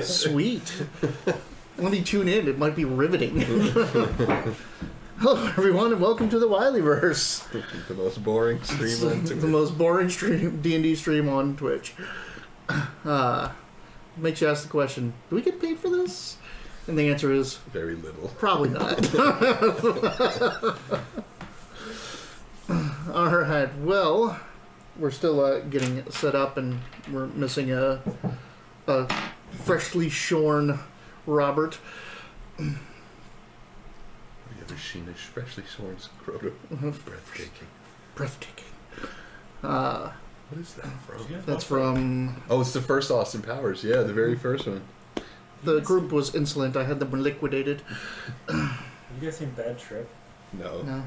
Sweet. When you tune in, it might be riveting. Hello, everyone, and welcome to the Wileyverse. The most boring stream on Twitch. The most boring D&D stream on Twitch. Makes you ask the question, do we get paid for this? And the answer is... very little. Probably not. Alright, well, we're still getting set up, and we're missing a freshly shorn Robert. Have you ever seen a freshly shorn scrotum? Breathtaking. Breathtaking. What is that from? That's from... Oh, it's the first Austin Powers. Yeah, the very first one. The group was insolent. I had them liquidated. Have you guys seen Bad Trip? No.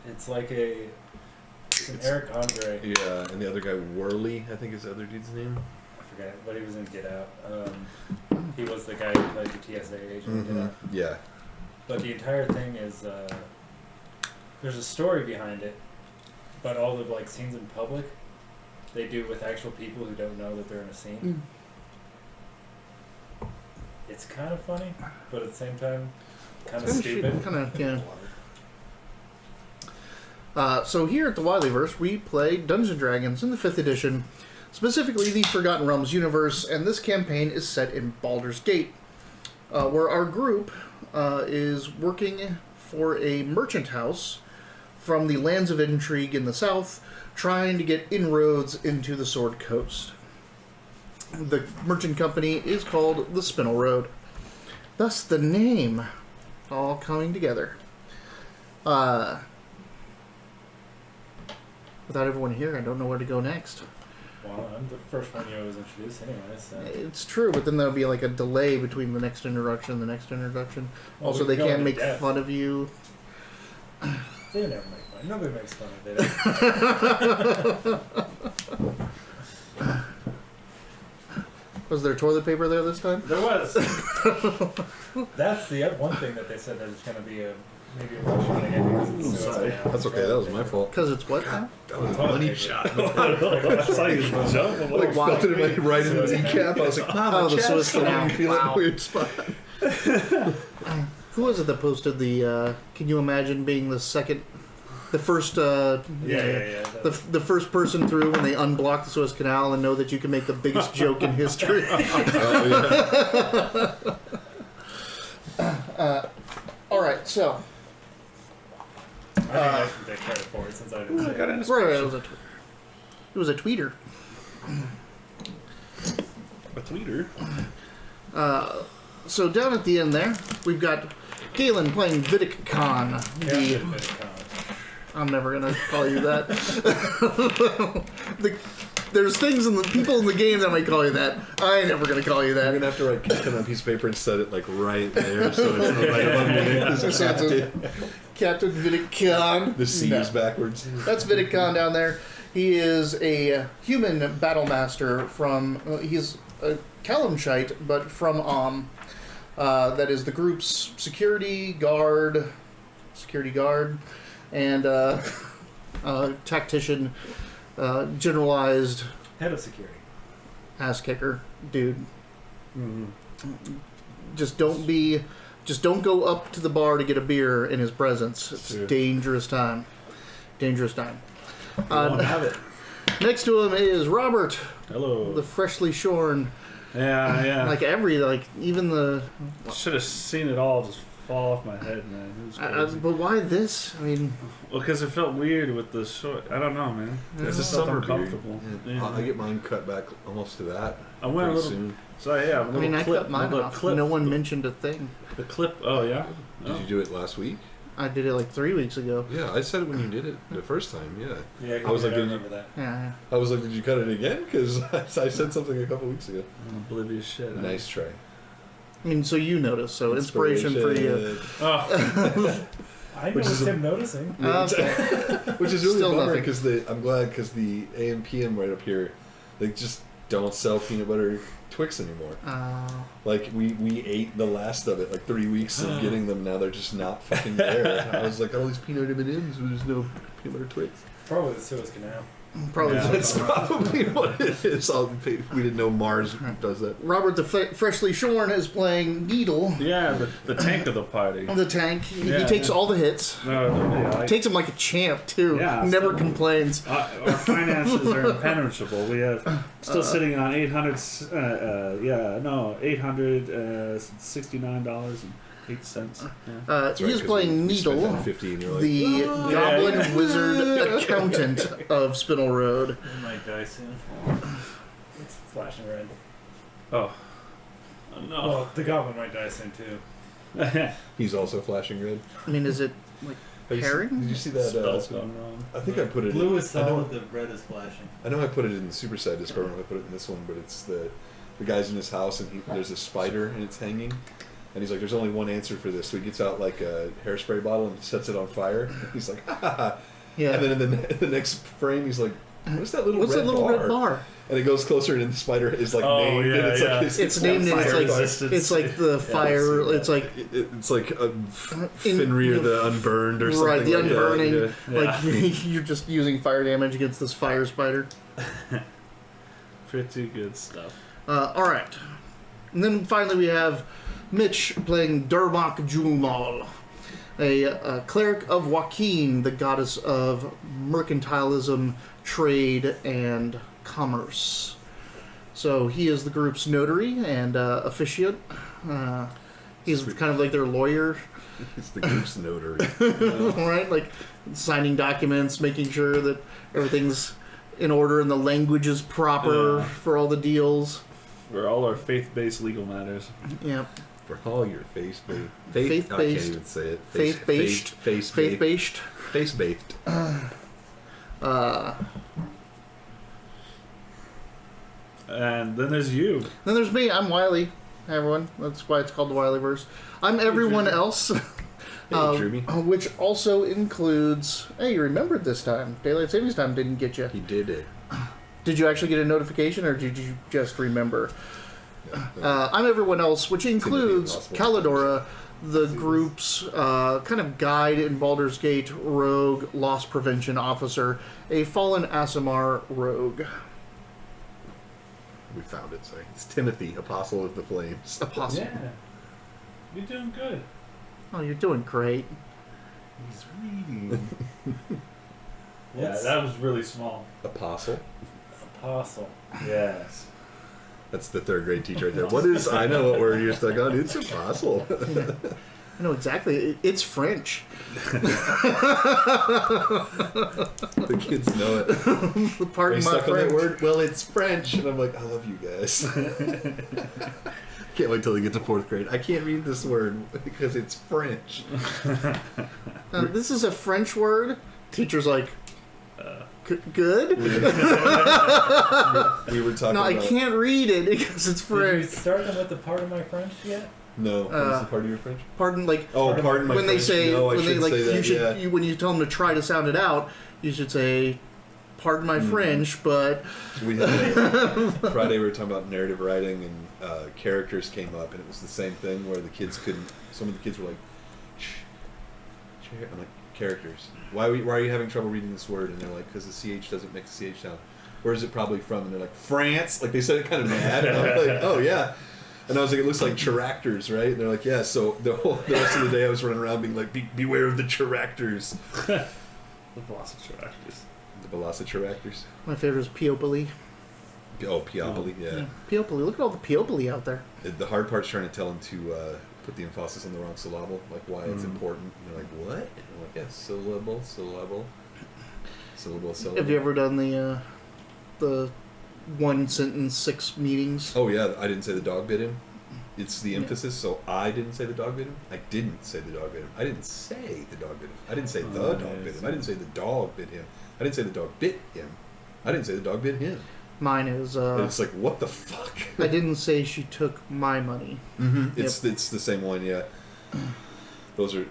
It's like it's an Eric Andre. Yeah, and the other guy, Worley, I think is the other dude's name. I forget, but he was in Get Out. He was the guy who played the TSA agent in Get Out. Yeah. But the entire thing is, there's a story behind it, but all the scenes in public, they do with actual people who don't know that they're in a scene. It's kind of funny, but at the same time, kind of stupid. So here at the Wileyverse, we play Dungeons & Dragons in the 5th edition, specifically the Forgotten Realms universe, and this campaign is set in Baldur's Gate, where our group is working for a merchant house from the lands of intrigue in the south, trying to get inroads into the Sword Coast. The merchant company is called the Spinel Road. Thus the name all coming together. Without everyone here, I don't know where to go next. Well, I'm the first one you always introduce anyway, so... It's true, but then there'll be like a delay between the next introduction and the next introduction. Well, also, they can't make fun of you. They never make fun. Nobody makes fun of it. Was there toilet paper there this time? There was. That's the one thing that they said there's going to be maybe a rush again because it's Sorry. That's okay, that was my fault. Because it's what now? That was a money shot. I saw you jump. I'm Like, felt it right in the kneecap. I was like, oh, the Swiss Canal. Feel it in a weird spot. Who was it that posted the, can you imagine being the first, the first person through when they unblock the Suez Canal and know that you can make the biggest joke in history? Alright, so. I think I should take credit for it since I didn't say it. It was a tweeter. A tweeter? So down at the end there, we've got Galen playing Vidic Khan. I'm never gonna call you that. There's things in the people in the game that might call you that. I ain't never gonna call you that. You're gonna have to write Captain on a piece of paper and set it right there, so it's right above your name. Captain Vidic Khan. The C is backwards. That's Vidic Khan down there. He is a human battle master from. He's a Kalimshite, but from that is the group's security guard, and tactician, generalized Head of security. ass kicker dude. Mm-hmm. Just don't go up to the bar to get a beer in his presence. It's dangerous time. Dangerous time. Have it. Next to him is Robert. Hello. The freshly shorn. Yeah. Even the. Should have seen it all just fall off my head, man. It was crazy. But why this? I mean. Well, because it felt weird with the short. I don't know, man. It's a felt summer beard. uncomfortable. Yeah. I get mine cut back almost to that. I went a little. Soon. So yeah, I cut mine off. No one mentioned a thing. The clip. Oh yeah. Did you do it last week? I did it like 3 weeks ago. Yeah, I said it when you did it the first time. Yeah. Yeah, I was like, remember that. Yeah. I was like, did you cut it again? Because I said something a couple weeks ago. Oblivious shit. Nice try. I mean, so you noticed. So inspiration for you. Oh. I noticed him noticing. Which is really Still a bummer nothing. because I'm glad because the AM PM right up here, they just don't sell peanut butter Twix anymore. Like we ate the last of it, like 3 weeks of getting them. Now they're just not fucking there. I was like, all these peanut M&Ms, but there's no peanut butter Twix. Probably the Suez Canal. Probably Yeah. That's probably what it is. We didn't know Mars does that. Robert the Freshly Shorn is playing Needle, Yeah, the tank of the party. the tank. He Yeah. takes all the hits. No, yeah, Takes him like a champ too. Yeah, Never so- complains. our finances are impenetrable. We have still sitting on $869.08. Yeah. That's right, He's 'cause playing we spent Needle, that 50 and you're like, the goblin Yeah. wizard accountant of Spinel Road. It might die soon. It's flashing red. Oh no! Well, the goblin might die soon too. he's also flashing red. I mean, is it like Did pairing? you see that? Spell's gone wrong. I think I put it Blue in, is I know, solid, the red is flashing. I know I put it in the Super Side Discord when I put it in this one, but it's the guy's in his house and there's a spider and it's hanging. And he's like, there's only one answer for this. So he gets out like a hairspray bottle and sets it on fire. He's like, ha ha ha. Yeah. And then in the next frame, he's like, what's that little What's red that little bar? red bar? And it goes closer and the spider is like Oh, named. yeah, and it's yeah. like his, It's named and fire it's resistance. like the fire. Yeah. It's like It's like Fenrir the Unburned or something. right, the like that. unburning. Yeah. Like you're just using fire damage against this fire spider. Pretty good stuff. All right, and then finally we have Mitch playing Durmak Julmal, a cleric of Joaquin, the goddess of mercantilism, trade, and commerce. So he is the group's notary and officiant. He's Sweet. kind of like their lawyer, It's the group's notary. right? Like signing documents, making sure that everything's in order and the language is proper Yeah. for all the deals. For all our faith-based legal matters. Yeah. For all your face-based. Faith-based. I can't even say it. Faith-based. Face-based. Faith-based. Face-based. And then there's you. Then there's me. I'm Wiley. Hi, everyone. That's why it's called the Wileyverse. I'm everyone else. Drewby. Which also includes... Hey, you remembered this time. Daylight Savings Time didn't get you. He did it. Did you actually get a notification, or did you just remember? I'm everyone else, which includes impossible. Calidora, the group's kind of guide in Baldur's Gate, rogue, loss prevention officer, a fallen Aasimar rogue. We found it, sorry. It's Timothy, Apostle of the Flames. Apostle. Yeah. You're doing good. Oh, you're doing great. He's reading. Yeah, that was really small. Apostle? Apostle. Yes. That's the third grade teacher right there. What is, I know what word you're stuck on. It's apostle. I know exactly. It's French. The kids know it. Are Pardon you my stuck on that French. word? Well, it's French. And I'm like, I love you guys. Can't wait till they get to fourth grade. I can't read this word because it's French. This is a French word. Teacher's like, good? We were talking No, I about... can't read it because it's Did you French. start them with the part of my French yet? No, what is the part of your French? Pardon, like, Oh, pardon my when they French. say, No, I when they should like, say that, you should, yeah. when you tell them to try to sound it out, you should say, pardon my French, but We had, Friday we were talking about narrative writing and characters came up and it was the same thing where the kids couldn't, some of the kids were like, shh, I'm like, characters. Why are you having trouble reading this word? And they're like, because the CH doesn't make the CH sound. Where is it probably from? And they're like, France? Like they said it kind of mad. And I was like, oh yeah. And I was like, it looks like tractors, right? And they're like, yeah. So the rest of the day I was running around being like, beware of the tractors. The velociraptors. The velociraptors. my favorite is Piopoli. Oh, Piopoli, yeah. Piopoli, look at all the Piopoli out there. The hard part's trying to tell them to put the emphasis on the wrong syllable, like why it's important. And they're like, what? And I'm like, yeah, syllable. Have you ever done the one sentence 6 meetings? Oh yeah, I didn't say the dog bit him. It's the emphasis, so I didn't say the dog bit him. I didn't say the dog bit him. I didn't say the dog bit him. I didn't say the dog bit him. I didn't say the dog bit him. I didn't say the dog bit him. I didn't say the dog bit him. Mine is, And it's like, what the fuck? I didn't say she took my money. Mm-hmm. It's the same one, yeah. Those are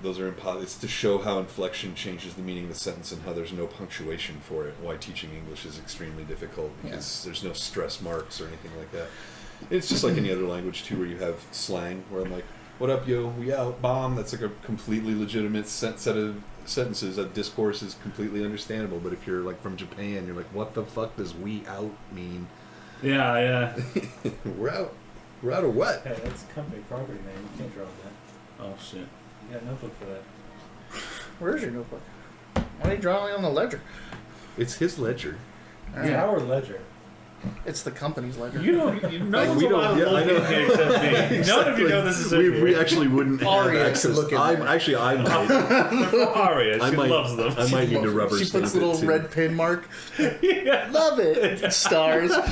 it's to show how inflection changes the meaning of the sentence and how there's no punctuation for it. Why teaching English is extremely difficult because there's no stress marks or anything like that. It's just like any other language too, where you have slang where I'm like, "What up, yo? We out, bomb." That's like a completely legitimate set of sentences, a discourse is completely understandable. But if you're like from Japan, you're like, what the fuck does "we out" mean? Yeah. We're out. We're out of what? Hey, that's company property, man. You can't draw that. Oh shit. You got a notebook for that. Where's your notebook? Why are you drawing on the ledger? It's his ledger. It's our ledger. It's the company's ledger. You don't. No Like, one's we don't- allowed to yeah, I look know. at me except me. None of you know this is We actually wouldn't have Aria can access. look in I there. actually I might. Aria. I She might. loves them. I might need to rubber She stamp puts a little it too. red pin mark. Yeah. Love it. Stars. Stuff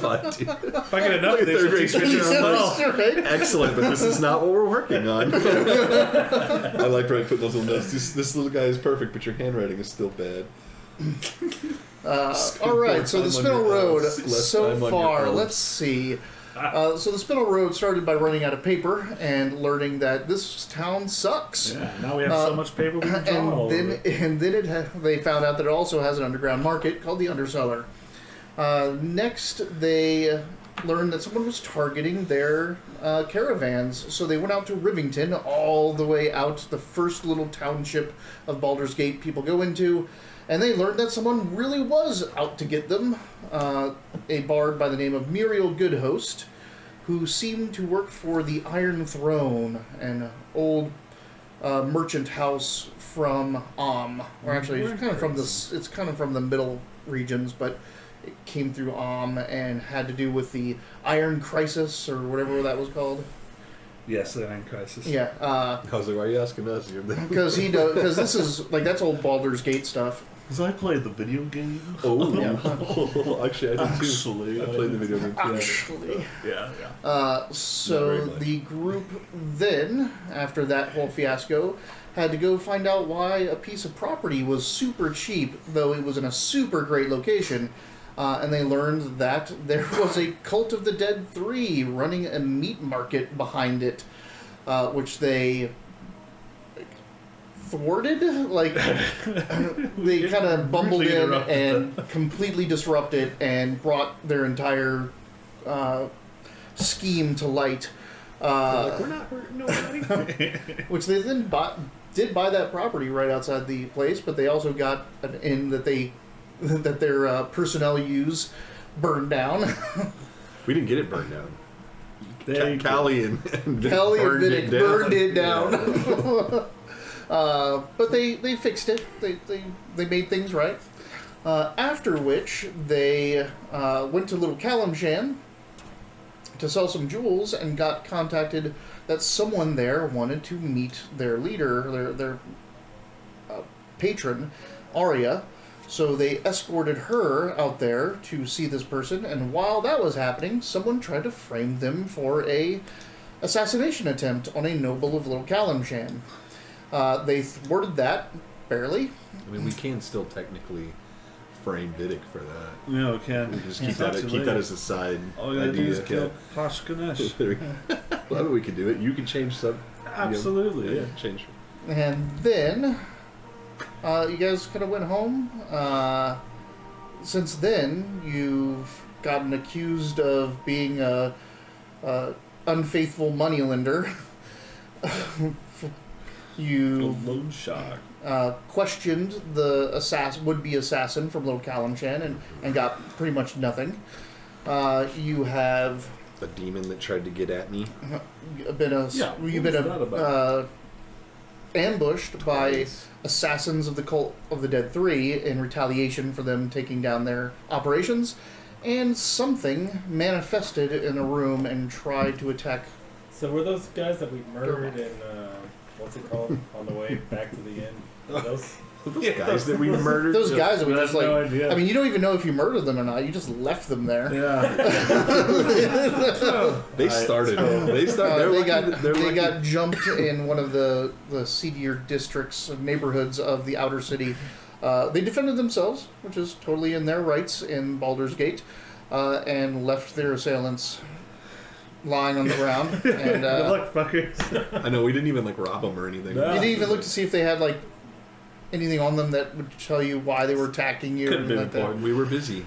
I do. If I get enough Look of at this, third she'll grade teach me teachers. her Well, well. Right? Excellent, but this is not what we're working on. I like where I put those little notes. This little guy is perfect, but your handwriting is still bad. All right, so the Time on Spinel your Road, L's, less so time on your far, L's. let's see. So the Spinel Road started by running out of paper and learning that this town sucks. Yeah, now we have so much paper we can draw all over it. And then they found out that it also has an underground market called the Undercellar. Next, they learned that someone was targeting their caravans, so they went out to Rivington, all the way out to the first little township of Baldur's Gate people go into, and they learned that someone really was out to get them, a bard by the name of Muriel Goodhost, who seemed to work for the Iron Throne, an old merchant house from or actually it's kind of from it's kind of from the middle regions, but it came through and had to do with the Iron Crisis or whatever that was called. Yes, the Iron Crisis. Yeah, I was like, why are you asking us? because this is like that's old Baldur's Gate stuff. Because I played the video game. Oh, Yeah. actually, I did too. Actually, I played the video game too. Actually. Yeah. Not So very much. the group then, after that whole fiasco, had to go find out why a piece of property was super cheap, though it was in a super great location. And they learned that there was a Cult of the Dead 3 running a meat market behind it, which they thwarted. Like, they kind of bumbled Rudely in interrupted and completely disrupted and brought their entire scheme to light. Like, we're not hurting nobody. Which they then did buy that property right outside the place, but they also got an inn that their personnel use burned down. We didn't get it burned down. Callie and Kelly and burned Vinnick it down. burned it down. But they fixed it. They made things right. After which they went to Little Calimshan to sell some jewels and got contacted that someone there wanted to meet their leader, their patron, Aria. So they escorted her out there to see this person, and while that was happening, someone tried to frame them for a assassination attempt on a noble of Little Calimshan. They thwarted that, barely. I mean, we can still technically frame Vidic for that. No, Ken. We just Yeah. keep that It's not too keep that late. as a side All we gotta do idea. is kill Posh Ganesh. Well, we can do it. You can change some. Absolutely, yeah. Change. And then, you guys kind of went home. Since then, you've gotten accused of being a unfaithful moneylender. You Loan shark. questioned the would-be assassin from Little Calimshan and got pretty much nothing. You have A demon that tried to get at me. been Yeah, you've what been was that about? ambushed by Twice. assassins of the Cult of the Dead 3 in retaliation for them taking down their operations, and something manifested in a room and tried to attack. So were those guys that we murdered in what's it called on the way back to the inn? Were those? Those guys that we murdered. Those guys that we I just have like. no idea. I mean, you don't even know if you murdered them or not. You just left them there. Yeah. They started. They started. They got jumped in one of the seedier districts of neighborhoods of the outer city. They defended themselves, which is totally in their rights in Baldur's Gate, and left their assailants lying on the ground. And Good luck, fuckers. I know we didn't even like rob them or anything. No. you didn't even look to see if they had like anything on them that would tell you why they were attacking you. Could or have anything been like that. important. We were busy.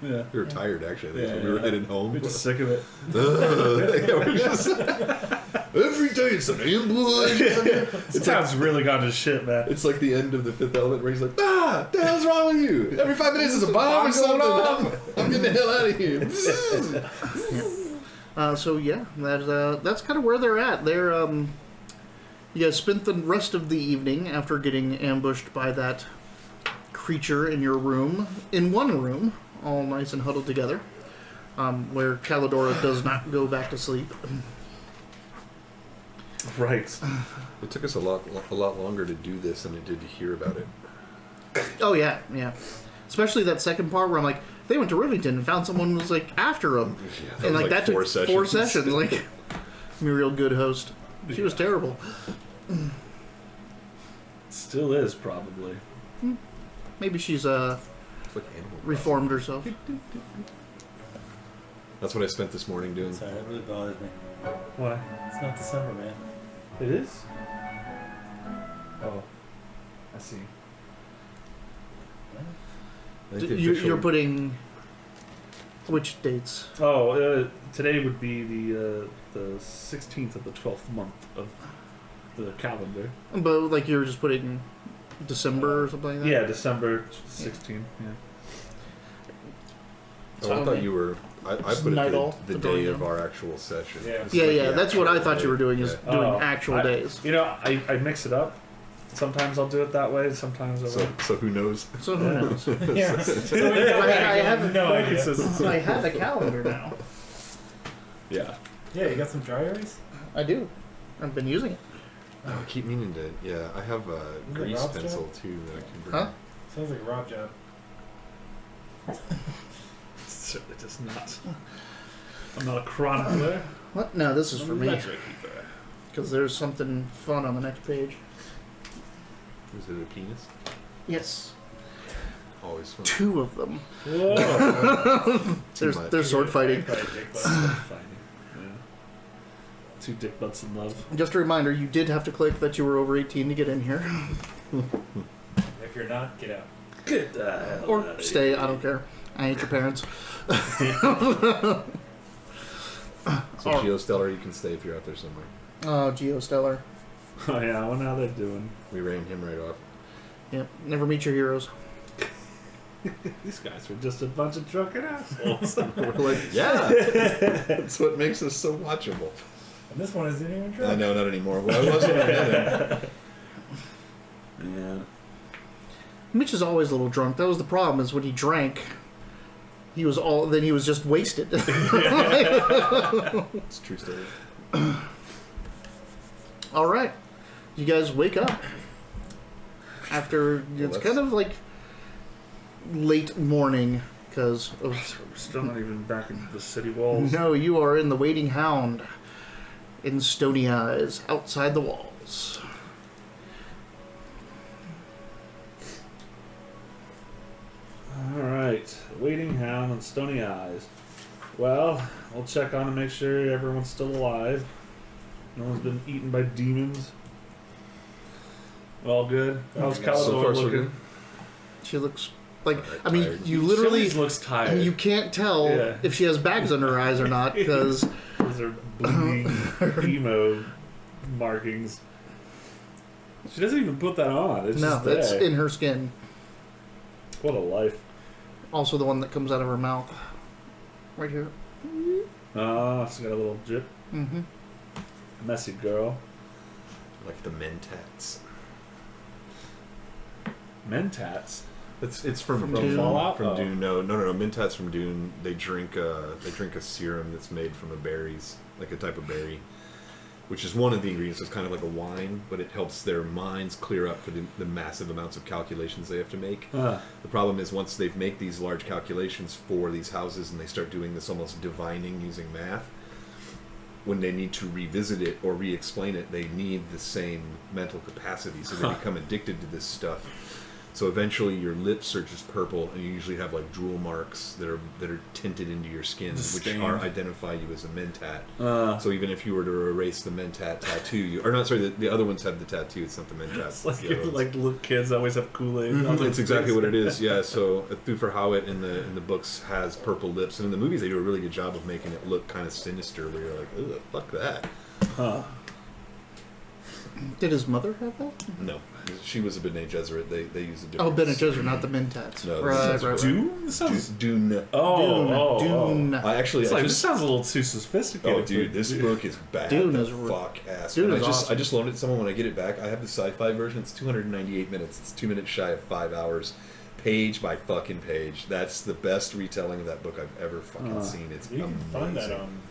Yeah. We were tired, actually. Yeah, We were headed home. We're just sick of it. Yeah, we're just, every day it's an ambush. This town's really gone to shit, man. It's like the end of The Fifth Element where he's like, what the hell's wrong with you? Every 5 minutes is a bomb or something. I'm getting the hell out of here. So yeah, that's kind of where they're at. They're you guys spent the rest of the evening after getting ambushed by that creature in your room, in one room, all nice and huddled together, where Calidora does not go back to sleep. Right. It took us a lot longer to do this than it did to hear about it. Oh yeah, yeah. Especially that second part where I'm like, they went to Rivington and found someone who was like after them, Yeah, and like that took 4 sessions. Like, Muriel good host. She was terrible. Still is, probably. Maybe she's It's like Animal reformed herself. Crossing. That's what I spent this morning doing. Sorry, that really bothers me. Why? It's not December, man. It is? Oh. I see. I think the You're official- putting which dates? Oh, today would be the 16th of the 12th month of the calendar. But like you were just putting December or something like that. Yeah, December 16th. Yeah. Oh, I thought you were. I put Night it all, the the day dawn. of our actual session. Yeah. It's Yeah, like yeah. the That's what I actual thought you were day. doing is Yeah. doing Oh, actual days. You know, I mix it up. Sometimes I'll do it that way. Sometimes I So, won't. so who knows? So who knows? Yeah. I have no idea. I have a calendar now. Yeah. Yeah, you got some dry erase? I do. I've been using it. Oh, I keep meaning to. Yeah, I have a grease Rob's pencil job? too that I can bring. Huh? Sounds like a Rob job. Certainly does not. I'm not a chronicler. What? No, this is I'm for a me ledger keeper. because there's something fun on the next page. Is it a penis? Yes, Always fun. 2 of them. Whoa. much. There's sword fighting. Fighting. Yeah. 2 dick butts in love. Just a reminder, you did have to click that you were over 18 to get in here, If you're not, get out. Get the hell or outta stay. here. I don't care. I ain't your parents. So Geostellar, you can stay if you're out there somewhere. Oh, Geostellar. Oh yeah, I wonder how they're doing. We ran him right off. Yep. Never meet your heroes. These guys are just a bunch of drunken assholes. We're like, yeah, that's what makes us so watchable. And this one isn't even drunk. I know, not anymore. Well, I was when I met him. Yeah. Mitch is always a little drunk. That was the problem. Is when he drank, he was just wasted. It's a true story. All right, you guys wake up after it's that's- kind of like late morning because of We're still not even back in the city walls. no, you are in the Waiting Hound in Stony Eyes outside the walls. Alright. Waiting Hound and Stony Eyes. Well, I'll check on and make sure everyone's still alive. No one's been eaten by demons. All good. How's So Calidor far, so looking? good. She looks like Alright, I mean, tired. you She literally always looks tired. you can't tell Yeah. if she has bags under her eyes or not because Those are bleeding emo markings. She doesn't even put that on. It's no, just that's there. in her skin. What a life. Also, the one that comes out of her mouth, right here. Ah, she's got a little drip. Mm-hmm. Messy girl. Like the Mentats. Mentats. It's from From Dune? Fallout? From Oh. Dune. No. Mentats from Dune. They drink a serum that's made from a berries, like a type of berry, which is one of the ingredients. It's kind of like a wine, but it helps their minds clear up for the massive amounts of calculations they have to make. Ah. The problem is once they make these large calculations for these houses and they start doing this almost divining using math, when they need to revisit it or re-explain it, they need the same mental capacity, so they become addicted to this stuff. So eventually your lips are just purple, and you usually have like drool marks that are tinted into your skin, which identify you as a mentat. So even if you were to erase the mentat tattoo, the other ones have the tattoo. It's not the mentat. It's like little kids always have Kool-Aid. It's exactly what it is. Yeah. So Thufir Hawat in the books has purple lips, and in the movies they do a really good job of making it look kind of sinister. Where you're like, ugh, fuck that. Huh. Did his mother have that? No, she was a Bene Gesserit. They use a different. Oh, Bene Gesserit, not the Mentats. No, right. Dune? This sounds... Dune. Dune. This sounds a little too sophisticated. Oh, dude, this book is bad. Dune is fuck ass. Dune is awesome. I just loaned it to someone when I get it back. I have the sci-fi version. It's 298 minutes. It's 2 minutes shy of 5 hours, page by fucking page. That's the best retelling of that book I've ever fucking seen. It's you can amazing. find that on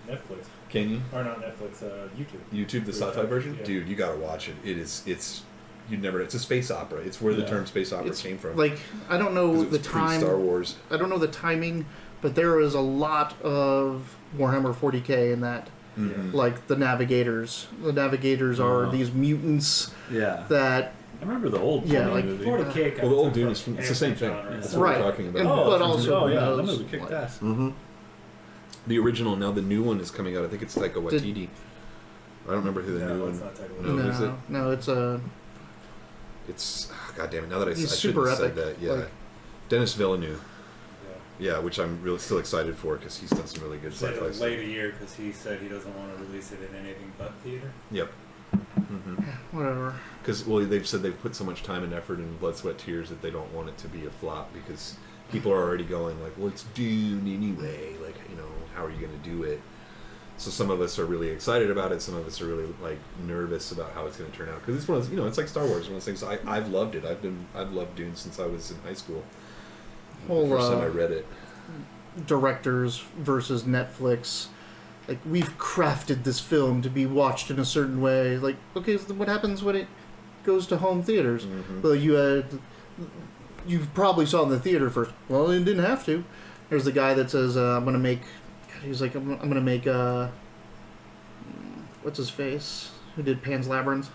Netflix. Can you? Or not Netflix, YouTube. YouTube, the sci-fi version? Yeah. Dude, you gotta watch it. It's a space opera. It's where the term space opera came from. Like, I don't know the time. Star Wars. I don't know the timing, but there is a lot of Warhammer 40k in that. Mm-hmm. Like the Navigators. The Navigators are these mutants that... I remember the old movie. 40k. Well, the old Dune is it's the same thing. That's what we're talking about. But also, that movie kicked ass. Mm-hmm. The original, now the new one is coming out. I think it's Taika Waititi. I don't remember who the new one. Is it? No, it's It's God damn it! Now that I he's shouldn't super have said epic. that. Yeah, Denis Villeneuve. Yeah, which I'm really still excited for because he's done some really good sci-fi. stuff. Late a year because he said he doesn't want to release it in anything but theater. Yep. Mm-hmm. Whatever. Because they've said they've put so much time and effort and blood, sweat, tears that they don't want it to be a flop because people are already going like, well, it's Dune anyway. Like, how are you going to do it? So some of us are really excited about it. Some of us are really like nervous about how it's going to turn out because it's one of those, it's like Star Wars. One of those things. I've loved it. I've loved Dune since I was in high school. The first time I read it. Directors versus Netflix. Like, we've crafted this film to be watched in a certain way. Like, okay, so what happens when it goes to home theaters? Mm-hmm. Well, you probably saw it in the theater first. Well, it didn't have to. There's the guy that says, I'm going to make... He's like, I'm going to make... what's his face? Who did Pan's Labyrinth?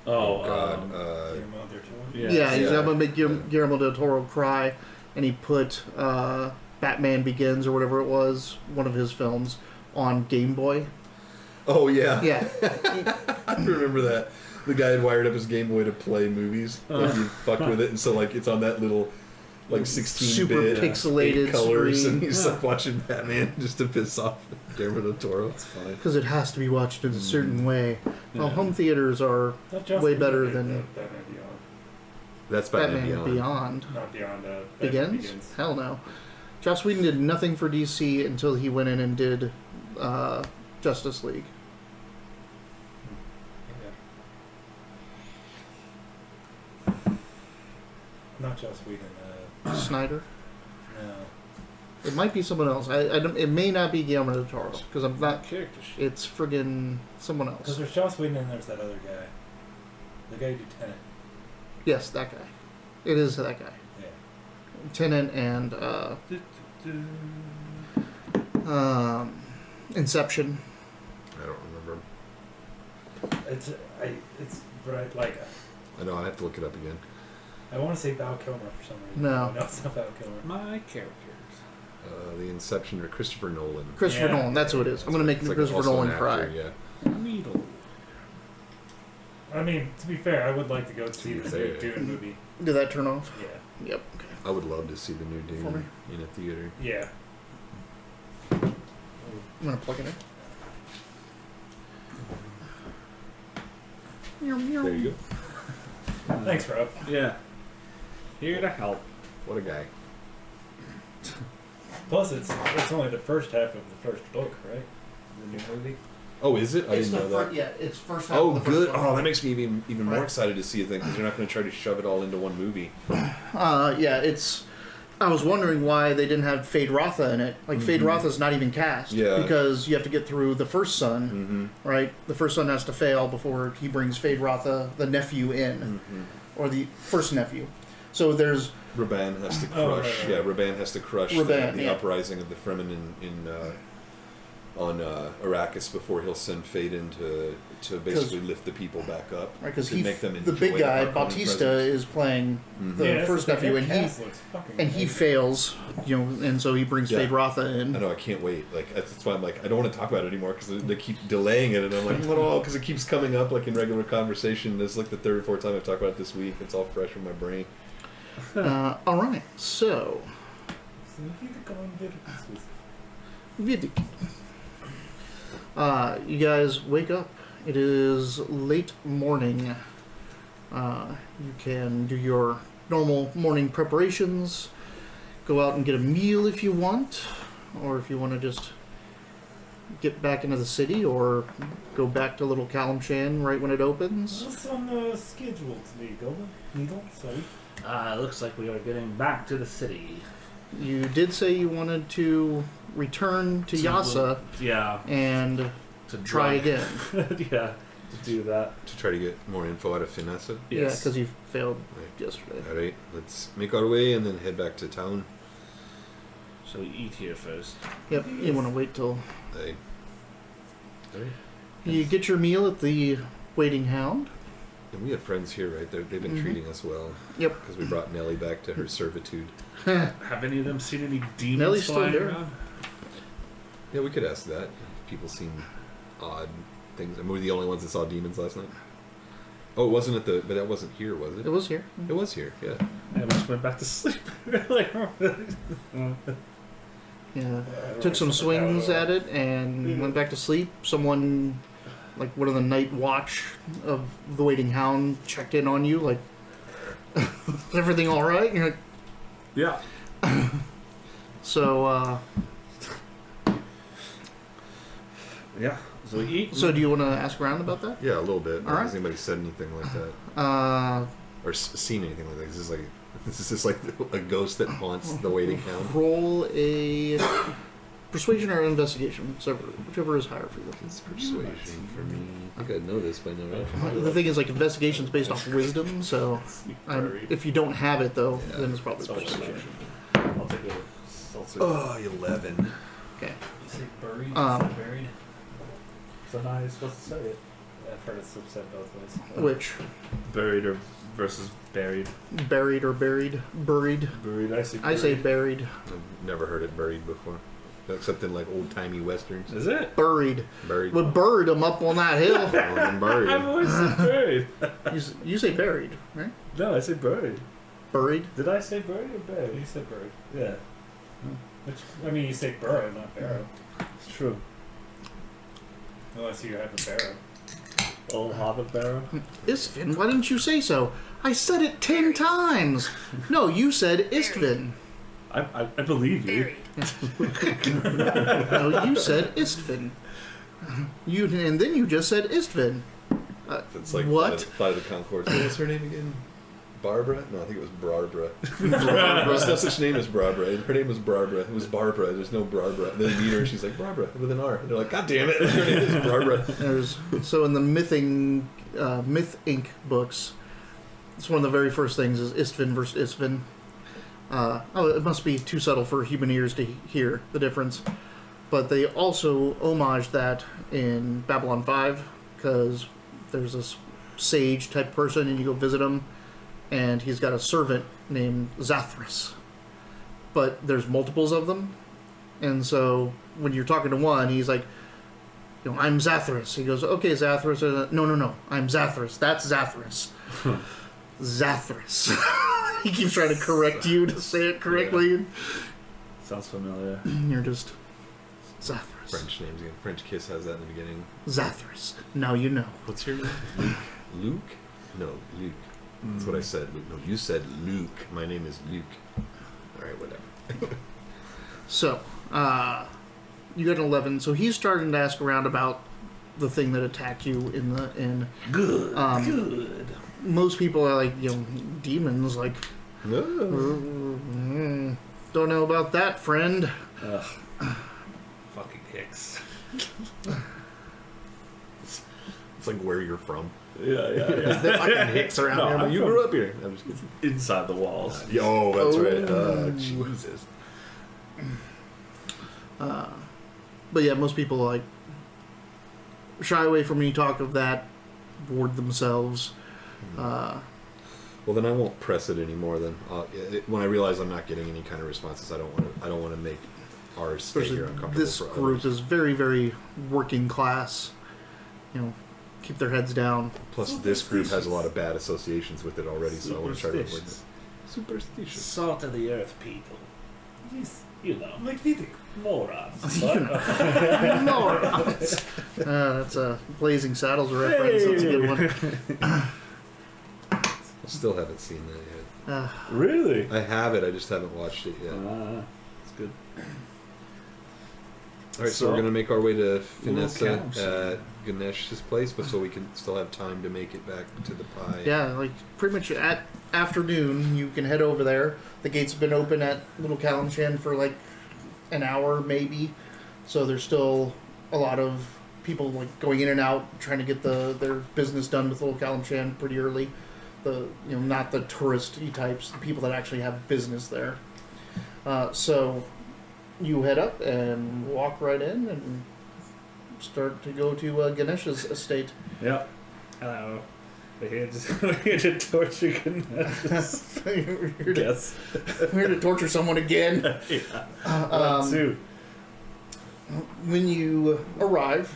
Oh, God. Guillermo del Toro? He's I'm going to make Guillermo del Toro cry. And he put Batman Begins, or whatever it was, one of his films, on Game Boy. Oh, yeah. Yeah. I remember that. The guy had wired up his Game Boy to play movies. Like, he fucked with it, and so like it's on that little like 16-bit super pixelated colors, screen. and he's like watching Batman just to piss off Guillermo del Toro. It's fine Because it has to be watched in a certain way. Well, home theaters are way better than Batman Beyond. That's Batman Beyond. Not Beyond. Begins? Hell no. Joss Whedon did nothing for DC until he went in and did Justice League. Not Joss Whedon. Snyder? No. It might be someone else. It may not be Guillermo del Toro, because I'm not... Character shit. It's friggin' someone Because else. there's Joss Whedon and there's that other guy. The guy who did Tenet. Yes, that guy. It is that guy. Yeah. Tenet and Inception. I don't remember. It's like I know, I'd have to look it up again. I want to say Val Kilmer for some reason. No. No, it's not Val Kilmer. My characters. The Inception, or Christopher Nolan. Christopher Nolan, that's who it is. I'm going to make It's like Christopher also Nolan an actor, cry. Yeah. Needle. I mean, to be fair, I would like to go see the new Dune movie. Did that turn off? Yeah. Yep. Okay. I would love to see the new For me? Dune in a theater. Yeah. I'm going to plug it in. There you go. Thanks, Rob. Yeah. Here to help. What a guy. Plus, it's only the first half of the first book, right? The new movie. Oh, is it? I didn't know that. Yeah, it's first half Oh, of the good. first one. Oh, that makes me even more Right. excited to see it then, because you're not going to try to shove it all into one movie. Yeah, it's... I was wondering why they didn't have Fade Rotha in it. Like, Fade Rotha's not even cast. Yeah. Because you have to get through the first son, right? The first son has to fail before he brings Fade Rotha, the nephew, in. Or the first nephew. So there's... Raban has to crush. Oh, right. Yeah, Raban has to crush Raban, the yeah. uprising of the Fremen in on Arrakis before he'll send Fate in to basically lift the people back up. Right, because to make them the enjoy big guy, Harkonnen Bautista, presence. is playing Mhm. the Yeah, first that's nephew, their and cast looks fucking he amazing. fails, and so he brings Yeah. Fade Rotha in. I know, I can't wait. Like that's why I'm like, I don't want to talk about it anymore because they keep delaying it, and I'm like, no, because it keeps coming up like in regular conversation. This is like the third or fourth time I've talked about it this week. It's all fresh in my brain. All right, so Vidic. You guys wake up. It is late morning. You can do your normal morning preparations. Go out and get a meal if you want, or if you want to just get back into the city, or go back to Little Kalimshan right when it opens. What's on the schedule today, Golden? Needle? Sorry. Looks like we are getting back to the city. You did say you wanted to return to Yasa Yeah. and To try drag- again. Yeah. To do that. To try to get more info out of Finessa. Yeah, Yes. because you failed Right. yesterday. All right, let's make our way and then head back to town. So we eat here first. Yep, you want to wait till Hey. All right. you get your meal at the Waiting Hound. And we have friends here, right? They've been Mhm. treating us well. Yep. Because we brought Nellie back to her servitude. Have any of them seen any demons Nellie's still flying there. around? Yeah, we could ask that. People seem odd things. And we were the only ones that saw demons last night. Oh, it wasn't at the. But that wasn't here, was it? It was here. It was here. Yeah. Yeah, we just went back to sleep. Like, Yeah. Took some swings at it and went back to sleep. Someone, like one of the night watch of the Waiting Hound, checked in on you, like, is everything all right? And you're like, yeah. so, Yeah. So we eat. so do you want to ask around about that? Yeah, a little bit. All right. Has anybody said anything like that? or seen anything like that? This is just like a ghost that haunts the Waiting Hound. Roll a persuasion or investigation, whichever is higher for you. It's persuasion for me. I think I know this by now, right? The thing is, like, investigation's based off wisdom, so if you don't have it, though, Yeah. then it's probably It's always persuasion. I'll take a. Oh, 11. Okay. You say buried? Um, You say buried? So now you're supposed to say it. I've heard it said both ways. Which? Buried or versus buried. Buried or buried? Buried. Buried. I say. I say buried. I've never heard it buried before. Except in like old timey westerns. Is it? Buried. Buried. We buried him up on that hill. I'm buried. I've always said buried. You say buried, right? No, I say buried. Buried. Did I say buried or buried? You said buried. Yeah, Which, I mean, you say burrow, not barrow. it's true. Unless you have a barrow. Old hobbit barrow. Istvin, why didn't you say so? I said it 10 times. No, you said Istvin. I believe you. No, you said Istvin. And then you just said Istvin. It's like What? Flight of the Conchords. What was her name again? Barbara? No, I think it was Barbara. Barbara. There's no such name as Barbara. Her name was Barbara. It was Barbara. There's no Barbara. Then they meet her and she's like, Barbara, with an R. And they're like, God damn it. Her name is Barbara. So in the Myth Inc. books, it's one of the very first things is Istvin versus Istvin. It must be too subtle for human ears to hear the difference. But they also homage that in Babylon 5, because there's this sage type person and you go visit him, and he's got a servant named Zathras. But there's multiples of them, and so when you're talking to one, he's like, I'm Zathras. He goes, okay, Zathras. No, I'm Zathras. That's Zathras. Zathras. He keeps trying to correct you to say it correctly. Sounds familiar. And you're just Zathras. French names again. French Kiss has that in the beginning. Zathras. Now you know. What's your name? Luke? Luke? No, Luke. That's what I said. Luke. No, you said Luke. My name is Luke. Alright, whatever. So, you got an 11. So he's starting to ask around about the thing that attacked you in the inn. Good. Good. Most people are like, demons. Like, No. don't know about that, friend. Ugh. Fucking Hicks. It's like where you're from. Yeah. They fucking hicks around No, here. I'm You from- grew up here. I'm just kidding. Inside the walls. Oh, that's right. Oh. Jesus. But yeah, most people like shy away from any talk of that, board themselves. Well, then I won't press it anymore. Then when I realize I'm not getting any kind of responses, I don't want to make ours stay Especially here uncomfortable. this for group others. is very, very working class. You know, keep their heads down. Plus, this group has a lot of bad associations with it already, so I want to try to avoid Superstitious. that. Superstitious. Salt of the earth people. Yes. You know, Like Vidic. morons. Morons. That's a Blazing Saddles reference. That's a good one. I still haven't seen that yet. Really? I have it. I just haven't watched it yet. It's good. All right, so So, we're gonna make our way to Little Finessa camps. at Ganesh's place, but so we can still have time to make it back to the pie. Yeah, like pretty much at afternoon, you can head over there. The gates have been open at Little Kalimshan for like an hour, maybe. So there's still a lot of people like going in and out, trying to get their business done with Little Kalimshan pretty early. Not the touristy types, the people that actually have business there. So you head up and walk right in and start to go to Ganesh's estate. Yep. Hello. We're here to torture Ganesh. We're here to- Yes. we're here to torture someone again. That too. When you arrive,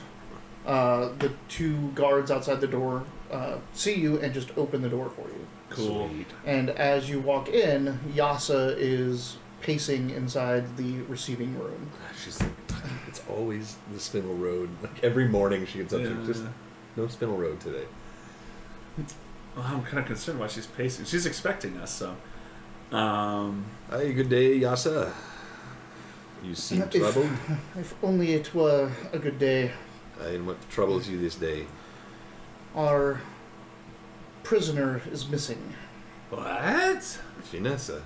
the two guards outside the door see you and just open the door for you. Cool. Sweet. And as you walk in, Yasa is pacing inside the receiving room. She's like, it's always the Spinel Road. Like every morning she gets up to just no Spinel Road today. Well, I'm kind of concerned why she's pacing. She's expecting us, so. Hi, good day, Yasa. You seem If- troubled. If only it were a good day. And what troubles you this day? Our prisoner is missing. What? Finessa.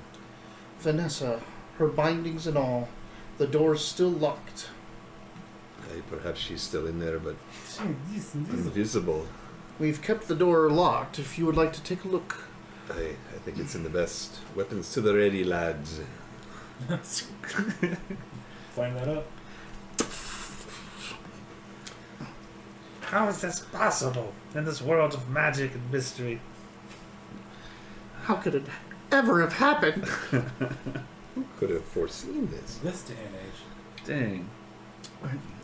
Vanessa, her bindings and all. The door's still locked. Perhaps she's still in there, but invisible. We've kept the door locked if you would like to take a look. I think it's in the best. Weapons to the ready, lads. Find that up. How is this possible in this world of magic and mystery? How could it ever have happened? Who could have foreseen this? This day and age. Dang.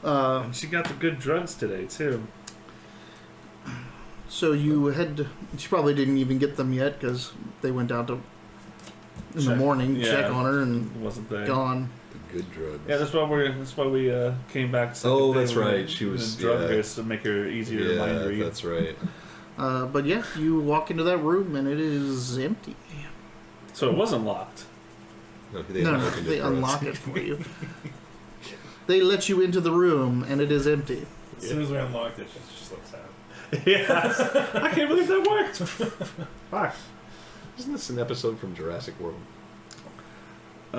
Uh, And she got the good drugs today, too. so you head. She probably didn't even get them yet because they went down to in the Check. morning, Yeah. check on her, and Wasn't there? gone. The good drugs. Yeah, that's why we came back. second Oh, day that's when we right. She was- drug yeah. her to make her easier to mind read. that's right. But yeah, you walk into that room and it is empty. So it wasn't locked. No, they, No, opened it they for us. unlock it for you. They let you into the room and it is empty. As soon as we unlocked it, she just looks out. Yeah, I can't believe that worked. Fuck. Isn't this an episode from Jurassic World? I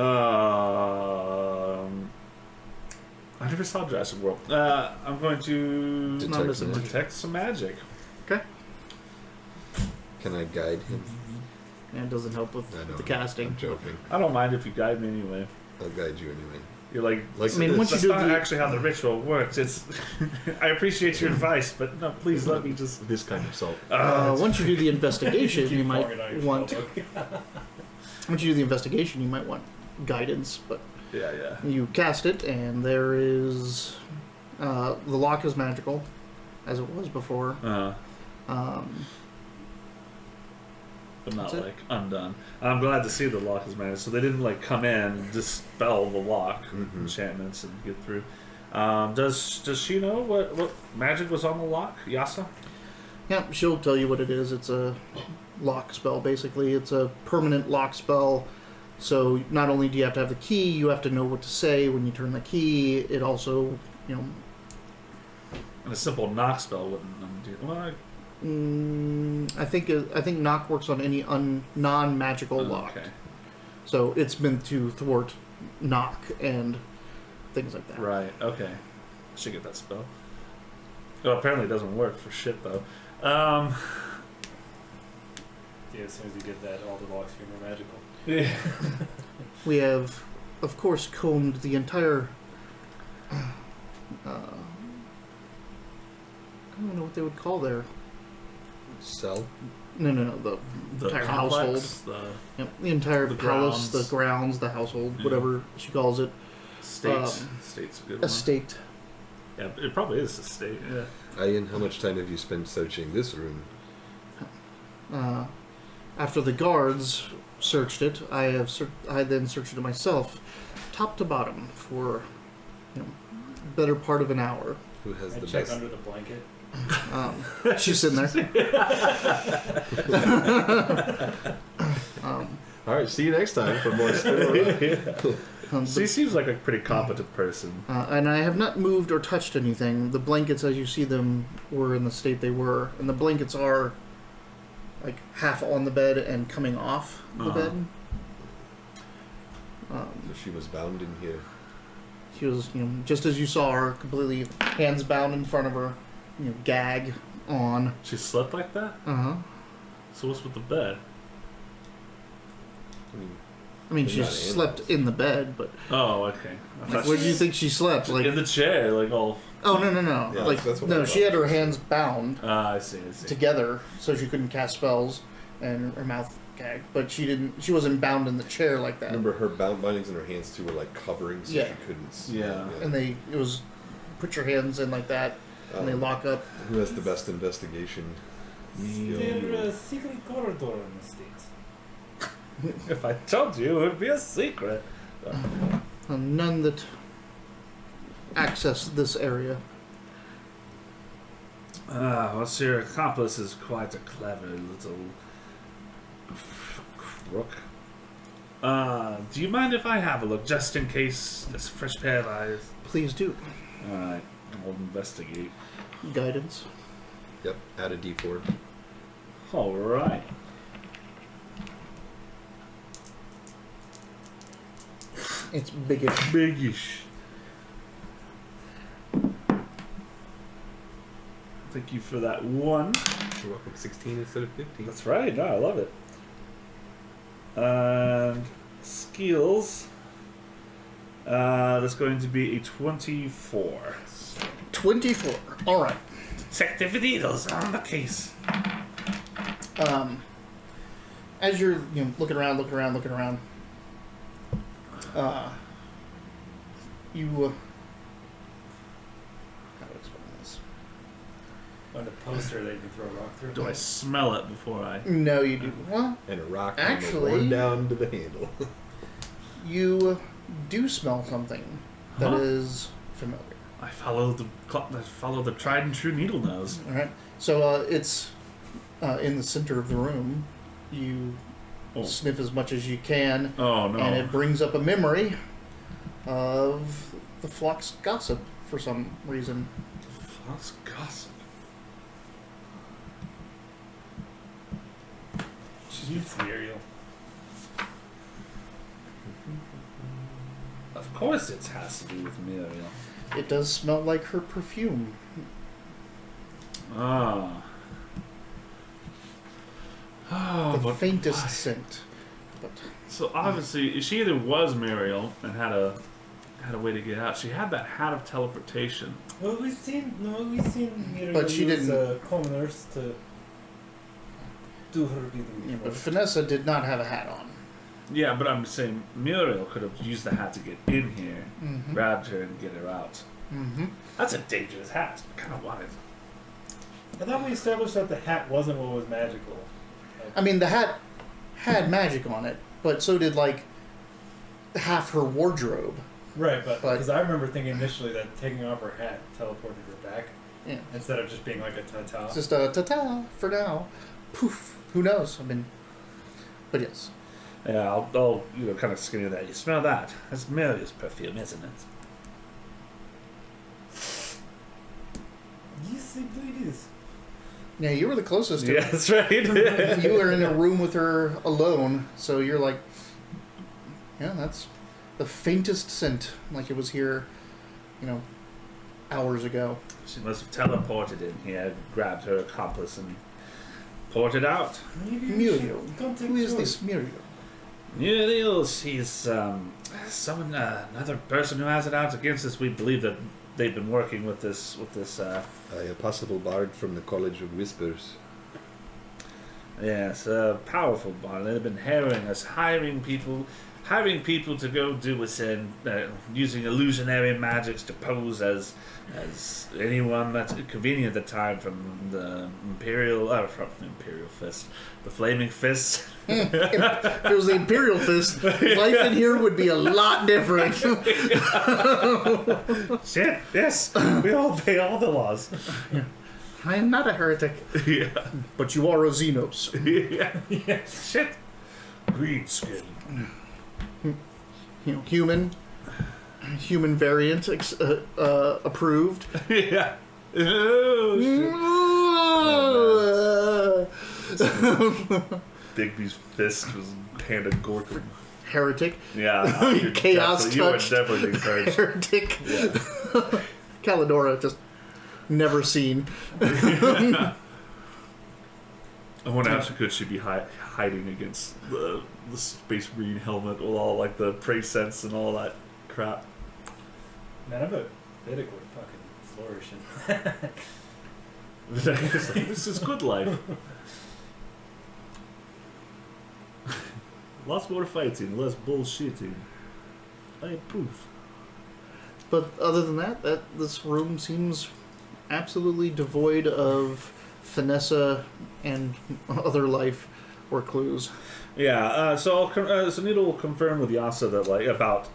never saw Jurassic World. I'm going to Not missing much. detect some magic. Okay. Can I guide him? And it doesn't help with I know. the casting. I'm joking. I don't mind if you guide me anyway. I'll guide you anyway. You're like, Like I mean, this. once you that's do not the- actually how the ritual works. It's. I appreciate your advice, but no, please let me just. This kind of salt. Once you do the investigation, Keep you might pouring it out your want. spellbook. Once you do the investigation, you might want guidance, but Yeah. you cast it, and there is the lock is magical, as it was before. But not That's it. like undone. I'm glad to see the lock is magic. So they didn't like come in and dispel the lock Mhm. enchantments and get through. Does she know what magic was on the lock, Yasa? Yeah, she'll tell you what it is. It's a lock spell, basically. It's a permanent lock spell. So not only do you have to have the key, you have to know what to say when you turn the key. It also, And a simple knock spell wouldn't undo. Well, I think knock works on any non-magical lock. okay. So it's meant to thwart knock and things like that. Right. Okay. I should get that spell. Well, apparently it doesn't work for shit though. Yeah, as soon as you get that, all the locks become magical. Yeah. We have, of course, combed the entire I don't know what they would call their. Cell. No. The entire household. The entire the palace, grounds. the grounds, the household, Yeah. whatever she calls it. State. State's a good one. Estate. Yeah, it probably is a state. Yeah. Ian, how much time have you spent searching this room? After the guards searched it, I then searched it myself, top to bottom, for better part of an hour. Who has I the check best? under the blanket. She's sitting there. All right, see you next time for more story. She seems like a pretty competent person. And I have not moved or touched anything. The blankets, as you see them, were in the state they were, and the blankets are like half on the bed and coming off the bed. So she was bound in here. She was, just as you saw her, completely hands bound in front of her, gag on. She slept like that? So what's with the bed? I mean, They're she not slept animals. in the bed, but Oh, okay. where do you think she slept? Like, in the chair, like all. oh no, Yeah, like that's what no, I she thought. had her hands bound I see. together, so she couldn't cast spells, and her mouth gagged. But she didn't. She wasn't bound in the chair like that. Remember, her bindings in her hands too were like covering, so Yeah. she couldn't. Yeah. And it was put your hands in like that, and they lock up. Who has the best investigation? There's a secret corridor in the States. If I told you, it would be a secret. None that access this area. Well, your accomplice is quite a clever little crook. Do you mind if I have a look, just in case this fresh pair of eyes? Please do. Alright, I'll investigate. Guidance. Yep, add a D4. Alright. It's biggish. Biggish. Thank you for that one. You're welcome. 16 instead of 15. That's right. No, I love it. And skills. That's going to be a 24. 24. All right. Detective Needles on the case. As you're looking around, you how to explain this? On a poster that you can throw a rock through. Do I smell it before I? No, you do. Well, And a rock Actually- one down to the handle. you do smell something that is Huh? familiar. I follow the tried and true needle nose. All right. So it's in the center of the room. You sniff as much as you can, Oh no! and it brings up a memory of the flock's gossip for some reason. Floss gossip. It's Muriel. Of course, it has to do with Muriel. It does smell like her perfume. Ah. Oh, The but faintest why? scent. But So obviously, she either was Muriel and had a way to get out. She had that hat of teleportation. Well, we've seen Muriel But she use didn't- commoners to do her bidding. yeah, but before. Vanessa did not have a hat on. Yeah, but I'm saying Muriel could have used the hat to get in here, Mm-hmm. grabbed her, and get her out. Mm-hmm. That's a dangerous hat. I kind of want it. I thought we established that the hat wasn't what was magical. I mean, the hat had magic on it, but so did like half her wardrobe. Right, but But- because I remember thinking initially that taking off her hat teleported her back Yeah, instead of just being like a ta-ta. it's just a ta-ta for now. Poof. Who knows? I mean, but yes. Yeah, I'll kind of skinny that. You smell that? That's Muriel's perfume, isn't it? Yes, I believe it is. Yeah, you were the closest to Yeah, it. that's right. You were in a room with her alone, so you're like, yeah, that's the faintest scent, like it was here, hours ago. She must have teleported in here, grabbed her accomplice, and ported out. Maybe we Muriel. should contact Who is George. this Muriel? Muriel, she's another person who has it out against us. We believe that they've been working with this A possible bard from the College of Whispers. yes, a powerful bard. They've been hiring us, hiring people to go do us in, using illusionary magics to pose as anyone that's convenient at the time from the Imperial Fist, the Flaming Fist. If it was the Imperial Fist, life in here would be a lot different. Shit, yes, we all obey all the laws. I am not a heretic, Yeah, but you are a Xenos. yeah, shit. Green skin. You know, human variant approved. Yeah. Oh, shit. Bigby's fist was Panda Gorkin. Heretic. Yeah, Chaos you would touched. definitely be encouraged. Heretic. Yeah. Calidora just never seen. I wonder how could she be hiding against the Space Marine helmet with all like the prey sense and all that crap. None of it Vedic would fucking flourish in. This is good life. Lots more fighting, less bullshitting. I approve. But other than that, this room seems absolutely devoid of finesse and other life or clues. Yeah, so Sunita will confirm with Yasa that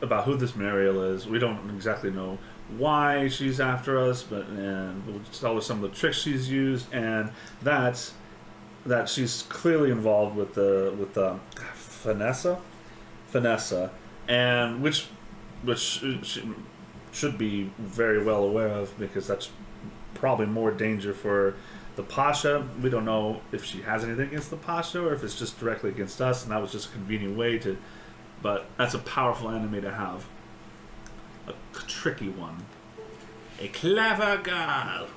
about who this Mariel is. We don't exactly know why she's after us, but we'll tell her some of the tricks she's used, and that she's clearly involved with Vanessa, and which she should be very well aware of, because that's probably more danger for the Pasha. We don't know if she has anything against the Pasha or if it's just directly against us, and that was just a convenient way to. But that's a powerful enemy to have. A tricky one. A clever girl.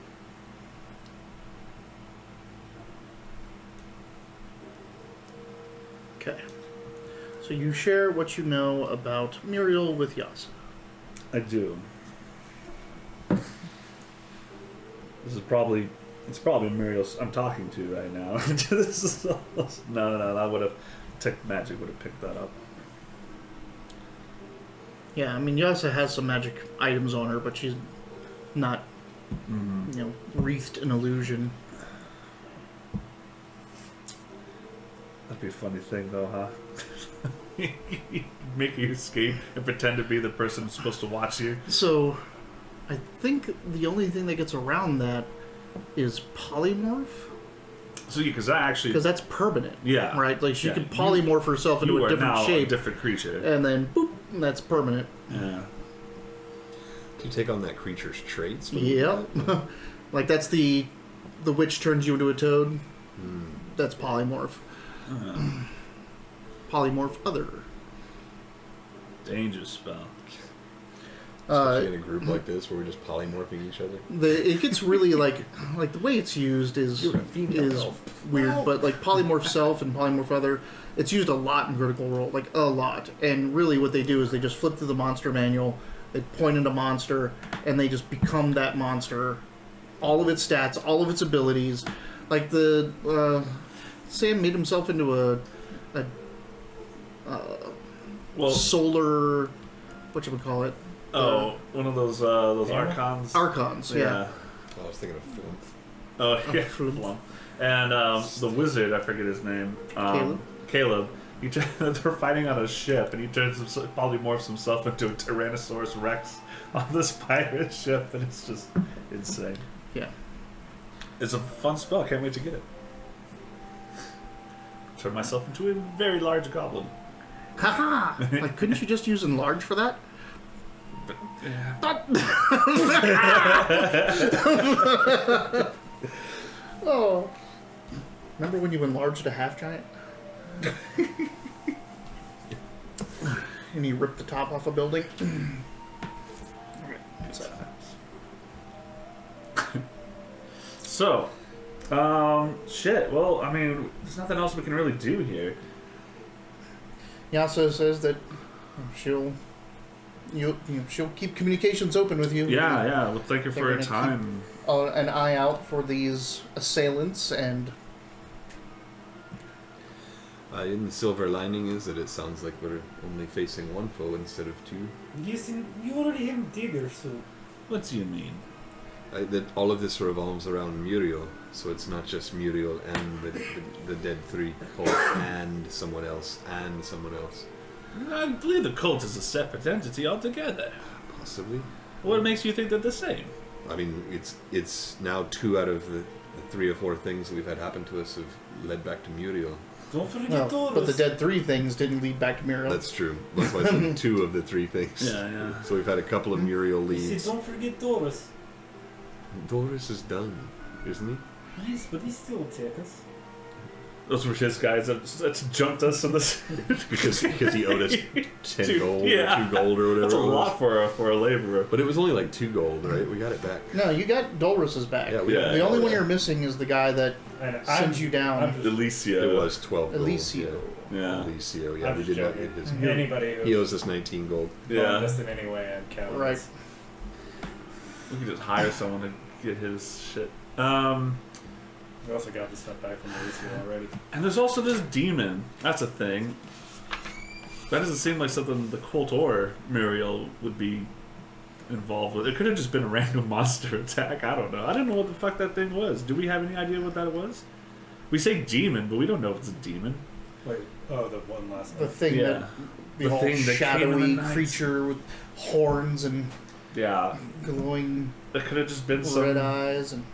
Okay. So you share what you know about Muriel with Yasa. I do. It's probably Muriel I'm talking to right now. This is no. That would have magic would have picked that up. Yeah, I mean Yasa has some magic items on her, but she's not, wreathed in illusion. That'd be a funny thing, though, huh? Make you escape and pretend to be the person who's supposed to watch you. So, I think the only thing that gets around that is polymorph. So, because that's permanent. Yeah. Right? Like, she Yeah. could polymorph herself into a different shape. A different creature. And then, boop, that's permanent. Yeah. Do you take on that creature's traits? Yep. Like, that's the witch turns you into a toad. That's polymorph. Polymorph other. Dangerous spell. Especially in a group like this where we're just polymorphing each other. It gets really like the way it's used is weird, but like polymorph self and polymorph other, it's used a lot in Critical Role, like a lot. And really, what they do is they just flip through the monster manual, they point at a monster, and they just become that monster, all of its stats, all of its abilities. Like Sam made himself into a solar, whatchamacallit? One of those archons. Archons, yeah. I was thinking of Flumph. Oh, yeah. Flumph. And the wizard, I forget his name. Caleb. They're fighting on a ship, and he polymorphs himself into a Tyrannosaurus Rex on this pirate ship, and it's just insane. Yeah. It's a fun spell. Can't wait to get it. Turn myself into a very large goblin. Haha! Like, couldn't you just use enlarge for that? Yeah. Oh. Remember when you enlarged a half giant? And you ripped the top off a building? So, shit. Well, I mean, there's nothing else we can really do here. Yasuo says that she'll she'll keep communications open with you. Yeah, yeah. Well, thank you for They're your gonna time. An eye out for these assailants, and In the silver lining is that it sounds like we're only facing one foe instead of two. Yes, you already have Digger, so... What do you mean? That all of this revolves around Muriel, so it's not just Muriel and the Dead Three cult and someone else and someone else. I believe the cult is a separate entity altogether. Possibly. What makes you think they're the same? I mean, it's now 2 out of the 3 or 4 things that we've had happen to us have led back to Muriel. Don't forget well, but the Dead 3 things didn't lead back to Muriel. That's true. That's why I said 2 of the 3 things. Yeah, yeah. So we've had a couple of Muriel You leads. see, don't forget Doris. Doris is done, isn't he? Yes, but he still will take us. Those were his guys that jumped us in this. because he owed us 10 gold yeah. or 2 gold or whatever. That's a it was. lot for a laborer. But it was only like 2 gold, right? We got it back. No, you got Dolres's back. Yeah, we Yeah. The only one you're missing is the guy that And sends you down. I'm just, Alicia. It was 12 gold. Alicio. Yeah. Alicio, yeah. I'm We just did not joking. get his. Anybody who He owes us 19 gold. Yeah. us in any way and count. Right. We could just hire someone to get his shit. We also got the stuff back from Alicia already. And there's also this demon. That's a thing. That doesn't seem like something the cult or Muriel would be involved with. It could have just been a random monster attack. I don't know. I don't know what the fuck that thing was. Do we have any idea what that was? We say demon, but we don't know if it's a demon. Wait, oh, the one last The one. thing Yeah. that the, The whole thing that came in the shadowy night. creature with horns and Yeah. glowing It could have just been red some. eyes and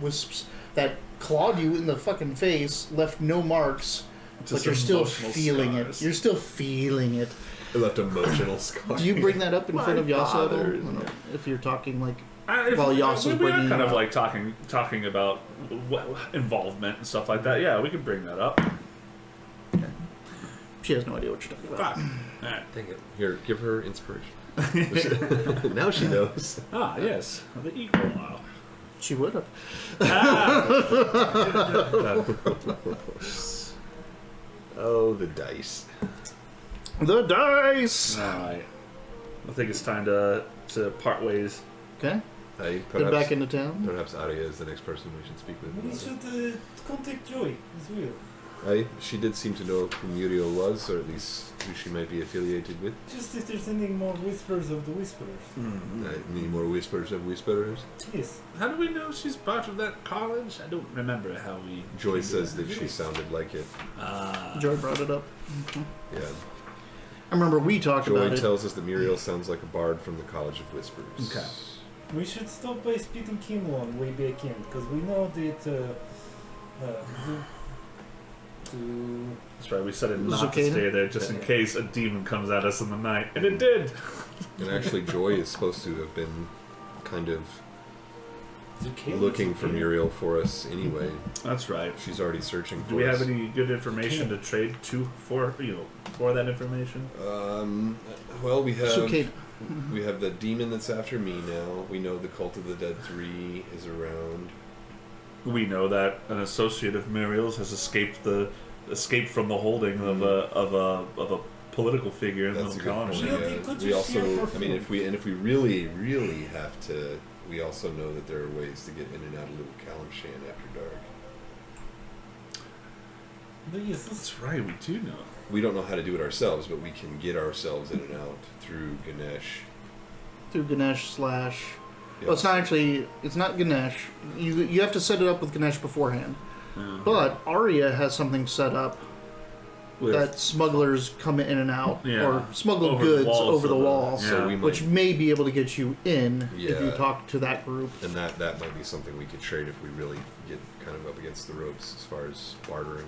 wisps that clawed you in the fucking face, left no marks, Just but you're some still emotional feeling scars. it. You're still feeling it. It left emotional scars. Do you bring that up in front of My Yasuo? father. I don't know if you're talking like If Well, Yasuo's we are bringing kind it of up. like talking about involvement and stuff like that. Yeah, we could bring that up. she has no idea what you're talking about. Fuck. Alright. Dang it. Here, give her inspiration. Now she knows. Ah, yes. The equal. She would have. Oh, the dice. The dice. Alright. I think it's time to part ways. Okay, Hey, get back into town. perhaps Arya is the next person we should speak We with. should contact Joy as well. She did seem to know who Muriel was, or at least who she might be affiliated with. Just if there's any more whispers of the whisperers. Any more whispers of whisperers? Yes. How do we know she's part of that college? I don't remember how we. Joy says that she sounded like it. Joy brought it up. Yeah. I remember we talked Joy about it. tells us that Muriel sounds like a bard from the College of Whispers. Okay. We should stop by Spitting Kimlon way back in, because we know that That's right. We said it not to Zucchini? stay there just in case a demon comes at us in the night, and it did. And actually, Joy is supposed to have been kind of looking for Muriel for us anyway. That's right. She's already searching for Do we us. have any good information to trade for that information? Well, we have Sucade. we have the demon that's after me now. We know the Cult of the Dead 3 is around. We know that an associate of Muriel's has escaped from the holding of a political figure in That's the a good point. colony. Yeah, they could We just steal also, for I mean, food. if we really have to, we also know that there are ways to get in and out of Little Kalimshan after dark. But yes, That's right. We do know. We don't know how to do it ourselves, but we can get ourselves in and out through Ganesh. Through Ganesh slash. Yeah. Well, it's not actually. It's not Ganesh. You have to set it up with Ganesh beforehand. But Arya has something set up With- that smugglers come in and out, Yeah. or smuggle Over the goods walls over the of the- wall, Yeah. So we might, which may be able to get you in if you Yeah. talk to that group. and that might be something we could trade if we really get kind of up against the ropes as far as bartering.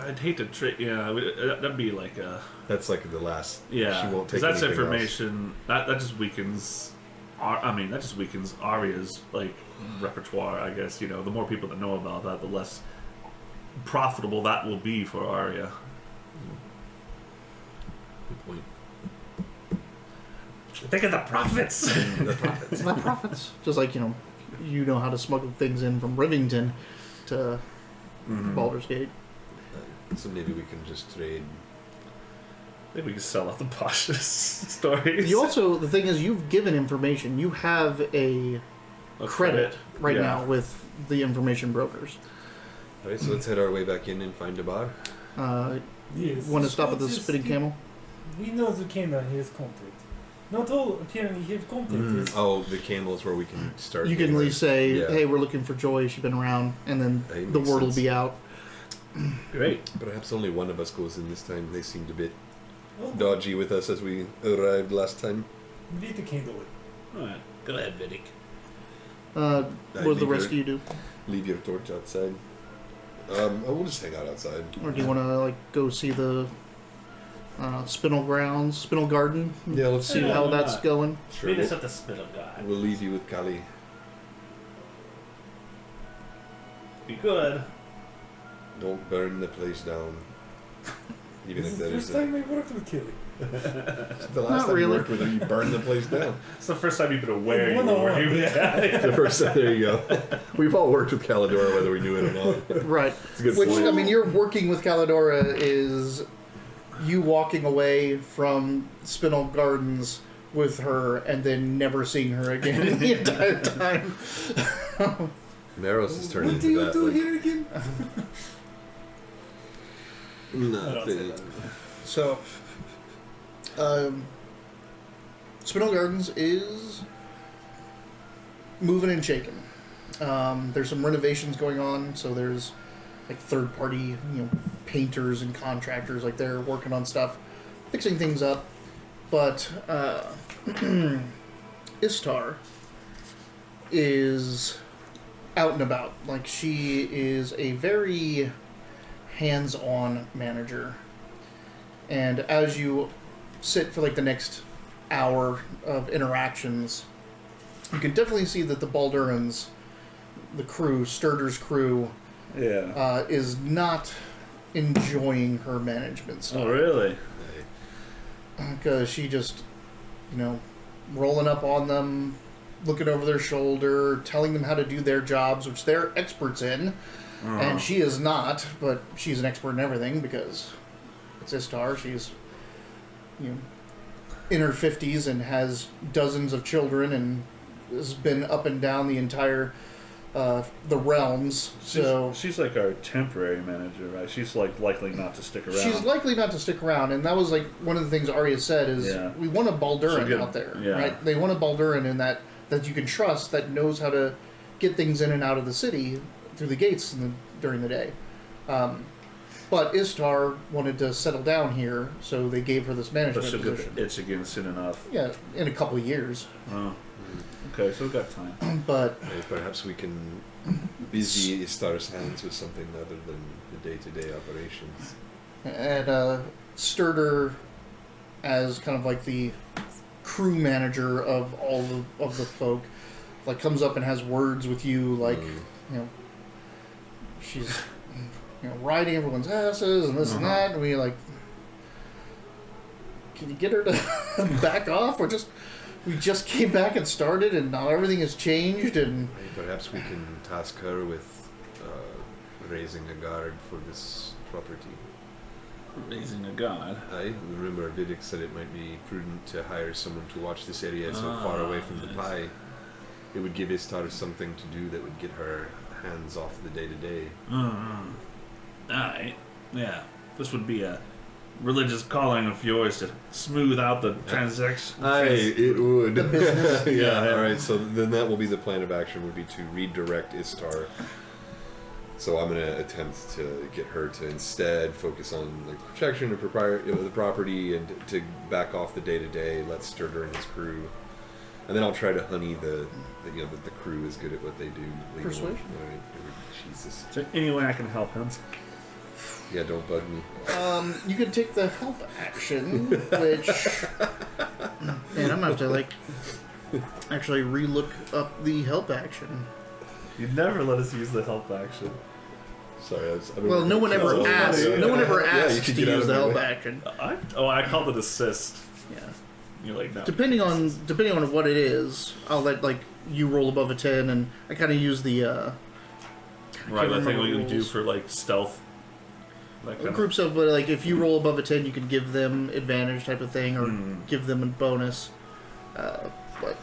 I'd hate to trade. Yeah, that'd be like a. That's like the last. Yeah, she won't take that's anything information that just weakens. That just weakens Arya's like repertoire. I guess the more people that know about that, the less profitable that will be for Arya. Else. Good point. Think of the profits. The profits. My profits, just like you know how to smuggle things in from Rivington to Baldur's Gate. So maybe we can just trade think we can sell out the Pasha's stories. You also, the thing is, you've given information. You have a credit right now with the information brokers. All right, so let's head our way back in and find a bar. Yes. Want to stop at the Just- spitting camel? We know the camel has contact. Not all apparently have contact. Yes. Oh, the camel is where we can start. You can at least say, Yeah. hey, we're looking for Joy. She's been around. And then Hey, the makes word will sense. be out. Great. Perhaps only one of us goes in this time. They seemed a bit Oh, dodgy with us as we arrived last time. Light the candle. Alright, go ahead, Vidic. What does the rest of you do? Leave your torch outside. We'll just hang out outside. Or do you want to like go see the Spinel grounds, Spinel garden? Yeah, let's See see. how that's going. Sure. Meet us We'll, at the Spittle guy. we'll leave you with Kali. Be good. Don't burn the place down. Even This if is that the is first time I worked with Kelly. the last Not time really. you worked with him, you burned the place down. It's the first time you've been aware you were One-on-one, working with that. The first time, there you go. We've all worked with Calidora, whether we knew it or not. Right. It's a good Which, point. I mean, you're working with Calidora is you walking away from Spinel Gardens with her and then never seeing her again the entire time. Maros has turned What into do you that. do like, here again? nothing. So, Spinel Gardens is moving and shaking. There's some renovations going on, so there's like third-party, painters and contractors, like they're working on stuff, fixing things up. But Istar is out and about. Like, she is a very hands-on manager. And as you sit for like the next hour of interactions, you can definitely see that the Baldurans, the crew, Sturder's crew, Yeah. is not enjoying her management style. Oh, really? Because she just, rolling up on them, looking over their shoulder, telling them how to do their jobs, which they're experts in. And she is not, but she's an expert in everything because it's Istar. She's, in her 50s and has dozens of children and has been up and down the entire, the realms. So She's like our temporary manager, right? She's like likely not to stick around. she's likely not to stick around, and that was like one of the things Arya said is Yeah. we want a Balduran She'll get- out there, yeah. right? They want a Balduran in that you can trust, that knows how to get things in and out of the city through the gates during the day. But Istar wanted to settle down here, so they gave her this But management she'll get position. the itch again soon enough. Yeah, in a couple of years. Oh. Okay, so we've got time. But Hey, perhaps we can busy Istar's hands with something other than the day-to-day operations. and Sturder, as kind of like the crew manager of all of the folk, like comes up and has words with you, like she's riding everyone's asses and this and that, and we like, can you get her to back off? We just came back and started, and now everything has changed, and Hey, perhaps we can task her with raising a guard for this property. Raising a god. I remember Vidic said it might be prudent to hire someone to watch this area so far away from the nice. pie. It would give Istar something to do that would get her hands off the day-to-day. Alright. Yeah. This would be a religious calling of yours to smooth out the transaction. It would. The business. Yeah, alright, so then that will be the plan of action, would be to redirect Istar. So I'm going to attempt to get her to instead focus on like protection of the property and to back off the day-to-day, let Sturder and his crew. And then I'll try to honey the crew is good at what they do. Persuasion? Alright, Jesus. Is there any way I can help him? Yeah, don't bug me. you can take the help action, which, man, I'm gonna have to like actually relook up the help action. You never let us use the help action. Sorry, I've been Well, no one ever working- asked. Yeah. No one ever Yeah, you asked could to get out use of the my help way. action. I called it assist. Yeah. You're like, no. Depending on what it is, I'll let like you roll above a 10, and I kind of use the. Right, I think remember we can do rules. for like stealth. groups of like if you roll above a 10, you can give them advantage type of thing, or give them a bonus. But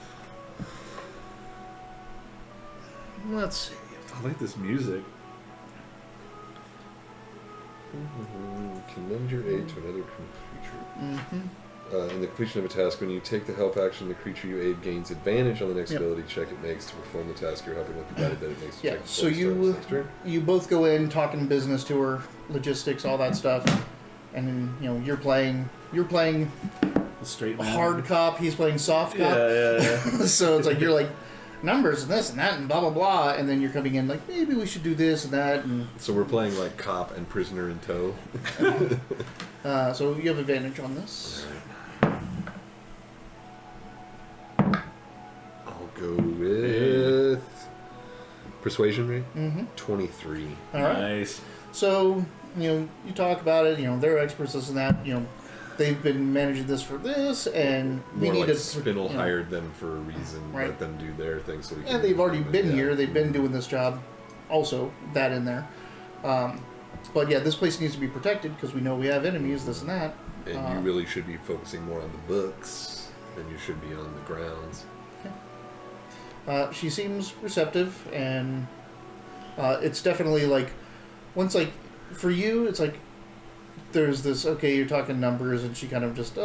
let's see. I like this music. Can lend your aid to another creature. Mm-hmm. In the completion of a task, when you take the help action, the creature you aid gains advantage on the next ability check it makes to perform the task you're helping with, provided that it makes the check. So you both go in talking business to her, logistics, all that stuff, and then you're playing The straight man. hard cop, he's playing soft cop. Yeah. So it's like you're like numbers and this and that and blah blah blah, and then you're coming in like maybe we should do this and that, and So we're playing like cop and prisoner in tow. so you have advantage on this. I'll go with persuasion rate. Mm-hmm. 23. All right. Nice. So you talk about it. They're experts this and that. They've been managing this for this, and we More need like to. Spinel hired them for a reason. Right. Let them do their thing. So we can. And they've already been yeah. here. They've been doing this job. Also, that in there. But yeah, this place needs to be protected because we know we have enemies. This and that. And you really should be focusing more on the books than you should be on the grounds. She seems receptive, and it's definitely like once like for you, it's like there's this okay, you're talking numbers, and she kind of just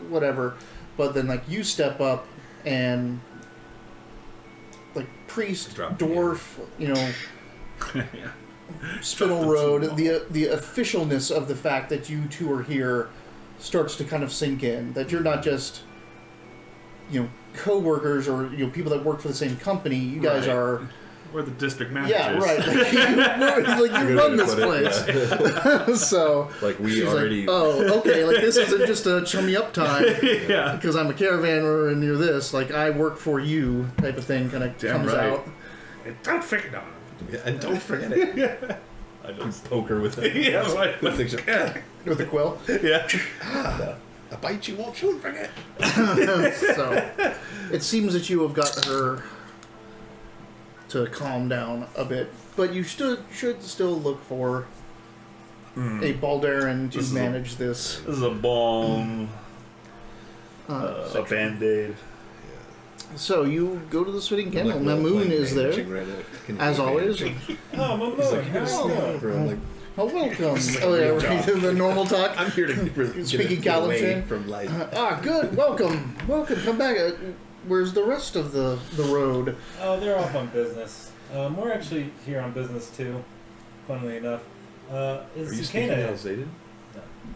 whatever, but then like you step up and like priest, Drop dwarf, Yeah. Spinel Road, the officialness of the fact that you two are here starts to kind of sink in. That you're not just co-workers or people that work for the same company. You guys Right. are. We're the district managers. Yeah, right. Like you run this place. So Like we she's already. like, oh, okay. Like this isn't just a chummy up time Yeah. because I'm a caravaner and you're this. Like I work for you type of thing kind of Damn comes right. out. And don't forget on. Yeah, and don't forget it. I just poke her with it. Yeah, right. With the- With a quill. Yeah. A bite you won't shoot, forget. So it seems that you have got her to calm down a bit, but you should still look for a Baldaran to manage this. This is a bomb. A band-aid. So you go to the Spitting Kennel. Like, Mamoon is there, right now. Can as you always. manage? Oh, my He's like, boy. you're How's it going? I'm like, Oh, welcome. Oh, yeah, right. The normal talk. I'm here to Speaking get away Calypso. from life. Good. Welcome. Come back. Where's the rest of the road? Oh, they're off on business. We're actually here on business too, funnily enough. Are Is you speaking Cicada? Alzaden?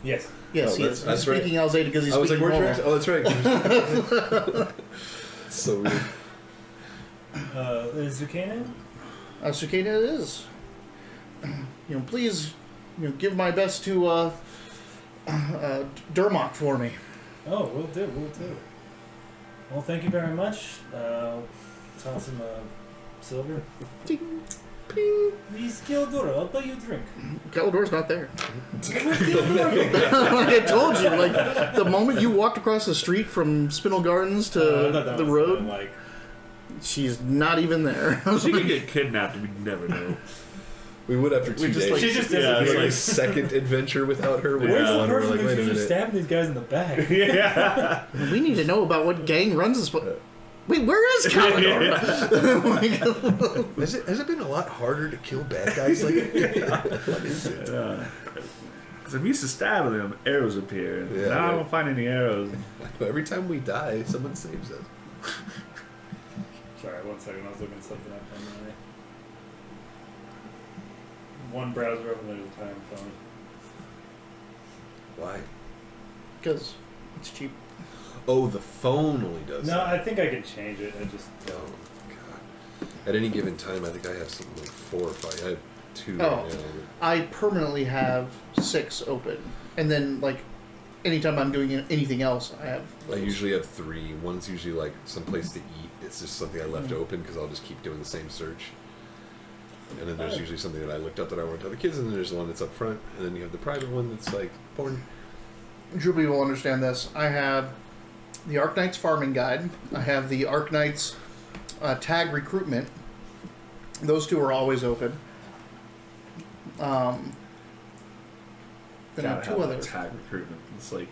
Yes. Yes, Oh, he's that's right. speaking Alzada because he's I was like, speaking where's your normal. accent? Oh, that's right. So weird. Is Zucchini? Cicada is. Please, give my best to Dermot for me. Oh, we'll do. Well, thank you very much. Toss him silver. Ding, ping. He's Gildura. I'll buy you a drink. Galador's not there. Where's Gildura? Like I told you, like the moment you walked across the street from Spinel Gardens to I thought that the was road, like, she's not even there. She could get kidnapped. We'd never know. We would after 2 days. she just Yeah, disappeared. like a second adventure without her. We Where's were the on, person we're like, wait a who's just minute. stabbing these guys in the back? Yeah. We need to know about what gang runs this place. Wait, where is Galador? Has it been a lot harder to kill bad guys lately? What is it? Because I'm used to stabbing them, arrows appear. Yeah, Now I right. don't find any arrows. Every time we die, someone saves us. Sorry, 1 second. I was looking something up on my one browser open. There's a time phone. Why? Because it's cheap. Oh, the phone only does No, that. I think I can change it. I just Oh, God. At any given time, I think I have something like 4 or 5. I have 2 Oh. right now. I permanently have 6 open, and then like anytime I'm doing anything else, I have. I those. usually have 3. One's usually like someplace to eat. It's just something I left open because I'll just keep doing the same search. And then there's usually something that I looked up that I want to tell the kids, and then there's the one that's up front, and then you have the private one that's like porn. Druby will understand this. I have the Arknight's Farming Guide. I have the Arknight's Tag Recruitment. Those 2 are always open. Then I have two others. Tag recruitment. It's like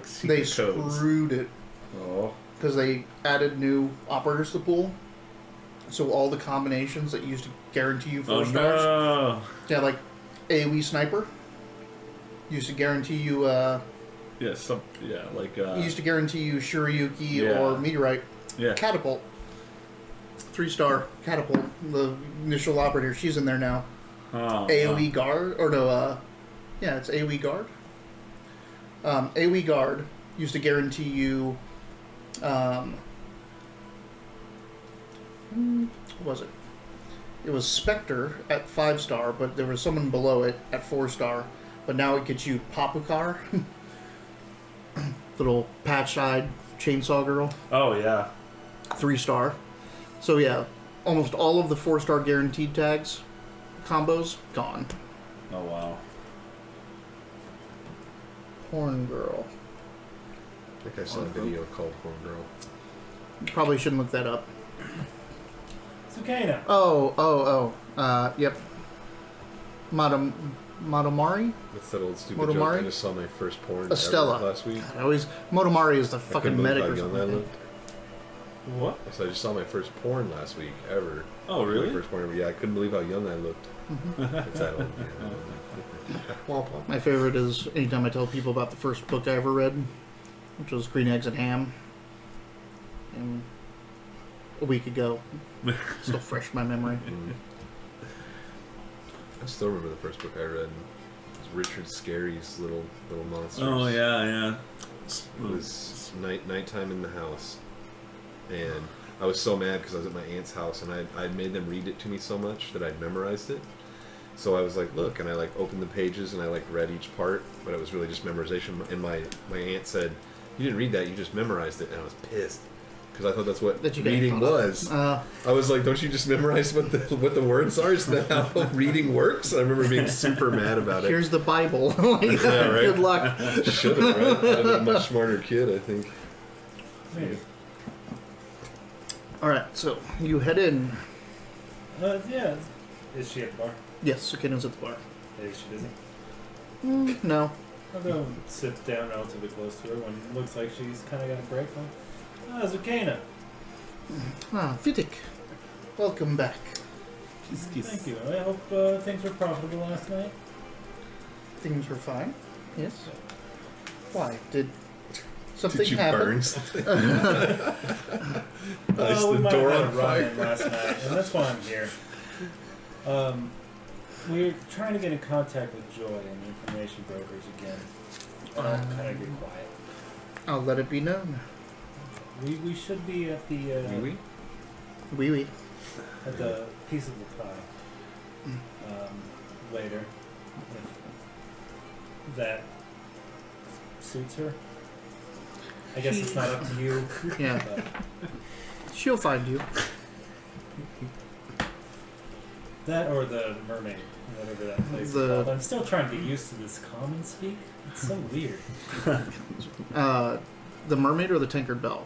secret They codes. screwed it Oh. because they added new operators to the pool. So all the combinations that used to guarantee you 4 stars. No. Yeah, like AoE sniper. Used to guarantee you. Used to guarantee you Shiryuki or Meteorite. Yeah. Catapult. 3-star catapult. The initial operator. She's in there now. Oh, AoE guard or no? Yeah, it's AoE guard. AoE guard used to guarantee you. What was it? It was Spectre at 5-star, but there was someone below it at 4-star. But now it gets you Papukar, little patch-eyed chainsaw girl, Oh yeah. 3-star. So yeah, almost all of the 4-star guaranteed tags combos gone. Oh wow. Horn girl. I think I saw a video called Horn Girl. Probably shouldn't look that up. Sukaina. Yep. Motomari? That's that old stupid joke. Motomari? I just saw my first porn Estella. ever last week. God, Motomari is the I fucking couldn't believe medic how or young I something. looked. What? So I just saw my first porn last week ever. Oh really? My first porn ever. Yeah, I couldn't believe how young I looked. It's that old. Womp womp. My favorite is anytime I tell people about the first book I ever read, which was Green Eggs and Ham. And a week ago. Still fresh in my memory. I still remember the first book I read. It was Richard Scarry's Little Monsters. Oh yeah. It was nighttime in the house, and I was so mad because I was at my aunt's house, and I'd made them read it to me so much that I'd memorized it. So I was like, look, and I like opened the pages and I like read each part, but it was really just memorization. And my aunt said, "You didn't read that, you just memorized it," and I was pissed. Because I thought that's what reading was. I was like, don't you just memorize what the words are? Isn't that how reading works? And I remember being super mad about it. Here's the Bible. Yeah, right. Good luck. Should have, right? I'd been a much smarter kid, I think. Maybe. Alright, so you head in. Yeah. Is she at the bar? Yes, Sukina's at the bar. Is she busy? No. I'll go sit down relatively close to her when it looks like she's kind of got a break. Zukaina. Vidik. Welcome back. Thank you. I hope things were profitable last night. Things were fine. Yes. Why? Did something Did you happen? burn something? Oh, we the might door have had on a run-in fire. last night, and that's why I'm here. We're trying to get in contact with Joy and the information brokers again. Kind of get quiet. I'll let it be known. We should be at the Wee. at the piece of the pie later. If that suits her. I guess it's not up to you. Yeah. But She'll find you. that or the mermaid, whatever that place is called. I'm still trying to get used to this common speak. It's so weird. The mermaid or the Tinkered Bell?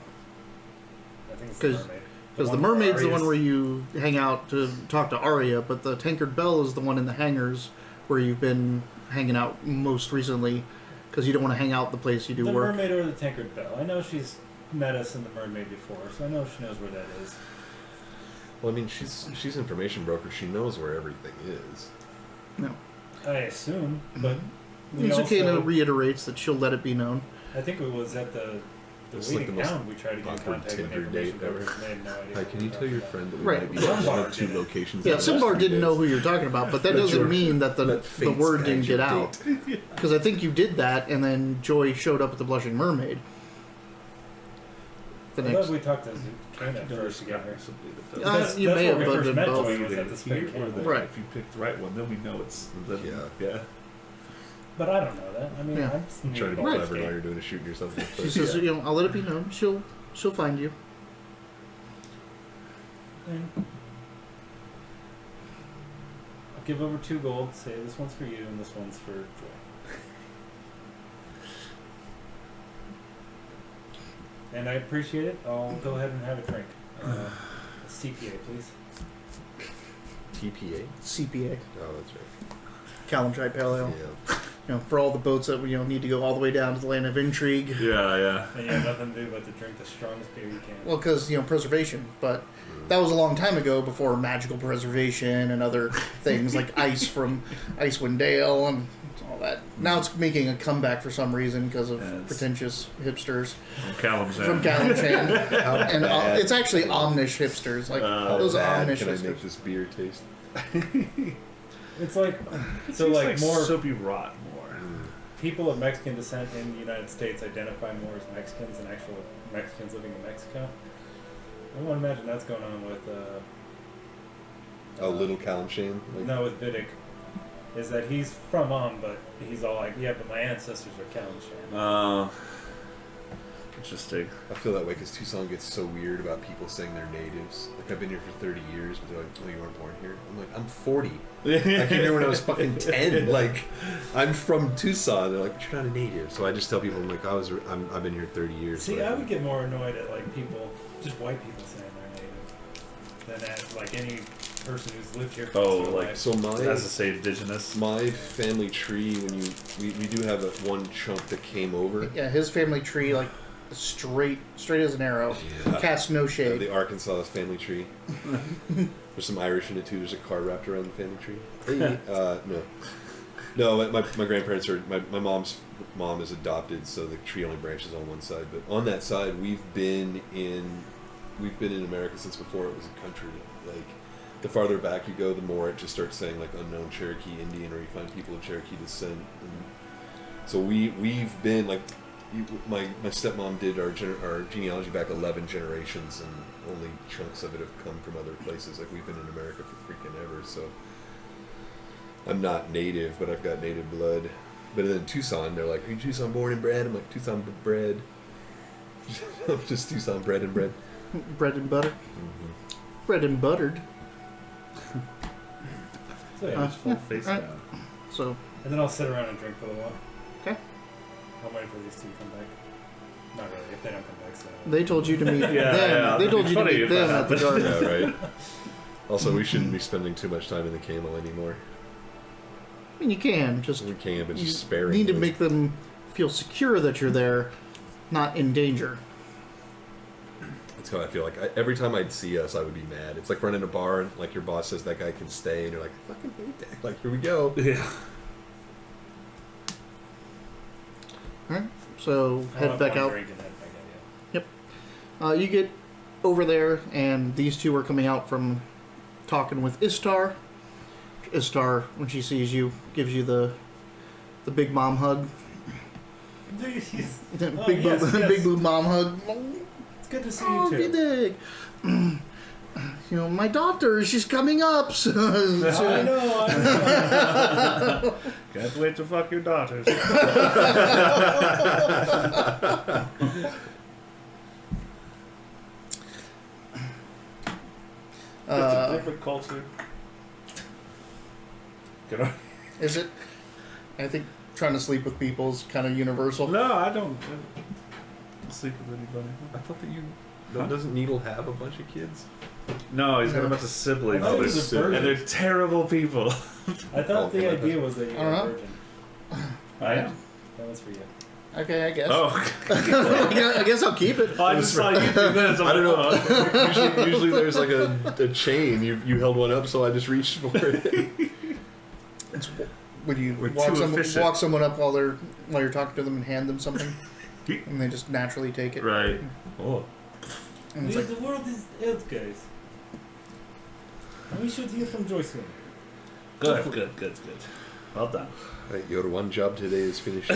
I think it's the mermaid. Because the one where mermaid's the one Arya's- where you hang out to talk to Arya, but the Tinkered Bell is the one in the hangars where you've been hanging out most recently because you don't want to hang out the place you do the work. mermaid or the Tinkered Bell. I know she's met us in the mermaid before, so I know she knows where that is. Well, I mean, she's information broker. She knows where everything is. No. I assume, but we Mizukina also, reiterates that she'll let it be known. I think it was at the It's like Waiting the most Hound we tried to get in awkward contact with Tinder information date ever. brokers, and they had no idea. Hi, what can we you were tell your talking friend that we Right. might be Simbar at one of did 2 it. locations? Yeah, in the next Simbar 3 didn't know days? who you're talking about, but that Let doesn't your- mean that the let fate word didn't guide your get out. date. Because I think you did that, and then Joy showed up at the Blushing Mermaid. The I next. thought we talked to Zukaina first to get her. You may have where we done first it met both. Joy was at the Spin Camp. Right. If you pick the right one, then we know it's. Then, Yeah. But I don't know that. I mean, Yeah. I'm just I'm trying to be new clever game. while you're doing a shooting or something. She says, I'll let it be known. She'll find you. And I'll give over 2 gold. Say this one's for you and this one's for Joy. And I appreciate it. I'll go ahead and have a drink. CPA, please. TPA? CPA. Oh, that's right. Kalamchai Pale Ale. Yeah. for all the boats that need to go all the way down to the land of intrigue. Yeah. And you have nothing to do but to drink the strongest beer you can. Well, because preservation, but that was a long time ago before magical preservation and other things like ice from Icewind Dale and all that. Now it's making a comeback for some reason because of pretentious hipsters from Kalimshan. And it's actually Omnish hipsters, like those Omnish Can I hipsters. make this beer taste? It's like like more soapy rot more. people of Mexican descent in the United States identify more as Mexicans than actual Mexicans living in Mexico. I want to imagine that's going on with Little Kalimshan? no, with Vidic. Is that he's from but he's all like, yeah, but my ancestors are Kalimshan. Interesting. I feel that way because Tucson gets so weird about people saying they're natives. Like, I've been here for 30 years, but they're like, oh, you weren't born here? I'm like, I'm 40. I came here when I was fucking 10. Like, I'm from Tucson. They're like, but you're not a native. So I just tell people, I'm like, I've been here 30 years. See, whatever. I would get more annoyed at like people, just white people saying they're native, than at like any person who's lived here for their life. So As to say indigenous. my family tree, when we do have one chunk that came over. Yeah, his family tree, like straight as an arrow, casts no shade. The Arkansas family tree. There's some Irish in it too. There's a car wrapped around the family tree. No, my grandparents are. My mom's mom is adopted, so the tree only branches on one side. But on that side, we've been in America since before it was a country. Like, the farther back you go, the more it just starts saying like unknown Cherokee Indian, or you find people of Cherokee descent. And so we've been like. My stepmom did our genealogy back 11 generations, and only chunks of it have come from other places. Like, we've been in America for freaking ever, so I'm not native, but I've got native blood. But then in Tucson, they're like, are you Tucson born and bred? I'm like, Tucson bred. I'm just Tucson bred and bred. Bread and butter. Mm-hmm. Bread and buttered. So, yeah, Just full face right. down. So, and then I'll sit around and drink for a while. okay. I'll wait for these two to come back. Not really, if they don't come back, so. They told you to meet them. Yeah, They told it'd you to be funny meet if them that at the happened. garden. Yeah, right. Also, we shouldn't be spending too much time in the camel anymore. I mean, you can, just We can, but you just sparing. need to them. make them feel secure that you're there, not in danger. That's how I feel. Like, every time I'd see us, I would be mad. It's like running a bar, and like your boss says that guy can stay, and you're like, I fucking hate that. Like, here we go. Yeah. Alright, so I'll head have back one out. drink and head back out, You get over there, and these two are coming out from talking with Istar. Istar, when she sees you, gives you the big mom hug. yeah. Jeez. Big yes, boob, yes. big boob mom hug. It's good to see Oh, you you too. dig. My daughter, she's coming up. I know. Can't wait to fuck your daughters. It's a different culture. Can I? Is it? I think trying to sleep with people is kind of universal. No, I don't sleep with anybody. I thought that you. Huh? Doesn't Needle have a bunch of kids? No, he's got a bunch of siblings. I thought he was a virgin. And they're terrible people. I thought the idea was that you were I a don't know. virgin. I am? That was for you. Okay, I guess. Oh. I guess I'll keep it. I just saw you do this. I don't know. Okay. Usually there's like a chain. You held one up, so I just reached for it. Would you We're walk, too efficient. walk someone up while you're talking to them and hand them something, and they just naturally take it? Right. Oh. And it's like, The world is out, guys. And we should hear from Joyce soon. Good. Well done. Right, your one job today is finished.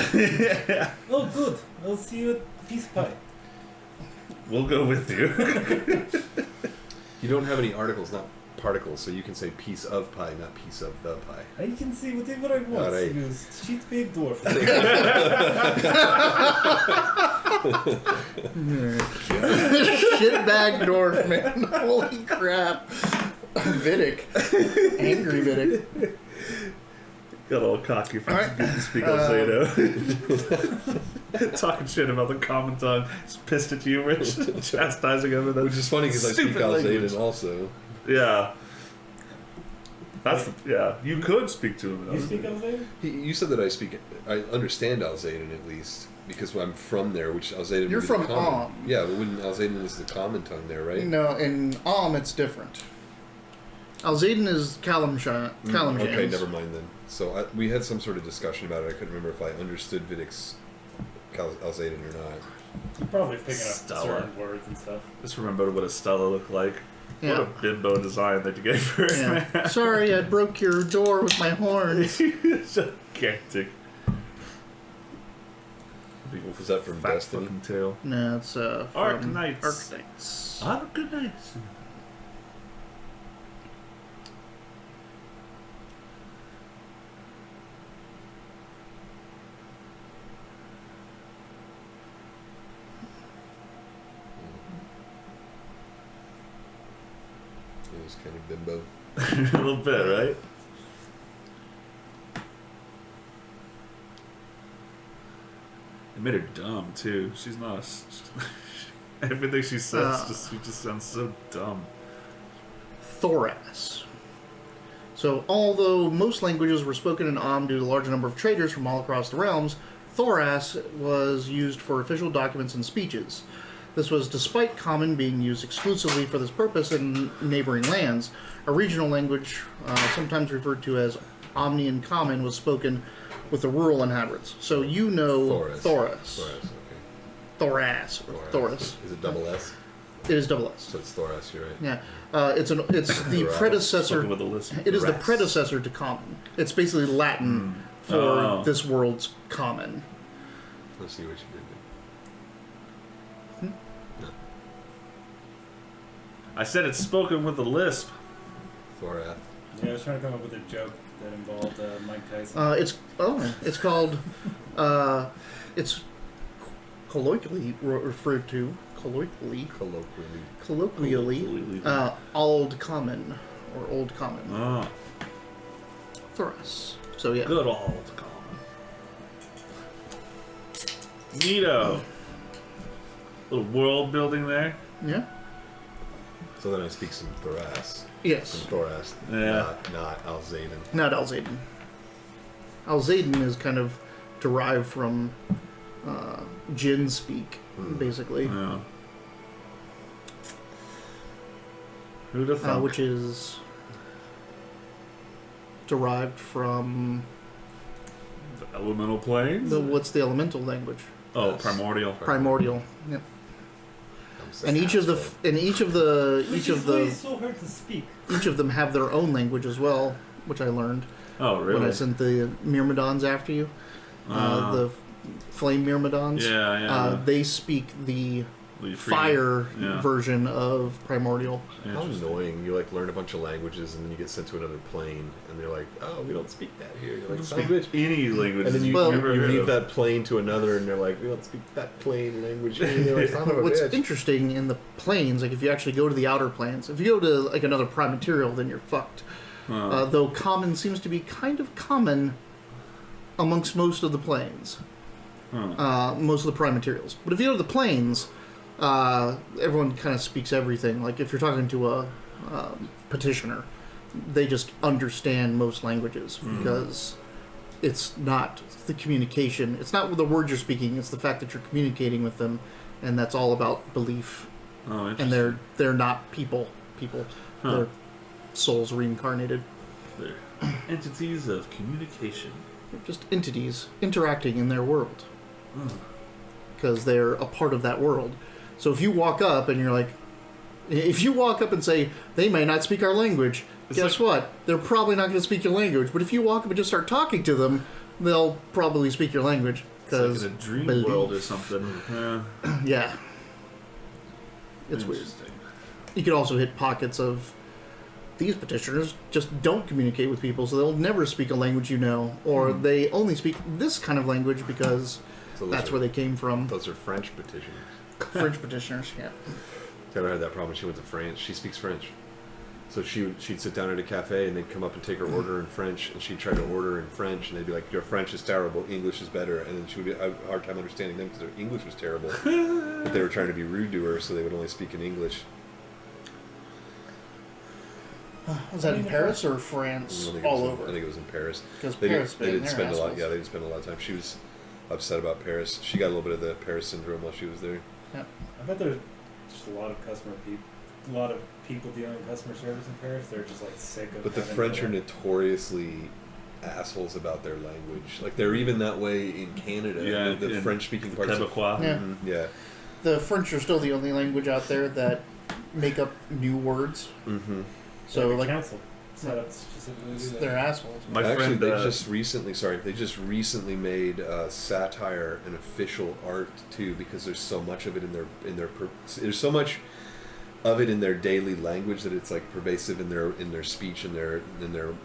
Oh, good. I'll see you at Peace Pie. We'll go with you. You don't have any articles, not particles, so you can say piece of pie, not piece of the pie. I can say whatever I want. All right. You shit big dwarf. shitbag dwarf, man. Holy crap. Vidic. Angry Vidic. Got all cocky from Alright. speak on Zato. Talking shit about the common tongue. Just pissed at you, Rich. Chastising him. Which is funny because I speak Stupid language. Alsatian also. Yeah. That's you could speak to him. You speak Alzadian? You said that I understand Alzadian at least because I'm from there, which Alzadian. You're would be from the common. Om. Yeah, but wouldn't Alzadian is the common tongue there, right? No, in it's different. Alzadian is Kalimshan. Okay, never mind then. So we had some sort of discussion about it. I couldn't remember if I understood Vidic's Alzadian or not. You're probably picking up Stella. certain words and stuff. Just remember what a Stella looked like. Yeah. What a bimbo design that you gave her. Yeah. Sorry, I broke your door with my horns. Gigantic. Was that from Fat Destiny? fucking tail. No, it's from Arknights. Arknights. Arknights. It was kind of bimbo. A little bit, right? It made her dumb too. She's not. Everything she says, she just sounds so dumb. Thoras. So, although most languages were spoken in Om due to a large number of traders from all across the realms, Thoras was used for official documents and speeches. This was despite Common being used exclusively for this purpose in neighboring lands. A regional language, sometimes referred to as Omnian Common, was spoken with the rural inhabitants. So you know Thoras. Thoras. Okay. Thoras. Or Thoras. Is it double S? It is double S. So it's Thoras, you're right. Yeah. It's the Thoras. predecessor. Spoken with a lisp. It is the Thoras. predecessor to Common. It's basically Latin for this world's Common. Let's see what you did. I said it's spoken with a lisp. Thorath. Yeah, I was trying to come up with a joke that involved Mike Tyson. It's called it's colloquially referred to colloquially Old Common or Old Common. Oh, Thoras. So yeah. good old common. Neato. Little world building there. Yeah. So then I speak some Thoras. Yes. Some Thoras. Yeah. Not Alzadian. Not Alzadian. Alzadian is kind of derived from Jinn speak, basically, Yeah. Who'd have thunk? which is derived from The elemental planes? what's the elemental language? Oh, Yes. primordial. Primordial. Yep. I'm And each of the Which is why it's so hard to speak. each of them have their own language as well, which I learned Oh, really? when I sent the Myrmidons after you. The flame Myrmidons. Yeah. They speak the Leave free. fire Yeah. version of Primordial. How annoying. You learn a bunch of languages and then you get sent to another plane and they're like, oh, we don't speak that here. You're like, son of a bitch. Any language. And then you, Well- you leave that plane to another and they're like, we don't speak that plane language. And you're like, son of a What's bitch. interesting in the planes, like if you actually go to the outer planes, if you go to like another prime material, then you're fucked. Though common seems to be kind of common amongst most of the planes, most of the prime materials. But if you go to the planes, everyone kind of speaks everything. Like if you're talking to a petitioner, they just understand most languages because it's not the communication. It's not the words you're speaking. It's the fact that you're communicating with them, and that's all about belief. Oh, And interesting. they're not people. They're souls reincarnated. They're entities of communication. They're just entities interacting in their world because they're a part of that world. So if you walk up and you're like, if you walk up and say they may not speak our language, guess what? They're probably not going to speak your language. But if you walk up and just start talking to them, they'll probably speak your language It's like because in a dream belief. world or something. Yeah. Yeah, it's weird. Interesting. You could also hit pockets of these petitioners just don't communicate with people, so they'll never speak a language you know, or they only speak this kind of language because So those that's are- where they came from. Those are French petitioners. French petitioners, yeah. Taylor had that problem. She went to France. She speaks French. So she'd sit down at a cafe and they'd come up and take her order in French, and she'd try to order in French, and they'd be like, "Your French is terrible. English is better." And then she would have a hard time understanding them because their English was terrible. But they were trying to be rude to her, so they would only speak in English. Was that in Paris or France? All over. I think it was in Paris. Because They Paris, didn't spend a lot. Yeah, they didn't spend a lot of time. She was upset about Paris. She got a little bit of the Paris syndrome while she was there. I bet there's just a lot of a lot of people dealing with customer service in Paris. They're just like sick of. But the French are notoriously assholes about their language. Like they're even that way in Canada. Yeah, the French-speaking parts. Quebecois. Yeah. Yeah. The French are still the only language out there that make up new words. Mm-hmm. So like council set up specifically. To do that. they're assholes. My Actually, friend, they just recently made satire an official art too, because there's so much of it there's so much of it in their daily language that it's like pervasive in their speech and their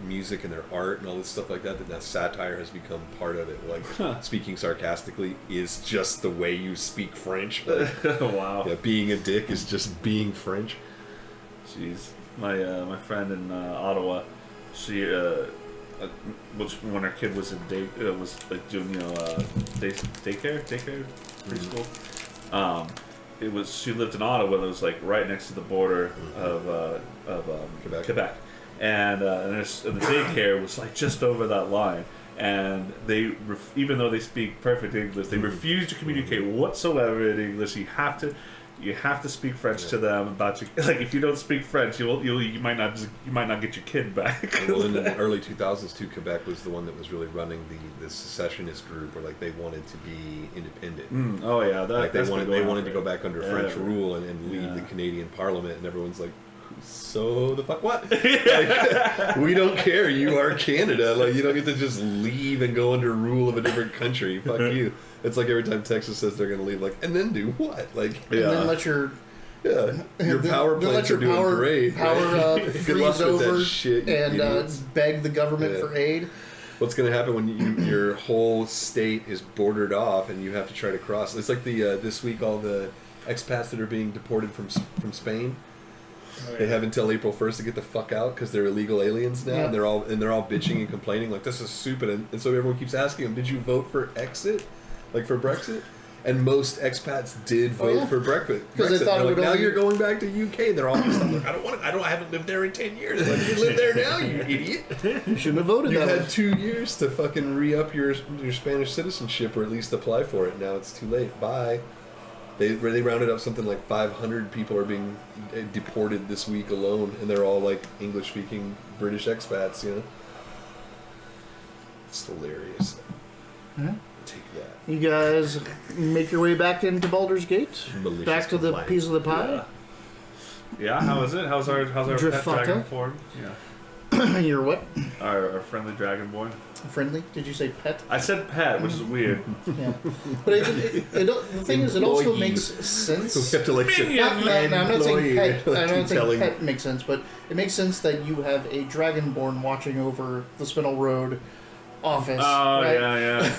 music and their art and all this stuff like that. That now satire has become part of it. Like speaking sarcastically is just the way you speak French. Like, wow. yeah, being a dick is just being French. Jeez. My friend in Ottawa, she when her kid was in was like doing daycare preschool. She lived in Ottawa. That was like right next to the border of Quebec, and the daycare was like just over that line. And they, even though they speak perfect English, they refuse to communicate whatsoever in English. You have to speak French to them about your, like if you don't speak French, you might not get your kid back. Well, in the early 2000s too, Quebec was the one that was really running the secessionist group, where like they wanted to be independent. Oh yeah, like they wanted to go back under French rule and leave the Canadian Parliament, and everyone's like, so the fuck what? Like, we don't care. You are Canada. Like you don't get to just leave and go under rule of a different country. Fuck you. It's like every time Texas says they're going to leave, like, and then do what? Like, And then let your power plants are doing great. Power freeze over shit, and beg the government for aid. What's going to happen when your whole state is bordered off and you have to try to cross? It's like this week all the expats that are being deported from Spain. Oh, yeah. They have until April 1st to get the fuck out because they're illegal aliens now, and they're all bitching and complaining like this is stupid, and so everyone keeps asking them, did you vote for exit, like for Brexit? And most expats did vote for Brexit because they thought like, now you're going back to UK. They're all like, I haven't lived there in 10 years. Like, you live there now, you idiot. You shouldn't have voted. You've had 2 years to fucking re-up your Spanish citizenship, or at least apply for it. Now it's too late. Bye. They rounded up something like 500 people are being deported this week alone, and they're all like English-speaking British expats. You know, it's hilarious. Yeah. Take that. You guys make your way back into Baldur's Gate. Malicious back to the compliance. piece of the pie. Yeah. How is it? How's our pet dragon form? Yeah. Your what? Our friendly dragon boy. Friendly? Did you say pet? I said pet, which is weird. Yeah. But the thing is, it also makes sense. So we have to like I'm not saying pet. Like, I'm not saying telling... pet makes sense, but it makes sense that you have a dragonborn watching over the Spinel Road office. Oh, right? yeah.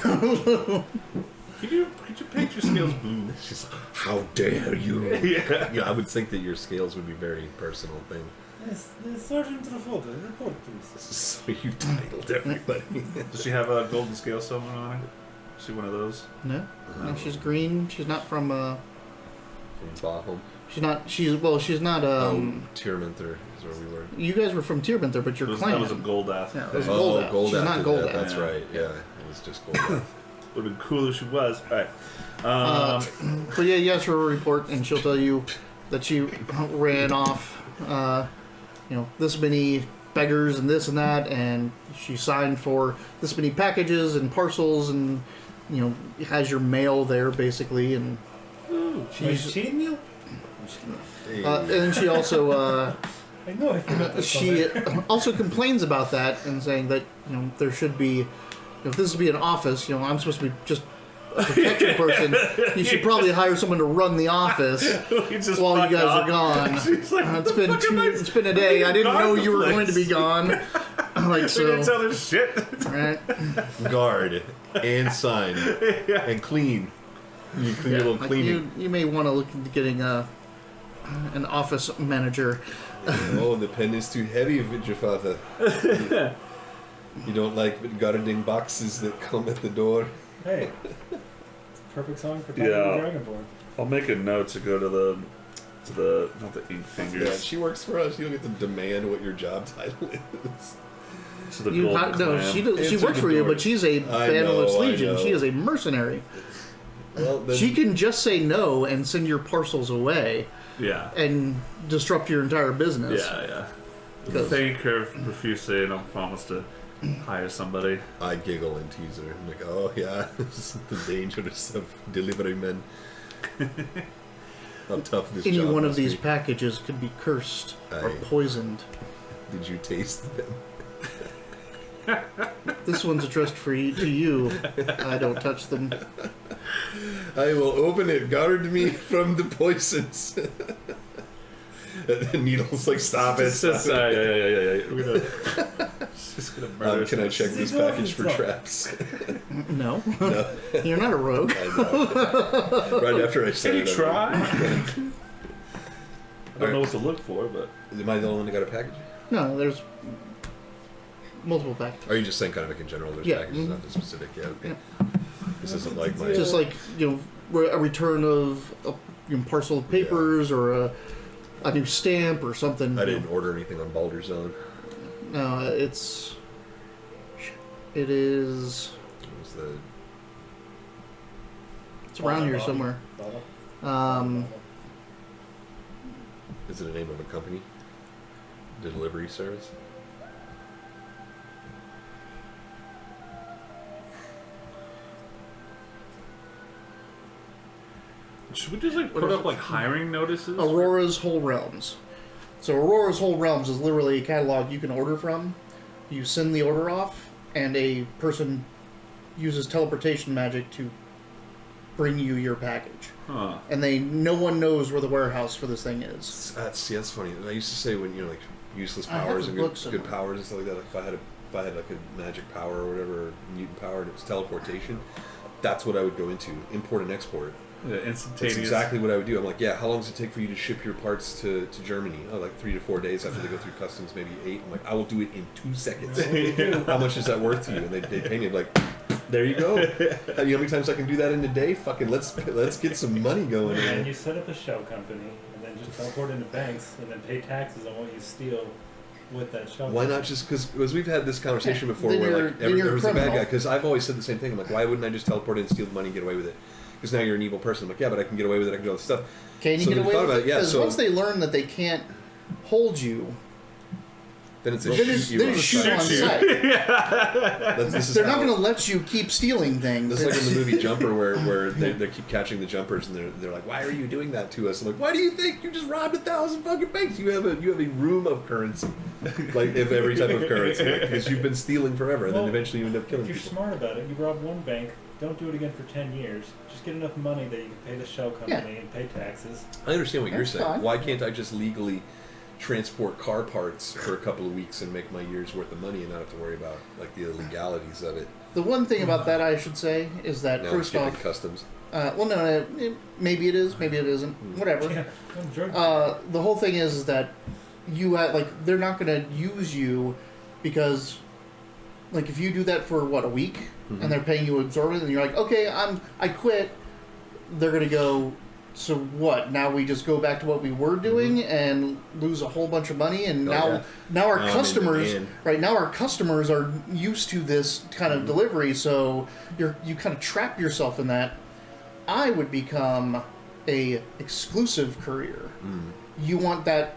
Could you paint your scales blue? She's like, how dare you? Yeah, I would think that your scales would be a very personal thing. Yes, the Sergeant Travolta, report please. So you titled everybody. Does she have a golden scale settlement on her? Is she one of those? No, she's green. She's not from From Bochum. She's not. She's not. Tyrmanther is where we were. You guys were from Tyrmanther, but your clan. That was a Goldath. Yeah, it was Goldath. She's not Goldath. That's right. Yeah, it was just Goldath. Would have been cool if she was. All right. But yeah, you asked her a report, and she'll tell you that she ran off. This many beggars and this and that, and she signed for this many packages and parcels, and has your mail there basically, and she's cheating you. And she also I know. she also complains about that and saying that there should be, if this would be an office, I'm supposed to be just a protection person. You should probably hire someone to run the office while you guys are gone. Like, it's been a day. I didn't know you were going to be gone. Like so. We didn't tell her shit. Right. Guard and sign and clean. You clean a little cleaning. You may want to look into getting an office manager. Oh, the pen is too heavy, your father. You don't like guarding boxes that come at the door. Hey, it's a perfect song for talking to Dragonborn. I'll make a note to go to the to the not the ink Yeah, fingers. she works for us. You don't get to demand what your job title is. To the You golden ha- no, clam. she does, she Answer works the for you, door. but she's a I Bandolus know, I Legion. know. She is a mercenary. Well, then, She can just say no and send your parcels away Yeah. and disrupt your entire business. Yeah. Because- Thank her profusely, and I'll promise to hire somebody. I giggle and tease her. I'm like, oh yeah, this is the dangers of delivery men. How tough this Any job one of must these be. packages could be cursed or Aye. poisoned. Did you taste them? This one's addressed to you. I don't touch them. I will open it. Guard me from the poisons. And the needle's like, stop it. It's just, Stop it. yeah. We're gonna, she's gonna murder. Can I check this package for Stop. traps? No. No. You're not a rogue. I know. Right after I said Can you it, try? I'm I don't know what to look for, but like, am I the only one that got a package? No, there's multiple packages. Or are you just saying kind of like in general, there's Yeah. packages, Mhm. nothing specific? Yeah, okay. Yeah. This isn't like my... Just like, a return of a parcel of papers or a new stamp or something. I didn't order anything on Baldur's Zone. No, it is. It was the... It's around here somewhere. Is it a name of a company? Delivery service? should we just like put up like hiring notices? Aurora's Whole Realms. So Aurora's Whole Realms is literally a catalog you can order from. You send the order off, and a person uses teleportation magic to bring you your package. Huh. And no one knows where the warehouse for this thing is. That's funny. I used to say when, like, useless I have powers a and book good somewhere. powers and stuff like that, like if I had like a magic power or whatever, mutant power, and it was teleportation, that's what I would go into. Import and export. Yeah, That's instantaneous. exactly what I would do. I'm like, yeah, how long does it take for you to ship your parts to Germany? Oh, like 3 to 4 days after they go through customs, maybe 8. I'm like, I will do it in 2 seconds. How much is that worth to you? And they pay me like, there you go. You know how many times I can do that in a day? Fucking let's get some money going. And Man. you set up a shell company, and then just teleport into banks, and then pay taxes on what you steal with that shell. Why company. not just because we've had this conversation before Then where you're- like then you're there was a bad criminal. guy, because I've always said the same thing. I'm like, why wouldn't I just teleport in and steal the money and get away with it? Because now you're an evil person. I'm like, yeah, but I can get away with it. I can do all this stuff. Can you So get then we away thought with about it? it, yeah, Because so- once they learn that they can't hold you, Then it's a then it's, shoot you then on it's shoot sight. on Shoot you. sight. This is They're how- not going to let you keep stealing things. That's like in the movie Jumper, where they keep catching the jumpers, and they're like, "Why are you doing that to us?" I'm like, "Why do you think you just robbed 1,000 fucking banks? You have a room of currency, like if every type of currency, because you've been stealing forever, and then Well, eventually you end up killing If you're people." smart about it, you rob one bank, don't do it again for 10 years. Just get enough money that you can pay the shell company and pay taxes. I understand what you're That's saying. fine. Why can't I just legally transport car parts for a couple of weeks and make my year's worth of money and not have to worry about like the illegalities of it? The one thing about that I should say is that Now first skipping off, customs. well, no, maybe it is, maybe it isn't, whatever. Yeah, I'm drunk. The whole thing is that you they're not going to use you because, like, if you do that for what, a week, and they're paying you absorbent, and you're like, okay, I quit. They're going to go. So what? Now we just go back to what we were doing and lose a whole bunch of money, and Oh, now our in customers, demand. right now our customers are used to this kind of delivery, so you kind of trap yourself in that. I would become a exclusive courier. You want that,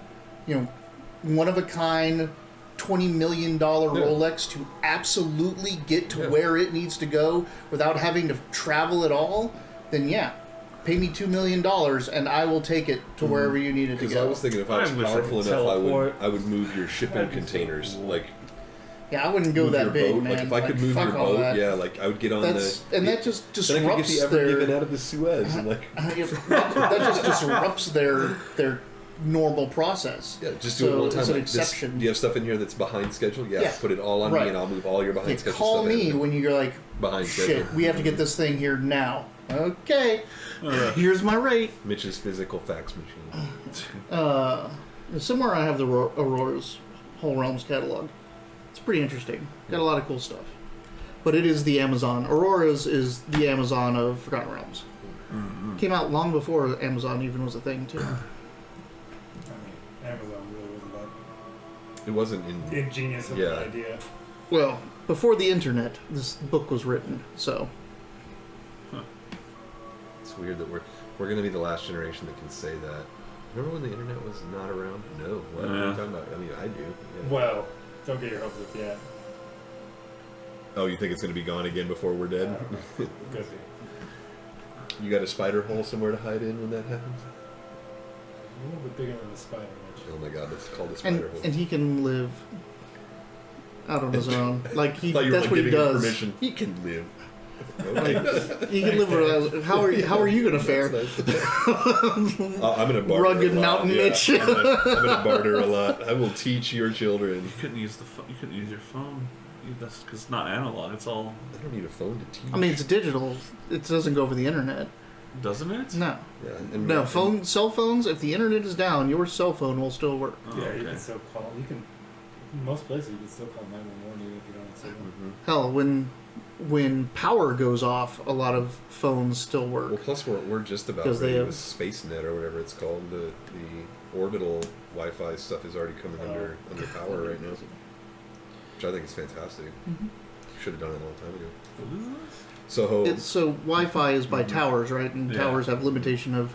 one of a kind, $20 million Rolex to absolutely get to where it needs to go without having to travel at all? Then yeah. Pay me $2 million and I will take it to wherever you need it to Because go. I was thinking if I was I wish I powerful could enough, teleport. I would move your shipping That'd be so containers. cool. Like Yeah, I wouldn't go move that your big, boat. man. Like if I could move fuck your all boat, that. yeah, like I would get on That just Then I could get disrupts the Ever Given their out of the Suez and like that just disrupts their normal process. yeah, just do it one time. It's an Like, this- exception. do you have stuff in here that's behind schedule? Yeah, Yeah. put it all on Right. me and I'll move all your behind You schedule call stuff me in. when you're like, Behind shit, schedule. we have to get this thing here now. Okay, here's my rate. Mitch's physical fax machine. Somewhere I have the Aurora's Whole Realms catalog. It's pretty interesting. Got a lot of cool stuff. But it is the Amazon. Aurora's is the Amazon of Forgotten Realms. Came out long before Amazon even was a thing, too. It wasn't in. ingenious of Yeah. an idea. Well, before the internet, this book was written, so It's weird that we're going to be the last generation that can say that. Remember when the internet was not around? No. What are you talking about? I mean, I do. Yeah. Well, don't get your hopes up yet. Oh, you think it's going to be gone again before we're dead? Could be. You got a spider hole somewhere to hide in when that happens? A little bit bigger than the spider witch. Oh my god, that's called a spider hole. and he can live out on his own. Like I thought you were that's like what he giving him does. permission. He can live. Okay. He can live without. How are you gonna fare? That's nice. I'm gonna barter. Rugged a lot. mountain Yeah, Mitch. I'm gonna barter a lot. I will teach your children. You couldn't use you couldn't use your phone. That's because it's not analog. It's all, I don't need a phone to teach. I mean, it's digital. It doesn't go over the internet. doesn't it? No, yeah, no. Cell phones. If the internet is down, your cell phone will still work. Oh, Yeah, you okay. can still call. You can. In most places, you can still call 911 even if you don't have signal. Hell, when power goes off, a lot of phones still Well, work. plus we're just about 'Cause they ready have- with SpaceNet or whatever it's called. The orbital Wi-Fi stuff is already coming under power right now, which I think is fantastic. Should have done it a long time ago. What is this? So Wi-Fi is by towers, right? And Yeah. towers have limitation of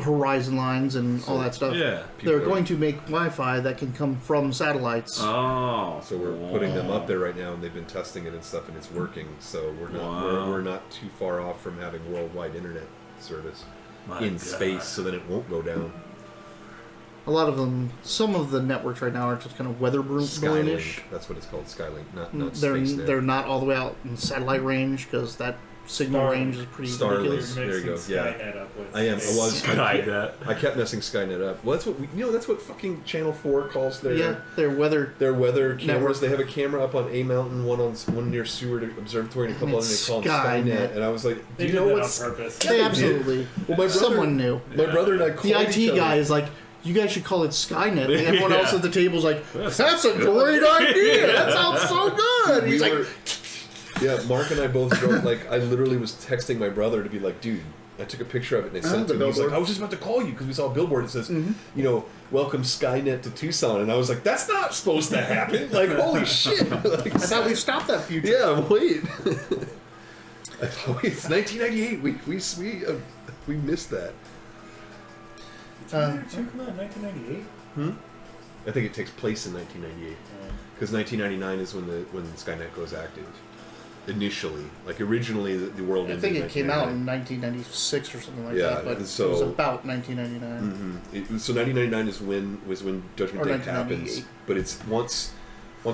horizon lines and all that stuff. Yeah. They're People are- going to make Wi-Fi that can come from satellites. Oh. So we're putting them up there right now, and they've been testing it and stuff, and it's working. So we're not Wow. we're not too far off from having worldwide internet service My in God. space, so then it won't go down. A lot of them, some of the networks right now are just kind of weather balloonish. Skylink, that's what it's called, Skylink, not SpaceNet. They're not all the way out in satellite range because that signal Starlink. range is pretty Starlink. ridiculous. There you go, Mixing yeah. Skynet up with I am. I was. Skynet. I kept messing Skynet up. Well, that's what that's what fucking Channel 4 calls their Yeah, their weather. weather cameras. Network. They have a camera up on a mountain, one near Seward Observatory, and a couple And others. They call it Skynet. Skynet. And I was like, They do you did know that what's on purpose. They they did. absolutely. Well, my brother, Someone knew. My brother and I called The each IT other. guy is like, you guys should call it Skynet. And everyone Yeah. else at the table is like, That's that's a great idea. That sounds so good. We He's like, were- yeah, Mark and I both drove. Like, I literally was texting my brother to be like, dude, I took a picture of it and I sent it the to him. He's like, billboard. I was just about to call you because we saw a billboard that says, welcome Skynet to Tucson. And I was like, that's not supposed to happen. Like, holy shit. Like, I thought we stopped that future. yeah, wait. I thought, wait, it's 1998. We missed that. Did Terminator 2 come out in 1998? I think it takes place in 1998 because 1999 is when Skynet goes active. Initially, like originally, the world. I ended think in it came out 1999. in 1996 or something like Yeah, that, but and so- it was about 1999. So 1999 was when Judgment Or Day happens. 1998. But it's once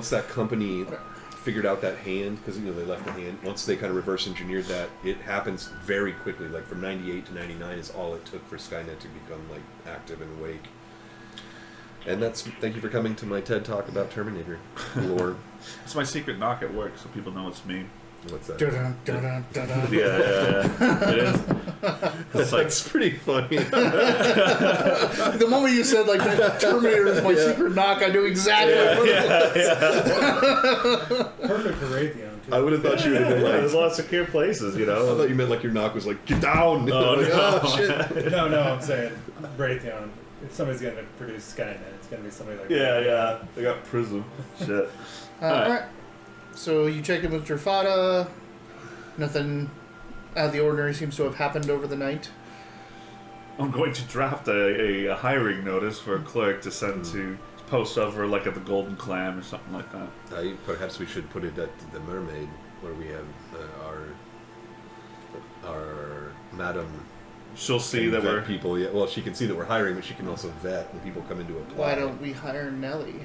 that company figured out that hand, because they left the hand. Once they kind of reverse engineered that, it happens very quickly. Like from 98 to 99 is all it took for Skynet to become like active and awake. And thank you for coming to my TED talk about Terminator lore. It's my secret knock at work, so people know it's me. What's that? Dun, dun, dun, dun, dun. Yeah. It is. It's like, That's pretty funny. The moment you said like Terminator is my secret knock, I knew exactly what it was. Perfect for Raytheon, too. I would have thought you would have been there's a like. lot of secure places, I thought you meant like your knock was like, get down. Oh, Like, no. oh shit. No, I'm saying Raytheon. If somebody's going to produce Skynet, it's going to be somebody like Yeah. They got Prism. Shit. Alright. So you check in with Drafada. Nothing out of the ordinary seems to have happened over the night. I'm going to draft a hiring notice for a clerk to send to post over like at the Golden Clam or something like that. Perhaps we should put it at the Mermaid, where we have our madam. She'll see can that vet we're people. Yeah, well, she can see that we're hiring, but she can also vet when people come in to apply. Why don't we hire Nellie?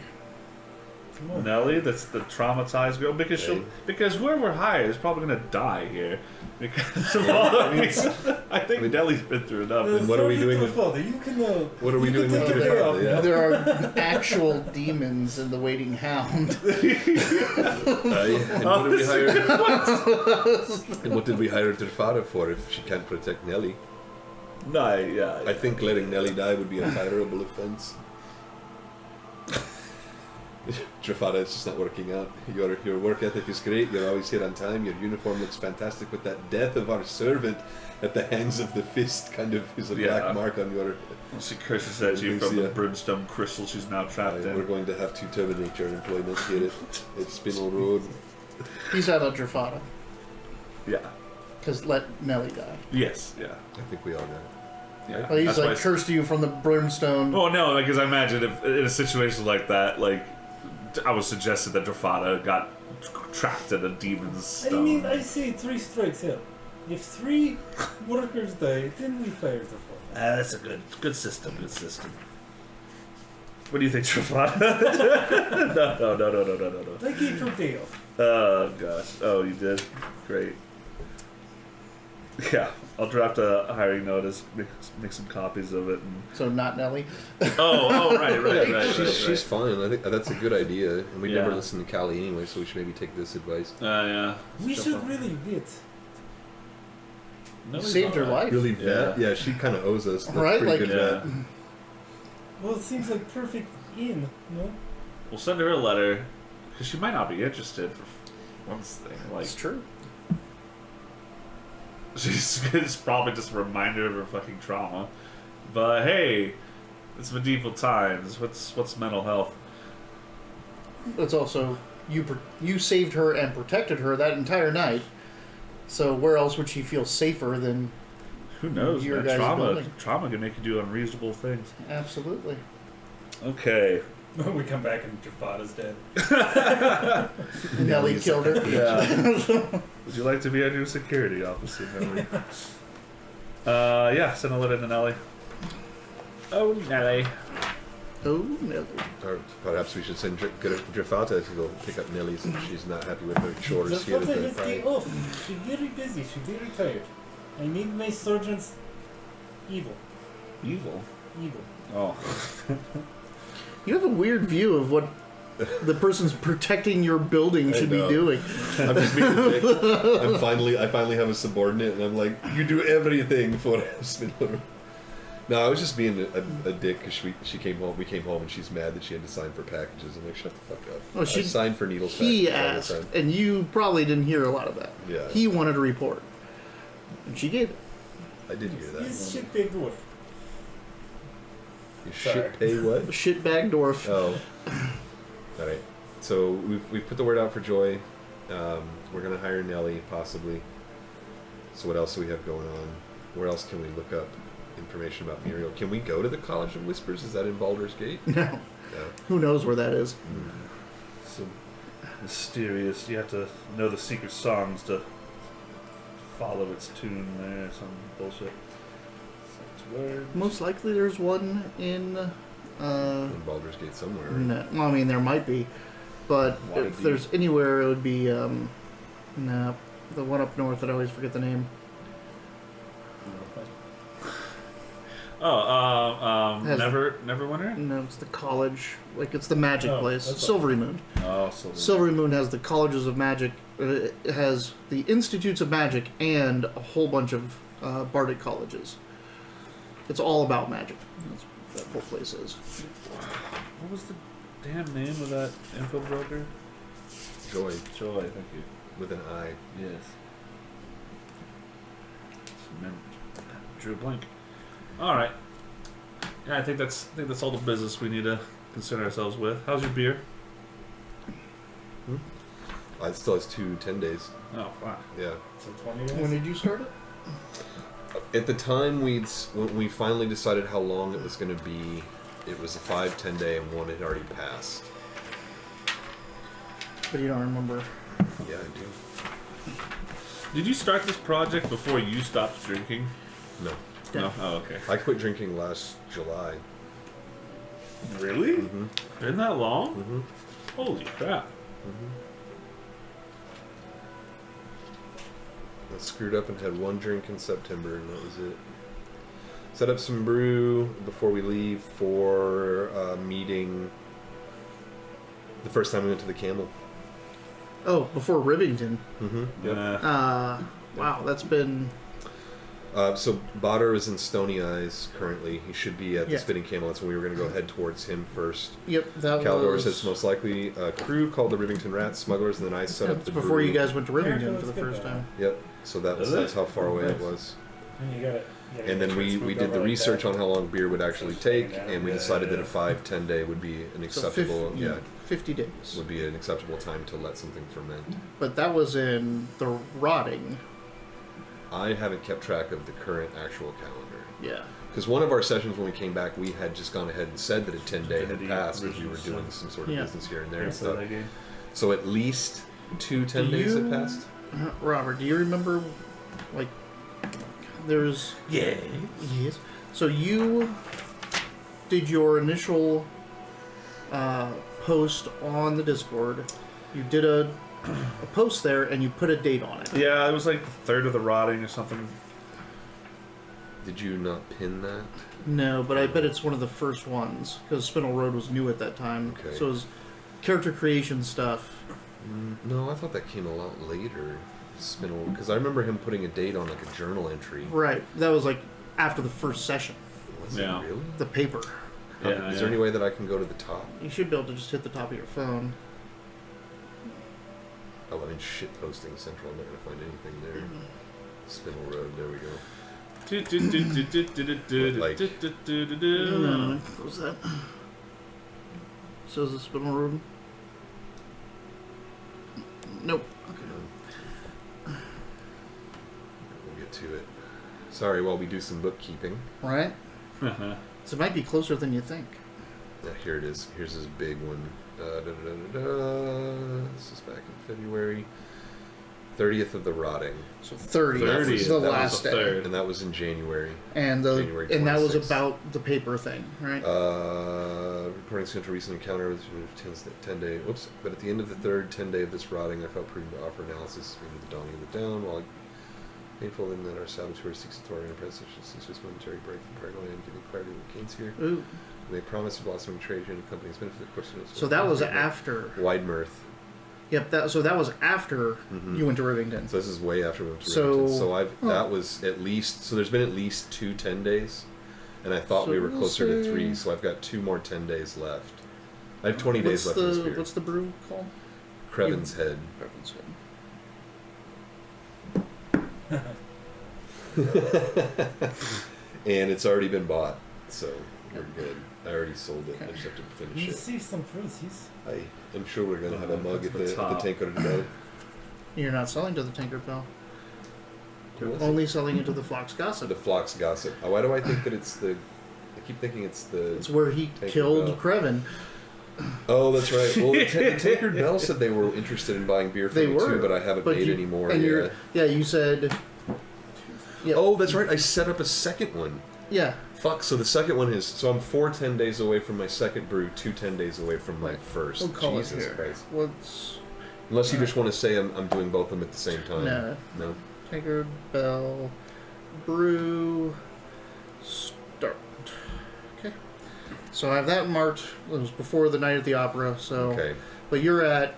Nellie, that's the traumatized girl, because because whoever hired is probably gonna die here because of all the reasons. I think Nellie's been through enough. And what are we doing with? Father, you can, What are we doing with take the a day off. family? Yeah. There are actual demons in the Waiting Hound. And what did we hire? And what did we hire Drafada for if she can't protect Nellie? No, yeah. I think letting Nellie die would be a fireable offense. Drafada, it's just not working out. Your work ethic is great. You're always here on time. Your uniform looks fantastic. But that death of our servant at the hands of the fist kind of is a black mark on your... She curses at you from the brimstone crystal she's now trapped in. We're going to have to terminate your employment here at Spinel Road. He's out of Drafada. Yeah. Because let Nelly die. Yes, yeah. I think we all got it. Yeah. Well, he's like cursed you from the brimstone. Oh no, because I imagine if in a situation like that, like I was suggested that Drafada got trapped in a demon's stone. I mean, I say 3 strikes out. If 3 workers die, then we fire the 4th. That's a good system. Good system. What do you think, Drafada? No. I gave her day off. Oh gosh. Oh, you did. Great. Yeah, I'll draft a hiring notice, make some copies of it. And... So not Nelly. Right. She's fine. I think that's a good idea. And we Yeah. never listen to Callie anyway, so we should maybe take this advice. Yeah. We should really get. You saved her life. Really vet? Yeah, she kind of owes us. That's Right, pretty like- good vet. Well, it seems like perfect in, no? We'll send her a letter because she might not be interested. For one thing, like It's true. it's probably just a reminder of her fucking trauma. But hey, it's medieval times. What's mental health? It's also you saved her and protected her that entire night. So where else would she feel safer than? Who knows, Your man? guys' Trauma building. can make you do unreasonable things. Absolutely. Okay. We come back and Drafada's dead. Nelly killed her. Yeah. Would you like to be our new security officer, Nelly? Yeah, send a letter to Nelly. Oh, Nelly. Oh, Nelly. Or perhaps we should send Drafata to go pick up Nelly since she's not happy with her chores here at Drafada the has day pride. off. She's very busy. She's very tired. I need my sergeants evil. Evil. Oh. You have a weird view of what the person's protecting your building should be know. doing. I'm just being a dick. I finally have a subordinate, and I'm like, you do everything for Spinel. No, I was just being a dick because she came home. We came home, and she's mad that she had to sign for packages. I'm like, shut the fuck up. Oh, I signed for needles. He packages all the asked, time. and you probably didn't hear a lot of that. Yeah. He wanted a report, and she gave it. I did hear that. He's shit big dwarf. You Sorry. shit pay what? Shitbag dwarf. Oh. All right. So we've put the word out for Joy. We're gonna hire Nelly possibly. So what else do we have going on? Where else can we look up information about Muriel? Can we go to the College of Whispers? Is that in Baldur's Gate? No. Yeah. Who knows where that is? So mysterious. You have to know the secret songs to follow its tune there. Some bullshit. Six words. Most likely there's one in... In Baldur's Gate somewhere. Right? No, well, I mean, there might be. But Waterdeep. if there's anywhere, it would be... no, the one up north that I always forget the name. Oh, Has- Neverwinter? No, it's the college. Like, it's the magic Oh, place. that's Silvery Moon. Oh, so Silvery Moon has the colleges of magic. It has the institutes of magic and a whole bunch of bardic colleges. It's all about magic. That's what that whole place is. What was the damn name of that info broker? Joy Joy, thank you. with an I. Yes. Drew a blank. All right. Yeah, I think that's all the business we need to concern ourselves with. How's your beer? It still has 10 days. Oh, wow. Yeah. So 20 When days? did you start it? At the time when we finally decided how long it was going to be, it was a 5-10 day, and one had already passed. But you don't remember. Yeah, I do. Did you start this project before you stopped drinking? No, No. Oh, okay. I quit drinking last July. Really? Mm-hmm. Been that long? Mm-hmm. Holy crap! I screwed up and had one drink in September, and that was it. Set up some brew before we leave for a meeting. The first time we went to the Camel. Oh, before Rivington. Mm-hmm. Yeah. Wow, that's been... So Botter is in Stony Eyes currently. He should be at the Yeah. Spinning Camel. That's when we were going to go head towards him first. Yep, that Caldor was... says it's most likely a crew called the Rivington Rats Smugglers, and then I set up That's the before brew. you guys went to Rivington Yeah, for the that's good, first though. time. Yep. So that's how far away it was. And you gotta And then we did the research on how long beer would actually take, and we decided that a 5-10 day would be an So acceptable 50 days. would be an acceptable time to let something ferment. But that was in the rotting. I haven't kept track of the current actual calendar. Yeah. Because one of our sessions when we came back, we had just gone ahead and said that a 10-day had The passed because we were original doing some sort of Yeah. business here and there Yeah, and so stuff. that game. So at least 2 10 Do days you- had passed? Robert, do you remember, like, there's... Yeah. Yes. So you did your initial post on the Discord. You did a post there, and you put a date on it. Yeah, it was like the third of the rotting or something. Did you not pin that? No, but I bet it's one of the first ones, because Spinel Road was new at that time. Okay. So it was character creation stuff. No, I thought that came a lot later. Spinel, because I remember him putting a date on like a journal entry. Right. That was like after the first session. Was Yeah. it really? The paper. Yeah, Is there any way that I can go to the top? You should be able to just hit the top of your phone. Oh, I'm in shit posting central. I'm not gonna find anything there. Spinel Road. There we go. Like- No, what was that? Says the Spinel Road. Nope. Okay. We'll get to it. Sorry, while we do some bookkeeping. Right? So it might be closer than you think. Yeah, here it is. Here's this big one. This is back in February. 30th of the Rotting. So 30 30th, is the that was last the day. third. And that was in January. And January that was 26th. about the paper thing, right? Reporting to recent encounter with 10 day. Whoops. But at the end of the third 10 day of this rotting, I felt prudent to offer analysis into the dawning of the dawn. While painful in that our saboteur seeks authority and presence, since this momentary break from paranoia and giving clarity to the Canes here. Ooh. They promise to blossoming trade and companies benefit the course of So that was after. Wide Mirth. Yep. So that was after Mhm. you went to Rivington. So this is way after we went to So- Remington. So huh. that was at least, so there's been at least 2 10 days. And I thought So we were we'll closer to say- 3, so I've got 2 more 10 days left. I have 20 days left in this beer. What's the brew called? Crevin's Head. Preference Head. And it's already been bought, so we're good. I already sold it. I just have to finish You it. see some fruities. I'm sure we're going to have a mug at the top. Tanko today. You're not selling to the Tinker Bell. Who was Only selling it to the Flock's Gossip. The Flock's Gossip. Why do I think that it's the... I keep thinking it's the... It's where he Tinker killed Bell. Crevin. Oh, that's right. Well, the Tankard Bell said they were interested in buying beer from They me were, too, but I haven't but made you- any more and yet. you said. Yeah. Oh, that's right. I set up a second one. Yeah. Fuck. So the second one is... So I'm 4 10 days away from my second brew, 2 10 days away from my first. We'll call Jesus it here. Christ. What's Unless you just want to say I'm doing both of them at the same time. No. No? Tinker Bell brew start? Okay. So I have that marked. It was before the night at the opera. So. Okay. But you're at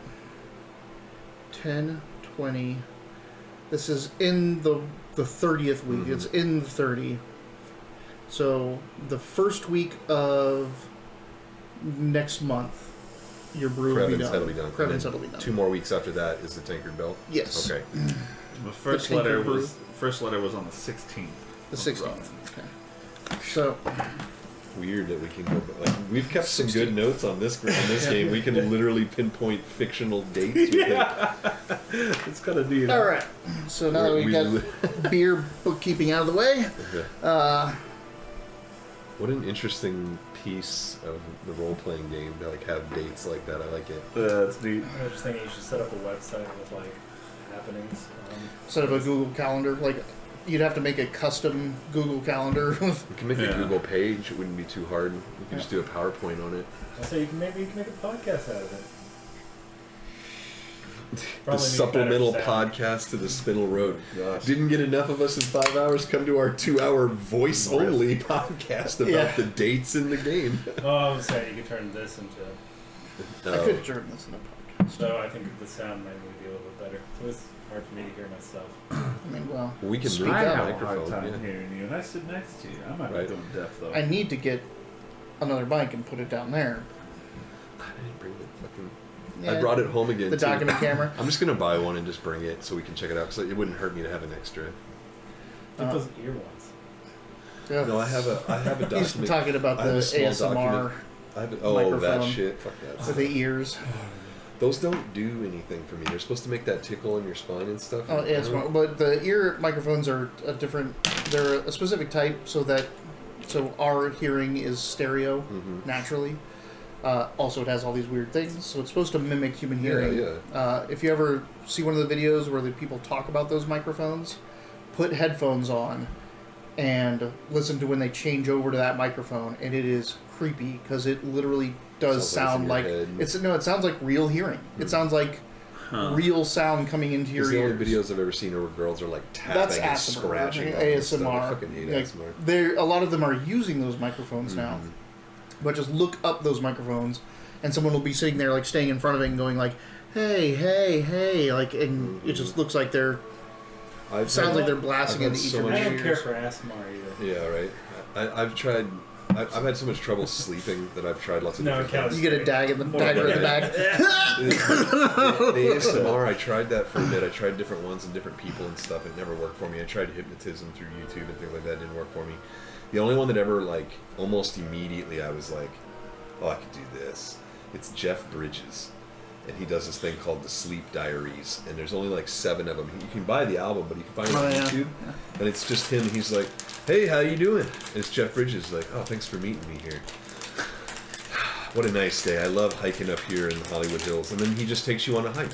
10, 20. This is in the 30th week. Mhm. It's in the 30. So the first week of next month, your brew will be Crevin's done. Head will be done. Crevin's And Head then will be done. 2 more weeks after that is the Tankard Bell? Yes. Okay. The first The Tinker letter Brew. was on the 16th. The 16th. Okay. So, Weird that we can go, like, we've kept some good notes on this game. We can literally pinpoint fictional dates. It's kind of neat. all right. So now that we've got beer bookkeeping out of the way, What an interesting piece of the role-playing game to like have dates like that. I like it. That's neat. I was just thinking you should set up a website with like happenings. set up a Google Calendar. Like, you'd have to make a custom Google Calendar. We can make Yeah. a Google page. It wouldn't be too hard. We can just do a PowerPoint on it. I say maybe you can make a podcast out of it. The Probably need supplemental better sound. podcast to the Spinel Road. Gosh. Didn't get enough of us in 5 hours. Come to our 2-hour voice-only podcast about Yeah. the dates in the game. Oh, I was saying you could turn this into. I could turn this into a podcast. So I think the sound might be a little bit better. So it's hard for me to hear myself. I mean, well, We can speak move I the up. have a hard microphone. time Yeah. hearing you, and I sit next to you. I might Right. be going deaf though. I need to get another mic and put it down there. I didn't bring the fucking. Yeah, I brought it home again. the too. document camera. I'm just gonna buy one and just bring it so we can check it out. Because it wouldn't hurt me to have an extra. Get those ear ones. Yeah. No, I have a He's document. talking about I the have a small ASMR document. I have that microphone. shit. Fuck that. with the ears. Those don't do anything for me. They're supposed to make that tickle in your spine and stuff. Oh, yeah, smart. But the ear microphones are a different. They're a specific type, so our hearing is stereo Mhm. naturally. Also, it has all these weird things, so it's supposed to mimic human Yeah, hearing. yeah. If you ever see one of the videos where the people talk about those microphones, put headphones on and listen to when they change over to that microphone, and it is creepy because it literally does Sounds like sound it's in like your head. it sounds like real hearing. It sounds like real sound coming into your Because the ears. only videos I've ever seen are where girls are like tapping That's and ASMR, scratching. right? on it and stuff. I ASMR. fucking hate Like, ASMR. a lot of them are using those microphones now. Mhm. But just look up those microphones, and someone will be sitting there, like staying in front of it and going like, "Hey, hey, hey!" Like, and it just looks like they're sounds like they're blasting I've into had each so of much- I your don't care ears. for ASMR either. Yeah, right. I've tried. I've had so much trouble sleeping that I've tried lots of No, different counts. things. You get a dagger in the back. The ASMR, I tried that for a bit. I tried different ones and different people and stuff. It never worked for me. I tried hypnotism through YouTube and things like that. It didn't work for me. The only one that ever, like, almost immediately I was like, oh, I could do this. It's Jeff Bridges. And he does this thing called the Sleep Diaries. And there's only like 7 of them. You can buy the album, but you can find it on YouTube. Yeah. And it's just him. He's like, hey, how you doing? And it's Jeff Bridges. Like, oh, thanks for meeting me here. What a nice day. I love hiking up here in the Hollywood Hills. And then he just takes you on a hike.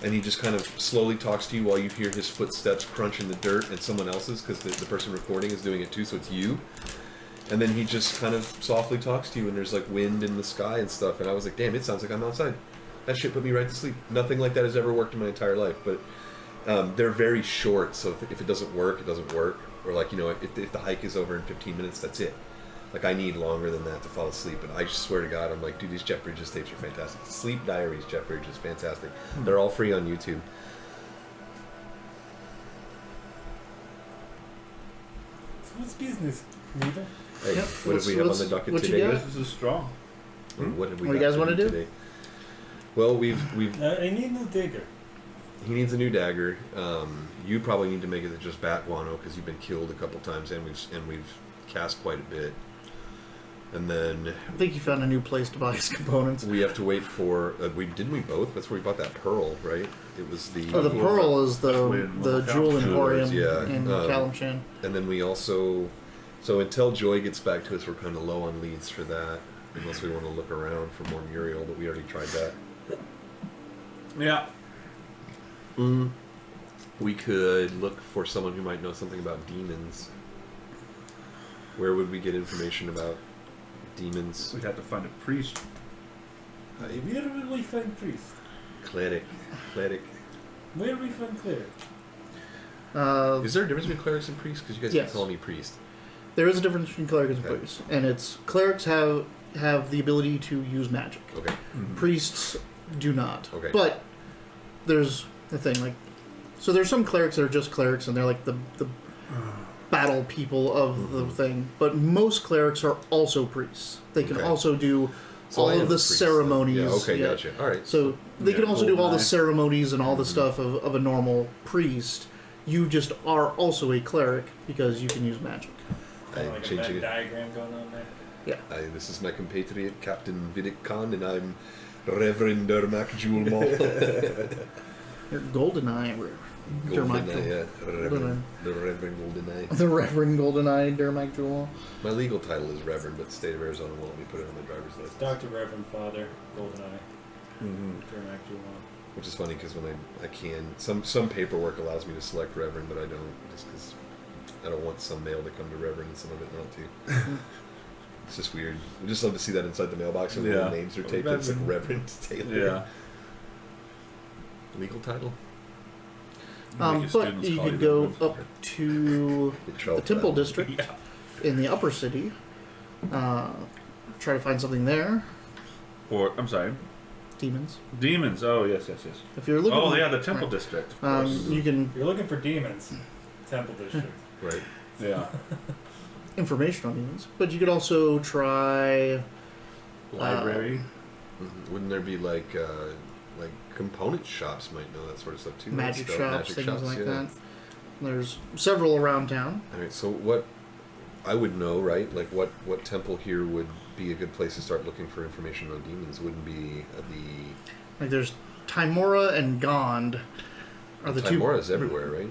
And he just kind of slowly talks to you while you hear his footsteps crunch in the dirt and someone else's, because the person recording is doing it too, so it's you. And then he just kind of softly talks to you, and there's like wind in the sky and stuff. And I was like, damn, it sounds like I'm outside. That shit put me right to sleep. Nothing like that has ever worked in my entire life. But they're very short, so if it doesn't work, it doesn't work. Or like, you know, if the hike is over in 15 minutes, that's it. Like, I need longer than that to fall asleep. And I just swear to God, I'm like, dude, these Jeff Bridges tapes are fantastic. Sleep Diaries, Jeff Bridges, fantastic. They're all free on YouTube. So what's business, Neither? Hey, Yep. what have we have on the docket what you today? got? This is strong. What have we What do you got guys wanna do? today? Well, we've I need no digger. he needs a new dagger. You probably need to make it just bat guano because you've been killed a couple times and we've cast quite a bit. And then I think you found a new place to buy his components. we have to wait for didn't we both? That's where we bought that pearl, right? It was the Oh, the pearl is the Jewel Jewelers, Emporium yeah. in Kalimshan. And then we also so until Joy gets back to us, we're kind of low on leads for that. Unless we want to look around for more Muriel, but we already tried that. Yeah. We could look for someone who might know something about demons. Where would we get information about demons? We'd have to find a priest. Where will we find priest? Cleric. Where will we find cleric? Is there a difference between clerics and priests? Because you guys Yes. keep calling me priest. There is a difference between clerics and Okay. priests, and it's clerics have the ability to use magic. Okay. Priests do not. Okay. But there's the thing, like, so there's some clerics that are just clerics, and they're like the battle people of the thing. But most clerics are also priests. They can Okay. also do So all I am of a the priest, ceremonies. then. Yeah, okay, gotcha. All right. So they Yeah, can also do all the Goldeneye. ceremonies and all the stuff of a normal priest. You just are also a cleric because you can use magic. Kind I'm of like a changing Venn it. diagram going on there. Yeah. This is my compatriot, Captain Vidic Khan, and I'm Reverend Dermac Jewelmall. You're Goldeneye. Dermot Goldeneye, Jewel. yeah. Reverend, the Reverend Goldeneye. The Reverend Goldeneye Dermac Jewel. My legal title is Reverend, but the state of Arizona won't let me put it on my driver's license. Dr. Reverend Father, Goldeneye, Dermac Jewel. Which is funny because when I can, some paperwork allows me to select Reverend, but I don't, just because I don't want some mail to come to Reverend and some of it not to. It's just weird. I just love to see that inside the mailbox and the Yeah. names are taped. It's like Reverend Taylor. Yeah. Legal title? But Make your students you call could go Reverend. up to the Temple District Yeah. in the upper city. Try to find something there. Or, I'm sorry. demons. Demons. Oh, yes. If you're looking, Oh, yeah, the Temple right. District. Of course. You can You're looking for demons. Temple District. Right. Yeah. information on demons, but you could also try Library. Wouldn't there be like component shops might know that sort of stuff too? right? magic Stuff- shops, magic things shops, like yeah. that. There's several around town. All right. So what I would know, right? Like what temple here would be a good place to start looking for information on demons? Wouldn't be Like there's Timora and Gond are the two. Timora's everywhere, right?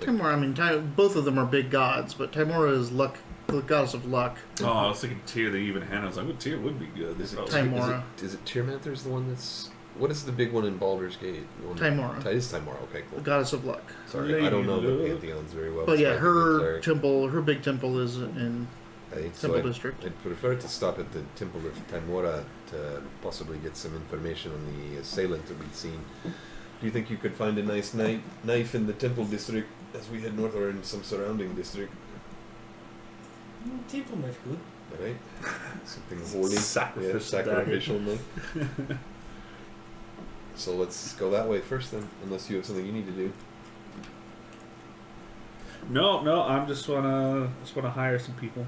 Timora, I mean, both of them are big gods, but Timora is luck, the goddess of luck. Oh, I was thinking Tyr the Even Hand. I was like, well, Tyr would be good. Is it, Oh. Timora. Is it Tyrmanther's the one that's... What is the big one in Baldur's Gate? The one- Timora. It is Timora. Okay, The cool. goddess of luck. Sorry, I don't know the Lady pantheons very well. But so I yeah, could be her cleric. temple, her big temple is in Right, Temple I'd District. prefer to stop at the Temple of Timora to possibly get some information on the assailant that we'd seen. Do you think you could find a nice knife in the Temple District as we head north, or in some surrounding district? Temple knife good. All right, something holy, Sacrificial sacrificial knife. So let's go that way first, then, unless you have something you need to do. No, I just wanna hire some people.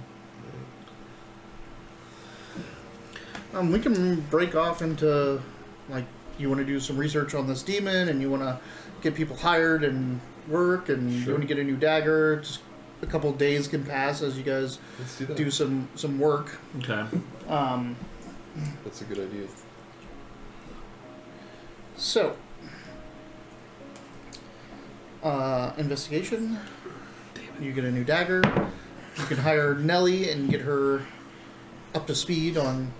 We can break off into, like, you want to do some research on this demon, and you want to get people hired and work, and you Sure. want to get a new dagger. Just a couple of days can pass as you guys Let's do that. do some work. Okay. That's a good idea. So, investigation. You get a new dagger. You can hire Nellie and get her up to speed on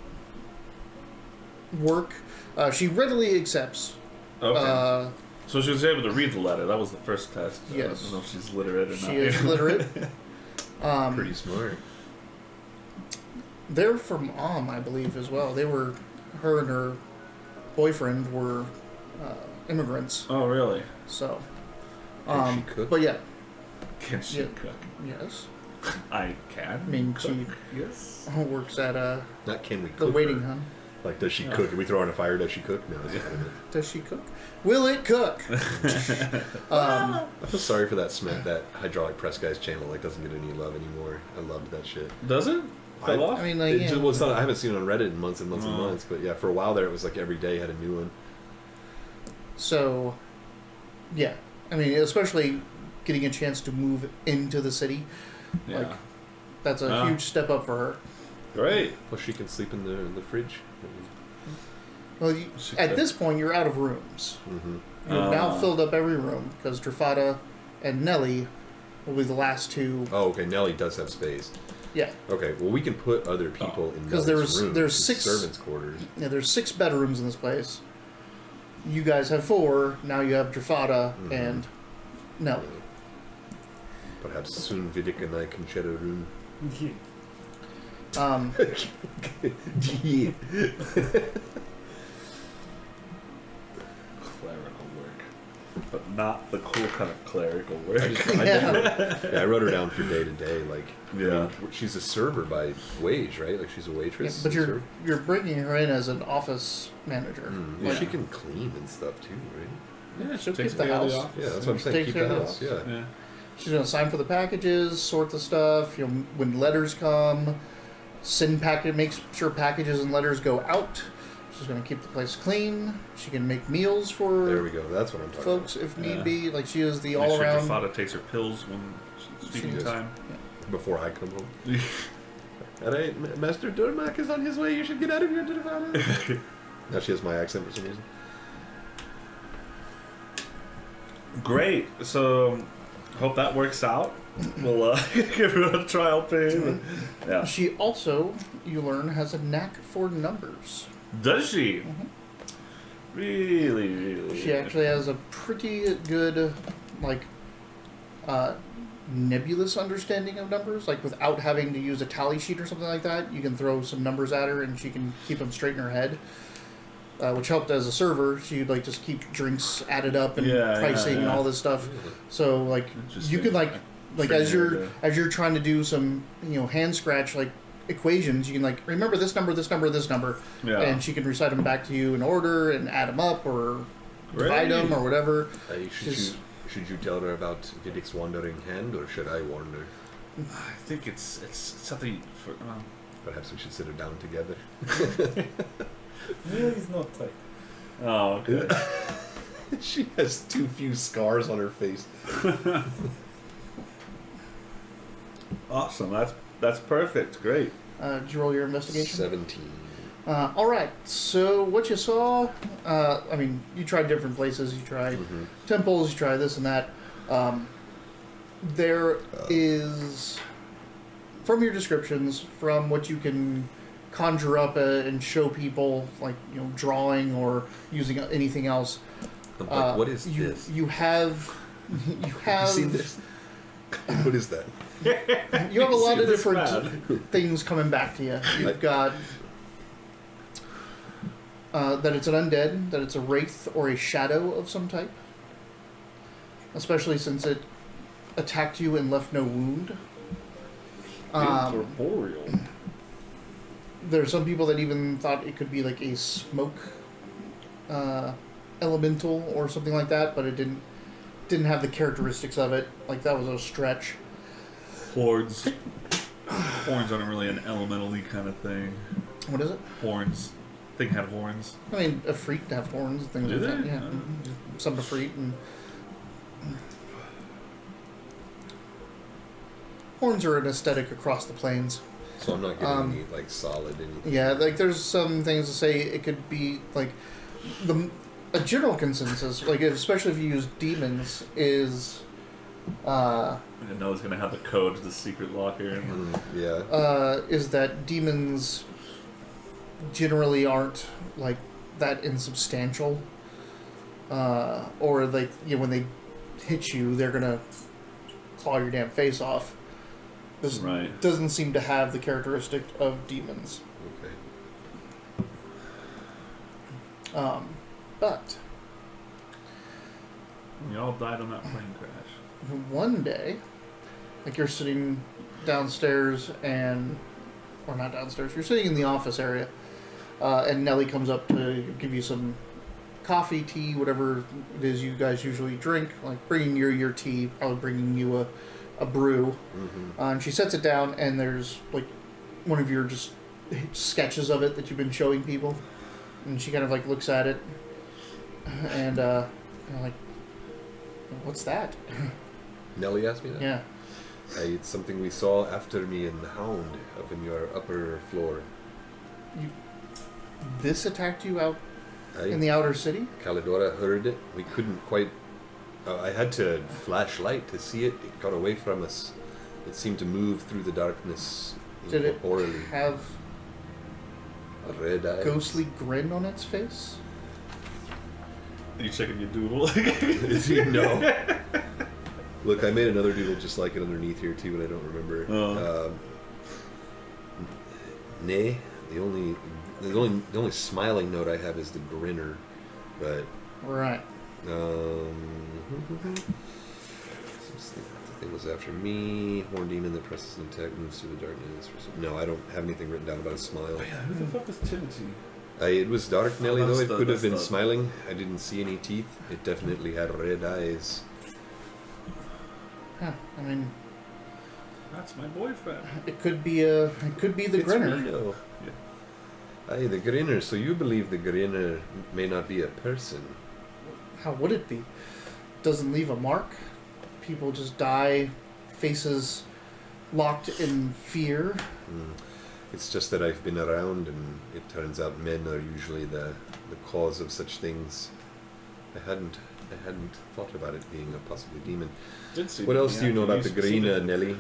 work. She readily accepts. Okay. So she was able to read the letter. That was the first test. I Yes. don't know if she's literate or not. She is literate. Pretty smart. They're from I believe, as well. They were, her and her boyfriend were immigrants. Oh, really? So, Can she cook? but yeah, Can she Yeah. cook? yes. I can. I mean, cook. she Yes. works at Not can we cook the waiting her. hut. Like, does she Yeah. cook? If we throw her on a fire, does she cook? No, that's not it. Does she cook? Will it cook? I feel sorry for that hydraulic press guy's channel. Like, doesn't get any love anymore. I loved that shit. Does it? Fell off? I mean, like, It yeah. just, well, it's not, I haven't seen it on Reddit in months and months and Oh. months. But yeah, for a while there, it was like every day had a new one. So, yeah. I mean, especially getting a chance to move into the city, yeah. like, that's a Ah. huge step up for her. Great. Plus, she can sleep in the fridge. Well, She at could. this point, you're out of rooms. Mm-hmm. You've now Ah. filled up every room because Drafada and Nellie will be the last two. Oh, okay. Nellie does have space. Yeah, Okay, well, we can put other people in 'Cause Nellie's room. there's It's 6 servants' quarters. yeah. There's 6 bedrooms in this place. You guys have 4. Now you have Drafada Mhm. and Nellie. Perhaps soon Vidic and I can share a room. Yeah. Clerical work. But not the cool kind of clerical work. Yeah. I wrote her down for day to day. Like, I Yeah. mean, she's a server by wage, right? Like, she's a Yeah, waitress. but and you're bringing her in as an office manager. Mm, Yeah. She can clean and stuff too, right? Yeah, She'll takes keep the me out of house. office. Yeah, that's what I'm saying. Take Keep care the of the house. house. Yeah. Yeah. She's gonna sign for the packages, sort the stuff. When letters come, send make sure packages and letters go out. She's gonna keep the place clean. She can make meals for There we go. That's what I'm talking folks if need Yeah. be. Like she is the Make all sure around. Jafada takes her pills when she's speaking does. time. about. Before I come home. All right, Master Durmak is on his way. You should get out of here, Durmak. Now she has my accent for some reason. Great. So, hope that works out. We'll give her a trial period. Yeah. She also, you learn, has a knack for numbers. Does she? Mm-hmm. Really? She actually has a pretty good, like, nebulous understanding of numbers. Like, without having to use a tally sheet or something like that, you can throw some numbers at her and she can keep them straight in her head. Which helped as a server. She'd, like, just keep drinks added up and Yeah, pricing and yeah. all this stuff. So, like, you Interesting. could, like Trigger as you're trying to do some, hand scratch, like, equations. You can like remember this number, this number, this number, Yeah. and she can recite them back to you in order and add them up or divide them or whatever. Should you tell her about Vidic's wandering hand, or should I warn her? I think it's something for. Perhaps we should sit her down together. No, he's not tight. Oh, okay. She has too few scars on her face. Awesome. That's perfect. Great. Did you roll your investigation? 17. All right. So what you saw, I mean, you tried different places. You tried temples. You tried this and that. There is, from your descriptions, from what you can conjure up and show people, like drawing or using anything else. I'm like, what is you, this? You have. You have. You seen this? What is that? You have a lot See of this different things coming back to you. You've got that it's an undead, that it's a wraith or a shadow of some type. Especially since it attacked you and left no wound. Incorporeal. There are some people that even thought it could be like a smoke elemental or something like that, but it didn't have the characteristics of it. Like that was a stretch. Horns. Horns aren't really an elemental-y kind of thing. What is it? Horns. Thing had horns. I mean, a freak to have horns and things Do like that. they? Yeah, Oh. some a freak and horns are an aesthetic across the plains. So I'm not getting any like solid anything. Yeah, like there's some things to say it could be like a general consensus, like especially if you use demons, is I know it's gonna have the code to the secret locker. Yeah. is that demons generally aren't like that insubstantial, or like when they hit you, they're gonna claw your damn face off. This Right. doesn't seem to have the characteristic of demons. Okay. But We all died on that plane crash. one day, like you're sitting downstairs or not downstairs, you're sitting in the office area, and Nellie comes up to give you some coffee, tea, whatever it is you guys usually drink, like bringing your tea, probably bringing you a brew. And she sets it down, and there's like one of your just sketches of it that you've been showing people, and she kind of like looks at it, and like, what's that? Nellie asked me that? Yeah. It's something we saw after me in the Hound up in your upper floor. This attacked you out in the outer city? Calidora heard it. We couldn't quite... I had to flash light to see it. It got away from us. It seemed to move through the darkness Did it incorporeally. have A red eye. ghostly grin on its face? Are you checking your doodle? No. Look, I made another doodle just like it underneath here too, but I don't remember. Oh. Nay. The only smiling note I have is the grinner, but Right. the thing was after me. Horn demon that presses an attack moves through the darkness. No, I don't have anything written down about a smile. Oh, yeah, who the fuck is Timothy? It was dark, Nelly, though. that's It the- could have that's been the- smiling. I didn't see any teeth. It definitely had red eyes. Huh. I mean, That's my boyfriend. it could be the It's grinner. Reno. Yeah. Aye, the grinner. So you believe the grinner may not be a person? How would it be? Doesn't leave a mark. People just die, faces locked in fear. It's just that I've been around, and it turns out men are usually the cause of such things. I hadn't thought about it being a possibly demon. Did see What me, else do you yeah, know about the specifically. Grina, Nelly?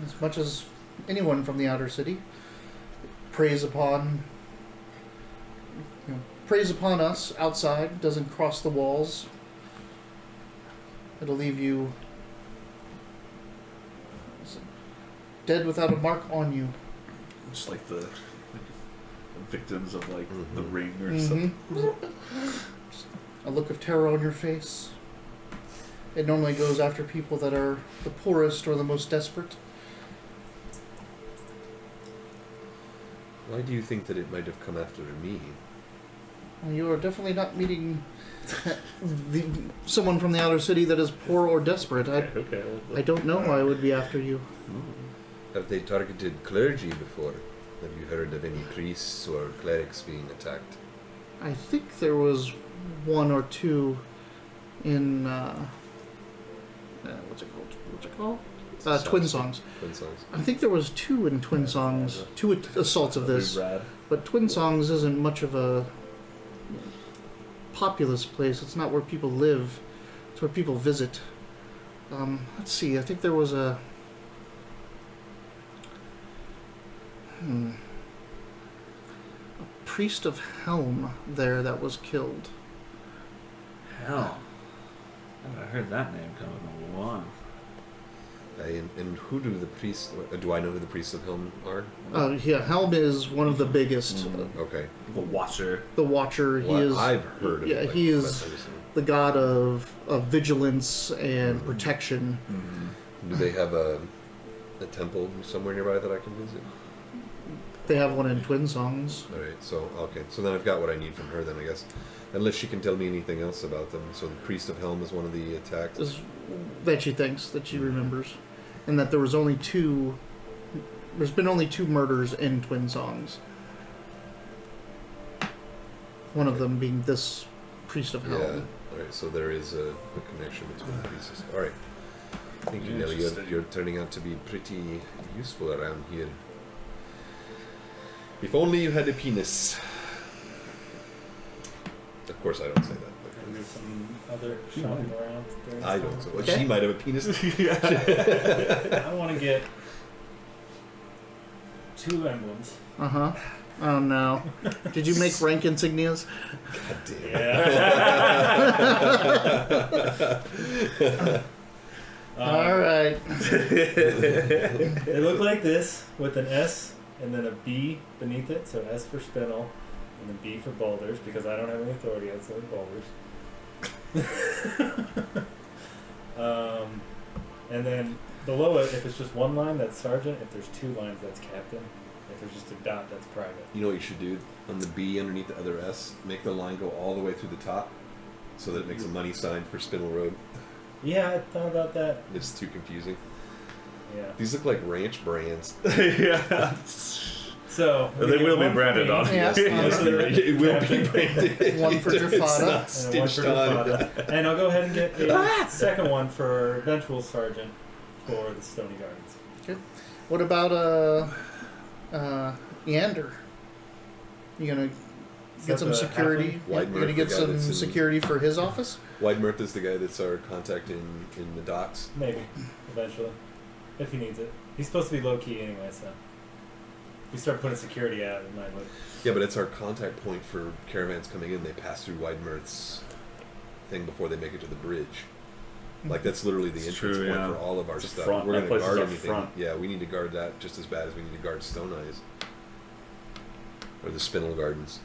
As much as anyone from the outer city preys upon us outside, doesn't cross the walls. It'll leave you dead without a mark on you. Just like the victims of like the Mhm. ring or something. A look of terror on your face. It normally goes after people that are the poorest or the most desperate. Why do you think that it might have come after me? Well, you are definitely not meeting someone from the outer city that is poor or desperate. Okay. I don't know why I would be after you. Have they targeted clergy before? Have you heard of any priests or clerics being attacked? I think there was one or two in what's it called? Twin Songs. Twin Songs. I think there was two in Twin Songs, two assaults of this. Rad. But Twin Songs isn't much of a populous place. It's not where people live. It's where people visit. Let's see. I think there was a priest of Helm there that was killed. Hell. I haven't heard that name come in a while. And who do the priests... Do I know who the priests of Helm are? Yeah, Helm is one of the biggest. Okay. The Watcher. The Watcher. Well, he is. I've heard of Yeah, it. Like, he is but I just- the god of vigilance and protection. Do they have a temple somewhere nearby that I can visit? They have one in Twin Songs. Alright, so then I've got what I need from her then, I guess. Unless she can tell me anything else about them. So the priest of Helm is one of the attacks. That she thinks, that she remembers. And that there was only two... There's been only two murders in Twin Songs. One of them being this priest of Helm. Yeah. Alright, so there is a connection between the priests. Alright. Thank you, Nelly. You're turning out to be pretty useful around here. If only you had a penis. Of course I don't say that. Can do some other shopping around. during I this don't. time. So Okay. she might have a penis. I want to get 2 emblems. Uh-huh. Oh, no. Did you make rank insignias? God damn. Yeah. Alright. They look like this with an S and then a B beneath it. So S for Spinel and then B for Boulders because I don't have any authority outside of Boulders. And then below it, if it's just one line, that's Sergeant. If there's 2 lines, that's Captain. If there's just a dot, that's Private. You know what you should do? On the B underneath the other S, make the line go all the way through the top so that it makes a money sign for Spindle Road. Yeah, I thought about that. It's too confusing. Yeah. These look like ranch brands. Yeah. So They will be branded on. Yeah. It will be branded. One for It's Jafada. not And one stitched for on. Jafada. And I'll go ahead and get a second one for Eventual Sergeant for the Stony Gardens. What about, Yander? You gonna get Is some that the security? Wide You gonna Mirth, get the guy some that's in- security for his office? Wide Mirth is the guy that's our contact in the docks. Maybe, eventually. If he needs it. He's supposed to be low key anyway, so. We start putting security out, it might look. Yeah, but it's our contact point for caravans coming in. They pass through Wide Mirth's thing before they make it to the bridge. Like that's literally the It's entrance true, point yeah. for all of our It's a stuff. front. We're That going to place is guard our anything. front. Yeah, we need to guard that just as bad as we need to guard Stone Eyes or the Spinel Gardens.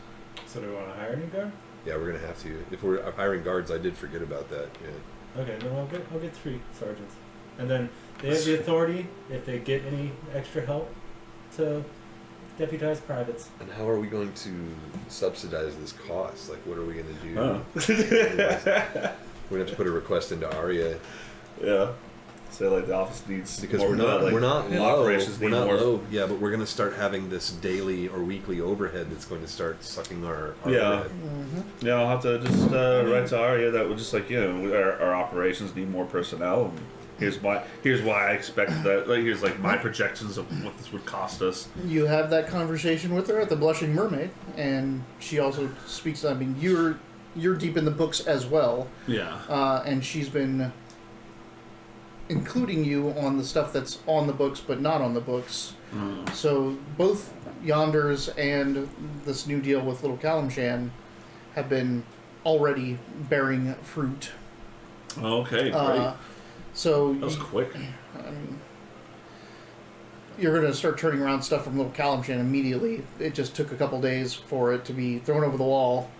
So do we want to hire a new guard? Yeah, we're going to have to. If we're hiring guards, I did forget about that. Yeah. Okay, then I'll get 3 sergeants. And then they have the authority, if they get any extra help, to deputize privates. And how are we going to subsidize this cost? Like, what are we going to do? Oh. We're going to have to put a request into Aria Yeah. So like the office needs because more we're not like, we're not the low. operations We're need not more. low. Yeah, but we're going to start having this daily or weekly overhead that's going to start sucking our Yeah. overhead. Mm-hmm. Yeah, I'll have to just write to Arya that would just like our operations need more personnel. And here's why I expect that. Like, here's like my projections of what this would cost us. You have that conversation with her at the Blushing Mermaid, and she also speaks. I mean, you're deep in the books as well, Yeah. and she's been including you on the stuff that's on the books but not on the books. So both Yonders and this new deal with Little Kalimshan have been already bearing fruit. Okay, great. So That was quick. you're going to start turning around stuff from Little Kalimshan immediately. It just took a couple days for it to be thrown over the wall,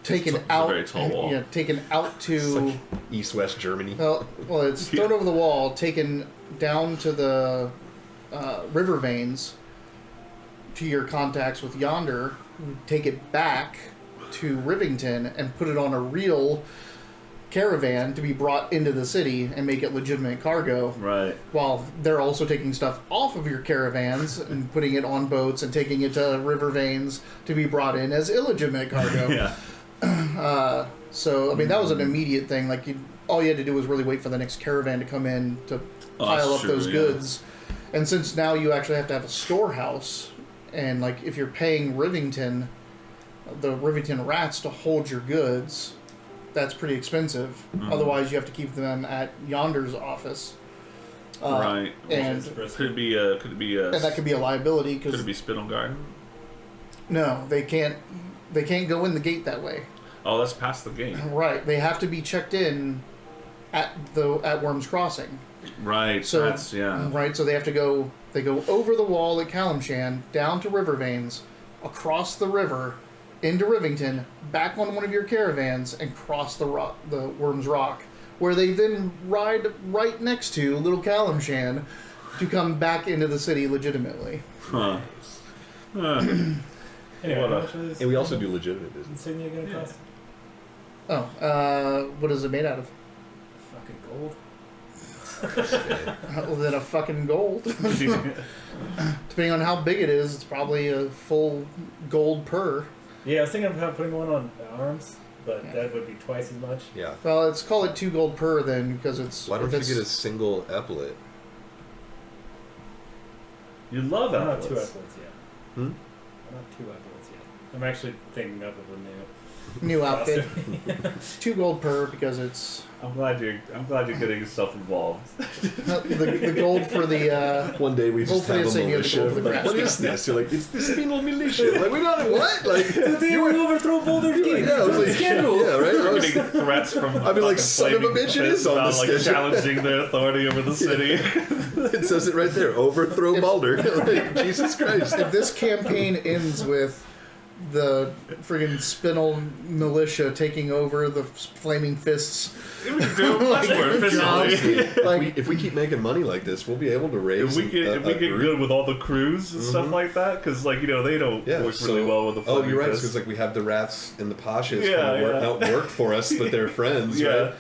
taken It's a out. very tall wall. Yeah, taken out to. It's like East-West Germany. well, it's thrown over the wall, taken down to the river veins, to your contacts with Yonder, take it back to Rivington and put it on a real caravan to be brought into the city and make it legitimate cargo. Right. While they're also taking stuff off of your caravans and putting it on boats and taking it to river veins to be brought in as illegitimate cargo. Yeah. So, I mean, that was an immediate thing. Like, all you had to do was really wait for the next caravan to come in to pile up true, those yeah. goods. And since now you actually have to have a storehouse, and, like, if you're paying Rivington, the Rivington rats to hold your goods, that's pretty expensive. Otherwise, you have to keep them at Yonder's office. Right. And Could it be a and that could be a liability could because it be Spinel Garden? no, they can't go in the gate that way. Oh, that's past the gate. Right, they have to be checked in at Worms Crossing. Right. So That's right, so they have to go. They go over the wall at Calamshan, down to River Veins, across the river, into Rivington, back on one of your caravans, and cross the Worms Rock, where they then ride right next to Little Calamshan to come back into the city legitimately. Huh. Anyway, What how a- much is And we also do legitimate business. insignia going to cost? What is it made out of? Fucking gold. Other than a fucking gold. Depending on how big it is, it's probably a full gold per. Yeah, I was thinking about putting one on arms, but that would be twice as much. Yeah. Well, let's call it 2 gold per then, because it's. Why don't if you it's, get a single epaulet? You love I'm not 2 apples. epaulets yet. Hmm? I'm not 2 epaulets yet. I'm actually thinking up of a new new outfit? costume. 2 gold per because it's I'm glad you're getting yourself involved. the gold for the. One day we just Hopefully have it's a saying you have to go militia. for the Like, what grass. is this? You're like, it's the Spinel militia. Like, we don't know what? Like, They will overthrow Boulder's Gate. yeah, I was like, yeah, right? I We're was- getting threats from I'd be like, fucking son of a flaming bitch, it is fists on about the like schedule. challenging their authority over the city. It says it right there. Overthrow Baldur. Like, Jesus Christ. If this campaign ends with the friggin' Spinel militia taking over the flaming fists, We can do it much more efficiently. like If we keep making money like this, we'll be able to raise. If we get group. good with all the crews and stuff like that, because like they don't Yeah, work so, really well with the. oh, you're right. fists. Because like we have the rats and the pashas Yeah, kind of yeah. work for us, but they're friends, yeah, right?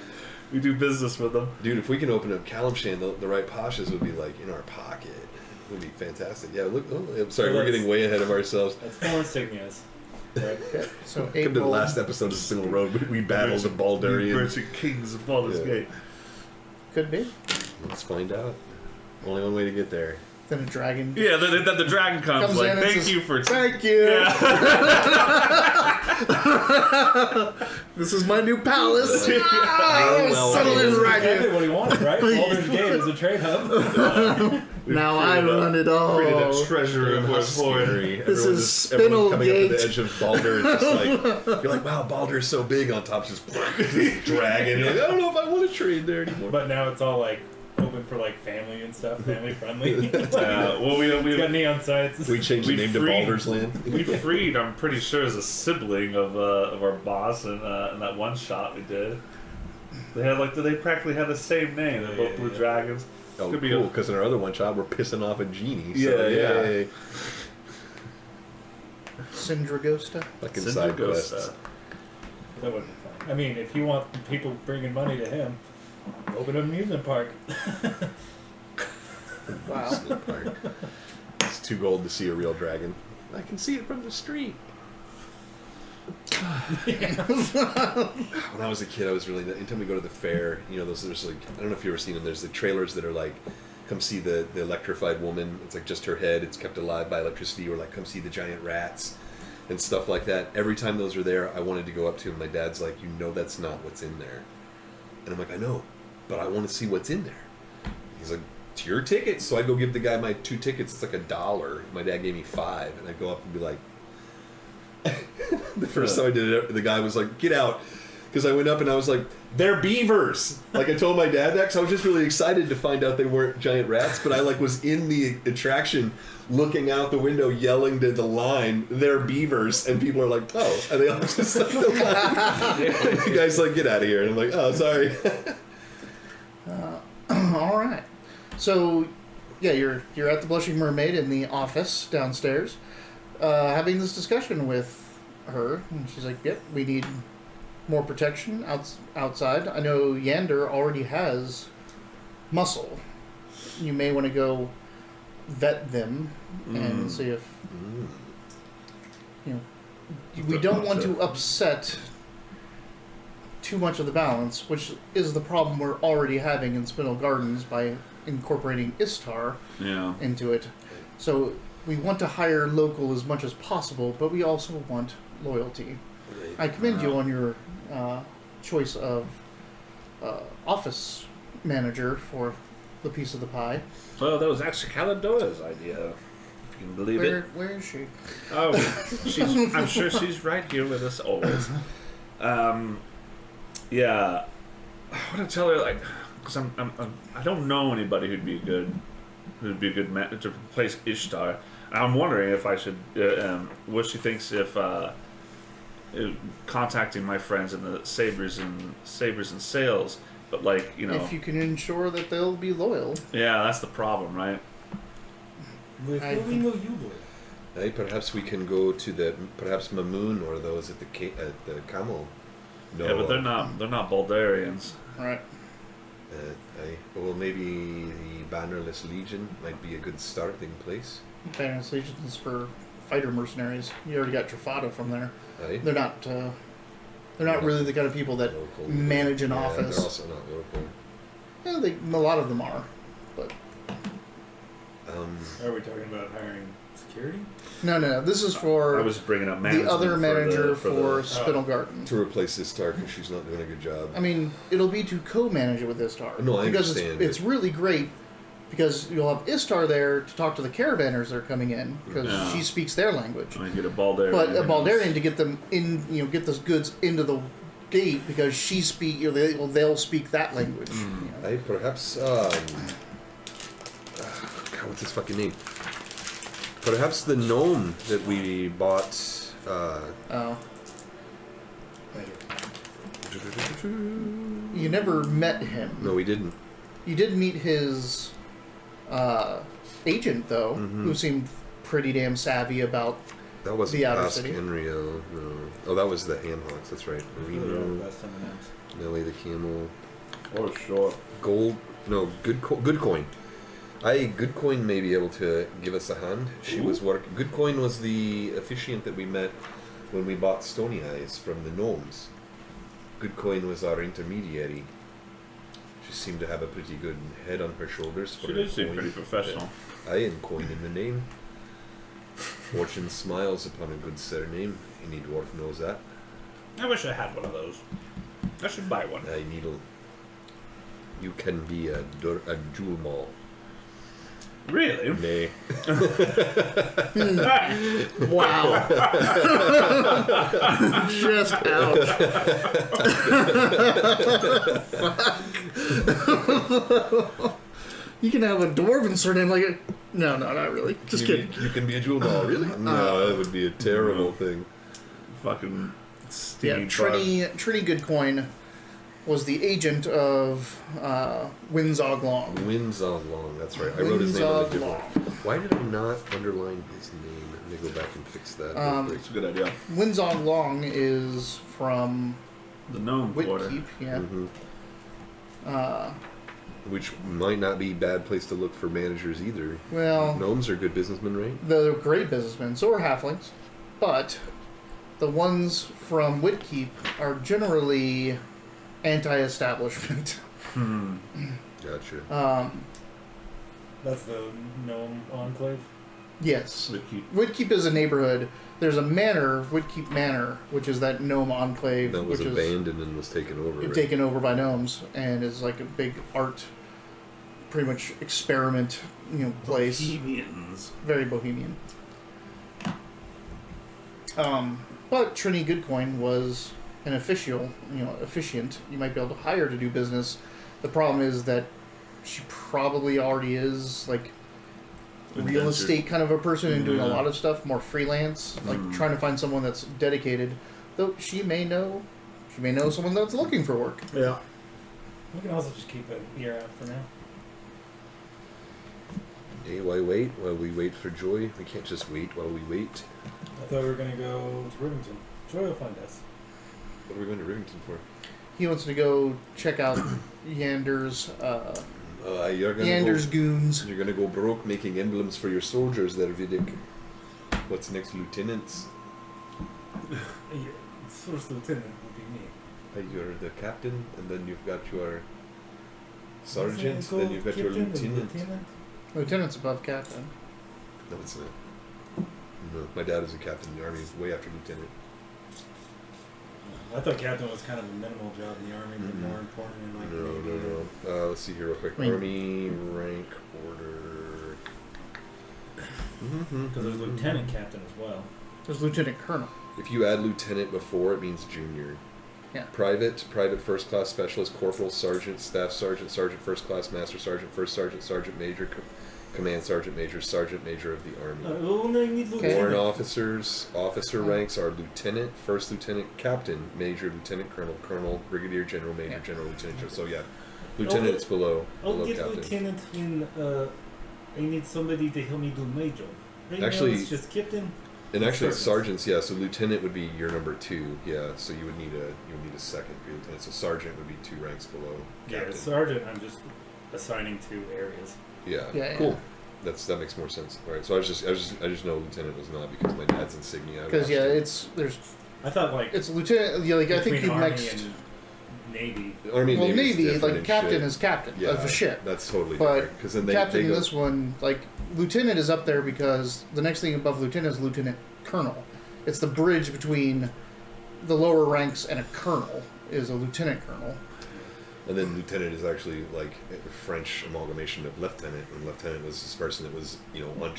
we do business with them. Dude, if we can open up Calamshan, the right pashas would be like in our pocket. It would be fantastic. Yeah, look. Oh, I'm sorry, So we're that's- getting way ahead of ourselves. That's 4 insignias. Right. so 8 Come to the gold. last episode of Spinel Road. We battled the Baldurian. Merchant Kings of Baldur's Yeah. Gate. Could be. Let's find out. Only one way to get there. Then a dragon. Yeah, then the dragon comes, Comes like, in and thank says, you for. Thank you. This is my new palace. well, Settle in, That's dragon. exactly what he wanted, right? Baldur's Gate is a trade hub. Now I run it all. Created a treasure of How our glory. scary. This Everyone is just- everyone Spinel coming up Gate. to the edge of Baldur is just like, you're like, wow, Baldur's so big. On top, just dragon. You're like, I don't know if I want to trade there anymore. But now it's all like open for like family and stuff, family friendly. Well, It's got neon sights. We changed we the name to freed- Baldur's Land. We freed, I'm pretty sure, as a sibling of our boss in that one shot we did. They practically had the same name. They're both blue dragons. Oh, Could be cool, a- because in our other one shot, we're pissing off a genie. Yeah, So, yeah. yay. Syndragosta. Fucking side quests. That would be fun. I mean, if you want people bringing money to him, open an amusement park. Wow. Snake Park. It's 2 gold to see a real dragon. I can see it from the street. When I was a kid, I was really. Anytime we go to the fair, there's like, I don't know if you've ever seen them. There's the trailers that are like, come see the electrified woman. It's like just her head. It's kept alive by electricity, or like come see the giant rats and stuff like that. Every time those were there, I wanted to go up to him. My dad's like, that's not what's in there. And I'm like, I know, but I want to see what's in there. He's like, it's your ticket. So I go give the guy my 2 tickets. It's like $1. My dad gave me 5, and I go up and be like. The first time I did it, the guy was like, get out. Because I went up and I was like, they're beavers. Like, I told my dad that because I was just really excited to find out they weren't giant rats. But I was in the attraction looking out the window yelling to the line, they're beavers. And people are like, oh. And they all just like, the guy's like, get out of here. And I'm like, oh, sorry. All right. So, yeah, you're at the Blushing Mermaid in the office downstairs. having this discussion with her, and she's like, "Yep, we need more protection outside. I know Yander already has muscle. You may want to go vet them and see if you know. We don't want to upset too much of the balance, which is the problem we're already having in Spinel Gardens by incorporating Istar into it. So we want to hire local as much as possible, but we also want loyalty. I commend you on your choice of office manager for the piece of the pie. Well, that was actually Caladora's idea, if you can believe it. Where is she? Oh, I'm sure she's right here with us always. Yeah, I want to tell her, like, because I don't know anybody who'd be a good man to replace Ishtar. I'm wondering if I should, what she thinks if contacting my friends in the Sabers and Sales, but like, you know, If you can ensure that they'll be loyal. yeah, that's the problem, right? We know you would. Hey, perhaps we can go to perhaps Mamoon or those at the Camel. No, Yeah, but they're not Baldarians. Right. Well, maybe the Bannerless Legion might be a good starting place. Bannerless Legion is for fighter mercenaries. You already got Trafada from there. Aye. They're not really the kind of people that Local. manage an Yeah, office. they're also not local. Yeah, a lot of them are, but Are we talking about hiring security? no. This is for I was bringing up management the other manager for the Spinel Garden. To replace this star because she's not doing a good job. I mean, it'll be to co-manage it with Istar. No, I because understand, it's really great because you'll have Istar there to talk to the caravanners that are coming in because Yeah. she speaks their language. I get a Baldarian. But a Baldarian to get them in, get those goods into the gate because they'll speak that language. you know. Hey, perhaps God, what's his fucking name? Perhaps the gnome that we bought. Oh. You never met him. No, we didn't. You did meet his agent, though, who seemed pretty damn savvy about. That wasn't The outer Ask city. Enrio. No. Oh, that was the Hamhawks. That's right. Marino, Best M&Ms. Nelly the Camel, For sure. Gold. No, Good Coin. Good Coin may be able to give us a hand. She was working. Good Coin was the officiant that we met when we bought Stony Eyes from the gnomes. Good Coin was our intermediary. She seemed to have a pretty good head on her shoulders. For She her did seem coin. pretty professional. Aye, and coin in the name. Fortune smiles upon a good surname. Any dwarf knows that. I wish I had one of those. I should buy one. Aye, Needle. You can be a jewel mall. Really? Nay. Wow. Just ouch. You can have a dwarven surname like it. No, not really. Just kidding. You can be a jewel mall, really? No, that would be a terrible thing. Fucking Yeah, Steve. Trini Goodcoin was the agent of Winzog Long. Winzog Long, that's right. I wrote his name on the Winzog different. Long. Why did I not underline his name? Let me go back and fix that. real quick. It's a good idea. Winzog Long is from The gnome quarter. Whitkeep, yeah. Mhm. Which might not be a bad place to look for managers either. Well, Gnomes are good businessmen, right? they're great businessmen, so are halflings. But the ones from Whitkeep are generally anti-establishment. Gotcha. That's the gnome enclave. Yes. Whitkeep. Whitkeep is a neighborhood. There's a manor, Whitkeep Manor, which is that gnome enclave, that was which is abandoned and was taken over. Right? taken over by gnomes and is like a big art, pretty much experiment, place. Bohemians. Very bohemian. But Trini Goodcoin was an officiant. You might be able to hire to do business. The problem is that she probably already is like real Indentured. estate kind of a person and doing a Yeah. lot of stuff, more freelance, like trying to find someone that's dedicated. Though she may know someone that's looking for work. Yeah. We can also just keep an ear out for now. Hey, why wait? While we wait for Joy? We can't just wait while we wait. I thought we were gonna go to Rivington. Joy will find us. What are we going to Rivington for? He wants to go check out Yander's Yander's goons. You're gonna go broke making emblems for your soldiers there, Vidic. What's next, lieutenants? First lieutenant would be me. You're the captain, and then you've got your sergeant, then you've got your lieutenant. Lieutenant's above captain. No, it's not. No, my dad is a captain in the army. He's way after lieutenant. I thought captain was kind of a minimal job in the army, but more important in like the Navy. No. Let's see here real quick. Army rank order. Because there's lieutenant captain as well. There's lieutenant colonel. If you add lieutenant before, it means junior. Yeah. Private first class specialist, corporal, sergeant, staff sergeant, sergeant first class, master sergeant, first sergeant, sergeant major, command sergeant major of the army. Warrant officers, officer ranks are lieutenant, first lieutenant, captain, major, lieutenant colonel, colonel, brigadier general, major, general, lieutenant general. So yeah, lieutenant is below I'll get captain. lieutenant when I need somebody to help me do my job. Right Actually, now it's just captain. And actually, it's sergeants. sergeants, yeah. So lieutenant would be your number 2, yeah. So you would need a second for your lieutenant. So sergeant would be 2 ranks below captain. Yeah, sergeant. I'm just assigning 2 areas. Yeah, cool. That makes more sense. All right. So I just know lieutenant was not because my dad's insignia. Because I thought like it's lieutenant. Yeah, like I think you Army next. and Navy. Army, Well, Navy's Navy, different like in captain shit. is captain of a ship. That's totally But different. Because then captain they in go, this one, like lieutenant is up there because the next thing above lieutenant is lieutenant colonel. It's the bridge between the lower ranks and a colonel is a lieutenant colonel. and then lieutenant is actually like a French amalgamation of lieutenant. And lieutenant was this person that was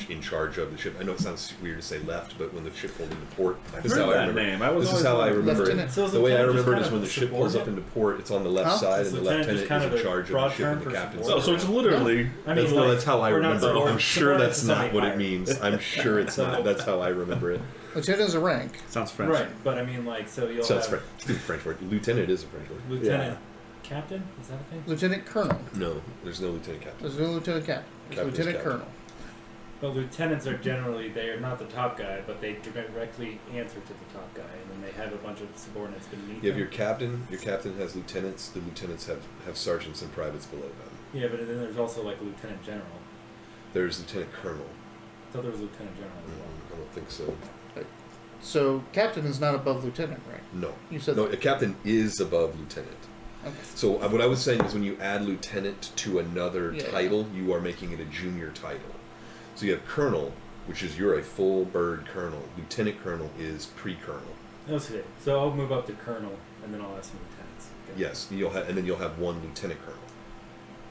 in charge of the ship. I know it sounds weird to say left, but when the ship pulled into port, this is how I remember. This is how I remember it. So The way I remember it is kind when of the ship pulls up into port, it's on the left side, and the lieutenant is in charge of the ship, and the captain's So it's literally. that's how I remember it. I'm sure that's subordinate not what it higher. means. I'm sure it's not. That's how I remember it. Lieutenant is a rank. Sounds French. Right, but I mean like so you'll So that's have French word. Lieutenant is a French word. lieutenant captain. Is that a thing? Lieutenant colonel. No, there's no lieutenant captain. There's no lieutenant captain. There's Captain's lieutenant captain. colonel. But lieutenants are generally they're not the top guy, but they directly answer to the top guy, and then they have a bunch of subordinates beneath You have them. your captain. Your captain has lieutenants. The lieutenants have sergeants and privates below them. Yeah, but then there's also like lieutenant general. There's lieutenant colonel. I thought there was lieutenant general as well. I don't think so. So captain is not above lieutenant, right? No. You said No, a captain is above lieutenant. Okay. So what I was saying is when you add lieutenant to another Yeah. title, you are making it a junior title. So you have colonel, which is you're a full bird colonel. Lieutenant colonel is pre-colonel. That's it. So I'll move up to colonel, and then I'll have some lieutenants. Okay. Yes, and then you'll have one lieutenant colonel.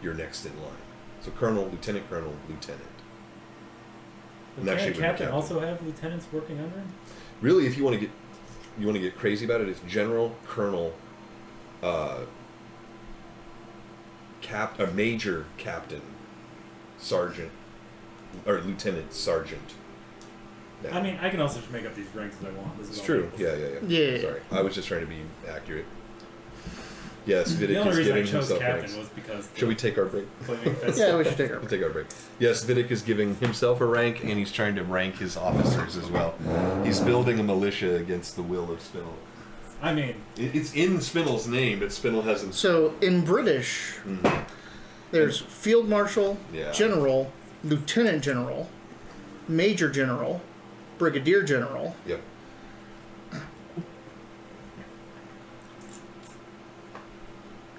You're next in line. So colonel, lieutenant, lieutenant. And But actually can a with captain the also have lieutenants working under him? Really, if you want to get crazy about it, it's general, colonel, major, captain, sergeant, or lieutenant, sergeant. I mean, I can also just make up these ranks as I want. This is It's all true. labels. Yeah. Sorry, I was just trying to be accurate. Yes, The Vidic only is reason I giving chose himself captain ranks. was because Shall we take our break? Flaming Fist. Yeah, we should take our We'll take our break. Yes, Vidic is giving himself a rank, and he's trying to rank his officers as well. He's building a militia against the will of Spinel. I mean, It's in Spinel's name, but Spinel hasn't. So in British, there's field marshal, Yeah. general, lieutenant general, major general, brigadier general. Yep.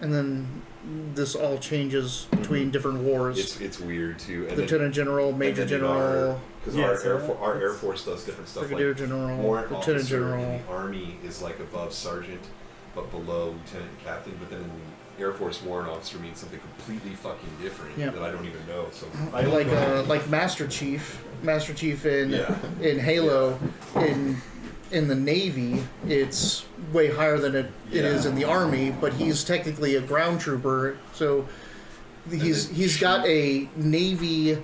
And then this all changes between different wars. It's weird too. And Lieutenant general, major general, because Yeah, our so our Air it's- Force does different stuff. brigadier Like general, warrant lieutenant officer general. in the Army is like above sergeant, but below lieutenant and captain. But then in the Air Force, warrant officer means something completely fucking different Yeah. that I don't even know. So like Master Chief in Yeah. in Halo in the Navy, it's way higher than it is in the Army, but he's technically a ground trooper, so he's got a Navy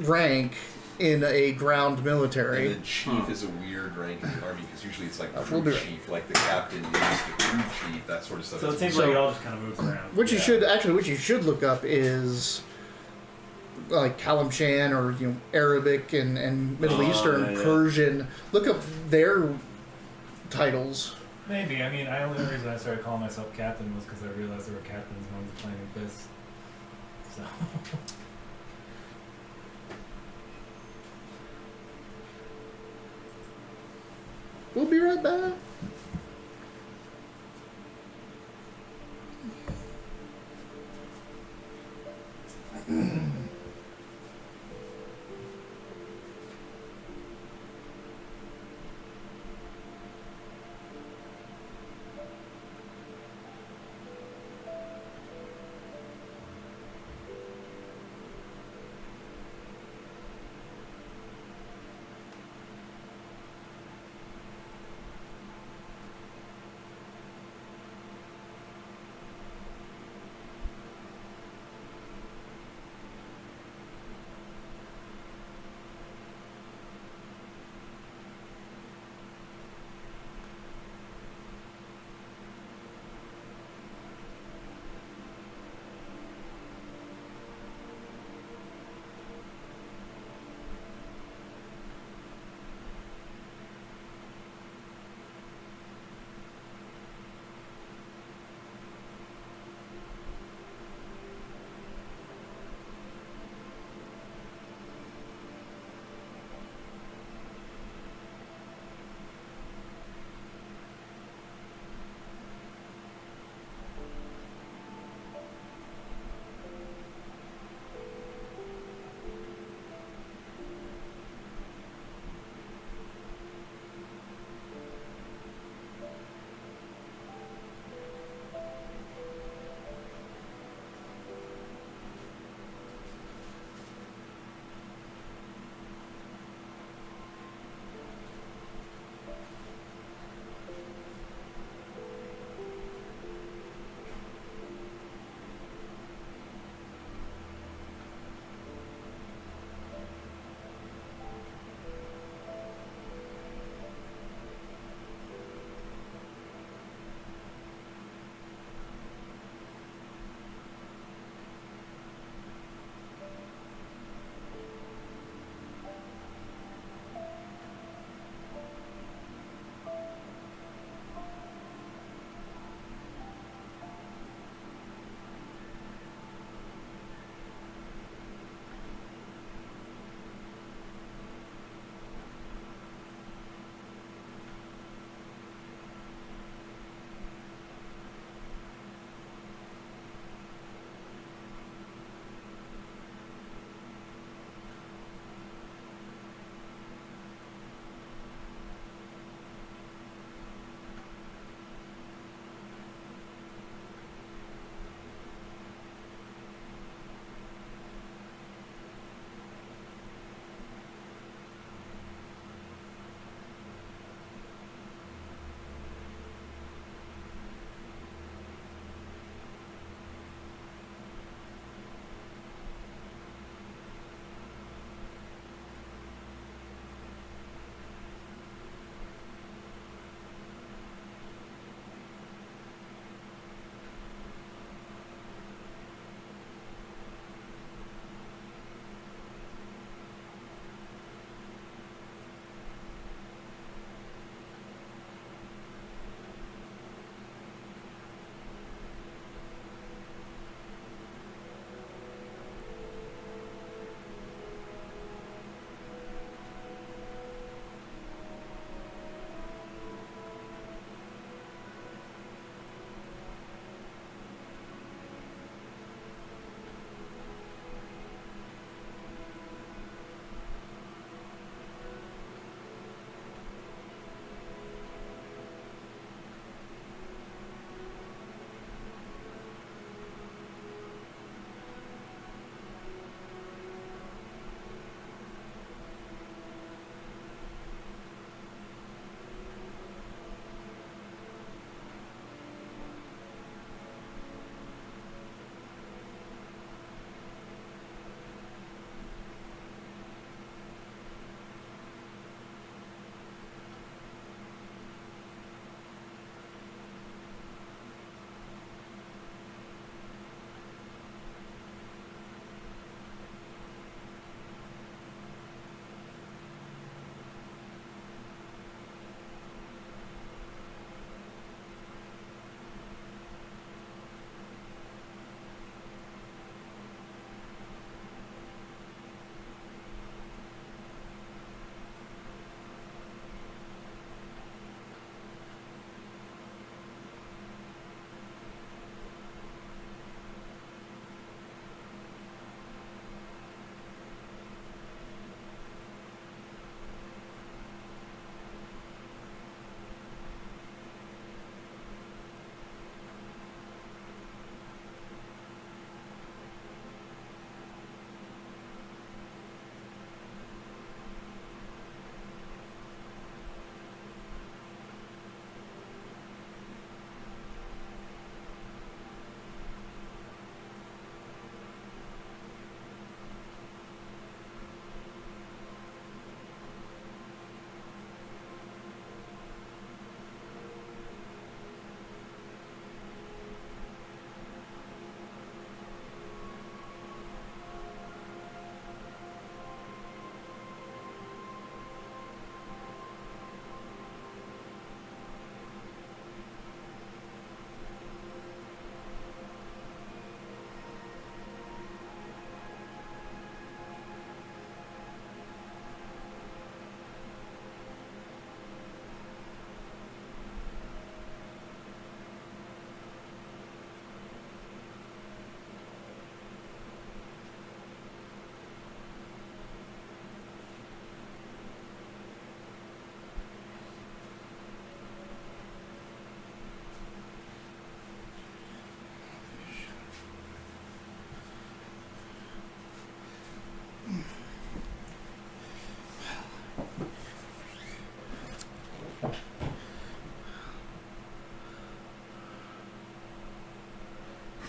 rank in a ground military. And then chief is a weird rank in the Army because usually it's like we'll crew do it. chief, like the captain is the crew chief, that sort of stuff. so it It's seems weird. like it all just kind of moves around. What you Yeah. should look up is like Kalimshan or Arabic and Middle Eastern, yeah. Persian. Look up their titles. Maybe. I mean, the only reason I started calling myself captain was because I realized there were captains known as Flaming Fists. So. We'll be right back.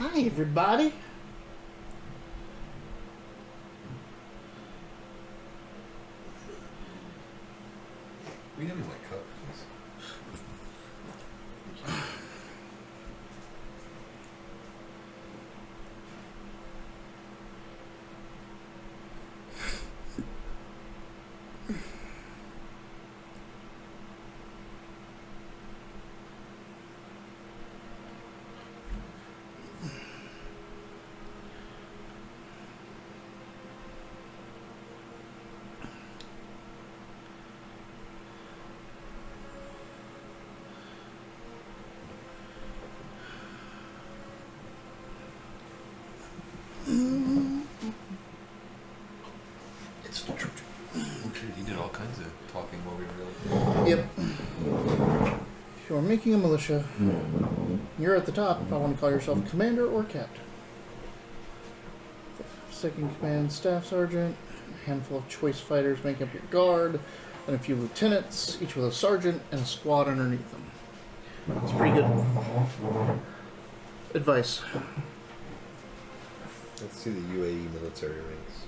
Hi, everybody. We have my cup, please. It's the truth. He did all kinds of talking while we were really. Yep. If you're making a militia, you're at the top. I want to call yourself commander or captain. Second command, staff sergeant, a handful of choice fighters making up your guard, and a few lieutenants, each with a sergeant and a squad underneath them. It's pretty good advice. Let's see the UAE military ranks.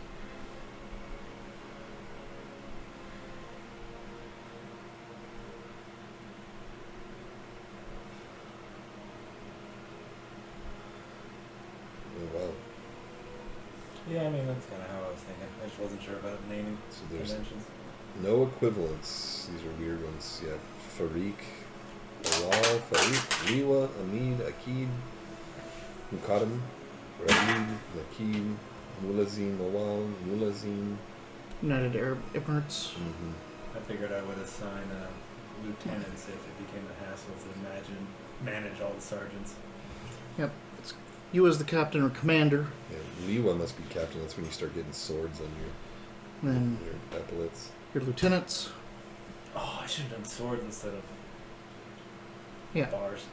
Oh, wow. Yeah, I mean, that's kind of how I was thinking. I just wasn't sure about naming So there's conventions. no equivalents. These are weird ones. Yeah, Farik, Awal, Farik, Liwa, Amid, Akid, Mukaddam, Raid, Nakib, Mulazim, Awal, Mulazim. United Arab Emirates. Mm-hmm. I figured I would assign lieutenants if it became a hassle to manage all the sergeants. Yep. It's you as the captain or commander, Yeah, Liwa must be captain. That's when you start getting swords on and then your epaulets. your lieutenants. Oh, I should have done swords instead of Yeah. bars.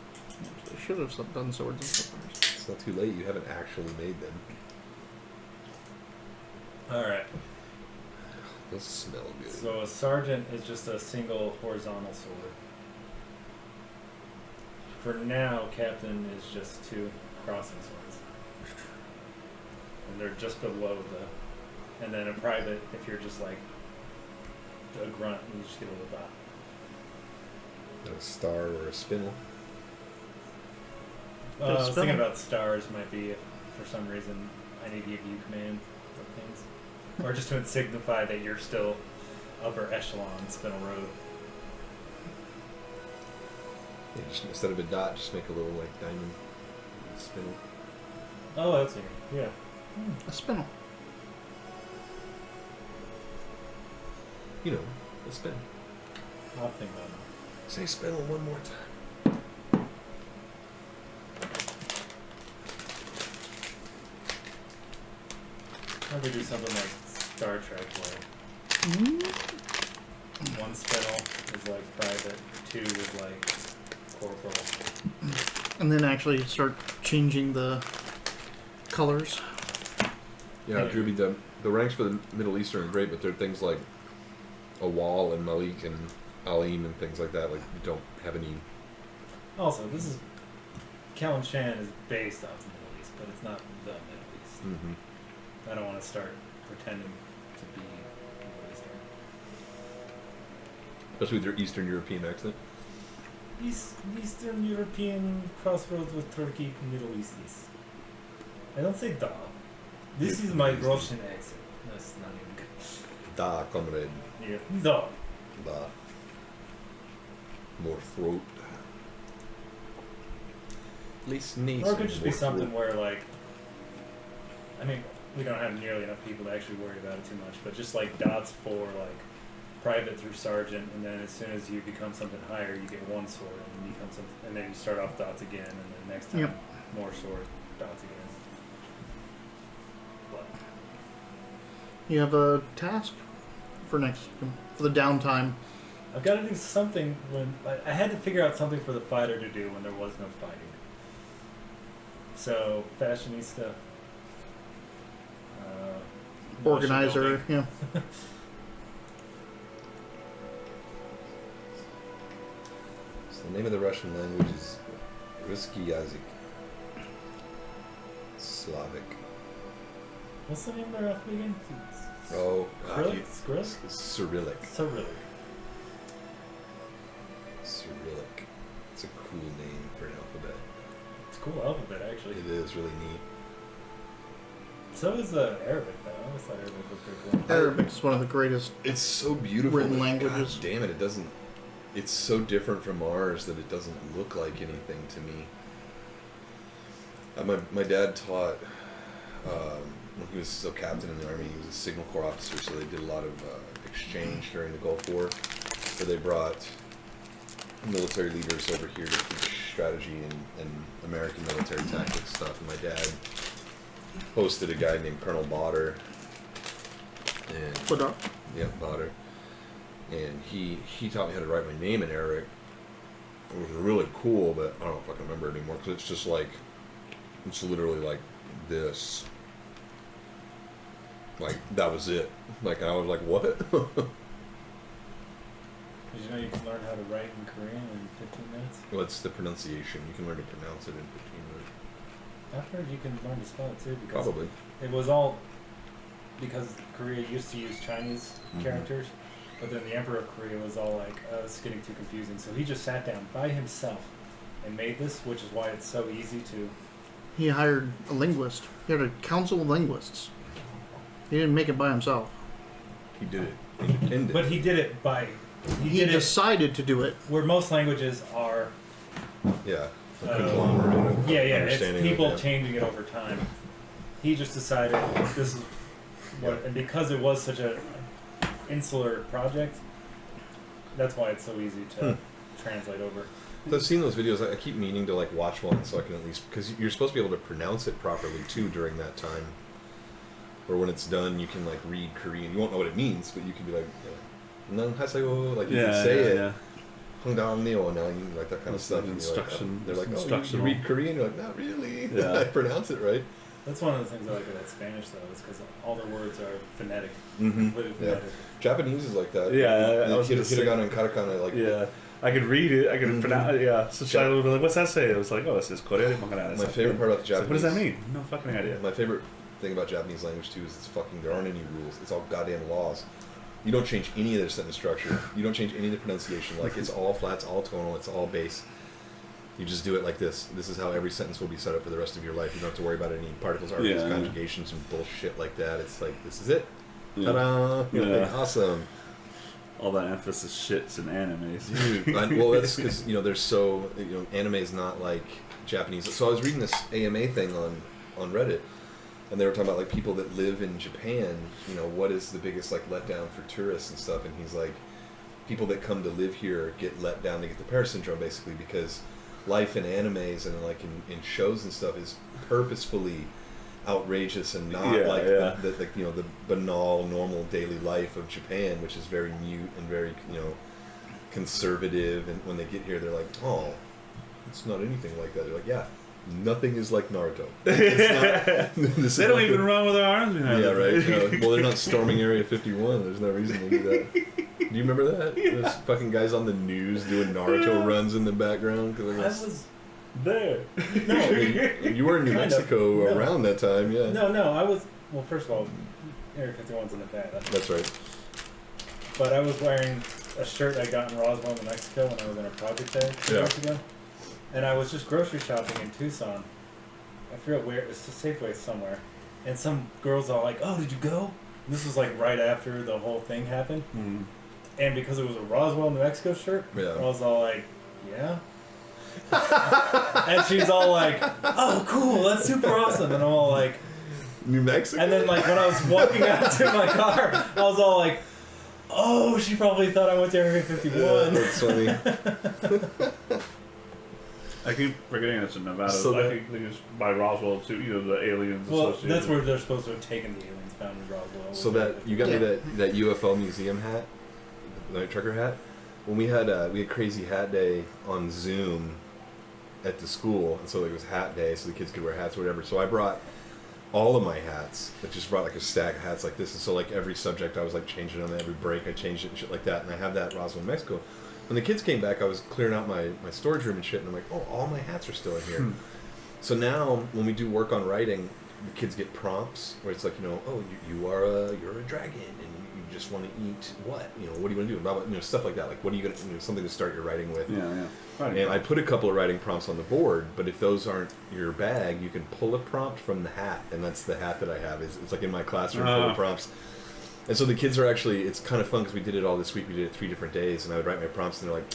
They should have done swords and stuff. It's not too late. You haven't actually made them. Alright, Those smell good. so a sergeant is just a single horizontal sword. For now, captain is just two crossing swords. And they're just below the... And then a private, if you're just like a grunt, you just get a little dot. A star or a spinel. I was thinking spell. about stars might be if for some reason I need to give you command of things. Or just to signify that you're still upper echelon Spinel Road. Yeah, just instead of a dot, just make a little like diamond spinel. Oh, that's it. Yeah. A spinel. You know, a spin. I'll think about it. Say spinel one more time. Probably do something like Star Trek where one Spinel is like private, two is like corporal. And then actually start changing the colors. Yeah, Yeah. Druby, the ranks for the Middle Eastern are great, but there are things like Awal and Malik and Alim and things like that. Like, you don't have any. Also, this is Kellen Shan is based off the Middle East, but it's not the Middle East. Mm-hmm. I don't want to start pretending to be Middle Eastern. Especially with your Eastern European accent. Eastern European crossroads with Turkey, Middle Easties. I don't say da. This Yeah, is my Middle Russian accent. That's not even good. Da, comrade. Yeah. Da. Da. More throat. Listen, Or it could just be something where, like, I mean, we don't have nearly enough people to actually worry about it too much, but just like dots for, like, private through sergeant, and then as soon as you become something higher, you get one sword, and then become something, and then you start off dots again, and then next time, Yep. more sword, dots again. But, You have a task for the downtime. I've got to do something when I had to figure out something for the fighter to do when there was no fighting. So fashionista, militia Organizer, building. yeah. So the name of the Russian language is Ruski Yazik. Slavic. What's the name of their alphabet again? Oh, Cyrillic? Cyrillic. Cyrillic. Cyrillic. It's a cool name for an alphabet. It's a cool alphabet, actually. It is really neat. So is Arabic, though. I always thought Arabic was pretty cool. Arabic is one of the greatest. It's so beautiful. Written but languages. God damn it! It doesn't. It's so different from ours that it doesn't look like anything to me. My dad taught when he was still captain in the army. He was a signal corps officer, so they did a lot of exchange during the Gulf War, where they brought military leaders over here to teach strategy and American military tactics stuff. And my dad hosted a guy named Colonel Botter. And What up? yeah, Botter. And he taught me how to write my name in Arabic. It was really cool, but I don't know if I can remember it anymore because it's just like, it's literally like this. Like, that was it. Like, I was like, what? Did you know you can learn how to write in Korean in 15 minutes? Well, it's the pronunciation. You can learn to pronounce it in 15 minutes. I've heard you can learn to spell it too. Because Probably. It was all because Korea used to use Chinese Mhm. characters, but then the Emperor of Korea was all like, it's getting too confusing. So he just sat down by himself and made this, which is why it's so easy to. He hired a linguist. He had a council of linguists. He didn't make it by himself. He did it. Independent. But he did it by. He did it decided to do it. where most languages are. Yeah. A Uh, conglomerate of Yeah, it's understanding people of it. changing it over time. He just decided this is what, Yeah. and because it was such a insular project, that's why it's so easy to translate over. So I've seen those videos. I keep meaning to like watch one so I can at least, because you're supposed to be able to pronounce it properly too during that time. Or when it's done, you can like read Korean. You won't know what it means, but you can be like, "Nang hasayo," like you can say it. Yeah. "Hangdangneo," now you like that kind of It's stuff. like and instruction- They're like, it's "Oh, you instructional." read Korean?" You're like, "Not really." Yeah. I pronounce it right. That's one of the things I like about Spanish, though, is because all the words are phonetic. Mm-hmm. Completely Yeah. phonetic. Japanese is like that. Yeah, I was gonna say- Hiragana and katakana like. Yeah. I could read it. I could Mhm. pronounce it. Yeah. So Shiloh would be like, "What's that say?" I was like, "Oh, it says Korea." My favorite part about the Like, what does that Japanese. mean? No fucking idea. My favorite thing about Japanese language too is there aren't any rules. It's all goddamn laws. You don't change any of their sentence structure. You don't change any of the pronunciation. Like, it's all flats, all tonal, it's all bass. You just do it like this. This is how every sentence will be set up for the rest of your life. You don't have to worry about any particles, articles, Yeah. conjugations, and bullshit like that. It's like, this is it. Yeah. Ta-da! You're Yeah. like, awesome. All that emphasis shits in animes. Well, that's because, they're so, anime is not like Japanese. So I was reading this AMA thing on Reddit, and they were talking about like people that live in Japan, what is the biggest like letdown for tourists and stuff, and he's like, people that come to live here get let down, they get the Paris syndrome basically, because life in animes and like in shows and stuff is purposefully outrageous and not Yeah, like yeah. the banal normal daily life of Japan, which is very mute and very conservative, and when they get here they're like, oh, it's not anything like that. They're like, yeah, nothing is like Naruto. It's They don't even run with their arms behind yeah, them. right. Well, they're not storming Area 51. There's no reason to do that. Do you remember that? Yeah. Those fucking guys on the news doing Naruto runs in the background. I was There. no, You were in New Kind of. Mexico No. around that time, yeah. no. I was well. First of all, Area 51's in the bad. That's right. But I was wearing a shirt I got in Roswell, New Mexico, when I was on a project there 2 Yeah. years ago. And I was just grocery shopping in Tucson. I forget where. It's a Safeway somewhere. And some girls all like, "Oh, did you go?" And this was like right after the whole thing happened. Mm. And because it was a Roswell, New Mexico shirt, Yeah. I was all like, "Yeah." And she's all like, "Oh, cool, that's super awesome." And I'm all like, New Mexico? and then like when I was walking out to my car, I was all like, "Oh, she probably thought I went to Area 51." Yeah, that's funny. I keep forgetting it's in Nevada. So I that- think it's by Roswell too. The aliens. Well, associated. that's where they're supposed to have taken the aliens found in Roswell. So that you got me Yeah. that UFO museum hat, the night trucker hat. When we had crazy hat day on Zoom at the school, and so it was hat day, so the kids could wear hats or whatever. So I brought all of my hats. I just brought like a stack of hats like this, and so like every subject I was like changing on every break. I changed it and shit like that, and I have that at Roswell, Mexico. When the kids came back, I was clearing out my storage room and shit, and I'm like, oh, all my hats are still in here. So now, when we do work on writing, the kids get prompts where it's like, oh, you're a dragon and you just want to eat what? What do you want to do? Blah, blah, stuff like that. Like, what are you going to, something to start your writing with. Yeah. And I put a couple of writing prompts on the board, but if those aren't your bag, you can pull a prompt from the hat, and that's the hat that I have. It's like in my classroom full of prompts. And so the kids are actually, it's kind of fun because we did it all this week. We did it 3 different days, and I would write my prompts, and they're like,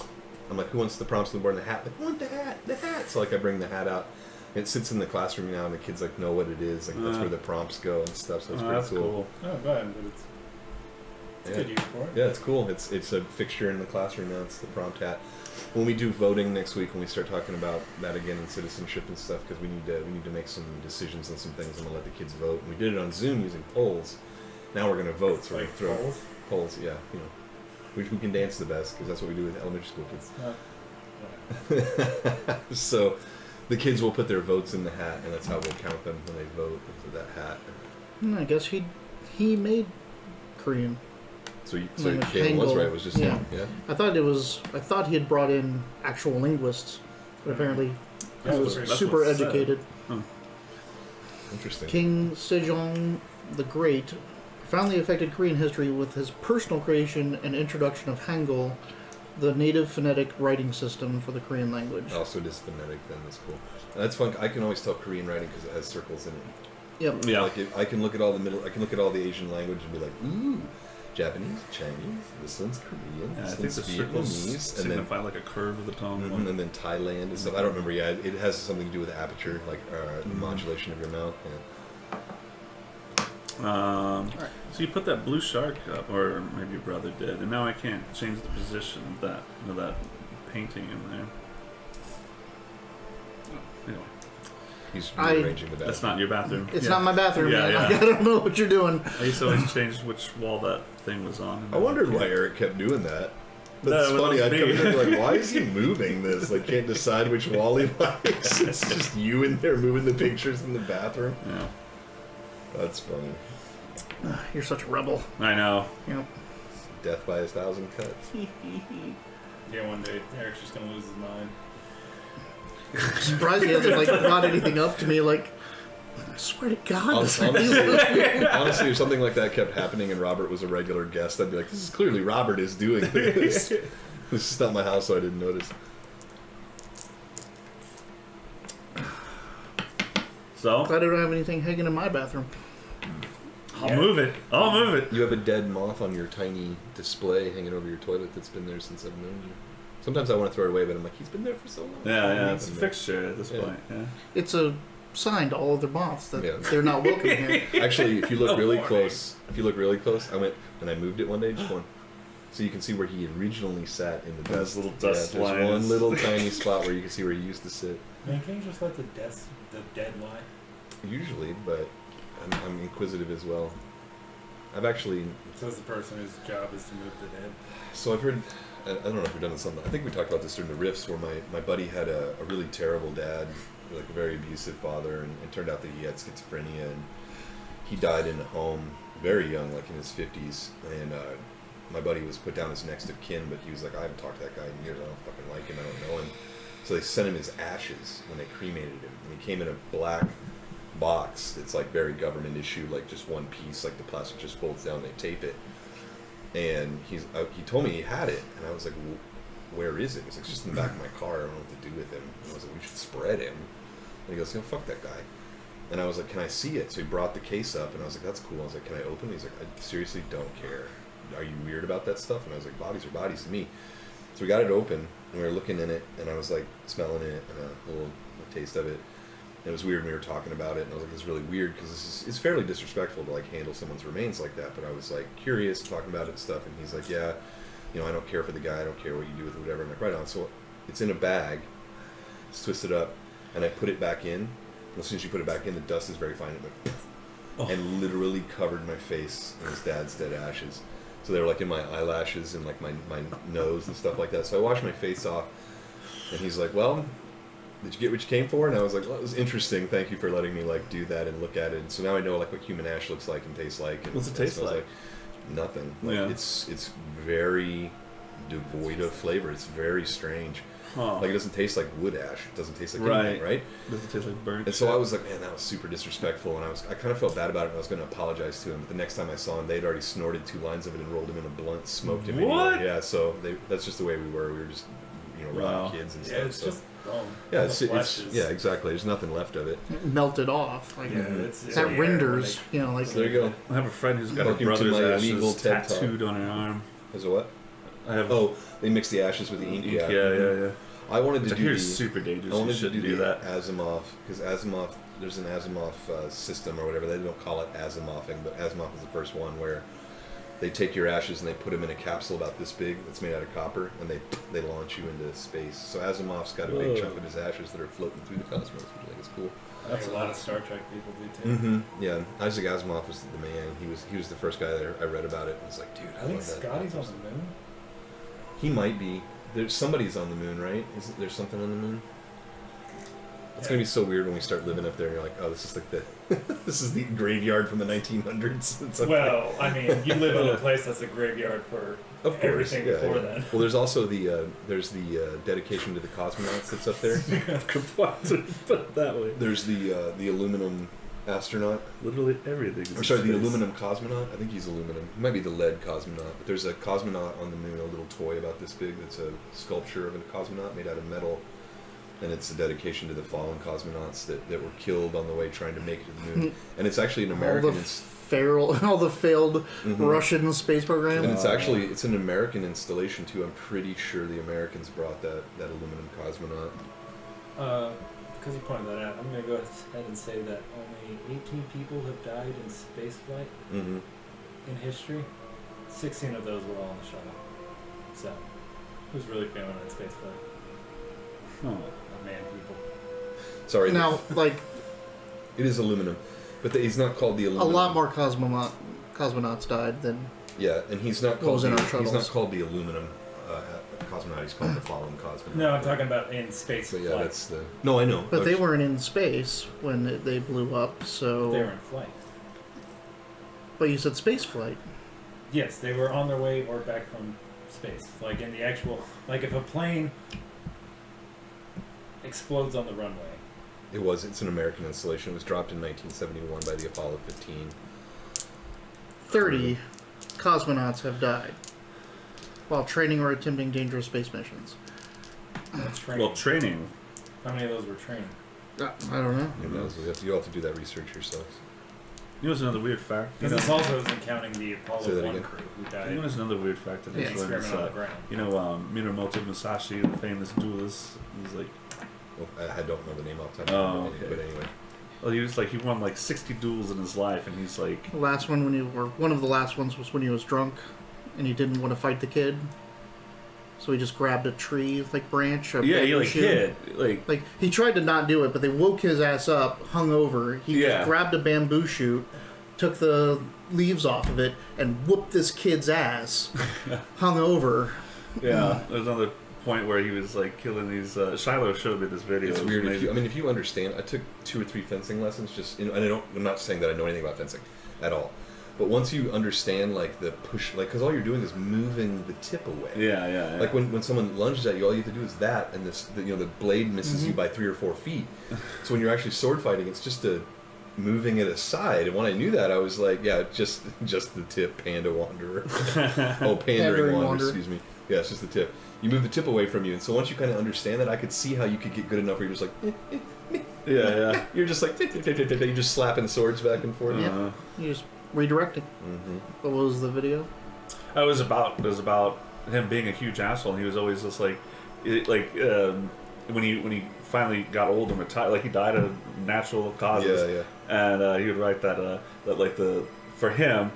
I'm like, who wants the prompts on the board and the hat? Like, I want the hat. So like I bring the hat out. It sits in the classroom now, and the kids like know what it is. Like that's where the prompts go and stuff. So it's pretty cool. Oh, good. It's good use for it. Yeah, it's cool. It's a fixture in the classroom now. It's the prompt hat. When we do voting next week, when we start talking about that again in citizenship and stuff, because we need to make some decisions on some things. I'm gonna let the kids vote. And we did it on Zoom using polls. Now we're gonna vote. So like we're gonna throw polls. Yeah, who can dance the best? Because that's what we do with elementary school kids. So the kids will put their votes in the hat, and that's how we'll count them when they vote into that hat. I guess he made Korean. So Kane was right. It was just him. Yeah. I thought he had brought in actual linguists, but apparently he was super educated. Huh. Interesting. King Sejong the Great profoundly affected Korean history with his personal creation and introduction of Hangul, the native phonetic writing system for the Korean language. Also, it is phonetic. Then that's cool. And that's fun. I can always tell Korean writing because it has circles in it. Yep. Yeah. Like I can look at all the Asian language and be like, ooh, Japanese, Chinese. This one's Korean. Yeah, I this think the circles Vietnamese, and signify like a curve of the tongue. and then Thailand and stuff. I don't remember. Yeah, it has something to do with the aperture, like the modulation of your mouth. Yeah. So you put that blue shark up, or maybe your brother did, and now I can't change the position of that painting in there. Anyway, He's rearranging the bathroom. that's not your bathroom. It's not my bathroom, Yeah, man. yeah. Like, I don't know what you're doing. I used to always change which wall that thing was on. I wondered why Eric kept doing that. No, That's it funny. was I'd me. come in there like, why is he moving this? Like, can't decide which wall he likes. It's just you in there moving the pictures in the bathroom. Yeah, That's funny. You're such a rebel. I know. Yep. Death by 1,000 cuts. Yeah, one day Eric's just gonna lose his mind. Surprised he hasn't brought anything up to me. Like, I swear to God, this Honestly, if something like that kept happening and Robert was a regular guest, I'd be like, this is clearly Robert is doing this. This is not my house, so I didn't notice. So glad I don't have anything hanging in my bathroom. I'll move it. I'll move it. You have a dead moth on your tiny display hanging over your toilet that's been there since I've known you. Sometimes I want to throw it away, but I'm like, he's been there for so long. Yeah. It's a fixture at this point. Yeah. It's a sign to all other moths that they're not welcome here. Actually, if you look really close, I went and I moved it one day, just one. So you can see where he originally sat in the dust. Those little dust There's lines. one little tiny spot where you can see where he used to sit. Man, can you just let the dead lie? Usually, but I'm inquisitive as well. I've actually... So it's the person whose job is to move the dead. So I've heard... I don't know if we've done this I think we talked about this during the riffs where my buddy had a really terrible dad, like a very abusive father, and it turned out that he had schizophrenia, and he died in a home very young, like in his 50s, and my buddy was put down as next of kin, but he was like, I haven't talked to that guy in years, I don't fucking like him, I don't know him. So they sent him his ashes when they cremated him, and he came in a black box. It's like very government issue, like just one piece, like the plastic just folds down, they tape it. And he told me he had it, and I was like, well, where is it? He's like, it's just in the back of my car, I don't know what to do with him. And I was like, we should spread him. And he goes, fuck that guy. And I was like, can I see it? So he brought the case up, and I was like, that's cool. I was like, can I open it? He's like, I seriously don't care. Are you weird about that stuff? And I was like, bodies are bodies to me. So we got it open, and we were looking in it, and I was like smelling it, and a little taste of it. And it was weird when we were talking about it, and I was like, it's really weird, because it's fairly disrespectful to like handle someone's remains like that. But I was like curious, talking about it and stuff, and he's like, yeah, I don't care for the guy, I don't care what you do with it, whatever. I'm like, right on. So it's in a bag, it's twisted up, and I put it back in. And as soon as you put it back in, the dust is very fine. It went, and literally covered my face in his dad's dead ashes. So they were like in my eyelashes and like my nose and stuff like that. So I washed my face off, and he's like, well, did you get what you came for? And I was like, well, it was interesting. Thank you for letting me like do that and look at it. And so now I know like what human ash looks like and tastes like. And What's it taste like? Nothing. Like Yeah. it's very devoid of flavor. It's very strange. Huh. Like it doesn't taste like wood ash. It doesn't taste like anything, right? Doesn't taste like burnt. And so I was like, man, that was super disrespectful, and I kind of felt bad about it, and I was going to apologize to him. But the next time I saw him, they'd already snorted 2 lines of it and rolled him in a blunt, smoked him. What? Anyway. Yeah, so that's just the way we were. We were just, robbing kids and Yeah, stuff. it's So just wrong. yeah, The flesh is- yeah, exactly. There's nothing left of it. It melted off. Like Yeah, Mhm. it's that yeah, renders, like- like So there you go. I have a friend who's got her Welcome to brother's my ashes illegal TED Talk. tattooed on her arm. Is it what? I have. Oh, they mix the ashes with the ink. yeah. I wanted Which to I do hear the, is super dangerous. I You wanted to shouldn't do do the that. Asimov, because Asimov, there's an Asimov system or whatever. They don't call it Asimoving, but Asimov is the first one where they take your ashes and they put them in a capsule about this big that's made out of copper, and they launch you into space. So Asimov's got a big Whoa. chunk of his ashes that are floating through the cosmos, which I think is cool. That's a lot of Star Trek people do too. Mm-hmm. Yeah, Isaac Asimov was the man. He was the first guy that I read about it. I was like, dude, I think love that. Scotty's on the moon. He might be. There's somebody's on the moon, right? Isn't there something on the moon? It's gonna be so weird when we start living up there. And you're like, oh, this is like the this is the graveyard from the 1900s. It's like, Well, I mean, you live in a place that's a graveyard for of course, everything yeah, before yeah. then. Well, there's also the dedication to the cosmonauts that's up there. Put it that way. There's the aluminum astronaut. Literally everything. Is Or sorry, the space. aluminum cosmonaut. I think he's aluminum. He might be the lead cosmonaut. But there's a cosmonaut on the moon, a little toy about this big. That's a sculpture of a cosmonaut made out of metal, and it's a dedication to the fallen cosmonauts that were killed on the way trying to make it to the moon. And it's actually an American. all the failed Mhm. Russian space program. And it's an American installation too. I'm pretty sure the Americans brought that aluminum cosmonaut. Because you pointed that out, I'm going to go ahead and say that only 18 people have died in spaceflight Mm-hmm. in history. 16 of those were all on the shuttle. So, who's really feeling that spaceflight? Huh. Man, people. Sorry. Now, like it is aluminum, but he's not called the a aluminum. lot more cosmonauts died than Yeah, and he's not Goes called in the, our he's not shuttles. called the aluminum cosmonaut. He's called the fallen cosmonaut. No, I'm talking about in space So flight. yeah, that's the. No, I know. but they weren't in space when they blew up. So, They were in flight. but you said space flight. Yes, they were on their way or back from space. Like in the actual, like if a plane explodes on the runway. It's an American installation. It was dropped in 1971 by the Apollo 15. 30 cosmonauts have died while training or attempting dangerous space missions. That's training. Well, training. How many of those were training? I don't know. Who knows? You'll have to do that research yourselves. You know, what's another weird fact. You Because know, this also isn't counting the Say Apollo that 1 again. crew who you died know, there's another weird fact that in I the learned. experiment on the ground. You know, Minamoto Musashi, the famous duelist. He's like, Well, I don't know the name off the top Oh, of my head, okay. but anyway. well, he won like 60 duels in his life, and he's like, The last one one of the last ones was when he was drunk, and he didn't want to fight the kid, so he just grabbed a tree branch. yeah, he bamboo like shoot. hit, like, He tried to not do it, but they woke his ass up, hung over. He Yeah. just grabbed a bamboo shoot, took the leaves off of it, and whooped this kid's ass, hung over. yeah. There's another point where he was like killing these. Shiloh showed me this video. It's It was weird. amazing. If you understand, I took 2 or 3 fencing lessons. And I'm not saying that I know anything about fencing at all. But once you understand the push, because all you're doing is moving the tip away. Yeah. Like when someone lunges at you, all you have to do is that, and the blade misses you by 3 or 4 feet. So when you're actually sword fighting, it's just moving it aside. And when I knew that, I was like, yeah, just the tip, Panda Wanderer. Pandering Pandering Wanderer, Wanderer. excuse me. Yeah, it's just the tip. You move the tip away from you, and so once you kind of understand that, I could see how you could get good enough where you're just like, Yeah. you're just like, you're just slapping swords back and forth. Yeah. You just redirecting. Mm-hmm. What was the video? It was about him being a huge asshole. And he was always just like, when he finally got old and retired, like he died of natural causes. Yeah. And he would write that for him,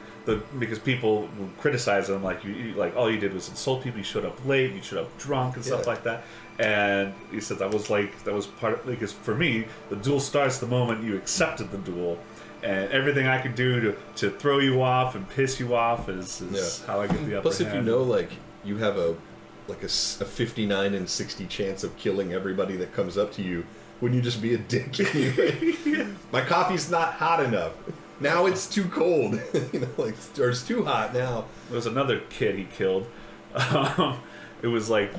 because people would criticize him, like you like all you did was insult people. You showed up late, you showed up drunk and stuff Yeah. like that. And he said that was part of, because for me the duel starts the moment you accepted the duel, and everything I could do to throw you off and piss you off is how I get the upper Plus, if hand. you know, you have a 59 and 60 chance of killing everybody that comes up to you, wouldn't you just be a dick anyway? My coffee's not hot enough. Now it's too cold. Or it's too hot now. There was another kid he killed, It was like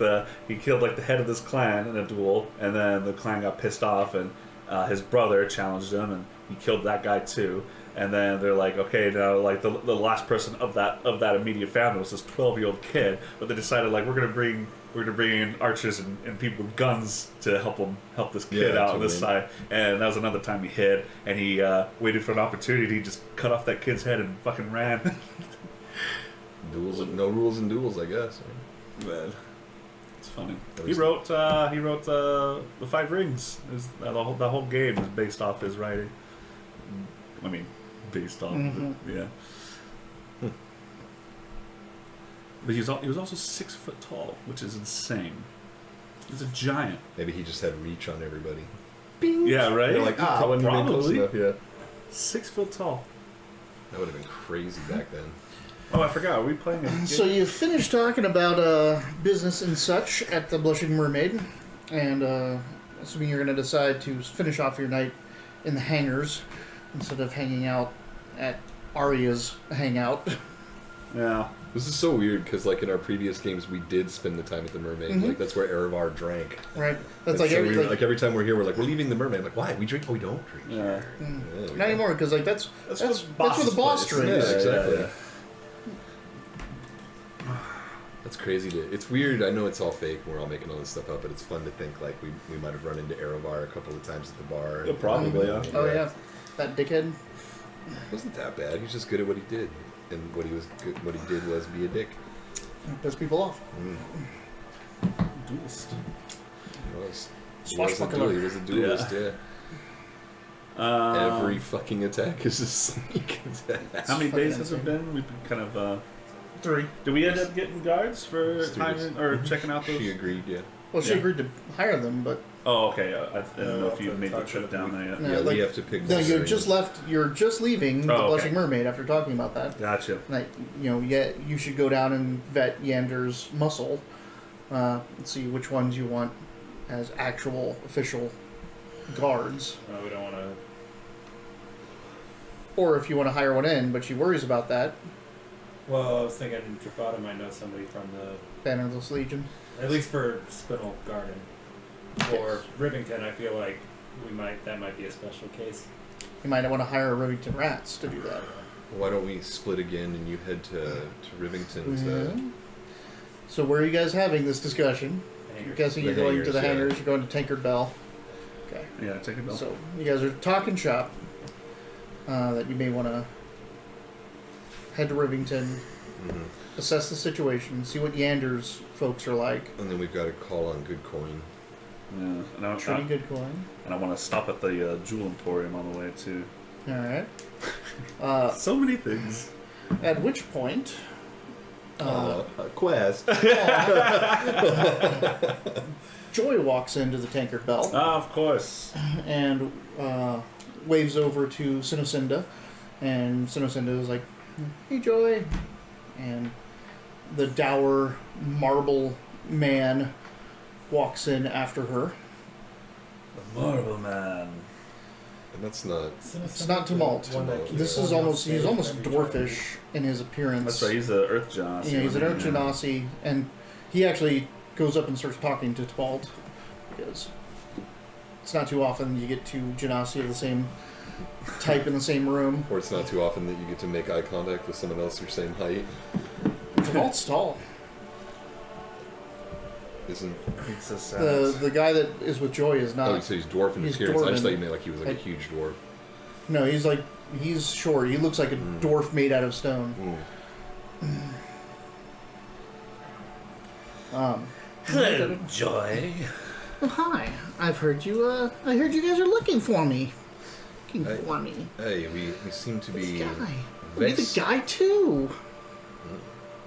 he killed like the head of this clan in a duel, and then the clan got pissed off, and his brother challenged him, and he killed that guy too. And then they're like, okay, now like the last person of that immediate family was this 12-year-old kid, but they decided like we're gonna bring in archers and people with guns to help this kid out on this side. And that was another time he hid, and he waited for an opportunity. He just cut off that kid's head and fucking ran. No rules in duels, I guess. Man, it's funny. He wrote the Five Rings. The whole game is based off his writing. I mean, based off of it, yeah. But he was also 6 foot tall, which is insane. He's a giant. Maybe he just had reach on everybody. Bing. Yeah, right. They're like, when you get close probably enough, yeah. 6 foot tall. That would have been crazy back then. Oh, I forgot. Are we playing a game? So you finished talking about business and such at the Blushing Mermaid, and assuming you're going to decide to finish off your night in the hangars instead of hanging out at Arya's hangout. Yeah. This is so weird because, like, in our previous games, we did spend the time at the Mermaid. Like, that's where Erevar drank. Right. That's And like so every every time we're here, we're like, we're leaving the Mermaid. I'm like, why? We drink? Oh, we don't drink. Yeah. Yeah, we not anymore, because like that's where the boss's boss place. drinks. Yeah, exactly. Yeah. That's crazy. It's weird. I know it's all fake. We're all making all this stuff up, but it's fun to think like we might have run into Erevar a couple of times at the bar. Yeah, probably, yeah. Oh yeah, that dickhead. It wasn't that bad. He was just good at what he did, and what he did was be a dick. Piss people off. Duelist. He was a duelist, yeah. Every fucking attack is a sneak attack. How many Fucking days has it insane. been? We've been kind of. 3. Did we end up getting guards for It's 3 days. hiring or checking out those? She agreed, yeah. Well, she Yeah. agreed to hire them, but Oh, okay. I didn't know if you to made the talk trip to down them. there yet. No, Yeah, like- we have to pick. no, the you're string. just left. You're just leaving the Oh, okay. Blushing Mermaid after talking about that. Gotcha. Like, yeah, you should go down and vet Yander's muscle, and see which ones you want as actual official guards, We don't want to. or if you want to hire one in, but she worries about that. Well, I was thinking Trafada might know somebody from the, Bannerless Legion. at least for Spinel Garden. For Rivington, I feel like that might be a special case. You might want to hire Rivington Rats to do that. Why don't we split again and you head to Rivington to... Yeah. So where are you guys having this discussion? I'm Hangers. guessing you're The going to the hangars, yeah. hangars. You're going to Tankard Bell. Okay. Yeah, take a bill. So you guys are talking shop. That you may want to head to Rivington, Mhm. assess the situation, see what Yander's folks are like. And then we've got to call on good coin. Yeah, Pretty good coin. and I want to stop at the Jewel Emporium on the way too. All right. So many things. At which point, A quest. Joy walks into the Tankard Bell Of course. and waves over to Sinocinda, and Sinocinda is like, "Hey, Joy," and the dour marble man walks in after her. The Marble Man. And that's not... It's not Tumult. This is he's almost dwarfish in his appearance. That's right. He's an Earth Genasi. Yeah, he's an Earth Genasi, and he actually goes up and starts talking to Tumult, because it's not too often you get two Genasi of the same type in the same room. Or it's not too often that you get to make eye contact with someone else your same height. Tumult's tall. Isn't... He's so sad. The guy that is with Joy is not. Oh, so he's dwarf in he's appearance. I just dwarven. thought you meant like he was like a And- huge dwarf. No, he's short. He looks like a dwarf made out of stone. Hello, Joy. Oh, hi. I've heard you. I heard you guys are looking for me. Looking Hey. for me. Hey, we seem to This be... guy. You're the vexed. guy too.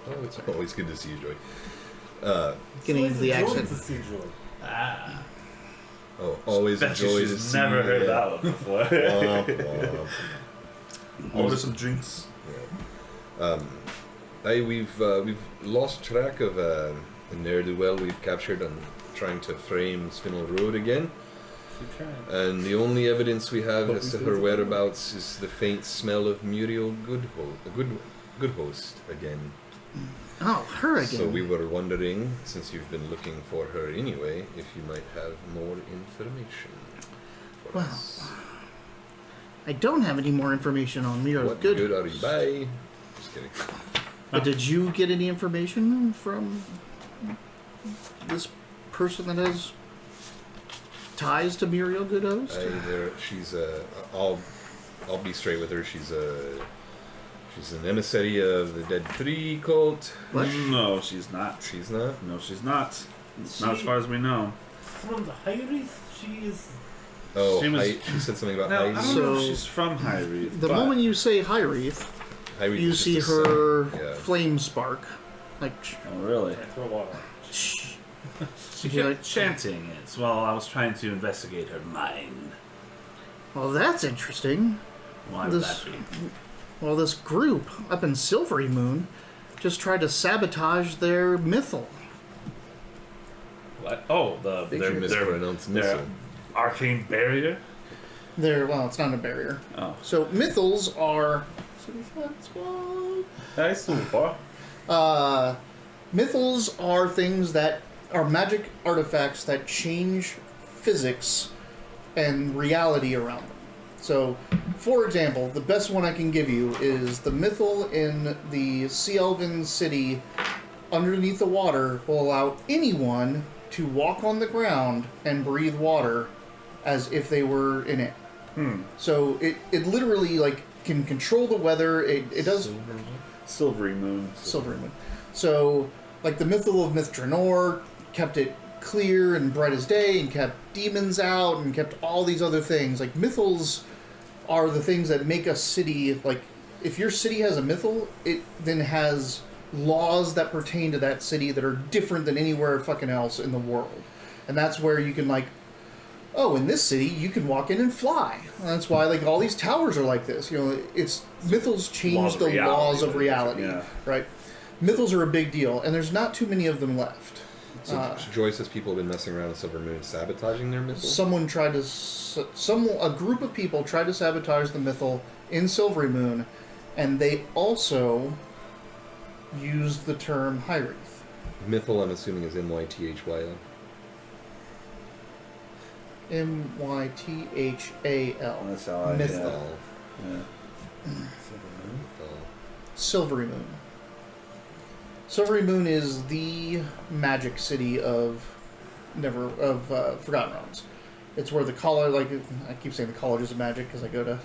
Oh, it's always good to see you, Joy. Getting into the accent. Oh, always a Bet joy you to she's see never you. heard Yeah. that one before. Womp womp. Order some drinks. We've lost track of a ne'er-do-well we've captured on trying to frame Spinel Road again. Keep trying. And the only evidence we have But as we to do. her whereabouts is the faint smell of Muriel Goodhost again. Oh, her again. So we were wondering, since you've been looking for her anyway, if you might have more information for Well, us. I don't have any more information on Muriel What good are you by? Just kidding. But did you get any information from this person that has ties to Muriel Goodhost? She's I'll be straight with her. She's an emissary of the Dead Tree cult. What? No, she's not. She's not. No, she's not. Not as far as we know. From the Hyrith, she is. Oh, She was- she said something about Now, I Heidi. don't know if So- she's from Hyrith. The but moment you say Hyrith, Heidi you was see just a her son. Yeah. flame spark. Like, Oh, really? I throw water. She You're kept like- chanting it while I was trying to investigate her mind. well, that's interesting. Why would This- that be? Well, this group up in Silvery Moon just tried to sabotage their mythal. What? Oh, They should mispronounce their missile. arcane barrier? Well, it's not a barrier. Oh. So mythals are. That's super. Mythals are things that are magic artifacts that change physics and reality around them. So, for example, the best one I can give you is the mythal in the Sea Elven city underneath the water will allow anyone to walk on the ground and breathe water as if they were in it. So it literally like can control the weather. It does Silvery moon. Silvery Moon. So, like the Mythal of Mithranor kept it clear and bright as day and kept demons out and kept all these other things. Like, mythals are the things that make a city, like, if your city has a mythal, it then has laws that pertain to that city that are different than anywhere fucking else in the world. And that's where you can, like, oh, in this city, you can walk in and fly. And that's why, like, all these towers are like this. You know, it's mythals change Laws of the reality, laws of but- reality, yeah. right? Mythals are a big deal, and there's not too many of them left. So Joy says people have been messing around in Silver Moon, sabotaging their missile. Someone tried to, a group of people tried to sabotage the mythal in Silvery Moon, and they also used the term Hyrith. Mythal, I'm assuming, is M-Y-T-H-Y-L. Mythal. That's how I. Mythal. Yeah. Mythal. Silvery Moon. Silvery Moon is the magic city of Forgotten Realms. It's where the college, like I keep saying the colleges of magic because I go to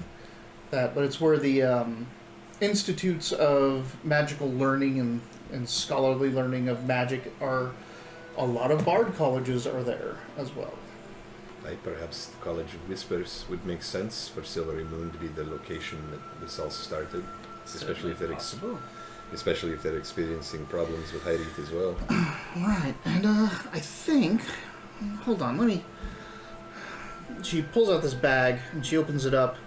that, but it's where the institutes of magical learning and scholarly learning of magic are. A lot of bard colleges are there as well. Right, perhaps the College of Whispers would make sense for Silvery Moon to be the location that this all started, especially if they're experiencing problems with Hyrith as well. Right, and I think. Hold on, let me. She pulls out this bag and she opens it up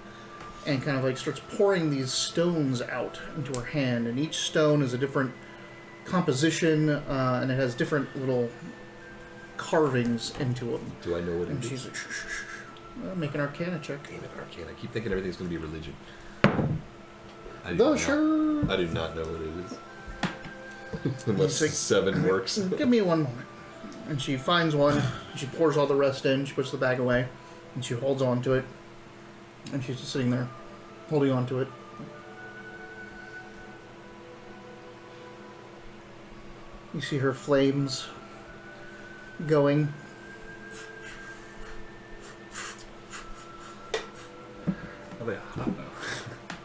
and kind of like starts pouring these stones out into her hand, and each stone is a different composition and it has different little carvings into them. Do I know what And it she's is? like, shh, shh, shh. Make an Arcana check. Damn it, Arcane. I keep thinking everything's going to be religion. I The sure. I do not know what it is. Unless He's like, 7 works. Give me one moment. And she finds one. She pours all the rest in. She puts the bag away, and she holds on to it. And she's just sitting there, holding on to it. You see her flames going. Are they hot now?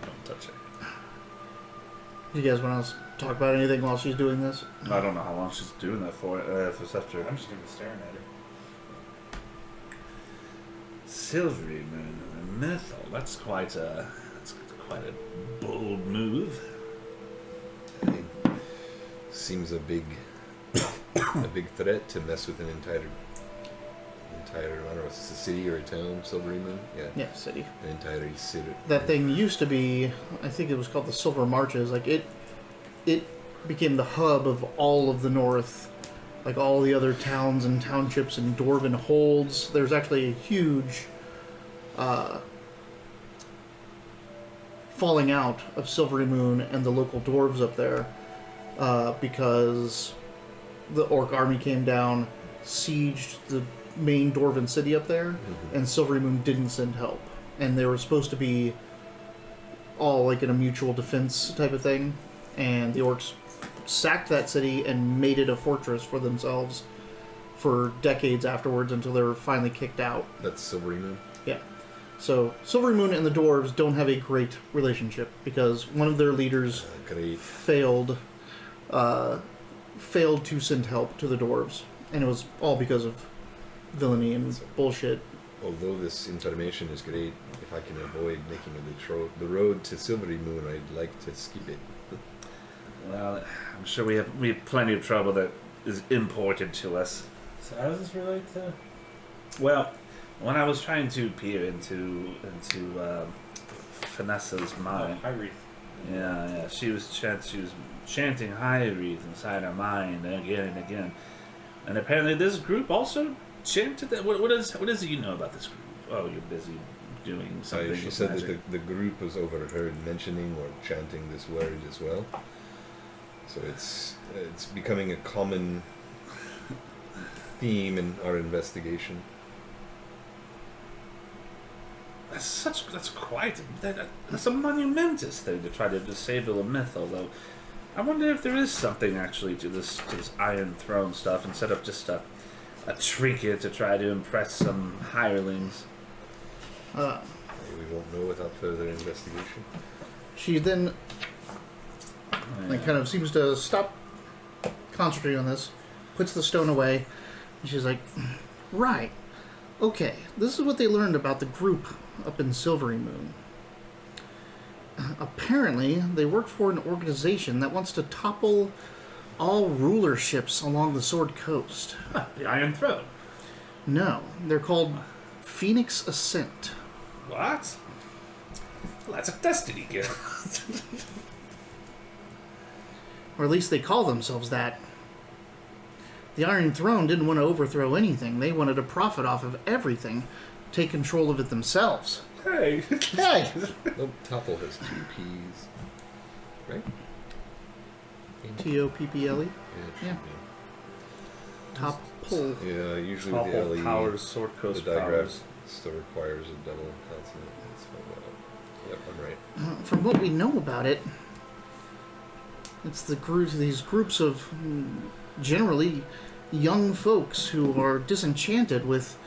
Don't touch it. You guys want to talk about anything while she's doing this? I don't know how long she's doing that for. If it's after I'm just gonna be staring at her. Silvery Moon and a Mythal. That's quite a bold move. Seems a big threat to mess with an entire I don't know, it's a city or a town, Silvery Moon? Yeah. Yeah, city. An entire city. That thing used to be, I think it was called the Silver Marches. Like it became the hub of all of the North, like all the other towns and townships and dwarven holds. There's actually a huge falling out of Silvery Moon and the local dwarves up there, because the orc army came down, sieged the main dwarven city up there, and Silvery Moon didn't send help. And they were supposed to be all like in a mutual defense type of thing, and the orcs sacked that city and made it a fortress for themselves for decades afterwards until they were finally kicked out. That's Silvery Moon. Yeah. So Silvery Moon and the dwarves don't have a great relationship because one of their leaders Great. failed to send help to the dwarves, and it was all because of villainy and bullshit. Although this information is great, if I can avoid making the road to Silvery Moon, I'd like to skip it. Well, I'm sure we have plenty of trouble that is imported to us. So how does this relate to? Well, when I was trying to peer into Vanessa's mind, High Wreath. yeah, she was chanting High Wreath inside her mind again and again, and apparently this group also chanted that. What is it you know about this group? Oh, you're busy doing something. She with said magic. that the group was overheard mentioning or chanting this word as well. So it's becoming a common theme in our investigation. That's a monumentous thing to try to disable a myth. Although, I wonder if there is something actually to this Iron Throne stuff instead of just a trinket to try to impress some hirelings. We won't know without further investigation. She then kind of seems to stop concentrating on this, puts the stone away, and she's like, right, okay, this is what they learned about the group up in Silvery Moon. Apparently, they work for an organization that wants to topple all rulerships along the Sword Coast. The Iron Throne. No, they're called Phoenix Ascent. What? Well, that's a destiny gift. Or at least they call themselves that. The Iron Throne didn't want to overthrow anything. They wanted to profit off of everything, take control of it themselves. Hey. Hey! Nope, Topple has 2 P's. Right? T-O-P-P-L-E? Yeah. Yeah. Top pull. Yeah, usually with the Topple LE, powers, Sword the Coast digraph powers. still requires a double consonant. That's what, yep, I'm right. From what we know about it, it's these groups of generally young folks who are disenchanted with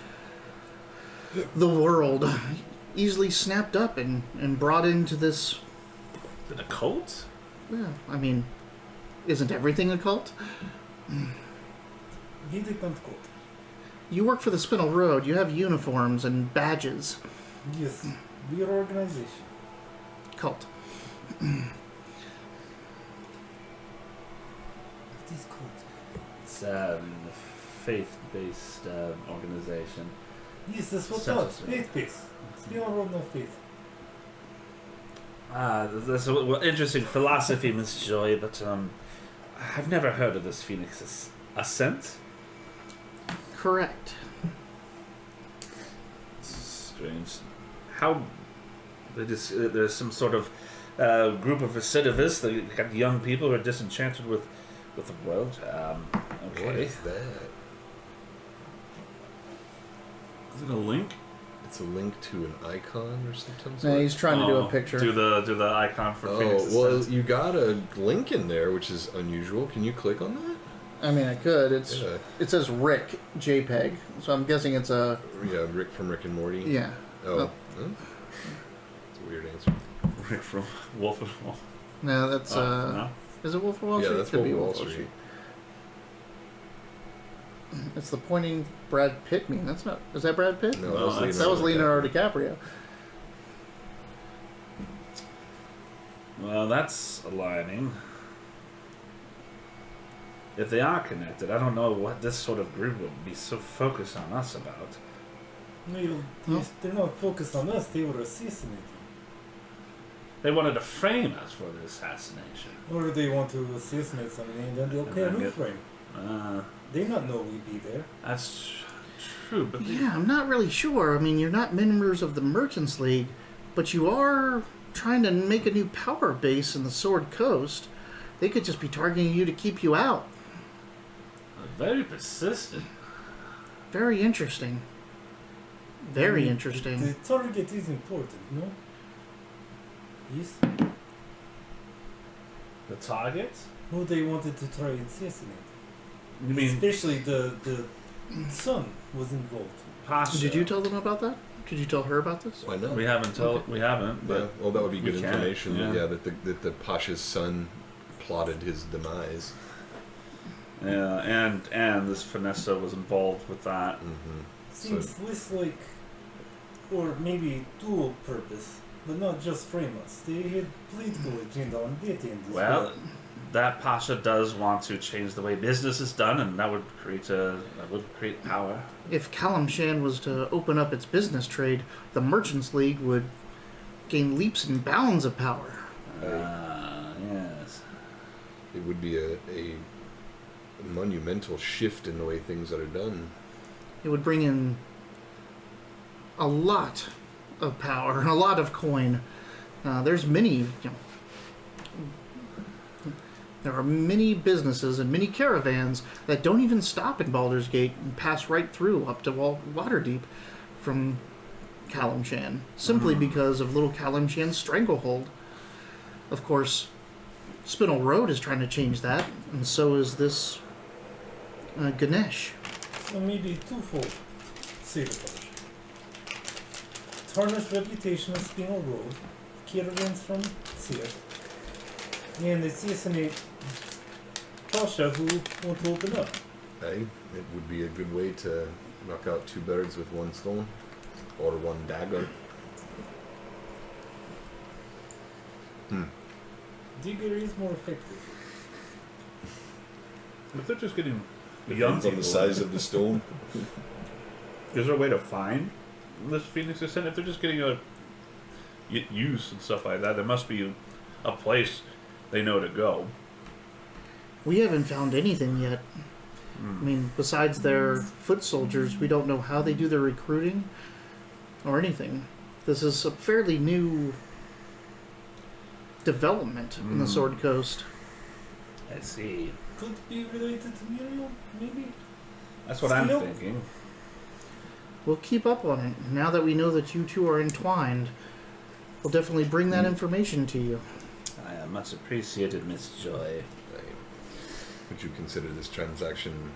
the world, easily snapped up and brought into this. The cult? Well, I mean, isn't everything a cult? You work for the Spinel Road. You have uniforms and badges. Yes, we are organization. Cult. What is cult? It's a faith-based organization. Yes, that's what Such thought. as- Faith-based. Spinel Road, no faith. That's an interesting philosophy, Miss Joy, but I've never heard of this Phoenix Ascent. Correct. Strange. How? There's some sort of group of recidivists. They got young people who are disenchanted with the world. What Okay. is that? Is it a link? It's a link to an icon or something. No, he's trying to do a picture. Do the icon for Phoenix Oh, well, Ascent. you got a link in there, which is unusual. Can you click on that? I mean, I could. It says Rick JPEG, so I'm guessing it's a Yeah, Rick from Rick and Morty. yeah. Oh. Huh? It's a weird answer. Rick from Wolf of Wall. No, that's No? is it Wolf of Wall Yeah, Street? that's Could be Wolf of Wall Street. It's the pointing Brad Pitt meme. That's not. Is that Brad Pitt? No, No, that's That was Leonardo DiCaprio. Well, that's aligning. If they are connected, I don't know what this sort of group would be so focused on us about. No, they're not focused on us. They were assassinating. They wanted to frame us for the assassination. Or they want to assassinate somebody and then they'll play a And then new get- frame. They not know we'd be there. That's true, but they, Yeah, I'm not really sure. I mean, you're not members of the Merchants League, but you are trying to make a new power base in the Sword Coast. They could just be targeting you to keep you out. Very persistent. Very interesting. Very interesting. The target is important, no? Yes. The target? Who they wanted to try and assassinate. You mean Especially the son was involved. Pasha? Did you tell them about that? Did you tell her about this? Why not? We haven't told. We haven't. Yeah, But well, that would be we good can, information. yeah. That the Pasha's son plotted his demise. yeah, and this Vanessa was involved with that. Mm-hmm. Seems less like, or maybe dual purpose, but not just frame us. They had political agenda on that end as well. Well, that Pasha does want to change the way business is done, and that would create power. If Kalimshan was to open up its business trade, the Merchants League would gain leaps and bounds of power. Yes. It would be a monumental shift in the way things are done. It would bring in a lot of power, a lot of coin. There's many, there are many businesses and many caravans that don't even stop in Baldur's Gate and pass right through up to Waterdeep from Kalimshan, simply because of little Kalimshan's stranglehold. Of course, Spinel Road is trying to change that, and so is this Ganesh. So maybe twofold sabotage. Tarnish reputation of Spinel Road, caravans from Seer, and assassinate Pasha who won't open up. Aye, it would be a good way to knock out two birds with one stone, or one dagger. Digger is more effective. If they're just getting young Depends on people, the size of the stone. is there a way to find this Phoenix Ascent? If they're just getting a use and stuff like that, there must be a place they know to go. We haven't found anything yet. I mean, besides their foot soldiers, we don't know how they do their recruiting or anything. This is a fairly new development in the Sword Coast. I see. Could be related to Muriel, maybe? That's what I'm Still? thinking. We'll keep up on it. Now that we know that you two are entwined, we'll definitely bring that information to you. I am much appreciated, Miss Joy. Aye. Would you consider this transaction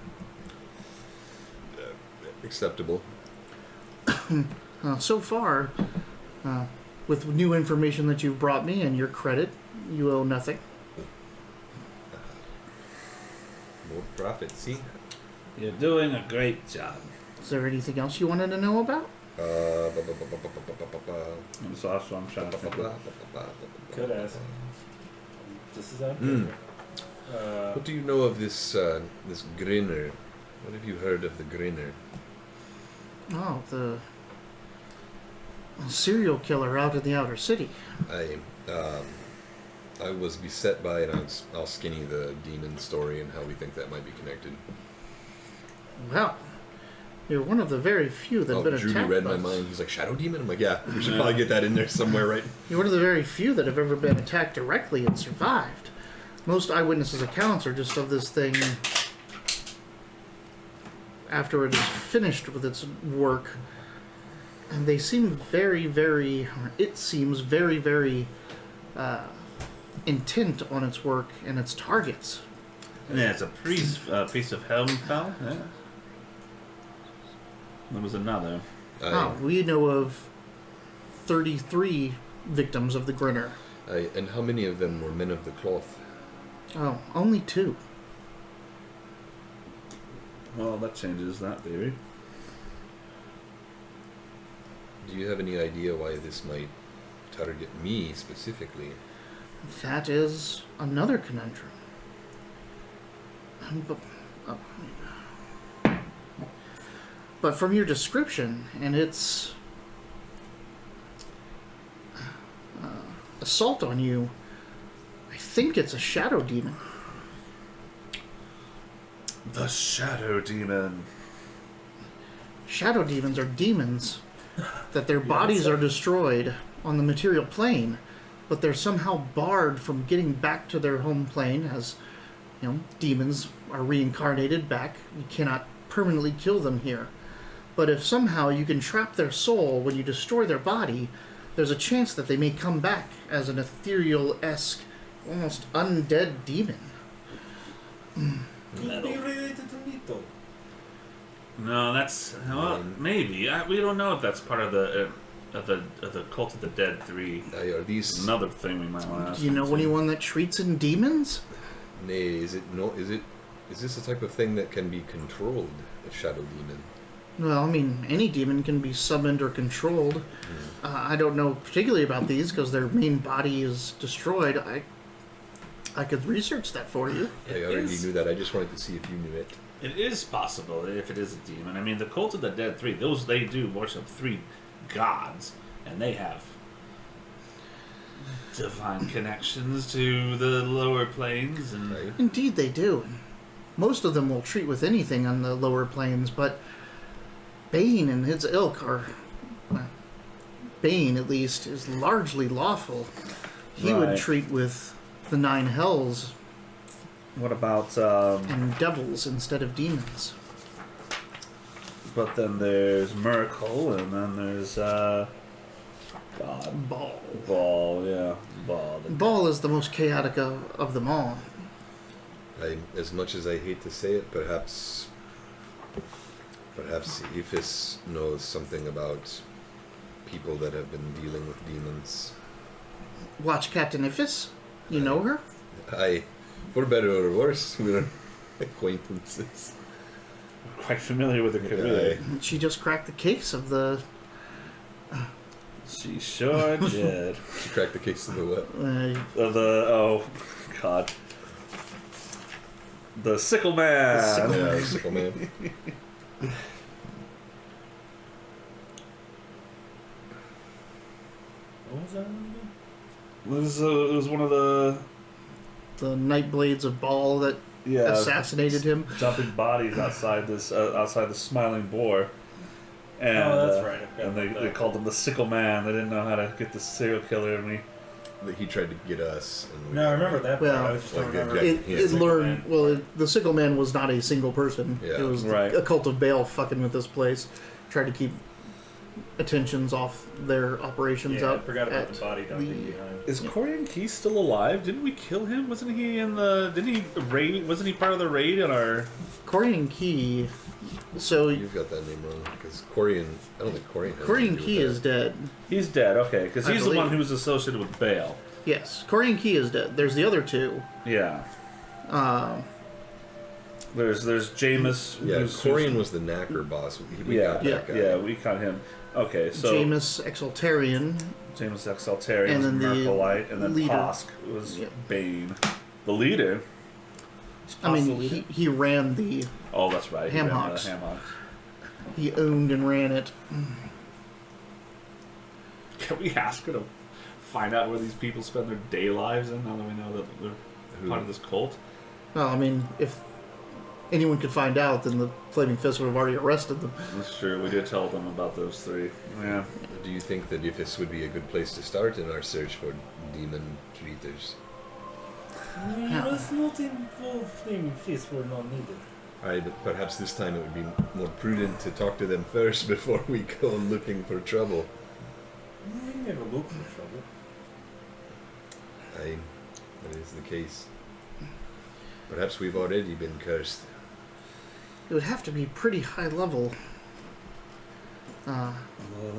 acceptable? So far, with new information that you've brought me and your credit, you owe nothing. More profit, see? You're doing a great job. Is there anything else you wanted to know about? That's also I'm trying to think of. Could ask. This is out Hmm. there. What do you know of this this Grinner? What have you heard of the Grinner? Oh, the serial killer out in the outer city. I was beset by, and I'll skinny the demon story and how we think that might be connected. Well, you're one of the very few that have been Judy attacked. read by my mind. He's like, Shadow Demon? I'm like, yeah, we should probably get that in there somewhere, right? You're one of the very few that have ever been attacked directly and survived. Most eyewitnesses' accounts are just of this thing after it is finished with its work. And they seem it seems very intent on its work and its targets. Yeah, it's a piece of Helmfell. Yeah. There was another. We know of 33 victims of the Grinner. And how many of them were men of the cloth? Oh, only 2. Well, that changes that theory. Do you have any idea why this might target me specifically? That is another conundrum. But from your description and its assault on you, I think it's a shadow demon. The Shadow Demon. Shadow demons are demons that their bodies are destroyed on the material plane, but they're somehow barred from getting back to their home plane as, demons are reincarnated back. You cannot permanently kill them here. But if somehow you can trap their soul when you destroy their body, there's a chance that they may come back as an ethereal-esque, almost undead demon. Could be related to Nito. No, that's maybe. We don't know if that's part of the Cult of the Dead 3. Are these? Another thing we might want to ask. Do you know them, too. anyone that treats in demons? Nay, is this a type of thing that can be controlled? A shadow demon. Well, I mean, any demon can be summoned or controlled. I don't know particularly about these because their main body is destroyed. I could research that for you. I already knew that. I just wanted to see if you knew it. It is possible if it is a demon. I mean, the Cult of the Dead 3, they do worship 3 gods, and they have divine connections to the lower planes. And Right. Indeed, they do. Most of them will treat with anything on the lower planes, but Bane and his ilk are. Bane, at least, is largely lawful. He would Right. treat with the 9 hells what about? and devils instead of demons. But then there's Miracle, and then there's God. Baal. Ball, yeah, Ball. Baal is the most chaotic of them all. As much as I hate to say it, perhaps Iphis knows something about people that have been dealing with demons. Watch Captain Iphis. You know her? For better or worse, we're acquaintances. Quite familiar with her career. She just cracked the case of the She sure did. She cracked the case of the what? God. The Sickle Man. Yeah, Sickle Man. What was that one again? It was one of the Nightblades of Baal that assassinated him. dumping bodies outside the Smiling Boar. And, Oh, that's right, I forgot And about they that. called him the Sickle Man. They didn't know how to get the serial killer in me. That he tried to get us. And we, No, I remember that part. Well, I was just like don't remember. that- It Yeah, Sickle learned. Man. Well, the Sickle Man was not a single person. Yeah. It was Right. a cult of Baal fucking with this place, tried to keep attentions off their operations Yeah, I out. forgot about at the body dumping the- behind. Is Corian Key still alive? Didn't we kill him? Wasn't he in the? Didn't he raid? Wasn't he part of the raid in our? Corian Key. So You've got that name wrong because Corian. I don't think Corian. has Corian anything to do Key with is that. dead. He's dead. Okay, because I he's the one believe. who was associated with Bale. Yes, Corian Key is dead. There's the other two. Yeah. Uh, There's Jameis. Yeah, who's- Corian was the knacker boss. We Yeah, got that guy. yeah, we caught him. Okay, so Jameis Exaltarian. Jameis Exaltarian And was then the Mercolite, and then leader. Posk was Yep. Bane. The leader. Is I Posk mean, the leader? he ran the. Oh, that's right. he Ham ran the Hocks. Ham Hocks. He owned and ran it. Can we ask her to find out where these people spend their day lives in now that we know that they're Who? part of this cult? Well, I mean, if anyone could find out, then the Flaming Fist would have already arrested them. That's true. We did tell them about those 3. Yeah. Do you think that Iphis would be a good place to start in our search for demon treaters? Let's not involve Flaming Fist where not needed. But perhaps this time it would be more prudent to talk to them first before we go looking for trouble. We never look for trouble. That is the case. Perhaps we've already been cursed. It would have to be pretty high level, Well,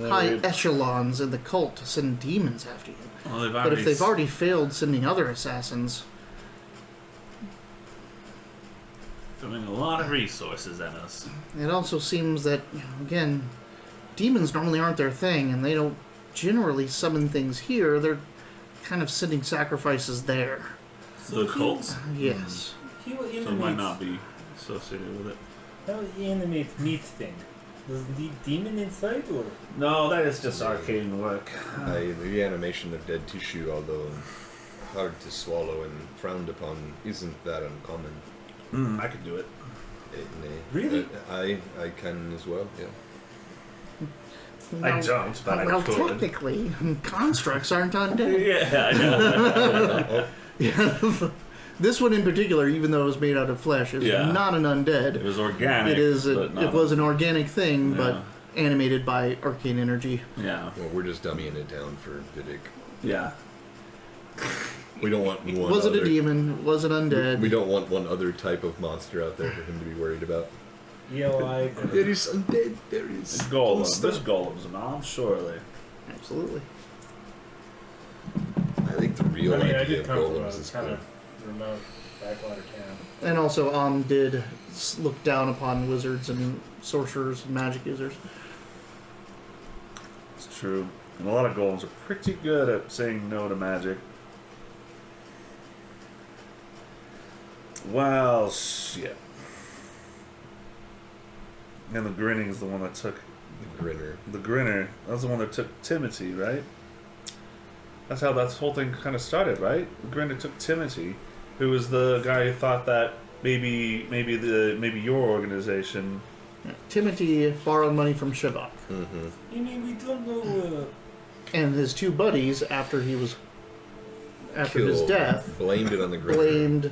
high they're- echelons in the cult to send demons after you. well, they've But if they've already failed sending other assassins, throwing a lot of resources at us. it also seems that, again, demons normally aren't their thing, and they don't generally summon things here. They're kind of sending sacrifices there. The cult? Yes. He will So it animate. might not be associated with it. How will he animate meat thing? Does the demon inside or? No, that is just arcane work. The reanimation of dead tissue, although hard to swallow and frowned upon, isn't that uncommon. I could do it. Nay. Really? I can as well, yeah. I don't, but I well, could. technically, constructs aren't undead. Yeah, I know. Yeah. This one in particular, even though it was made out of flesh, is Yeah. not an undead. It was organic. It is. but not It was an organic thing, Yeah. but animated by arcane energy. Yeah. Well, we're just dummying it down for Vidic. Yeah. We don't want one. Was it other, a demon? Was it undead? We don't want one other type of monster out there for him to be worried about. Eli. There is undead. There is Golem. There's golems, Mom, surely. Absolutely. I think the real I mean, I idea did of come from golems a is kind good. of remote backwater town. And also, did look down upon wizards and sorcerers and magic users. It's true. And a lot of golems are pretty good at saying no to magic. Well, shit. And the grinning's the one that took The grinner. the grinner. That was the one that took Timothy, right? That's how that whole thing kind of started, right? The grinner took Timothy, who was the guy who thought that maybe your organization. Timothy borrowed money from Shavak. Mm-hmm. You mean we don't know? And his two buddies, after his Killed. death, Blamed it on the grinner. blamed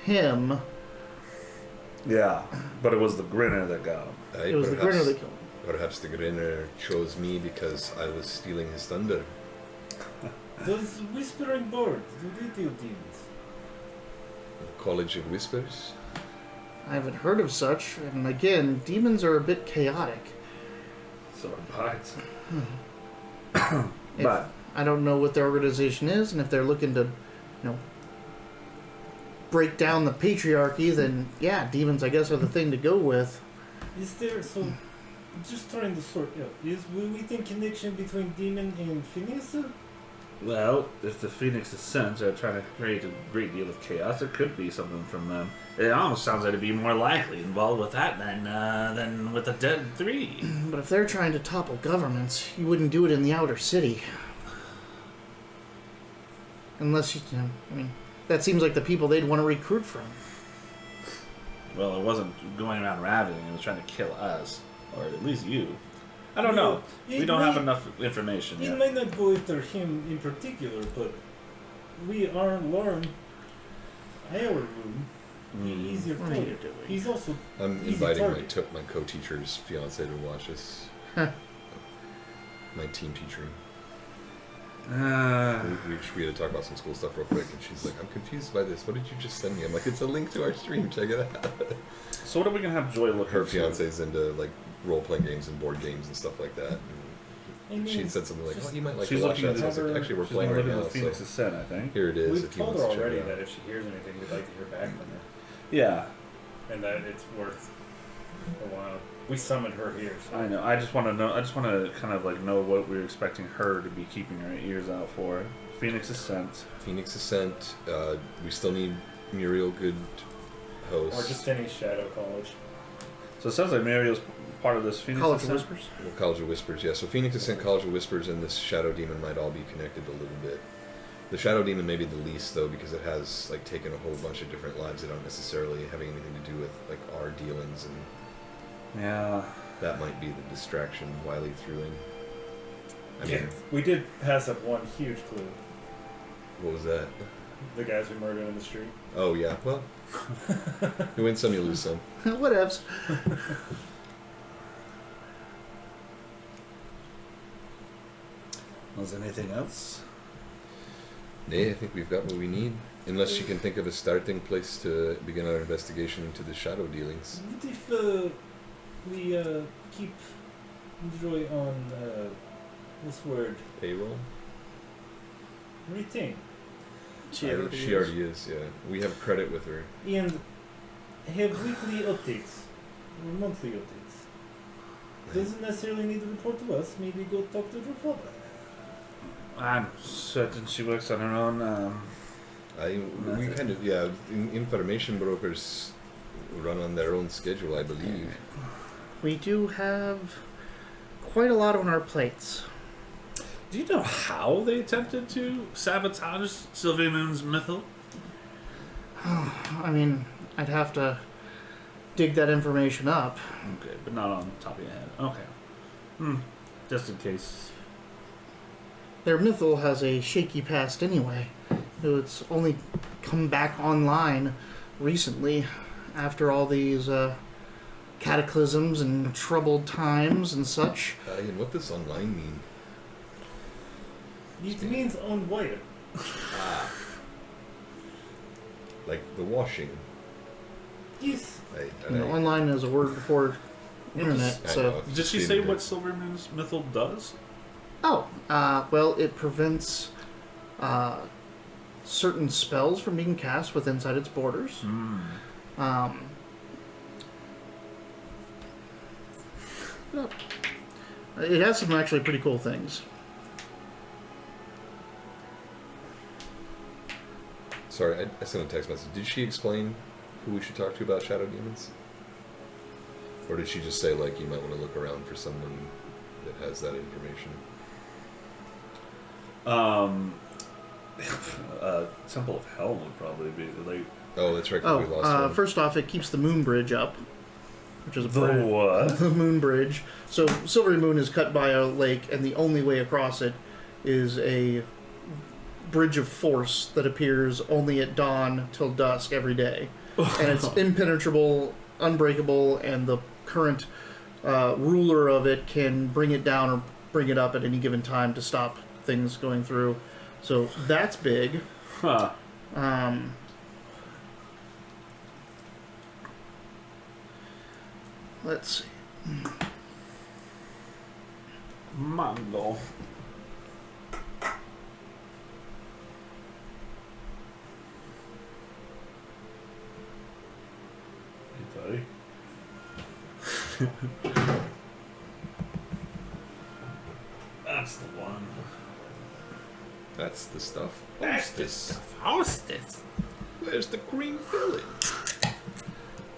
him. Yeah, but it was the grinner that got him. Aye, It was the perhaps- grinner that killed him. Perhaps the grinner chose me because I was stealing his thunder. Those whispering birds, do they deal demons? College of Whispers. I haven't heard of such. And again, demons are a bit chaotic. So bites. If- But I don't know what their organization is, and if they're looking to, break down the patriarchy, then yeah, demons, I guess, are the thing to go with. Is there so? Just trying to sort out. Is we think connection between demon and Phineas? well, if the Phoenix Ascent are trying to create a great deal of chaos, it could be something from them. It almost sounds like it'd be more likely involved with that than with the Dead Three. But if they're trying to topple governments, you wouldn't do it in the outer city. Unless that seems like the people they'd want to recruit from. Well, it wasn't going around ravaging; it was trying to kill us, or at least you. I don't know. We don't have enough information It yet. might not go after him in particular, but we are learn our room. Easier What are you target. doing? He's also I'm Easy inviting target. my co-teacher's fiance to watch us. My team teacher. We had to talk about some school stuff real quick, and she's like, "I'm confused by this. What did you just send me?" I'm like, "It's a link to our stream. Check it out." So what are we gonna have Joy look Her into? fiance's into like role-playing games and board games and stuff like that. I And mean, she said something like, just- "Oh, you might like She's to watch looking that." So I was at like, her- "Actually, we're She's playing gonna right look now." at the Phoenix So Ascent, I think. here it is. We've if you told want her to check already it out. that if she hears anything, we'd like to hear back from her, Yeah, and that it's worth a while. We summoned her here. So. I know. I just want to know. I just want to kind of like know what we're expecting her to be keeping her ears out for. Phoenix Ascent. Phoenix Ascent. We still need Muriel Good host. Or just any shadow college. So it sounds like Mario's part of this Phoenix College of Ascent. Whispers. Well, College of Whispers, yeah. So Phoenix Ascent, College of Whispers, and this Shadow Demon might all be connected a little bit. The Shadow Demon may be the least, though, because it has like taken a whole bunch of different lives that don't necessarily having anything to do with like our dealings, and Yeah. that might be the distraction Wiley threw in. I mean, We did pass up one huge clue. what was that? The guys we murdered in the street. Oh yeah, well, you win some, you lose some. Whatevs. Was there anything else? Nay, I think we've got what we need. Unless you can think of a starting place to begin our investigation into the shadow dealings. What if we keep Joy on this word Payroll? retain She She already already is, yeah. We have credit with her. and have weekly updates or monthly updates? Doesn't necessarily need to report to us. Maybe go talk to her father. I'm certain she works on her own. We kind of, yeah, information brokers run on their own schedule, I believe. We do have quite a lot on our plates. Do you know how they attempted to sabotage Sylvia Moon's mythal? I mean, I'd have to dig that information up. Okay, but not on top of your head. Okay. Just in case. Their mythal has a shaky past anyway. It's only come back online recently after all these cataclysms and troubled times and such. And what does online mean? It means own white. Like the washing. Yes. You know, online is a word before internet, I so... know. Did she say what Silvermoon's mythal does? Oh, well, it prevents certain spells from being cast within inside its borders. It has some actually pretty cool things. Sorry, I sent a text message. Did she explain who we should talk to about shadow demons? Or did she just say, like, you might want to look around for someone that has that information? Temple of Hell would probably be like. Oh, that's right, 'cause we lost one. First off, it keeps the moon bridge up, which is a The what? the moon bridge. So Silvery Moon is cut by a lake, and the only way across it is a bridge of force that appears only at dawn till dusk every day, and it's impenetrable, unbreakable, and the current ruler of it can bring it down or bring it up at any given time to stop things going through. So that's big. Huh. Let's see. Mango. Hey, buddy. That's the one. That's the stuff. Hostess. Hostess. Where's the cream filling?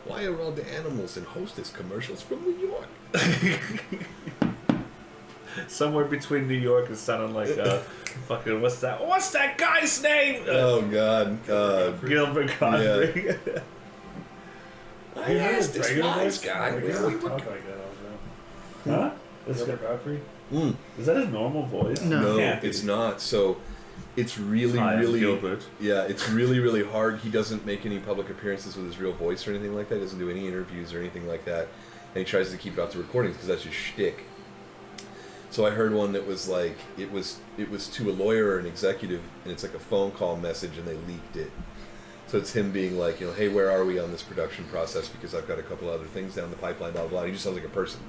Why are all the animals in Hostess commercials from New York? Somewhere between New York and sounding like fucking what's that guy's name? Oh God, Gilbert Godfrey. Yeah. I asked this wise guy Like, where we talk were. like that all the Huh? time. Is Gilbert Godfrey? that his normal voice? No. Can't be. It's not. So it's really, Hi, I'm really, Gilbert. yeah, it's really, really hard. He doesn't make any public appearances with his real voice or anything like that. He doesn't do any interviews or anything like that. And he tries to keep it off the recordings because that's his shtick. So I heard one that was like, it was to a lawyer or an executive, and it's like a phone call message, and they leaked it. So it's him being like, you know, hey, where are we on this production process? Because I've got a couple other things down the pipeline, blah, blah, blah. He just sounds like a person.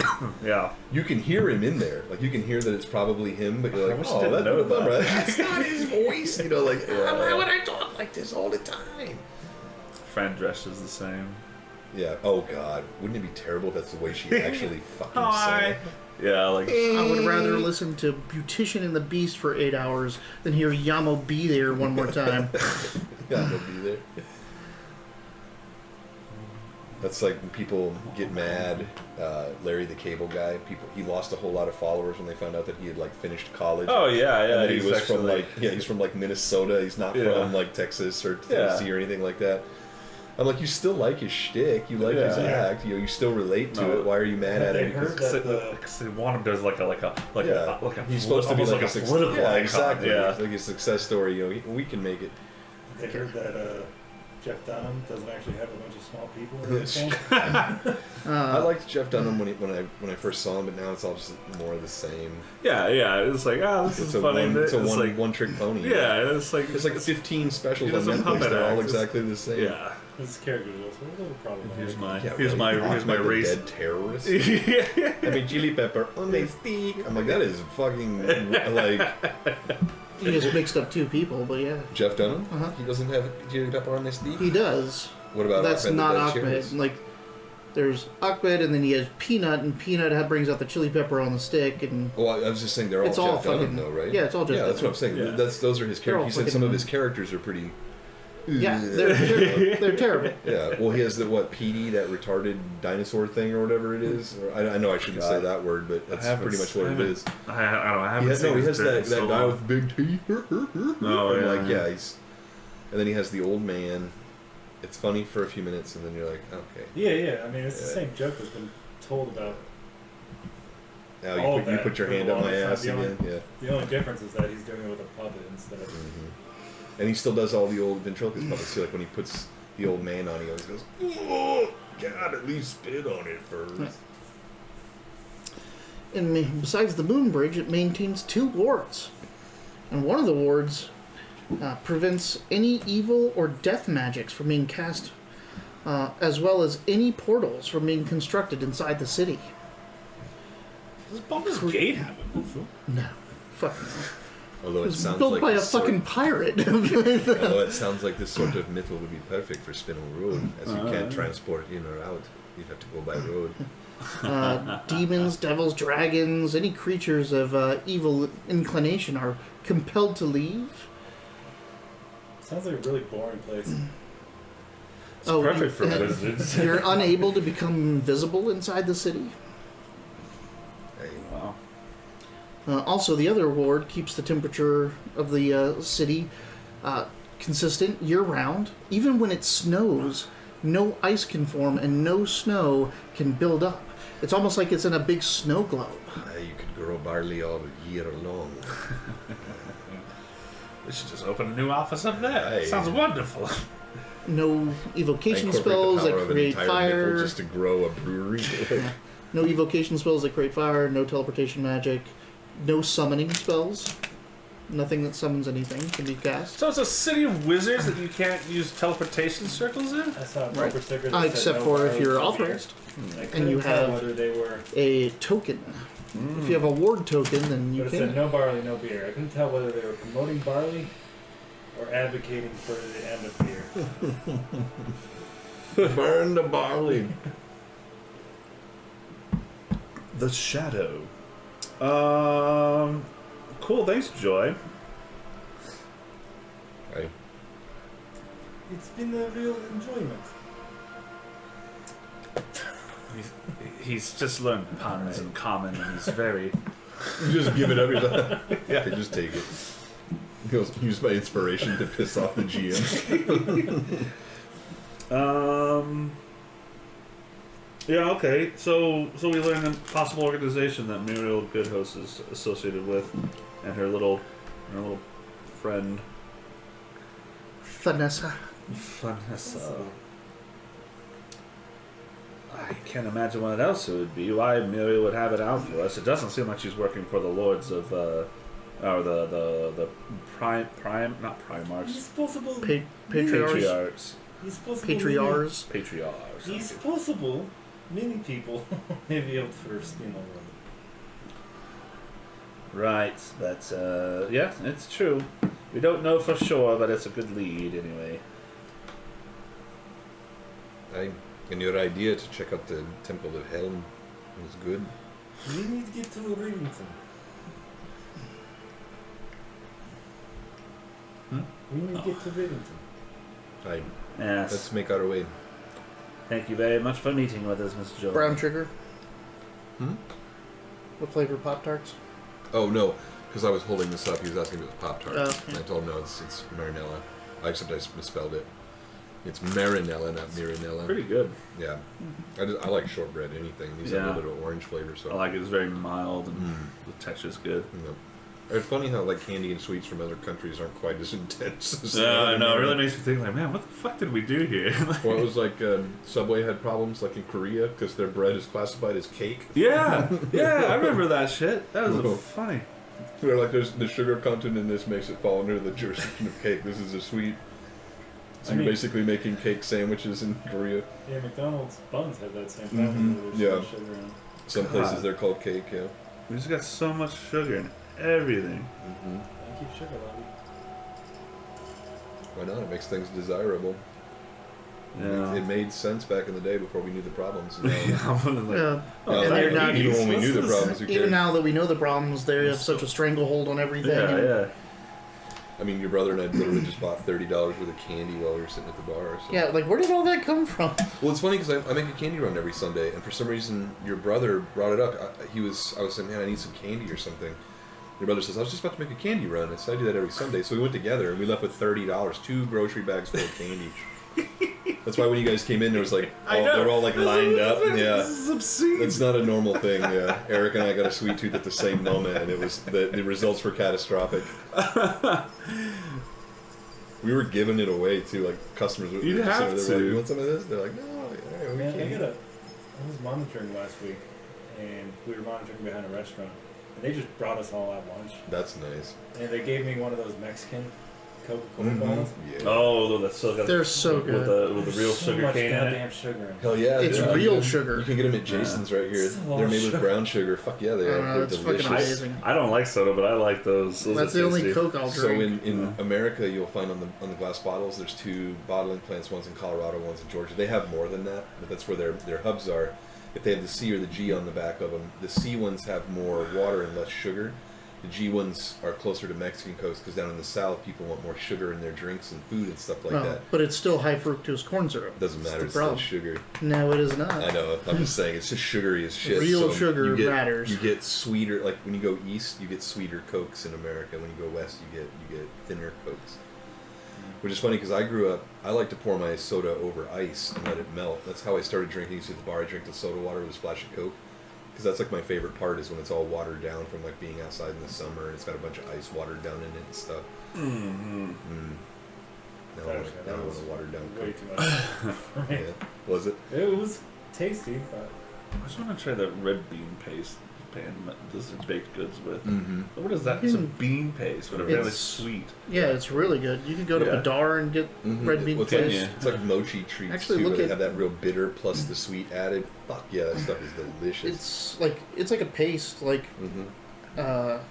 Yeah. You can hear him in there. Like, you can hear that it's probably him, but you're I like, wish I oh, didn't know that's that. bummer. That's not his voice. You know, like, why would I talk like this all the time? Fran dresses the same. Yeah. Oh, God. Wouldn't it be terrible if that's the way she actually fucking Hi. said? Yeah, like I would rather listen to Beautician and the Beast for 8 hours than hear Yamo be there one more time. Yeah, they'll be there. That's like when people get mad. Larry the Cable Guy, he lost a whole lot of followers when they found out that he had like finished college. oh yeah, And yeah. that he was actually, from like he's from like Minnesota. He's not Yeah. from like Texas or Tennessee or anything like that. I'm like, you still like his shtick, you like his Yeah. act, you still relate to No. it. Why are you mad at They him? heard Because- that because they want him to like a he's supposed to be almost like a political yeah, icon. exactly. Yeah. It's like a success story. You know, we can make it. They heard that Jeff Dunham doesn't actually have a bunch of small people in his phone. I liked Jeff Dunham when I first saw him, but now it's all just more of the same. Yeah, yeah. It's like, this It's is a funny. one, it's a It's one like, one trick pony. yeah, it's like There's like 15 specials He on doesn't Netflix. puppet They're all act. exactly the same. yeah. His character was also a little problematic. Here's my Yeah, here's right. my here's my Like the race. dead terrorist. Yeah. I mean, chili pepper on the stick. I'm like, that is fucking like He just mixed up two people, but yeah. Jeff Dunham. Uh-huh. He doesn't have chili pepper on the stick. He does. What about That's Ahmed the not Dead Ahmed. Terrorist? Like, there's Ahmed, and then he has Peanut, and Peanut brings out the chili pepper on the stick, and Well, I was just saying they're all It's Jeff all Dunham, fucking- though, right? yeah, it's all Jeff Yeah, that's what I'm saying. Yeah. Those are his They're all characters. He said some of fucking- his characters are pretty. yeah, they're terrible. Yeah, well, he has the Petey, that retarded dinosaur thing or whatever it is. Or, I know I shouldn't say that word, but that's haven't pretty much what it haven't- is. I don't know. I He haven't has, seen no, he his has bit in that so guy long. with big teeth. Oh, And yeah. like, yeah, he's. And then he has the old man. It's funny for a few minutes, and then you're like, okay. Yeah, yeah. I mean, it's the Yeah. same joke that's been told about Now all you of put, you that put your for the hand up my longest time. ass The only- again. Yeah. The only difference is that he's doing it with a puppet instead of. And he still does all the old ventriloquist puppets too. Like when he puts the old man on, he always goes, "Oh God, at least spit on it first." And besides the moon bridge, it maintains 2 wards. And one of the wards prevents any evil or death magics from being cast, as well as any portals from being constructed inside the city. Does Baldur's Gate have a movie? No. Fuck. Although It it was sounds built like by a this sort- fucking pirate. although it sounds like this sort of mythal would be perfect for Spinel Road, as you can't transport in or out. You'd have to go by road. Demons, devils, dragons, any creatures of evil inclination are compelled to leave. Sounds like a really boring place. It's perfect for wizards. You're unable to become invisible inside the city. Hey, Wow. Also, the other ward keeps the temperature of the city consistent year-round. Even when it snows, no ice can form and no snow can build up. It's almost like it's in a big snow globe. you could grow barley all year long. We should just open a new office up there. Hey. Sounds wonderful. No evocation Incorporate spells the that power of an create entire fire. nickel just to grow a brewery. No evocation spells that create fire. No teleportation magic. No summoning spells. Nothing that summons anything can be cast. So it's a city of wizards that you can't use teleportation circles in? I saw a Right. bumper sticker that said Except no for if barley, you're no beer. authorized. I couldn't you tell have- whether they were. A token. If you have a ward token, then you But it said can. no barley, no beer. I couldn't tell whether they were promoting barley or advocating for the end of beer. Burn the barley. The Shadow. Cool, thanks, Joy. Hey, It's been a real enjoyment. He's just learned puns and common, and he's very... you just give it every time. Yeah, they just take it. He goes, use my inspiration to piss off the GM. Yeah, okay. So we learned a possible organization that Muriel Goodhost is associated with, and her little friend Vanessa. Vanessa. I can't imagine what else it would be. Why Muriel would have it out for us? It doesn't seem like she's working for the lords of, or the not primarchs, Disposable. Patriarchs. Disposable. Patriarchs. patriarchs. Disposable. Many people may be able for Spinel Road. Right, but yeah, it's true. We don't know for sure, but it's a good lead anyway. And your idea to check out the Temple of Helm was good. We need to get to Rivington. We need to get to Rivington. Yes. Let's make our way. Thank you very much for meeting with us, Miss Joy. Brown sugar. Hmm? What flavor Pop-Tarts? Oh no, because I was holding this up. He was asking if it was Pop Tart, Oh, and I told him no, it's Marinella. Except I misspelled it. It's Marinella, not Mirinella. Pretty good. Yeah, I like shortbread. Anything. These have a Yeah. little bit of orange flavor. So I like it. It's very mild and Mm. the texture's good. You know. It's funny how like candy and sweets from other countries aren't quite as intense. As Yeah, I know. It really American. makes me think, like, man, what the fuck did we do here? Well, it was like Subway had problems, like in Korea, because their bread is classified as cake. yeah, I remember that shit. That was Whoa. funny. They're like, there's the sugar content in this makes it fall under the jurisdiction of cake. This is a sweet. So I you're mean- basically making cake sandwiches in Korea. Yeah, McDonald's buns have that same Mhm, problem. There's yeah. no sugar in 'em. Some God. places they're called cake. Yeah. We just got so much sugar in everything. Mm-hmm. I keep sugar on me. Why not? It makes things desirable. Yeah. It made sense back in the day before we knew the problems. Yeah, Now, I'm like, Yeah. now, and they're not, even when we knew the problems, who even cared? now that we know the problems, they have such a stranglehold on everything. and yeah. I mean, your brother and I literally just bought $30 worth of candy while we were sitting at the bar. So. Yeah, like where did all that come from? Well, it's funny because I make a candy run every Sunday, and for some reason, your brother brought it up. I was saying, man, I need some candy or something. Your brother says, I was just about to make a candy run. I said, I do that every Sunday. So we went together, and we left with $30, 2 grocery bags full of candy. That's why when you guys came in, there was like I all, know. they were all like lined up. Yeah, This is obscene. it's not a normal thing. Yeah, Eric and I got a sweet tooth at the same moment, and it was the results were catastrophic. We were giving it away too, like customers. You'd have they're to. Like, you want some of this? They're like, no, all right, we Man, can't. I was monitoring last week, and we were monitoring behind a restaurant, and they just brought us all out lunch, That's nice. and they gave me one of those Mexican Coca-Cola Mhm. bottles. Yeah. Oh, that's so good. They're so with good. the real so sugar much cane in it. goddamn sugar in it. Hell yeah, It's dude. real sugar. You can get them at Jason's right here. So They're made with sugar. brown sugar. Fuck yeah, they are. They're It's fucking delicious. amazing. I don't like soda, but I like those. Those That's are the only tasty. Coke I'll So drink. in America, you'll find on the glass bottles, there's 2 bottling plants. One's in Colorado, one's in Georgia. They have more than that, but that's where their hubs are. If they have the C or the G on the back of them, the C ones have more water and less sugar. The G ones are closer to Mexican coast because down in the south, people want more sugar in their drinks and food and stuff like Well, that. but it's still high fructose corn syrup. Doesn't That's matter. the It's still problem. sugar. No, it is not. I know. I'm just saying, it's just sugary as shit. Real so sugar you get, matters. You get sweeter. Like when you go east, you get sweeter Cokes in America. When you go west, you get thinner Cokes. Which is funny because I grew up. I like to pour my soda over ice and let it melt. That's how I started drinking. At the bar, I drink the soda water with a splash of Coke. Because that's like my favorite part is when it's all watered down from like being outside in the summer and it's got a bunch of ice watered down in it and stuff. Mm-hmm. Now I want That a was watered down way Coke. too much for me. Yeah. Was it? It was tasty, but I just want to try that red bean paste pan that this is baked goods with. Mm-hmm. What is that? It's a bean paste, but apparently It's- sweet. Yeah, it's really good. You can go to Yeah. Badar and get red bean It's like, paste. it's like mochi treats Actually, too, look where they at- have that real bitter plus the sweet added. Fuck yeah, that stuff is delicious. It's like a paste, like Mm-hmm.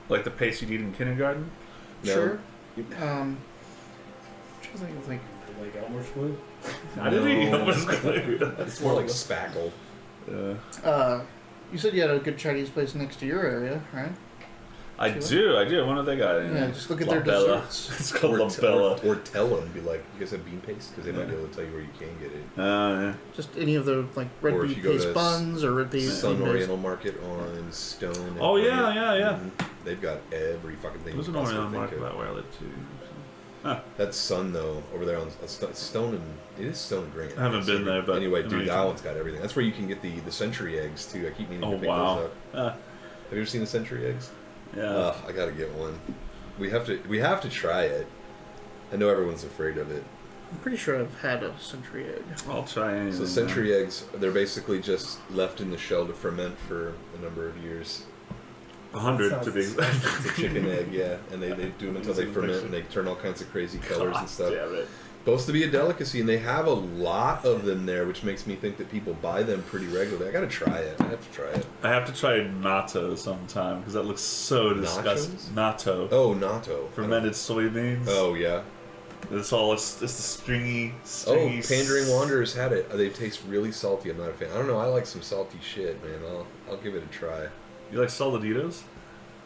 Like the paste you'd eat in kindergarten. No. sure. I'm trying to think of like like Elmer's glue. I didn't eat No. Elmer's glue. It's more like spackle. you said you had a good Chinese place next to your area, right? I do. What have they got? Yeah, just look at their Bella. desserts. It's called Or, La Bella. or tell them, be like, you guys have bean paste? Because they might be able to tell you where you can get it. Yeah. Just any of the like red Or if bean you go paste to buns or red bean Sun bean paste. Oriental Market on Stone. and Oh, yeah, Harriet. yeah. Mhm. They've got every fucking thing. There's you an possibly Oriental think market of. about where I live too. That's Sun though, over there on Stone and it is Stone and Grant. I haven't been there, but anyway, I know dude, you that can- one's got everything. That's where you can get the century eggs too. I keep meaning Oh to pick wow. those up. Have you ever seen the century eggs? Yeah. I gotta get one. We have to try it. I know everyone's afraid of it. I'm pretty sure I've had a century egg. I'll try anything. So century eggs, they're basically just left in the shell to ferment for a number of years. 100 to be exact. It's a chicken egg, yeah, and they do them until they ferment and they turn all kinds of crazy colors and stuff. Damn it. Supposed to be a delicacy, and they have a lot of them there, which makes me think that people buy them pretty regularly. I gotta try it. I have to try it. I have to try natto sometime because that looks so disgusting. Natto. Oh, natto. Fermented soybeans. Oh yeah. It's the stringy. Oh, s- Pandering Wanderers had it. They taste really salty. I'm not a fan. I don't know. I like some salty shit, man. I'll give it a try. You like saladitos?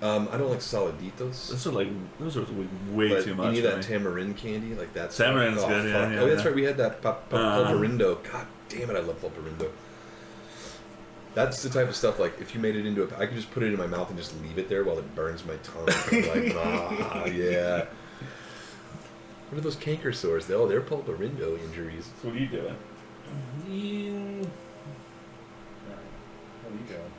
I don't like saladitos. Those are way But too much. you need for that me. tamarind candy, like that's Tamariнд's good, yeah, fuck. yeah, Oh, that's yeah. right. We had that pulparindo. God damn it, I love pulparindo. That's the type of stuff like if you made it into I could just put it in my mouth and just leave it there while it burns my tongue. I'm like, yeah. What are those canker sores? They're pulparindo injuries. So what are you doing? Where are you going?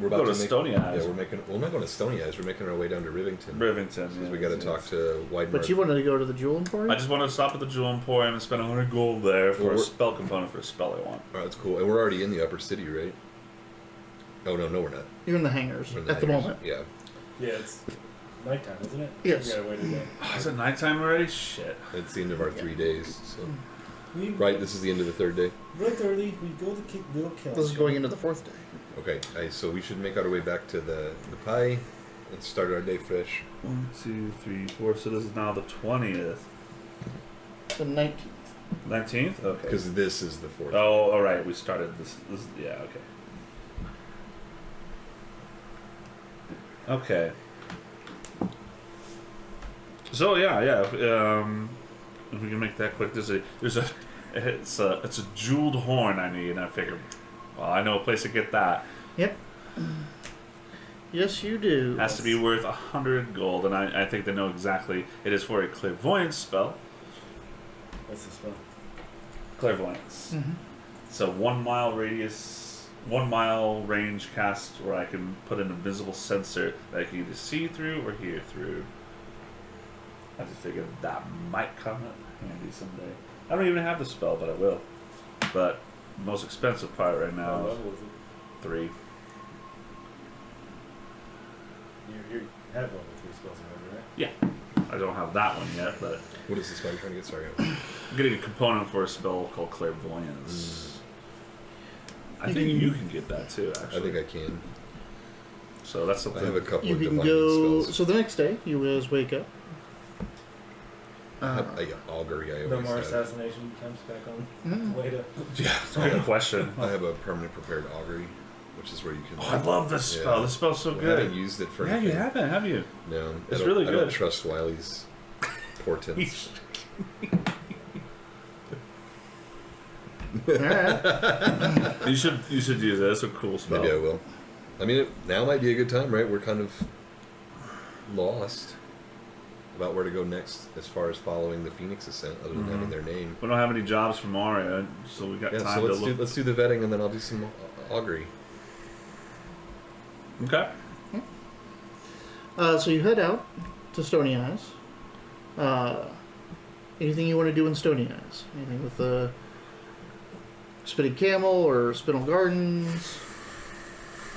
We're about Go to to make, Stony Eyes. Yeah, we're not going to Stony Eyes. We're making our way down to Rivington. Rivington. Because Yeah, we got to yes. talk to Widemark. But you wanted to go to the Jewel Emporium? I just want to stop at the Jewel Emporium and spend 100 gold there for Well, a we're- spell component for a spell I want. Oh, that's cool. And we're already in the upper city, right? Oh no, we're not. You're in the hangars We're in at the hangars. moment. Yeah, Yeah, it's nighttime, isn't it? Yes. We gotta wait a day. Is it nighttime already? Shit. it's the end of our 3 days. So. We Right, this is the end of the 3rd day. right early. We go to kick Bill Kill. This is going into the 4th day. Okay, so we should make our way back to the pie and start our day fresh. 1, 2, 3, 4. So this is now the 20th. The 19th. 19th? Okay. Because this is the 4th. Oh, all right. We started this. Yeah. Okay. Okay. So yeah. If we can make that quick, it's a jeweled horn I need, and I figured, well, I know a place to get that. Yep. Yes, you do. Has to be worth 100 gold, and I think they know exactly. It is for a clairvoyance spell. What's the spell? Clairvoyance. Mm-hmm. It's a 1 mile radius, 1 mile range cast where I can put an invisible sensor that I can either see through or hear through. I just figured that might come up handy someday. I don't even have the spell, but I will. But the most expensive part right now What is level is it? 3. You have level 3 spells already, right? Yeah. I don't have that one yet, but What is the spell you're trying to get started? I'm getting a component for a spell called Clairvoyance. I You think can- you can get that too, actually. I think I can. So that's I something. have a couple You of can divine go. spells. So the next day, you guys wake up. I have a augury. I No always more have. assassination attempts back on Mm. way to. Yeah, it's a good question. I have a permanent prepared augury, which is where you can. Oh, I love this spell. Yeah. This spell's so I good. haven't used it for Yeah, you anything. haven't, have you? No, It's I don't, really I don't good. trust Wiley's portents. All right. You should use it. It's a cool spell. Maybe I will. I mean, now might be a good time, right? We're kind of lost about where to go next as far as following the Phoenix Ascent, other than having their name. We don't have any jobs from Mario, so we got Yeah, time so to let's look. let's do the vetting, and then I'll do some augury. Okay. So you head out to Stony Eyes. Anything you want to do in Stony Eyes? Anything with the Spitting Camel or Spinel Gardens?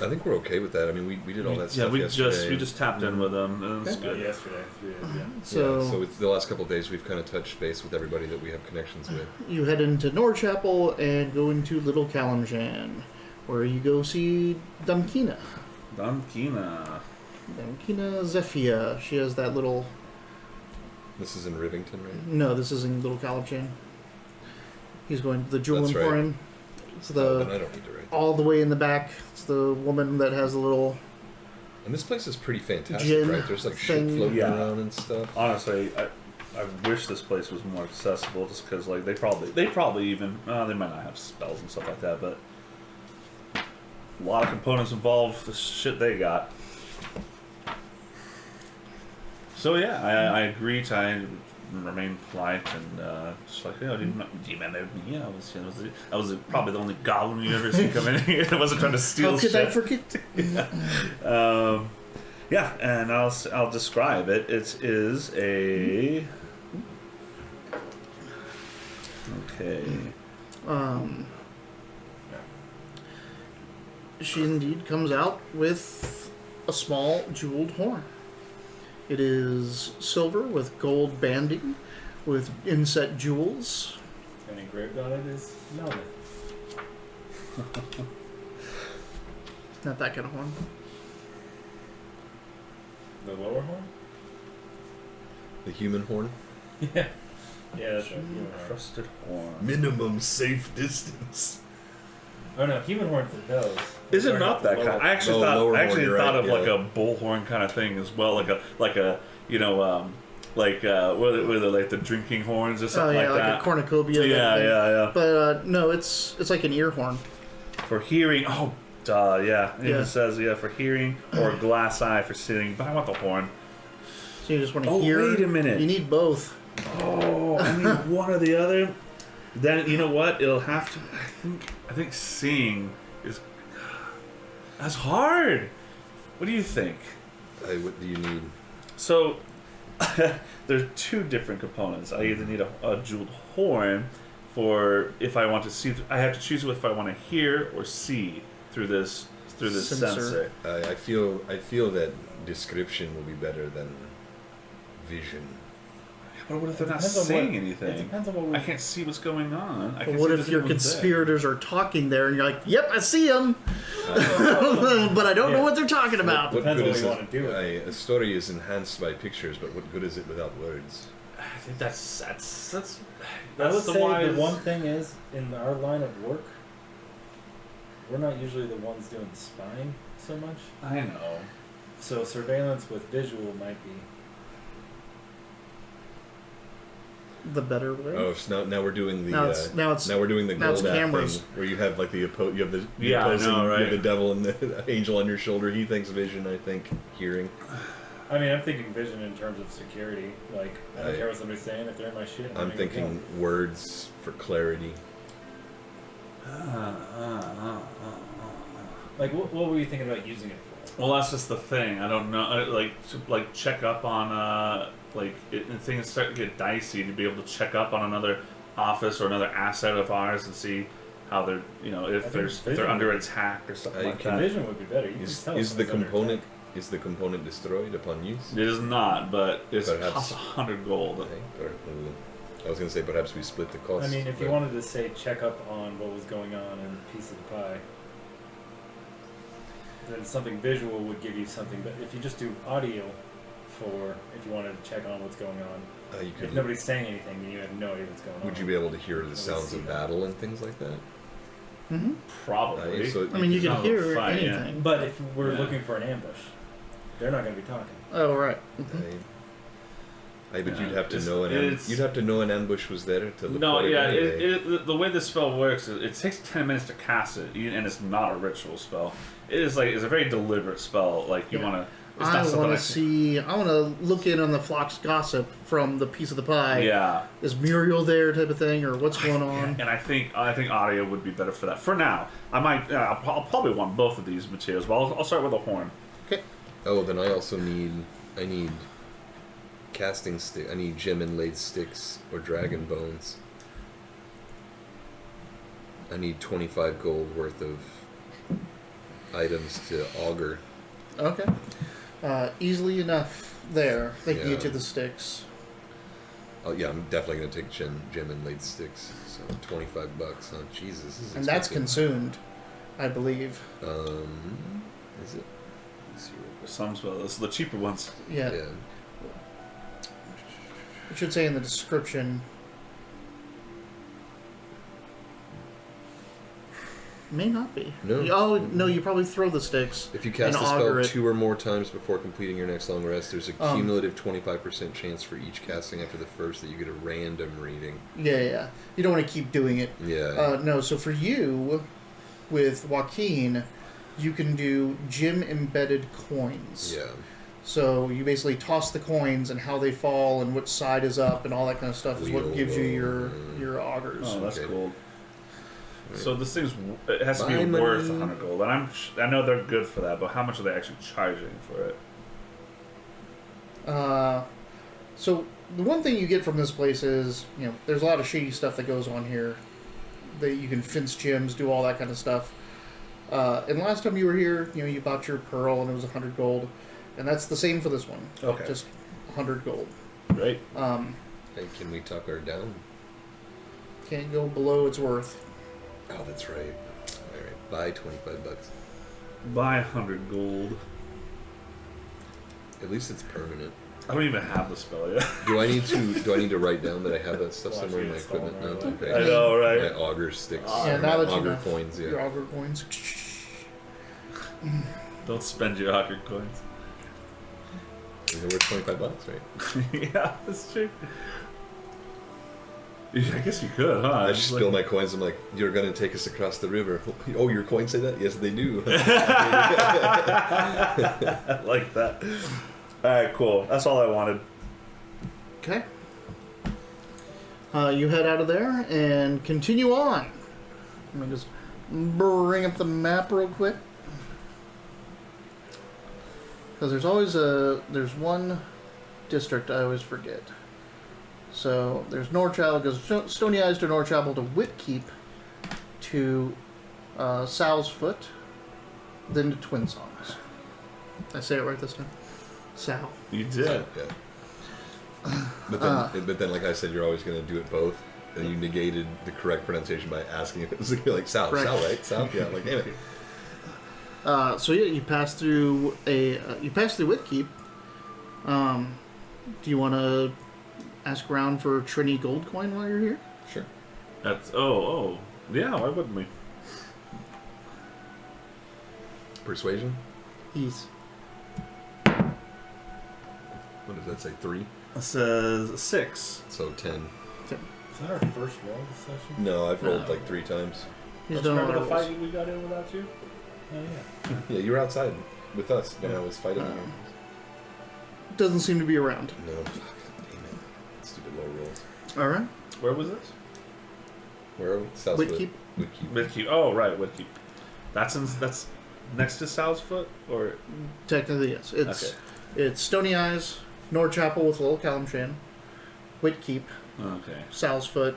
I think we're okay with that. I mean, we did all that Yeah, stuff yesterday. we just tapped in with them. And it's Okay. good. Yesterday, 3 days, yeah. So, So it's the last couple of days we've kind of touched base with everybody that we have connections with. you head into Norchapel and go into Little Kalimshan, where you go see Damkina. Damkina. Damkina Zephia. She has that little... This is in Rivington, right? No, this is in Little Kalimshan. He's going to the Jewel That's right. Emporium. It's Then I the don't need to write. all the way in the back. It's the woman that has the little... And this place is pretty fantastic, Gin right? There's like shit thing. floating Yeah. around and stuff. Honestly, I wish this place was more accessible, just because like they probably even they might not have spells and stuff like that, but a lot of components involved. The shit they got. So yeah, I agree to remain polite and just like, do you remember me? I was probably the only goblin you ever seen come in here that wasn't trying to steal How could shit. I forget? Yeah, and I'll describe it. It is a She indeed comes out with a small jeweled horn. It is silver with gold banding, with inset jewels. And engraved on it is Melvin. Not that kind of horn. The lower horn? The human horn. Yeah. Yeah, that's right. Human horn. crusted horn. Minimum safe distance. Oh no, human horn for those. Is it Or not that lower- kind? I actually No, thought lower I actually horn, you're thought right, of like yeah. a bullhorn kind of thing as well, like a were they like the drinking horns or Oh something yeah, like like that? a cornucopia. Yeah, thing. yeah. But no, it's like an ear horn. For hearing, yeah. It Yeah. even says for hearing or a glass eye for sitting. But I want the horn. So you just want to Oh, hear. wait a minute. You need both. Oh, I need one or the other. Then you know what? It'll have to. I think seeing is that's hard. What do you think? What do you need? So there's two different components. I either need a jeweled horn for if I want to see. I have to choose if I want to hear or see through this Sensor. sensor. I feel that description will be better than vision. But what if they're not Depends on saying what- anything? It depends on what we I can't see what's going on. I But can what see if that your someone's there. conspirators are talking there and you're like, "Yep, I see them," but I don't know Yeah. what they're talking about. Depends on what is you it? wanna do with it. A story is enhanced by pictures, but what good is it without words? I think that's I would the say wise. the one thing is, in our line of work, we're not usually the ones doing the spying so much. I know. So surveillance with visual might be. The better way. Oh, so now we're doing the Now it's now we're doing the now it's gold app cameras. thing where you have like you have the Yeah, I opposing, know, you right? have the devil and the angel on your shoulder. He thinks vision, I think hearing. I mean, I'm thinking vision in terms of security. Like, I don't I- care what somebody's saying. If they're in my shit, I'm gonna go thinking kill 'em. words for clarity. Like, what were you thinking about using it for? Well, that's just the thing. I don't know. Like check up on and things start to get dicey to be able to check up on another office or another asset of ours and see how they're I if think they're under attack or something like that. Vision would be better. You Is, can tell is the someone's under component attack. is the component destroyed upon use? It is not, but it's Perhaps- costs 100 gold. Okay. Or, I was going to say perhaps we split the cost. I mean, if you but- wanted to say check up on what was going on in a piece of the pie, then something visual would give you something. But if you just do audio for, if you wanted to check on what's going on, you if could, nobody's saying anything, then you have no idea what's going on. would you be able to hear the least sounds see of that. battle and things like that? Mm-hmm. Probably. So I mean, you can Sound hear of a fight, yeah. anything. But if we're Yeah. looking for an ambush, they're not going to be talking. Oh, right. but Yeah, you'd have to it's- know it's- you'd have to know an ambush was there to look No, for it yeah. anyway. The way this spell works is it takes 10 minutes to cast it, and it's not a ritual spell. It's a very deliberate spell. Like you Yeah. want to. It's I not something want I to see. I want to look in on the flock's gossip from the piece of the pie. Yeah. Is Muriel there, type of thing, or what's going on? And I think audio would be better for that. For now, I might. I'll probably want both of these materials, but I'll start with a horn. Okay. Oh, then I also need casting stick. I need gem inlaid sticks or dragon bones. I need 25 gold worth of items to augur. Okay. Easily enough there. They can Yeah. get you the sticks. Oh yeah, I'm definitely gonna take gem inlaid sticks. So $25, huh? Jesus, this is And that's expensive. consumed, I believe. Is it? Let's see. Some spells, the cheaper ones. Yeah. Yeah. It should say in the description. May not be. No. Oh, no, you probably throw the sticks. If you cast and the spell augur it. 2 or more times before completing your next long rest, there's a Um, cumulative 25% chance for each casting after the first that you get a random reading. Yeah. You don't want to keep doing it. Yeah. No, so for you, with Joaquin, you can do gem embedded coins. yeah. So you basically toss the coins and how they fall and which side is up and all that kind of stuff is what Wheel gives you roll. your augurs. Oh, that's Okay. cool. So this thing's it has to be Buy worth money. 100 gold, and I know they're good for that, but how much are they actually charging for it? So the one thing you get from this place is, there's a lot of shady stuff that goes on here. That you can fence gems, do all that kind of stuff. And last time you were here, you bought your pearl and it was 100 gold, and that's the same for this one. Okay. Just 100 gold. Right. Hey, can we tuck her down? Can't go below its worth. Oh, that's right. All right. Buy $25. Buy 100 gold. At least it's permanent. I don't even have the spell yet. Do I need to write down that I have that stuff Watch somewhere in it my install equipment? right No. away. Okay. I know, right? My augur sticks. Yeah, or now my that you augur know coins. Yeah. your augur coins. Don't spend your augur coins. They're worth $25, right? Yeah, that's true. I guess you could, huh? I It's just like- spill my coins. I'm like, you're gonna take us across the river. Oh, your coins say that? Yes, they do. I like that. Alright, cool. That's all I wanted. Okay. You head out of there and continue on. Let me just bring up the map real quick. Because there's one district I always forget. So there's Norchapel, goes Stony Eyes to Norchapel to Whitkeep to Sal's Foot, then to Twin Songs. Did I say it right this time? Sal. You did. Yeah. But then, like I said, you're always gonna do it both. And you negated the correct pronunciation by asking it. It's like Sal, Right. Sal, right? Sal, yeah. Like, damn it. So yeah, you pass through Whitkeep. Do you want to ask around for Trini gold coin while you're here? Sure. That's yeah. Why wouldn't we? Persuasion. He's What does that say? 3. It says 6. So 10. Is that our first roll this session? No, I've rolled No. like 3 times. he's Don't you done a lot remember of the rolls. fight we got in without you? Oh yeah. Yeah, you were outside with us when I was fighting you. Doesn't seem to be around. No. Fuck. Damn it. Stupid low rolls. All right. Where was this? Where are we? South Whitkeep. Whitkeep. Whitkeep. Oh, right, Whitkeep. That's next to Sal's Foot, or Technically, yes. It's Stony Eyes, Norchapel with Little Calamshan, Whitkeep, okay. Sal's Foot,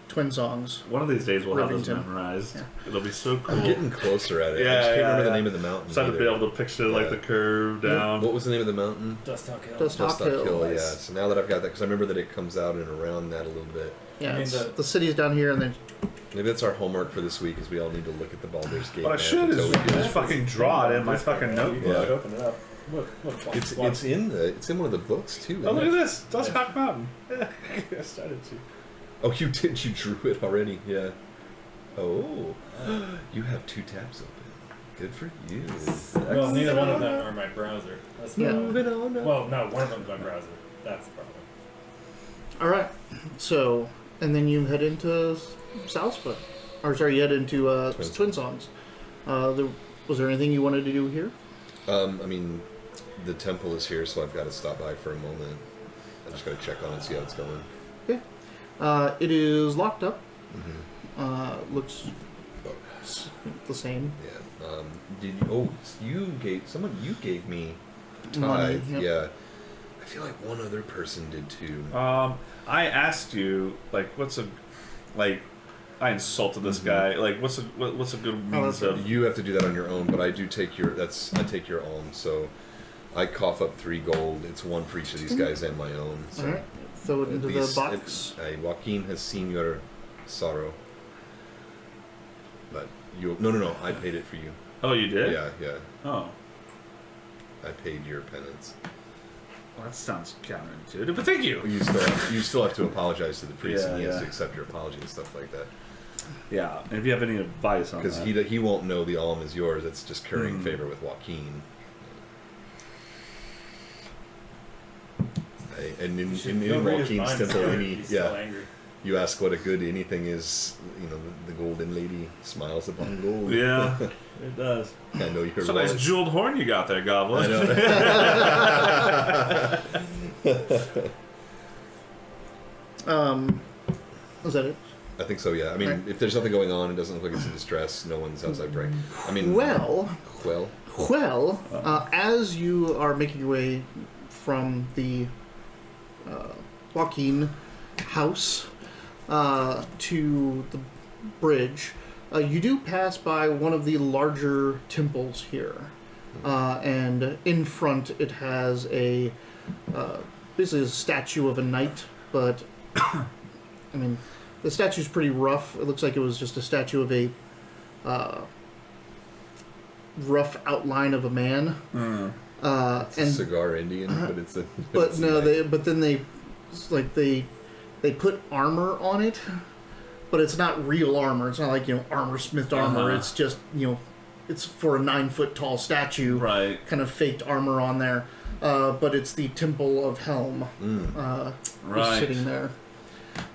Twin Songs. One of these days we'll have Rivington. those memorized. Yeah. It'll be so cool. I'm getting closer at it. Yeah, I just can't yeah, remember the yeah. name of the mountain. So to be either. able to picture like Yeah. the curve down. What was the name of the mountain? Dust Hawk Hill. Dust Hawk Dust Hawk Hill. Yeah. Nice. So now that I've got that, because I remember that it comes out and around that a little bit. Yeah, I mean, it's, the city's down here, and then Maybe that's our homework for this week, is we all need to look at the Baldur's Gate. What I map should until is we do just it. fucking draw it in my fucking You notebook. can Yeah. just open it up. Look. It's in one of the books too. Oh, isn't look it? at this. Dust Hawk Mountain. I started to. Oh, you did. You drew it already. Yeah. Oh, you have 2 tabs open. Good for you. Well, neither one of them are my browser. That's the Yeah. problem. Moving on. Up. Well, no, one of them's my browser. That's the problem. all right. So, and then you head into Sal's Foot, or sorry, you head into Twin Songs. Was there anything you wanted to do here? I mean, the temple is here, so I've got to stop by for a moment. I just got to check on it, see how it's going. Okay. It is locked up. Mm-hmm. Looks the same. Yeah. Did you? Oh, you gave me Money, tithe. yep. Yeah. I feel like one other person did too. I asked you I insulted this guy. Like, what's a good means of? You have to do that on your own, but I do take your. I take your alms. So I cough up 3 gold. It's 1 for each of these guys and my own. So All right. Throw it at into least the box. Joaquin has seen your sorrow. But you. No. I paid it for you. Oh, you did? Yeah. Oh, I paid your penance. well, that sounds counterintuitive, but thank you. You still have to apologize to the priest, and he has Yeah. to accept your apology and stuff like that. Yeah. And if you have any advice on Because that, he won't know the alm is yours. It's just currying Mm. favor with Joaquin. And in You'll read his Joaquin's mind, temple, so any he's still yeah, angry. you ask what a good anything is. You know, the golden lady smiles upon gold. yeah, it does. I know your So nice wallet. jeweled horn you got there, Goblin. I know. Was that it? I think so. Yeah. I mean, Right. if there's nothing going on, it doesn't look like it's in distress. No one's outside praying. I mean, Well, well. as you are making your way from the Joaquin house to the bridge, you do pass by one of the larger temples here. And in front it has a basically a statue of a knight, but I mean the statue's pretty rough. It looks like it was just a statue of a rough outline of a man. It's a And cigar Indian, but it's a. but it's no, a- they put armor on it, but it's not real armor. It's not like armor smithed armor. Uh-huh. It's just it's for a 9-foot tall statue. Right. Kind of faked armor on there, but it's the Temple of Helm. Is Right. sitting there.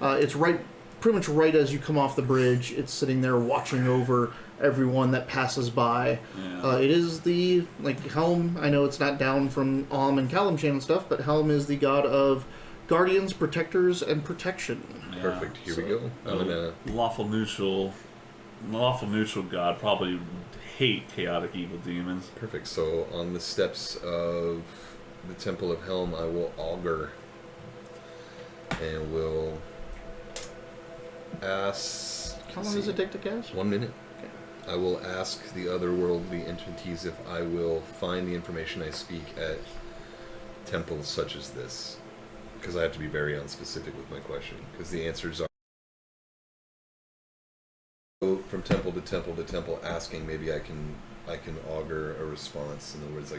It's pretty much right as you come off the bridge. It's sitting there watching over everyone that passes by. Yeah. It is the Helm. I know it's not down from Alm and Calamshan and stuff, but Helm is the god of guardians, protectors, and protection. Yeah. Perfect. Here we go. I'm gonna. Lawful neutral god probably hate chaotic evil demons. Perfect. So on the steps of the Temple of Helm, I will augur and will ask. How long does it take to cast? 1 minute. Okay. I will ask the otherworldly entities if I will find the information I speak at temples such as this, because I have to be very unspecific with my question, because the answers are go from temple to temple to temple asking. Maybe I can augur a response. In other words,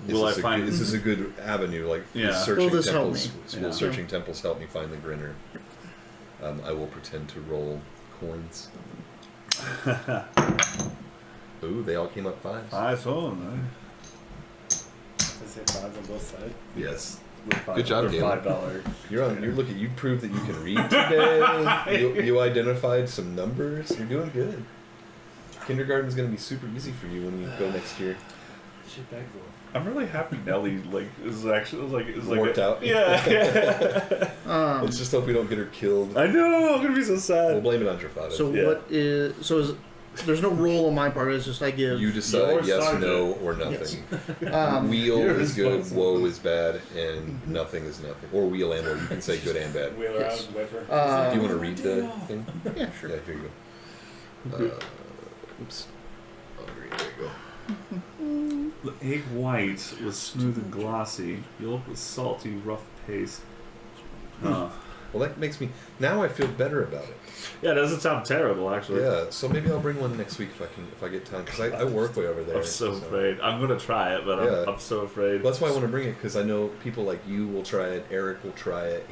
Will I find? is this a good avenue? Yeah. Will searching Will this help temples, me? will Yeah. searching temples help me find the Grinner? I will pretend to roll coins. Ooh, they all came up 5s. iPhone. Does it say 5s on both sides? Yes. Good Good job, Galen. $5. You proved that you can read today. you identified some numbers. You're doing good. Kindergarten's going to be super easy for you when we go next year. Shit, that cool. I'm really happy Nelly is Worked out. Yeah. Let's just hope we don't get her killed. I know. I'm gonna be so sad. We'll blame it on Drafada. So there's no rule on my part. It's just I give. You decide Your yes, sergeant. no, or nothing. Um, Wheel You're is good, responsible. woe is bad, and nothing is nothing. Or wheel and woe. You can say good and bad. Wheel around, Yes. whip her. Do you want to read the thing? Yeah, sure. Yeah, here you go. Oops. Oh, there you go. The egg white was smooth and glossy. Yolk was salty, rough paste. Well, that makes me... Now I feel better about it. Yeah, it doesn't sound terrible, actually. Yeah, so maybe I'll bring one next week if I get time. Because I work way over there. I'm so afraid. I'm gonna try it, but Yeah. I'm so afraid. Well, that's why I want to bring it, because I know people like you will try it, Eric will try it,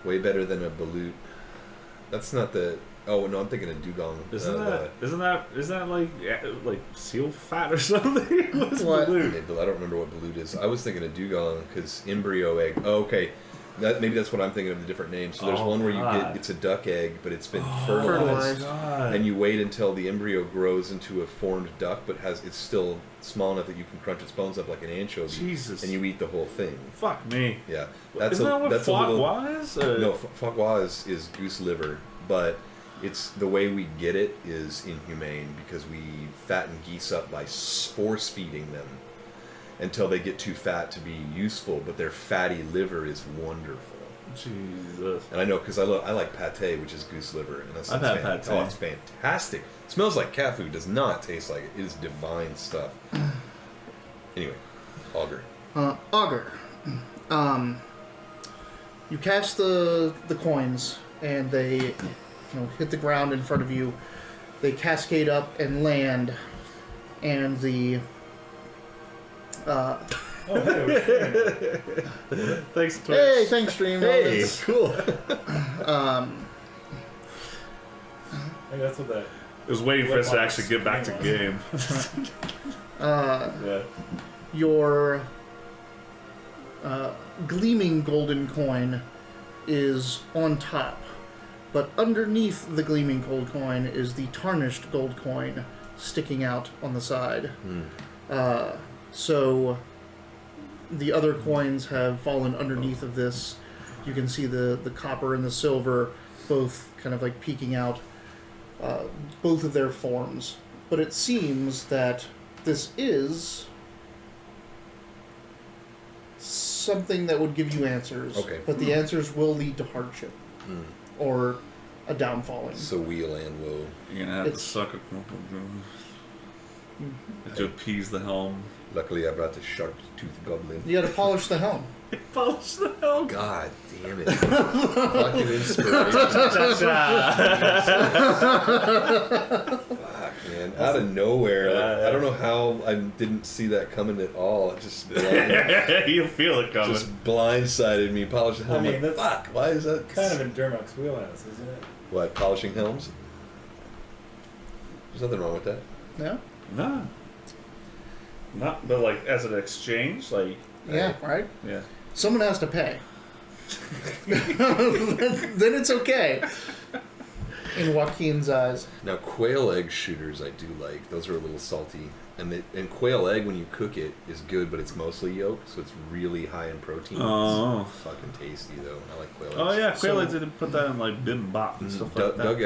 way better than a balut. That's not the... Oh, no, I'm thinking of dugong. Isn't that like seal fat or something? What's What? balut? I don't remember what balut is. I was thinking of dugong, because embryo egg... Oh, okay. Maybe that's what I'm thinking of, the different names. So there's one where you get... It's a duck egg, but it's been fertilized. God. And you wait until the embryo grows into a formed duck, but it's still small enough that you can crunch its bones up like an anchovy. Jesus. And you eat the whole thing. Fuck me. Yeah. Isn't that what foie gras is? No, foie gras is goose liver, but it's the way we get it is inhumane because we fatten geese up by force feeding them until they get too fat to be useful, but their fatty liver is wonderful. Jesus. And I know because I like pate, which is goose liver, and that's I've had pate. Oh, it's fantastic. It smells like cat food. Does not taste like it. It is divine stuff. Anyway, auger. Auger. You cast the coins, and they hit the ground in front of you. They cascade up and land, and the Thanks, Twitch. hey, thanks, stream. Hey, It's- cool. Maybe that's what that. I was waiting for us to actually get back to game. Yeah. Your gleaming golden coin is on top, but underneath the gleaming gold coin is the tarnished gold coin sticking out on the side. So the other coins have fallen underneath of this. You can see the copper and the silver both kind of like peeking out, both of their forms. But it seems that this is something that would give you answers. Okay. But the answers will lead to hardship or a downfalling. So wheel and woe. You're gonna have It's- to suck a to appease the helm. Luckily, I brought the sharp tooth goblin. You gotta polish the helm. Polish the helm. God damn it! Fucking inspiration. Fuck, man. Out of nowhere. I don't know how I didn't see that coming at all. It just You feel it coming. just blindsided me. Polishing helm. I like, mean, that's fuck. Why is that? Kind of in Dermot's wheelhouse, isn't it? What, polishing helms? There's nothing wrong with that. No? No. Not, but like as an exchange, like Yeah, right? yeah. Someone has to pay. Then it's okay. In Joaquin's eyes. Now, quail egg shooters I do like. Those are a little salty. And quail egg, when you cook it, is good, but it's mostly yolk, so it's really high in protein. Oh. It's fucking tasty, though. I like quail eggs. Oh yeah, quail So- eggs didn't put that in like bibimbap and stuff like that. Duck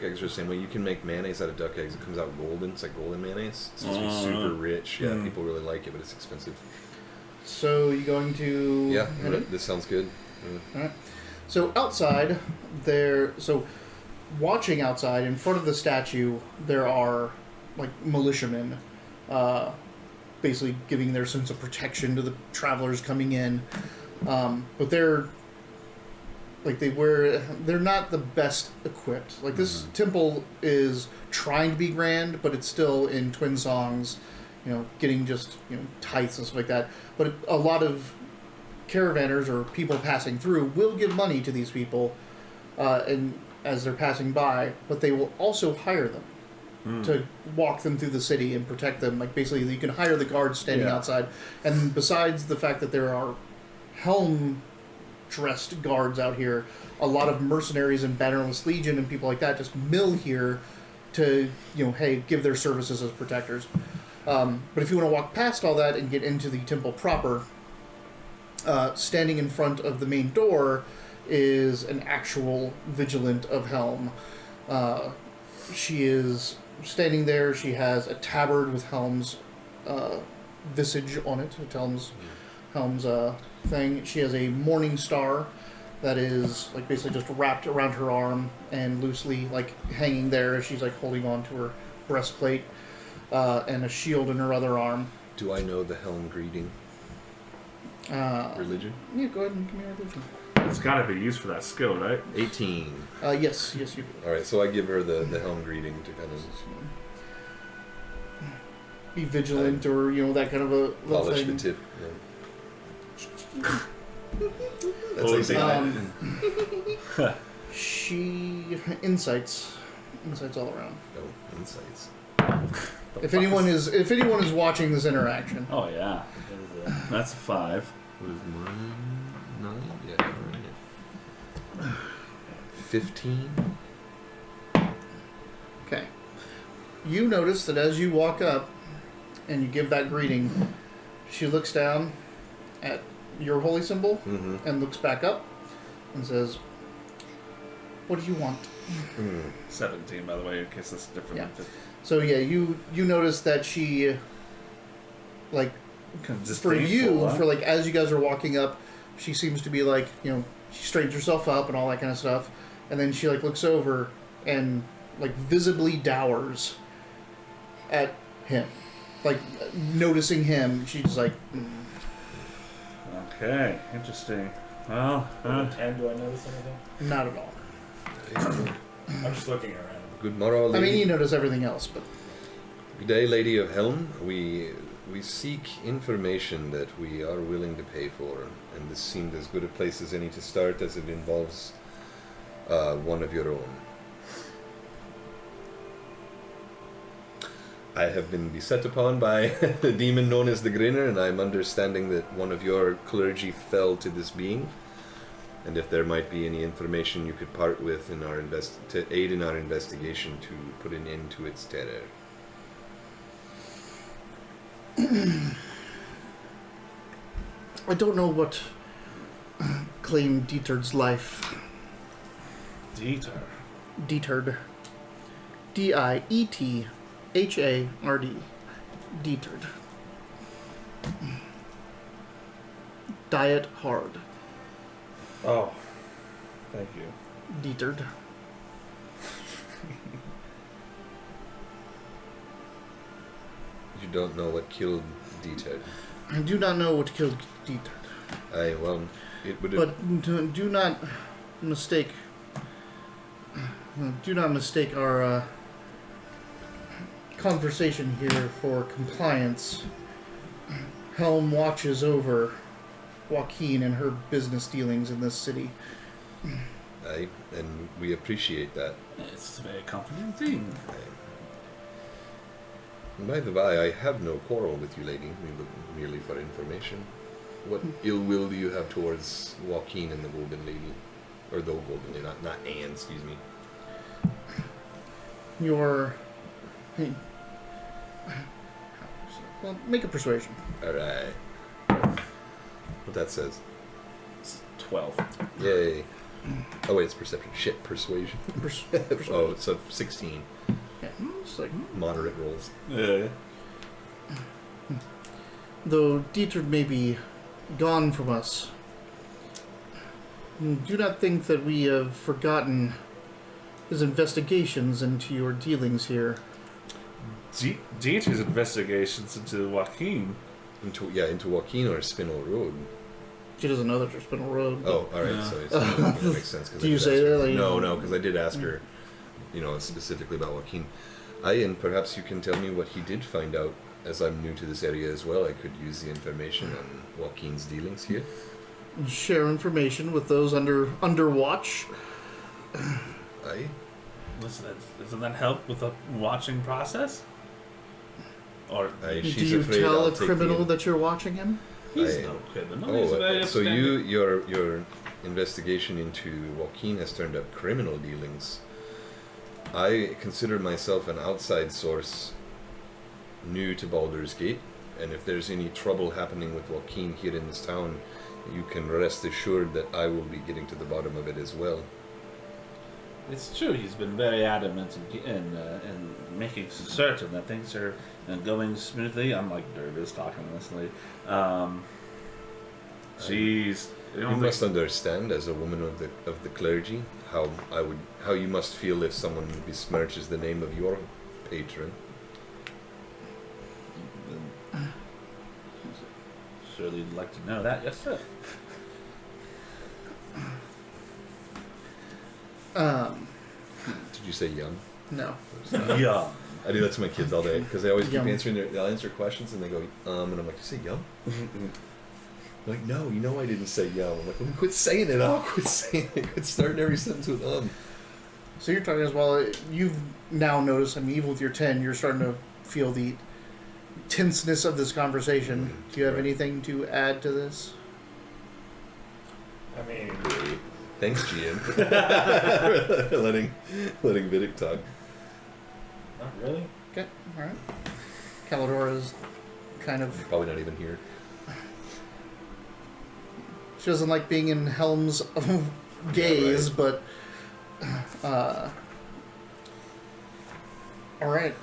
eggs are the same way. You can make mayonnaise out of duck eggs. It comes out golden. It's like golden mayonnaise. It's supposed to be super rich. Yeah, people really like it, but it's expensive. So you going to... Yeah, hit it? this sounds good. Alright. So outside, watching outside, in front of the statue, there are, like, militiamen, basically giving their sense of protection to the travelers coming in. But they're not the best equipped. Like, this temple is trying to be grand, but it's still in twin songs, getting just, tithes and stuff like that. But a lot of caravanners or people passing through will give money to these people and as they're passing by, but they will also hire them to walk them through the city and protect them. Like, basically, you can hire the guards standing outside. And besides the fact that there are helm-dressed guards out here, a lot of mercenaries and Bannerless Legion and people like that just mill here to, hey, give their services as protectors. But if you want to walk past all that and get into the temple proper, standing in front of the main door is an actual vigilant of Helm. She is standing there. She has a tabard with Helm's visage on it. Helm's thing. She has a morning star that is like basically just wrapped around her arm and loosely like hanging there as she's like holding on to her breastplate, and a shield in her other arm. Do I know the Helm greeting? Religion? Yeah, go ahead and give me a religion. It's got to be used for that skill, right? 18. Yes, you do. Alright, so I give her the Helm greeting to kind of Be vigilant, or that kind of a polish thing. the tip. Yeah. That's Oh, like saying She insights all around. no insights. If anyone is watching this interaction, Oh yeah, that's a 5. What is mine? 9? Yeah, right. 15. okay. You notice that as you walk up and you give that greeting, she looks down at your holy symbol Mm-hmm. and looks back up and says, "What do you want?" 17, by the way, in case that's different. Yeah. than 15. So yeah, you notice that she, like, Kind of for you, disdainful, huh? for like as you guys are walking up, she seems to be like, she straightens herself up and all that kind of stuff, and then she like looks over and like visibly dowers at him, like noticing him. She's like, Okay, interesting. Well, With a 10, do I notice anything? not at all. I'm just looking around. Good morrow, lady. I mean, you notice everything else, but Good day, Lady of Helm. We seek information that we are willing to pay for, and this seemed as good a place as any to start, as it involves one of your own. I have been beset upon by the demon known as the Grinner, and I'm understanding that one of your clergy fell to this being. And if there might be any information you could part with in our to aid in our investigation to put an end to its terror. I don't know what claimed Dieter's life. Dieter. Dieterd. Diethard. Dietered. Diet hard. Oh, thank you. Dietered. You don't know what killed Dieter. I do not know what killed Dieter, It would but do not mistake. Do not mistake our conversation here for compliance. Helm watches over Joaquin and her business dealings in this city. Aye, and we appreciate that. It's a very comforting thing. And by the by, I have no quarrel with you, lady. We look merely for information. What ill will do you have towards Joaquin and the Golden Lady? Or the Golden Lady, not Anne, excuse me. Your... Well, make a persuasion. Alright. What that says. It's 12. Yay. Oh wait, it's perception. Shit, persuasion. Oh, it's a 16. Yeah, it's like, Moderate rolls. Yeah. though Dieter may be gone from us, do not think that we have forgotten his investigations into your dealings here. Dieter's investigations into Joaquin. Into Joaquin or Spinel Road. She doesn't know that there's been a road. Oh, alright, Yeah. so that makes sense. Do you say that? Like, No, because I did ask her, specifically about Joaquin. And perhaps you can tell me what he did find out, as I'm new to this area as well. I could use the information on Joaquin's dealings here. Share information with those under watch. Aye. Doesn't that help with the watching process? Or Aye, Do she's you afraid tell I'll a take criminal the... that you're watching him? he's I- no criminal. He's very so upstanding. your investigation into Joaquin has turned up criminal dealings. I consider myself an outside source new to Baldur's Gate, and if there's any trouble happening with Joaquin here in this town, you can rest assured that I will be getting to the bottom of it as well. It's true. He's been very adamant in making certain that things are going smoothly. I'm like nervous talking honestly. Jeez, You must understand, as a woman of the clergy, how you must feel if someone besmirches the name of your patron. Surely you'd like to know that, yes, sir. Did you say young? No. Yeah. I do that to my kids all day because they always keep Yum. answering they'll answer questions and they go, and I'm like, you say yum? They're like, no, you know I didn't say yum. I'm like, well, quit saying it. I'll quit saying it. Quit starting every sentence with So you're talking as well. You've now noticed. I mean, even with your 10, you're starting to feel the tenseness of this conversation. Do you have Right. anything to add to this? I mean, Great. Thanks, GM. letting Vidic talk. not really. Okay, all right. Calidora is kind of. Probably not even here. She doesn't like being in Helm's gaze, but. All right.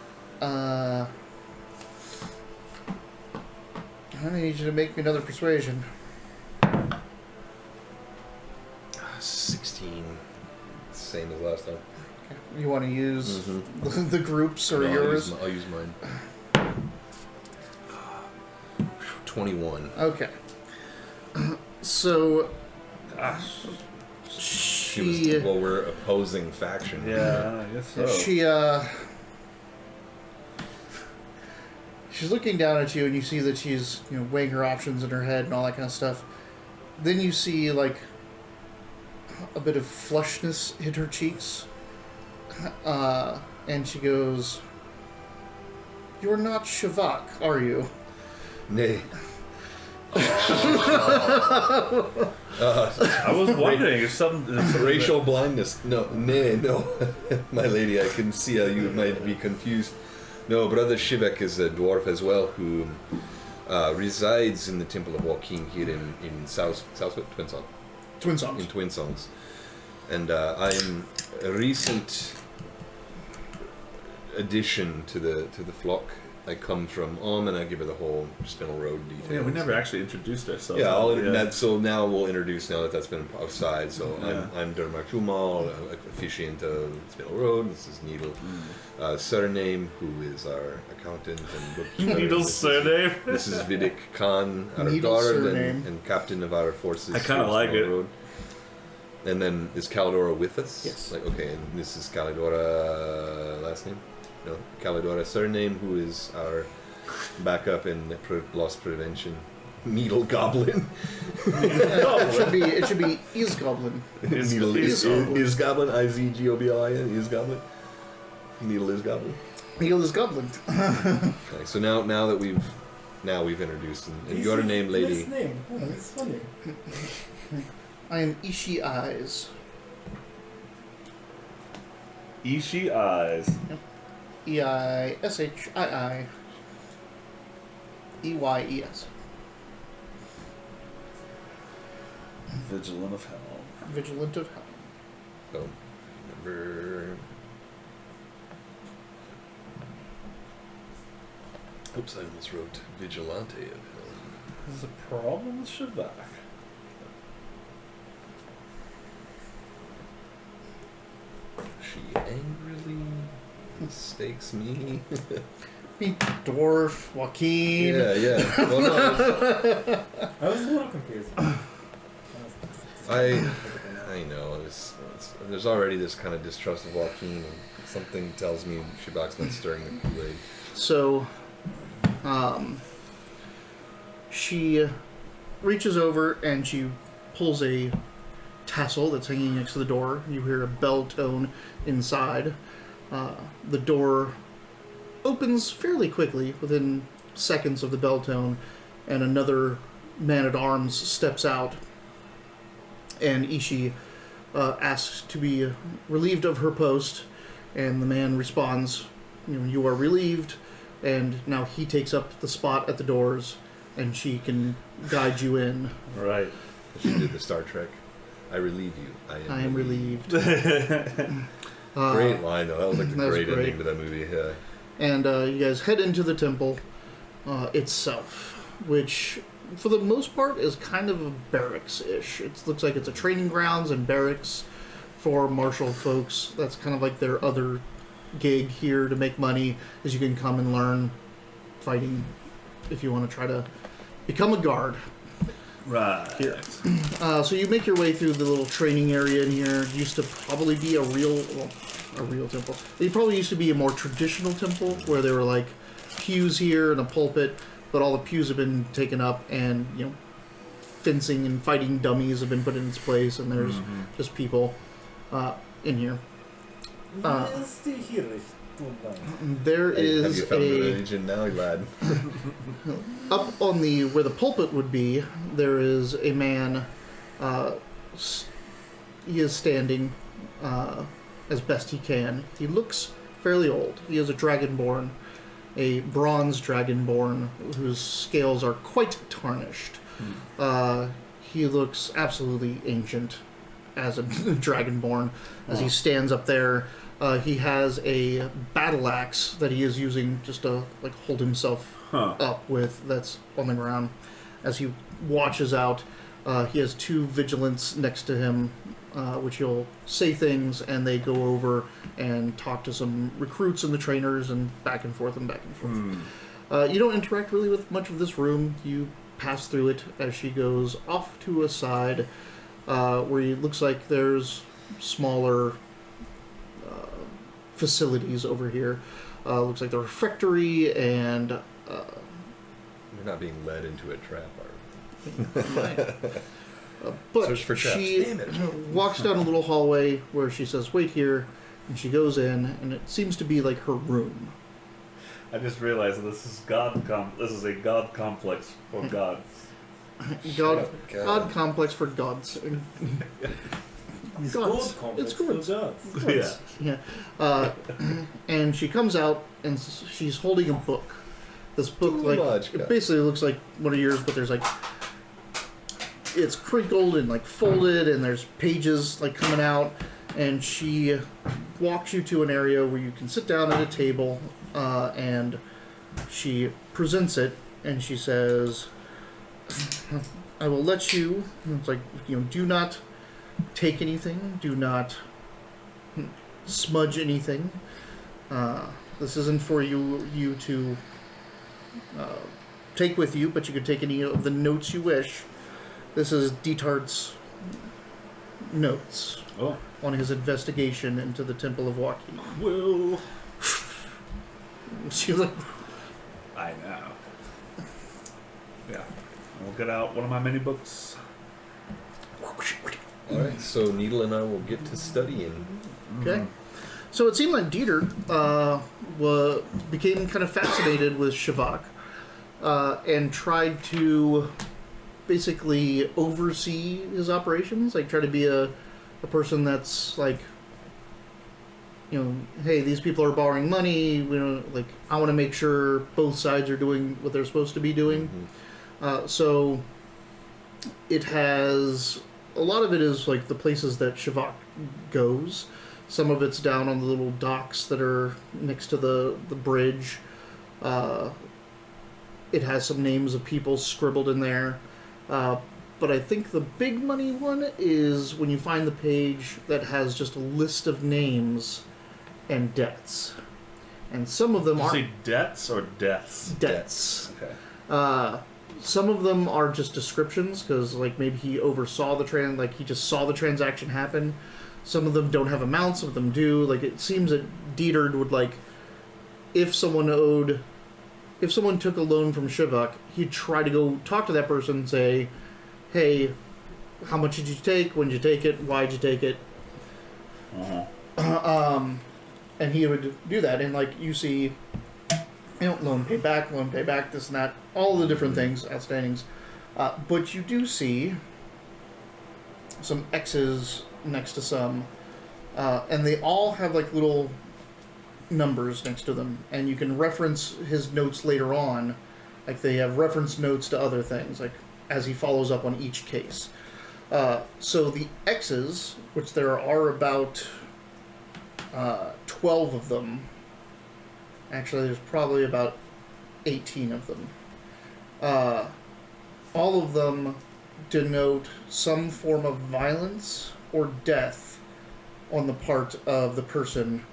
I need you to make me another persuasion. 16. Same as last time. Okay. You want to use the groups or No, yours? I'll use mine. 21. Okay. So Gosh. she Well, we're opposing faction. Yeah, I guess so. she's looking down at you, and you see that she's weighing her options in her head and all that kind of stuff. Then you see like a bit of flushness hit her cheeks, and she goes, "You're not Shavak, are you?" Nay. I was wondering if some Racial blindness. No, nay, no. My lady, I can see how you might be confused. No, Brother Shivak is a dwarf as well who resides in the Temple of Joaquin here in South Twinsong. Twin songs. In Twin Songs. And I'm a recent addition to the flock. I come from and I give her the whole Spinel Road details. Yeah, we never actually introduced ourselves. Yeah, so now we'll introduce, now that that's been outside. So Yeah. I'm Dermar Kumal, officiant of Spinel Road. This is Needle. Surname, who is our accountant and bookkeeper. Needle's surname. This is Vidic Khan, our Needle's daughter, surname. and captain of our forces. I kinda here at like Spinel it. Road. And then is Calidora with us? Yes. Like, okay, and this is Calidora last name? No, Calidora surname, who is our backup in loss prevention. Needle Goblin. It should be Is Goblin. Needle is is Goblin. IZGOBLIN is Goblin. Needle is Goblin. Needle is Goblin. Okay, so now that we've introduced and your name, lady. Nice name. Oh, it's funny. I am Ishi Eyes. Ishi Eyes. EISHII EYES. Vigilant of Hell. Vigilant of Hell. So, remember. Oops, I almost wrote Vigilante of Hell. There's a problem with Shavak. She angrily mistakes me. Be dwarf, Joaquin. yeah. Well, no, I was a little confused. I know. There's already this kind of distrust of Joaquin, and something tells me Shabak's not stirring the Kool-Aid. So, she reaches over and she pulls a tassel that's hanging next to the door. You hear a bell tone inside. The door opens fairly quickly, within seconds of the bell tone, and another man-at-arms steps out. And Ishi asks to be relieved of her post, and the man responds, "You are relieved. and now he takes up the spot at the doors, and she can guide you in. Right. She did the Star Trek. I relieve you. I am relieved. Great line, though. That was like the That was great great. ending to that movie. Yeah. And you guys head into the temple itself, which for the most part is kind of a barracks-ish. It looks like it's a training grounds and barracks for martial folks. That's kind of like their other gig here to make money, is you can come and learn fighting if you want to try to become a guard. Right. Here. So you make your way through the little training area in here. It used to probably be a real temple. It probably used to be a more traditional temple where there were like pews here and a pulpit, but all the pews have been taken up, and fencing and fighting dummies have been put in its place, and there's just people in here. There Have is you found an a agent now, lad? up on the where the pulpit would be. There is a man. He is standing as best he can. He looks fairly old. He is a dragonborn, a bronze dragonborn whose scales are quite tarnished. He looks absolutely ancient as a dragonborn. As he stands up there, he has a battle axe that he is using just to like hold himself up with. That's on the ground. As he watches out, he has two vigilants next to him, which he'll say things, and they go over and talk to some recruits and the trainers, and back and forth and back and forth. You don't interact really with much of this room. You pass through it as she goes off to a side where it looks like there's smaller facilities over here. Looks like the refectory and... You're not being led into a trap, but Search for traps. she Damn it. walks down a little hallway where she says, "Wait here," and she goes in, and it seems to be like her room. I just realized that this is this is a god complex for gods. God complex for gods. Gods. It's good. Yeah. Yeah. And she comes out, and she's holding a book. This book, Too like, much, it God. basically looks like one of yours, but there's like, it's crinkled and like folded, and there's pages like coming out. And she walks you to an area where you can sit down at a table, and she presents it, and she says, "I will let you." It's like, do not take anything, do not smudge anything. This isn't for you to take with you, but you can take any of the notes you wish. This is Dietart's notes on his investigation into the Temple of Waki. Well, She was like, I know. Yeah. I'll get out one of my mini books. Alright, so Needle and I will get to studying. okay. So it seemed like Dieter became kind of fascinated with Shavak and tried to basically oversee his operations, like try to be a person that's like, hey, these people are borrowing money, like I want to make sure both sides are doing what they're supposed to be doing. So it has, a lot of it is like the places that Shavak goes. Some of it's down on the little docks that are next to the bridge. It has some names of people scribbled in there. But I think the big money one is when you find the page that has just a list of names and debts. And some of them Did you are say debts or deaths? debts. Okay. Some of them are just descriptions, because like maybe he oversaw he just saw the transaction happen. Some of them don't have amounts, some of them do. Like, it seems that Dieter would, like, if someone took a loan from Shivak, he'd try to go talk to that person and say, hey, how much did you take? When did you take it? Why did you take it? And he would do that. And, like, you see, loan pay back, this and that, all the different things, outstandings. But you do see some X's next to some, and they all have like little numbers next to them, and you can reference his notes later on. Like they have reference notes to other things, like as he follows up on each case. So the X's, which there are about 12 of them. Actually, there's probably about 18 of them. All of them denote some form of violence or death on the part of the person,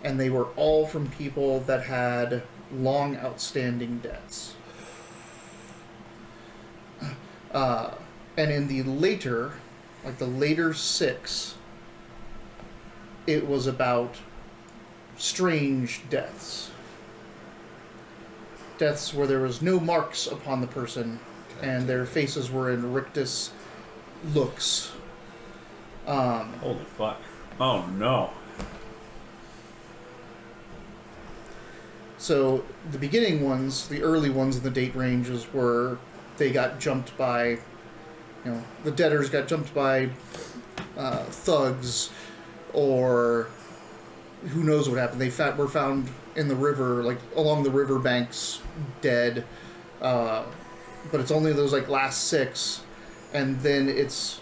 and they were all from people that had long outstanding debts. And in the later, like the later 6, it was about strange deaths. Deaths where there was no marks upon the person, and their faces were in rictus looks. Holy fuck. Oh no. So the beginning ones, the early ones in the date ranges were they got jumped by, the debtors got jumped by thugs, or who knows what happened. They were found in the river, like along the river banks, dead. But it's only those like last 6, and then it's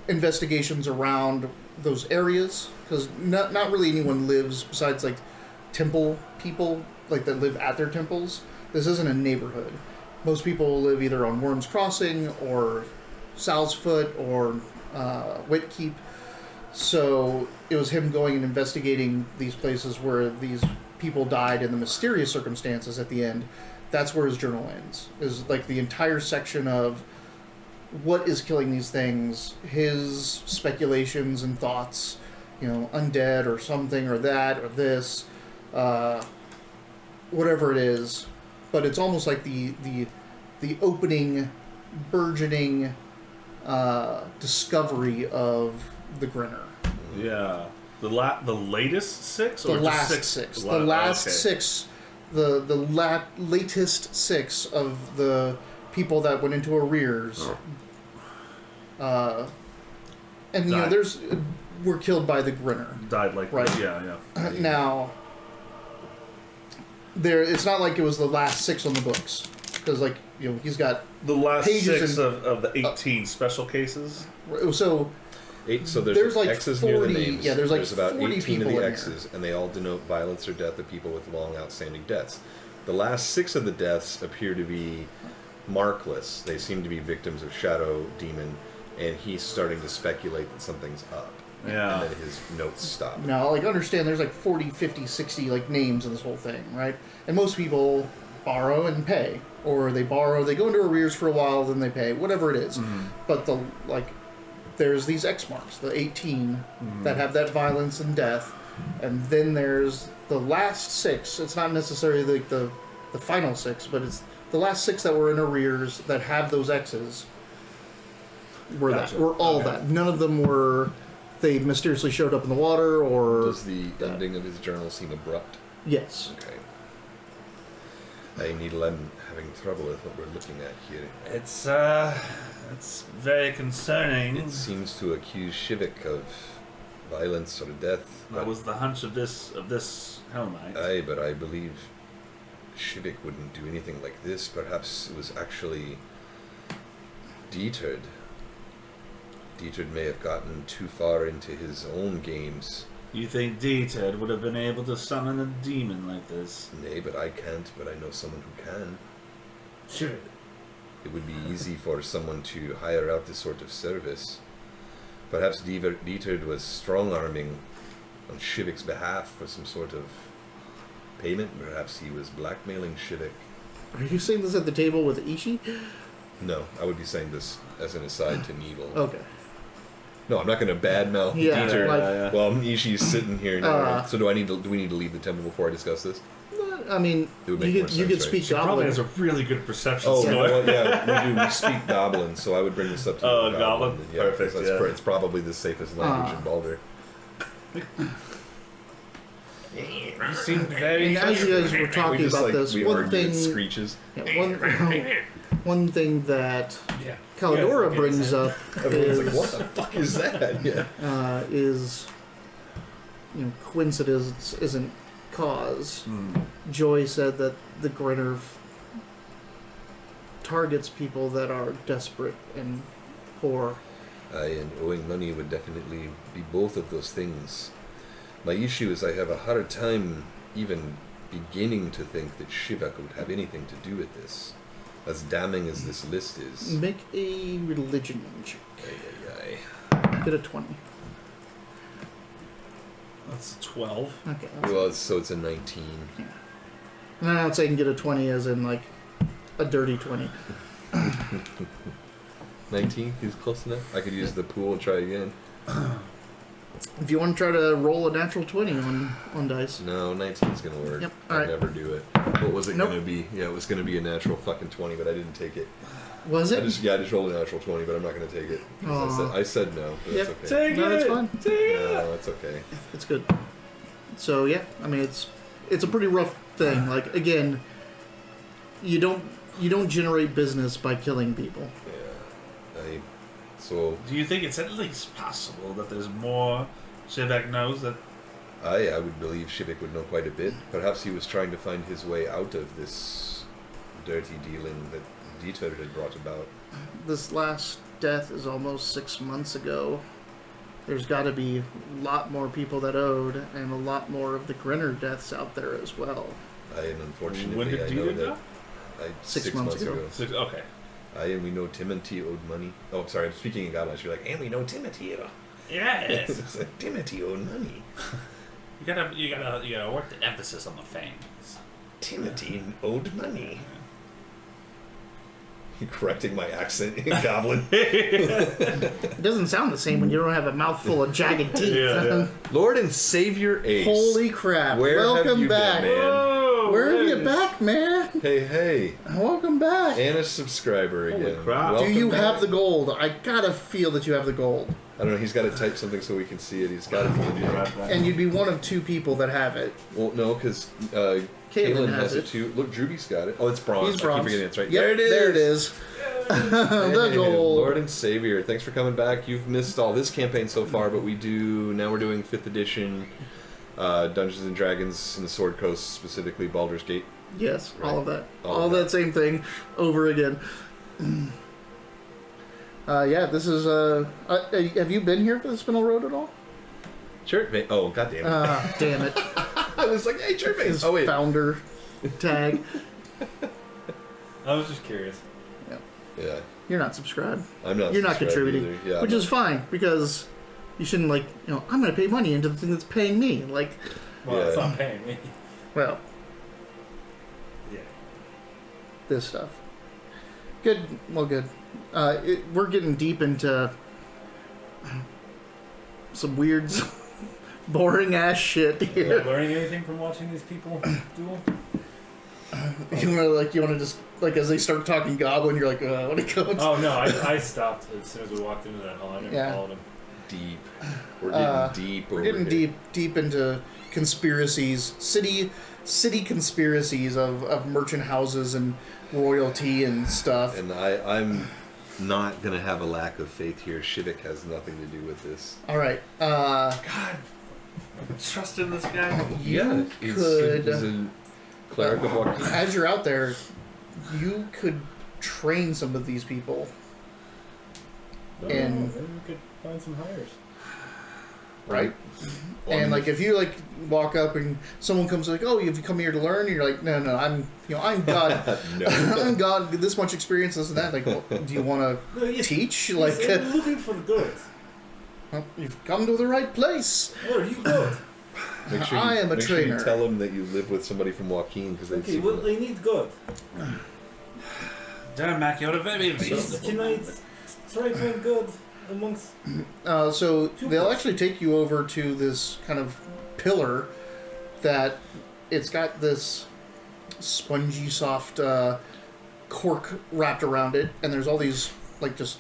investigations around those areas, because not really anyone lives besides like temple people, like that live at their temples. This isn't a neighborhood. Most people live either on Worm's Crossing or Sal's Foot or Whitkeep. So it was him going and investigating these places where these people died in the mysterious circumstances at the end. That's where his journal ends. Is like the entire section of what is killing these things, his speculations and thoughts, undead or something or that or this, whatever it is. But it's almost like the opening, burgeoning discovery of the Grinner. Yeah. The latest 6? The Or last just 6. The The last okay. 6. The latest 6 of the people that went into arrears. And Died. were killed by the Grinner. Died like Right. Yeah. Now, it's not like it was the last 6 on the books, because he's got The last pages 6 of the 18 special cases. so 8, so There's there's like X's 40 near the names. yeah, there's like about 40 18 of people the in X's, and they all denote violence or death of people with long outstanding debts. The last 6 of the deaths appear to be markless. They seem to be victims of shadow demon, and he's starting to speculate that something's up. Yeah. And then his notes stop. now, understand there's like 40, 50, 60 names in this whole thing, right? And most people borrow and pay, or they borrow, they go into arrears for a while, then they pay, whatever it is. Mm-hmm. But there's these X marks, the 18 that have that violence and death, and then there's the last 6. It's not necessarily the final 6, but it's the last 6 that were in arrears that have those X's. Gotcha. Were all that. None of them were. They mysteriously showed up in the water, or Does the ending of his journal seem abrupt? yes. Okay. I'm having trouble with what we're looking at here. It's very concerning. It seems to accuse Shivik of violence or death. That was the hunch of this Hell Knight. Aye, but I believe Shivik wouldn't do anything like this. Perhaps it was actually Dietrich. Dietrich may have gotten too far into his own games. You think Dieter would have been able to summon a demon like this? Nay, but I can't, but I know someone who can. Sure. It would be easy for someone to hire out this sort of service. Perhaps Dietrich was strong-arming on Shivik's behalf for some sort of payment. Perhaps he was blackmailing Shivik. Are you saying this at the table with Ishi? No, I would be saying this as an aside to Needle. Okay. No, I'm not going to badmouth Yeah, Dieter. like- Well, Ishi's sitting here now. So do we need to leave the temple before I discuss this? I mean, It would make you more could sense, speak right? She probably Goblin. has a really good perception Oh, skill. well, yeah, we do. We speak Goblin, so I would bring this up to Oh, you. Goblin? Yeah, Perfect, That's yeah. it's probably the safest language in Baldur. You seem very. And as you guys were talking about this, we one argue, thing, it screeches. one thing that Yeah. Calidora Yeah, brings up Everyone's is like, what the fuck is that? Yeah. is coincidence isn't cause. Joy said that the Grinner targets people that are desperate and poor. And owing money would definitely be both of those things. My issue is I have a hard time even beginning to think that Shivak would have anything to do with this, as damning as this list is. Make a religion check. Ay, ay, Get a 20. That's 12. Okay. ay. Well, so it's a 19. And I'm not saying get a 20 as in like a dirty 20. 19? He's close enough? I could use the pool and try again. If you want to try to roll a natural 20 on dice. No, 19's gonna work. Yep, I'd alright. never do it. What was it Nope. gonna be? Yeah, it was gonna be a natural fucking 20, but I didn't take it. Was it? I just rolled a natural 20, but I'm not gonna take it. 'Cause Aw. I said no. But Yep. that's okay. Take No, it! that's fine. Take it! No, that's okay. It's good. So yeah, I mean it's a pretty rough thing. Like again, you don't generate business by killing people. Yeah. So Do you think it's at least possible that there's more Shivak knows that? I would believe Shivik would know quite a bit. Perhaps he was trying to find his way out of this dirty dealing that Dieter had brought about. This last death is almost 6 months ago. There's got to be a lot more people that owed, and a lot more of the Grinner deaths out there as well. And unfortunately, When did I know Dieter that die? 6 months ago. Okay. And we know Timothy owed money. Oh, I'm sorry, I'm speaking in Godlish. You're like, and we know Timothy. Yes. It's like, Timothy owed money. you gotta work the emphasis on the fangs. Timothy owed money. Correcting my accent in Goblin. It doesn't sound the same when you don't have a mouthful of jagged teeth. Yeah. Lord and Savior Ace. Holy crap! Where Welcome have you back. been, man? Whoa, Where have you man. back, man? Hey. Welcome back. And a subscriber Holy again. crap. Do Welcome you back. have the gold? I gotta feel that you have the gold. I don't know, he's got to type something so we can see it. He's got to be in there. And you'd be one of 2 people that have it. Well, no, because Caitlin Caitlin has has it it. too. Look, Drewby's got it. Oh, it's bronze. He's I bronze. keep forgetting it's right. Yep, there it is. There it is. The Hey, gold. Lord and Savior, thanks for coming back. You've missed all this campaign so far, but we're doing 5th edition Dungeons and Dragons in the Sword Coast, specifically Baldur's Gate. Yes, all of that. All All of that same thing over again. Yeah, this is... have you been here for the Spinel Road at all? Chirpmate. Oh, goddamn it. Damn it. I was like, hey, Chirpmate. His Oh, wait. founder tag. I was just curious. Yeah, You're not subscribed. I'm not You're not subscribed contributing. either. Yeah, which I'm is fine, because you shouldn't, like, I'm going to pay money into the thing that's paying me. Like, Well, Yeah. it's not paying me. well, Yeah. this stuff. Good. Well, good. We're getting deep into some weird, boring ass shit Am I here. learning anything from watching these people duel? You want to just like as they start talking Goblin, you're like, what it goes. Oh no, I stopped as soon as we walked into that hall. I never Yeah. followed him. deep. We're getting deep over We're getting here. deep into conspiracies, city conspiracies of merchant houses and royalty and stuff. And I'm not going to have a lack of faith here. Shivik has nothing to do with this. All right. God, trust in this guy. You he's could, a cleric of Joaquin. as you're out there, you could train some of these people. And- maybe we could find some hires. Right. Well, And like if you like walk up and someone comes like, oh, have you come here to learn? And you're like, no, I'm God. no. I'm God. This much experience, this and that. Like, well, do you want to teach? Like, I'm looking for the good. well, you've come to the right place. Where do you go? Make sure I am a make sure you trainer. tell them that you live with somebody from Joaquin because they Okay, see. well, they need good. Damn, Mac, you're very Can reasonable. I try to find good amongst... So they'll actually take you over to this kind of pillar that it's got this spongy, soft cork wrapped around it, and there's all these like just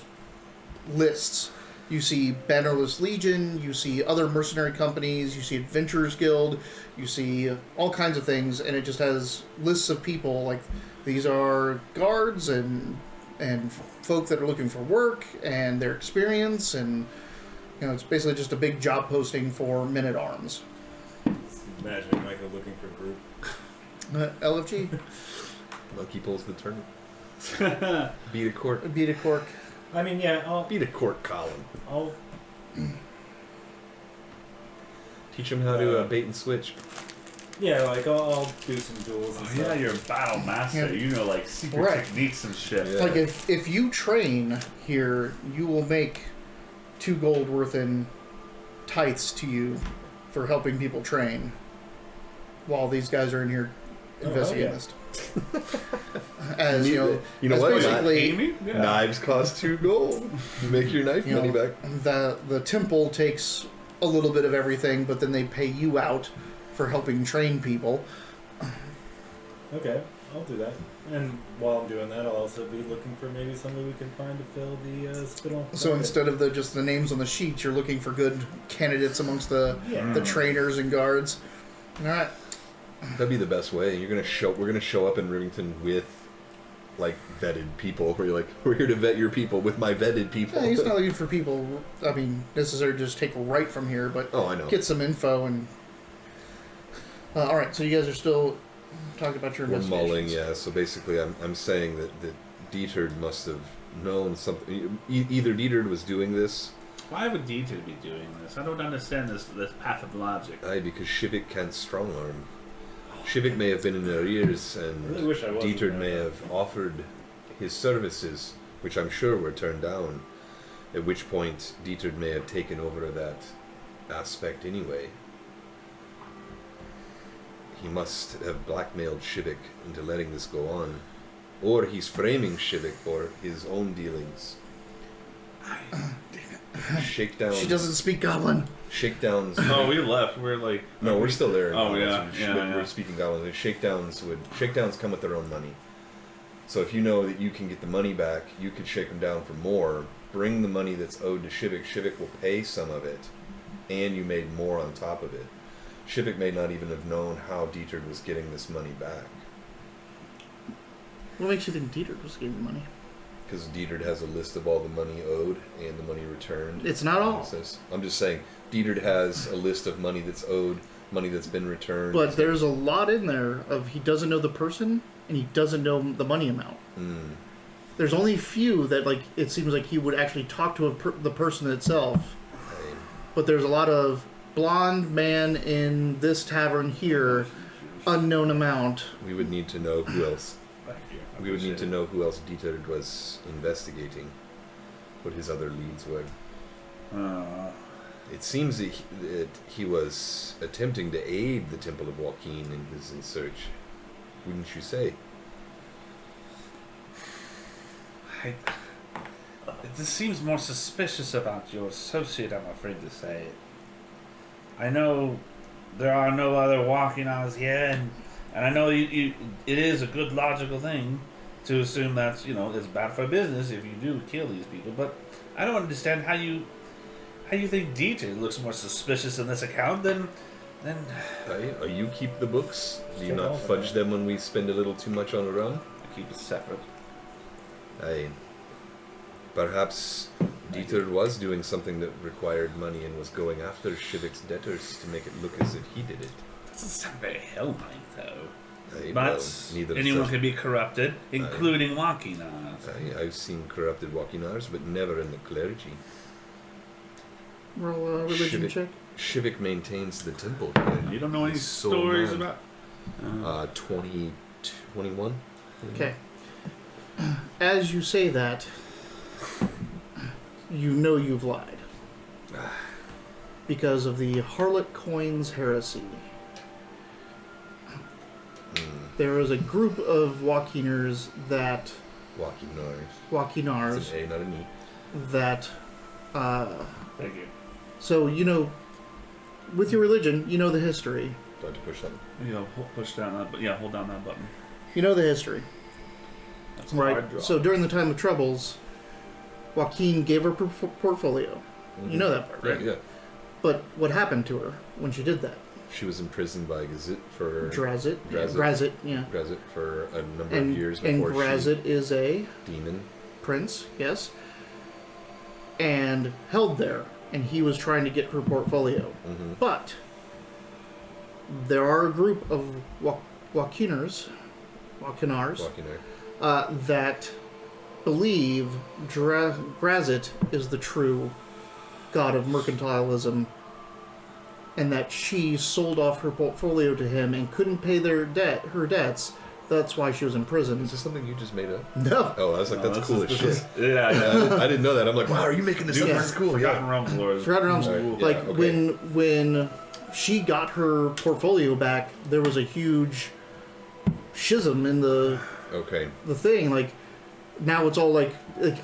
lists. You see Bannerless Legion, you see other mercenary companies, you see Adventurers Guild, you see all kinds of things, and it just has lists of people like these are guards and folk that are looking for work and their experience, and it's basically just a big job posting for men at arms. imagining Michael looking for group. LFG. Monkey pulls the turnip. Beat a cork. Beat a cork. I mean, yeah, Beat a cork, Colin. I'll Teach him how to bait and switch. yeah, like I'll do some duels and Oh, stuff. yeah, you're a battle master. Yeah. You know, like, secret Right. techniques and shit. Yeah. Like if you train here, you will make 2 gold worth in tithes to you for helping people train. While these guys are in here investigating yeah. this. As you know, You know as what? basically Amy? Yeah. Knives cost 2 gold. You make your knife you money know, back. the temple takes a little bit of everything, but then they pay you out for helping train people. Okay, I'll do that. And while I'm doing that, I'll also be looking for maybe somebody we can find to fill the Spinel. So instead of just the names on the sheet, you're looking for good candidates amongst the trainers and guards. All right. That'd be the best way. We're gonna show up in Rivington with like vetted people. Where you're like, we're here to vet your people with my vetted people. Yeah, he's not looking for people, I mean, necessarily just take right from here, but Oh, I know. get some info and... all right, so you guys are still talking about your We're investigations. mulling, yeah. So basically, I'm saying that Dieter must have known something. Either Dieter was doing this, Why would Dieter be doing this? I don't understand this path of logic. because Shivik can't strong arm. Shivik may have been in arrears, and I really wish I wasn't Dieter there. may have offered his services, which I'm sure were turned down. At which point, Dieter may have taken over that aspect anyway. He must have blackmailed Shivik into letting this go on. Or he's framing Shivik for his own dealings. Shakedowns. She doesn't speak Goblin. Shakedowns. Oh, we left. We're like... No, we're still there. Oh, yeah, We're yeah. speaking Goblin. Shakedowns come with their own money. So if you know that you can get the money back, you could shake them down for more. Bring the money that's owed to Shivik. Shivik will pay some of it, and you made more on top of it. Shivik may not even have known how Dieter was getting this money back, What makes you think Dieter was getting the money? because Dieter has a list of all the money owed and the money returned. It's not all. I'm just saying, Dieter has a list of money that's owed, money that's been returned. But there's a lot in there of he doesn't know the person and he doesn't know the money amount. Mm. There's only few that like it seems like he would actually talk to the person itself. Hey, But there's a lot of blonde man in this tavern here, unknown amount. we would need to know who else. Thank you. I We would need to appreciate know who else Dieter was investigating, what his other leads were. it. It seems that he was attempting to aid the Temple of Joaquin in his search. Wouldn't you say? This seems more suspicious about your associate, I'm afraid to say. I know there are no other walking hours here, and I know it is a good logical thing to assume that, it's bad for business if you do kill these people, but I don't understand how you think Dieter looks more suspicious in this account than You keep the books? Do you Keep all not of fudge them. them when we spend a little too much on a run? I keep it separate. Perhaps Dieter was doing something that required money and was going after Shivik's debtors to make it look as if he did it. Doesn't sound very hell-like, though. Well, But neither anyone does- can be corrupted, including Wakina. I've seen corrupted Joaquinars, but never in the clergy. Roll a religion Shivik. check. Shivik maintains the temple. You don't know any He's so stories mad. about... 21? Okay. As you say that, you know you've lied. Because of the Harlot Coins heresy. There is a group of Joaquiners that... Joaquinars. Joaquinars It's an A, not an E. that... Thank you. So, with your religion, you know the history. Do I have to push something? Push down that, hold down that button. You know the history. That's a Right. hard draw. So during the time of troubles, Joaquin gave her portfolio. You know that part, right? Yeah. But what happened to her when she did that? She was imprisoned by Gazit for Drazit. Drazit. Grazit, yeah. Grazit for a number And, of years and before Grazit is a she demon. prince, yes. And held there. And he was trying to get her portfolio. Mm-hmm. But there are a group of Walkinars that believe Grazit is the true god of mercantilism, and that she sold off her portfolio to him and couldn't pay her debts. That's why she was in prison. Is this something you just made up? No. Oh, I was like, that's cool as shit. Yeah, I didn't know that. I'm like, wow, are you making this up? Yeah. That's cool. Forgotten Yeah. Realms lore. Forgotten Realms. Right, Like yeah, okay. when she got her portfolio back, there was a huge schism in the Okay. thing. Like now it's all like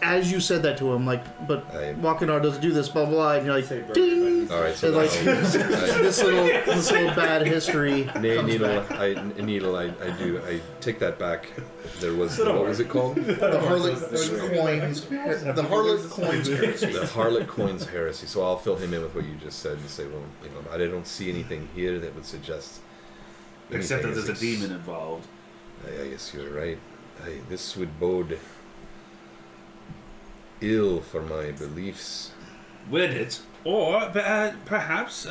as you said that to him, like, but Wakinar doesn't do this, blah blah blah, and you're like, Say broken ding. buddies. All right. So And like now- this little bad history comes Needle, back. I take that back. There was, what was it called? The harlot coins. The harlot coins. The Harlot Coins heresy. So I'll fill him in with what you just said and say, well, I don't see anything here that would suggest. Except that anything there's a is- demon involved. I guess you're right. This would bode ill for my beliefs. Would it? Or perhaps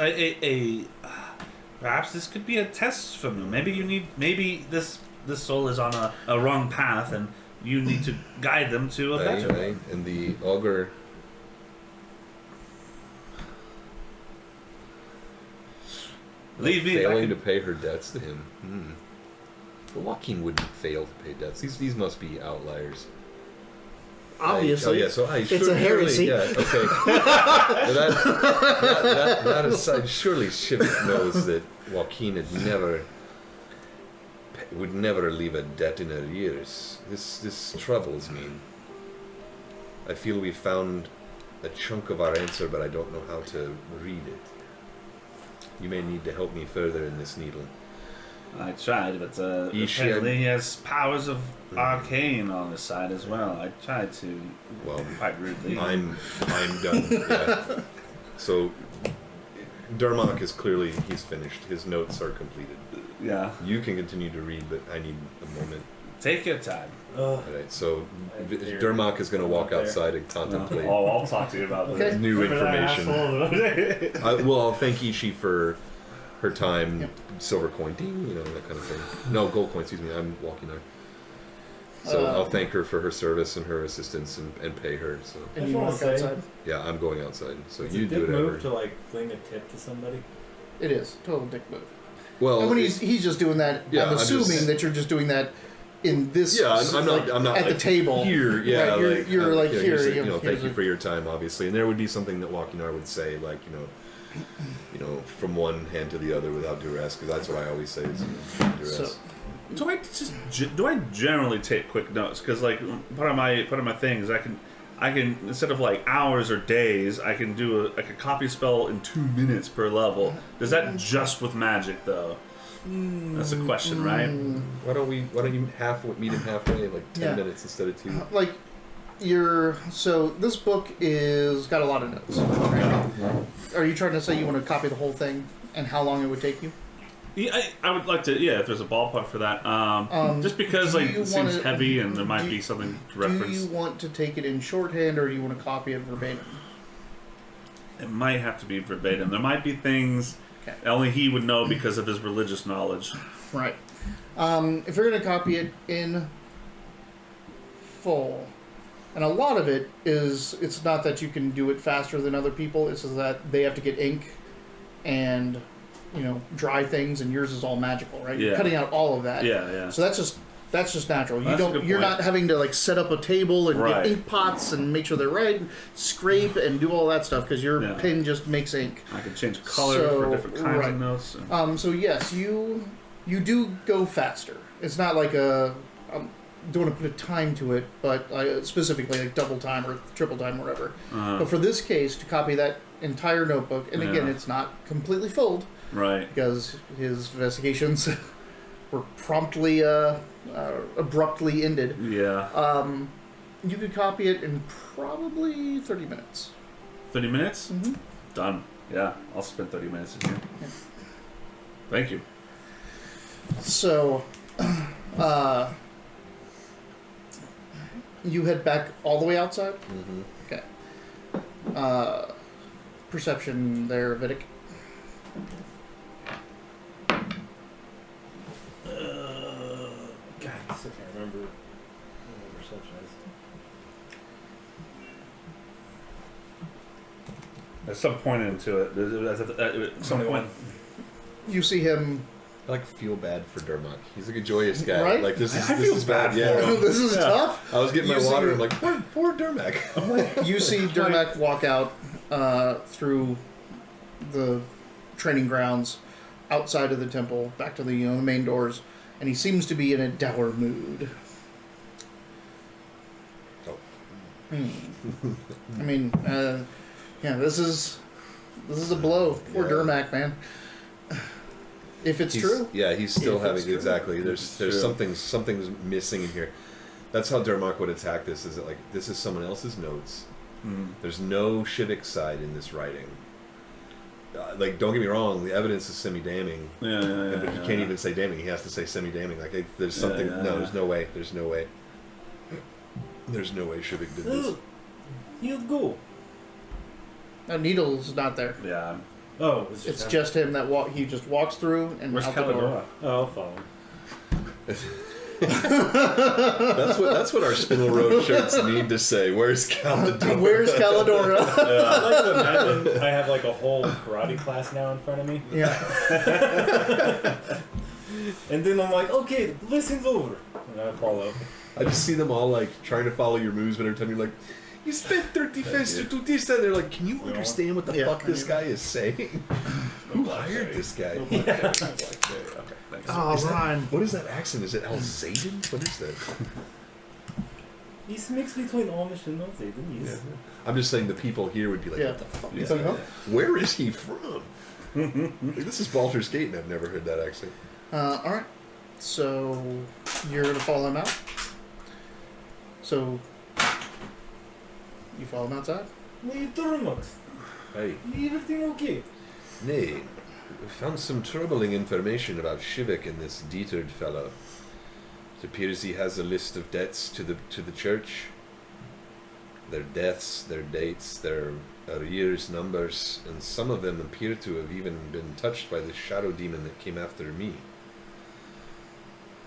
perhaps this could be a test from you. Maybe this soul is on a wrong path, and you need to guide them to a better Aye. one. And the augur. Leave me if I failing could- to pay her debts to him. But Joaquin wouldn't fail to pay debts. These must be outliers. Obviously, So it's a heresy. Yeah, okay. that aside, surely Shiv knows that Joaquin would never leave a debt in arrears. This troubles me. I feel we found a chunk of our answer, but I don't know how to read it. You may need to help me further in this needle. I tried, but Ishi, apparently he has powers of arcane on his side as well. I tried to, Well, quite rudely. I'm done. Yeah. So Dermok is clearly he's finished. His notes are completed. Yeah. You can continue to read, but I need a moment. Take your time. All right. So Dermok is going to walk outside and contemplate Oh, I'll talk to you about Okay. this. new Remember that information. asshole? I'll thank Ishi for her time. Yep. Silver coin, ding, that kind of thing. No, gold coin. Excuse me. I'm walking there. So I'll thank her for her service and her assistance and pay her. So And I you just wanna walk say- outside. yeah, I'm going outside. So It's you a do dick whatever. move to like fling a tip to somebody. It is total dick move. Well, And when he's just doing that, Yeah, I'm I'm assuming just- that you're just doing that in this. yeah, I'm not at the like, table here. Yeah, Right, you're- like, you're like, here, here's a- you know, thank here's you a- for your time, obviously, and there would be something that Wakinar would say, like, from one hand to the other without duress, because that's what I always say is duress. So, Do I generally take quick notes? Because like part of my thing is I can instead of like hours or days, I can do a copy spell in 2 minutes per level. Does that just with magic though? That's a question, right? Why don't you meet him halfway, like 10 Yeah. minutes instead of 2? like so this book is got a lot of notes. Right? Are you trying to say you want to copy the whole thing and how long it would take you? Yeah, I would like to. Yeah, if there's a ballpark for that. Just because do like you it seems wanna- heavy and there might do- be something to Do reference. you want to take it in shorthand or do you want to copy it verbatim? It might have to be verbatim. There might be things Okay. only he would know because of his religious knowledge. Right. If you're going to copy it in full, and a lot of it is, it's not that you can do it faster than other people, it's that they have to get ink and, dry things, and yours is all magical, right? You're Yeah. cutting out all of that. Yeah. So that's just natural. That's a good You're point. not having to like set up a table and Right. get ink pots and make sure they're right, scrape and do all that stuff because your Yeah. pen just makes ink. I can change color So, for different kinds right. of notes. So yes, you do go faster. It's not like don't want to put a time to it, but specifically like double time or triple time or whatever. Uh, But for this case, to copy that entire notebook, and again, Yeah. it's not completely filled right. because his investigations were promptly, abruptly ended. Yeah. You could copy it in probably 30 minutes. 30 minutes? Mm-hmm. Done. Yeah, I'll spend 30 minutes in here. Yeah. Thank you. So, you head back all the way outside? Mm-hmm. Okay. Perception there, Vidic. perception is. At some point into it, at some point, You see him. I feel bad for Dermot. He's a joyous guy. Right? Like this I is feel bad for Yeah. him. This is Yeah. tough. I was getting my You water. see- I'm like, poor Dermac. You see Dermac walk out through the training grounds, outside of the temple, back to the the main doors, and he seems to be in a dour mood. Oh. I mean, yeah, this is a blow. Poor Yeah. Dermac, man. If it's true. Yeah, he's still If having it's true. exactly. There's true. something's missing in here. That's how Dermot would attack this. Is that this is someone else's notes. There's no Shivik side in this writing. Don't get me wrong, the evidence is semi-damning. yeah. But he can't even say damning. He has to say semi-damning. There's something. Yeah. There's no way. There's no way. There's no way Shivik did this. You go. Needle's not there. Yeah. Oh, It's just him that he just walks through and Where's out the door. Caladora? Oh, I'll follow him. That's what our Spinel Road shirts need to say. Where's Caladora? Where's Caladora? I like to imagine I have a whole karate class now in front of me. Yeah. And then I'm like, okay, lesson's over. And I follow. I just see them all trying to follow your moves, but every time you're like, you spent 30 fists to do this, and they're like, can you understand what the Yeah. fuck this guy is saying? Who hired this guy? Okay, thanks. Oh, Ron. What is that accent? Is it Alsatian? What is that? He's mixed between Amish and Nazi, Yeah. I'm just saying the people here would be like, Yeah. what the fuck You is think, that? huh? Where is he from? This is Baldur's Gate, and I've never heard that accent. All right. So you're gonna follow him out. So you follow him outside. Hey, Durmax. Hey, Everything okay? nay, we found some troubling information about Shivik and this Dieter fellow. It appears he has a list of debts to the church. Their deaths, their dates, their arrears, numbers, and some of them appear to have even been touched by the shadow demon that came after me.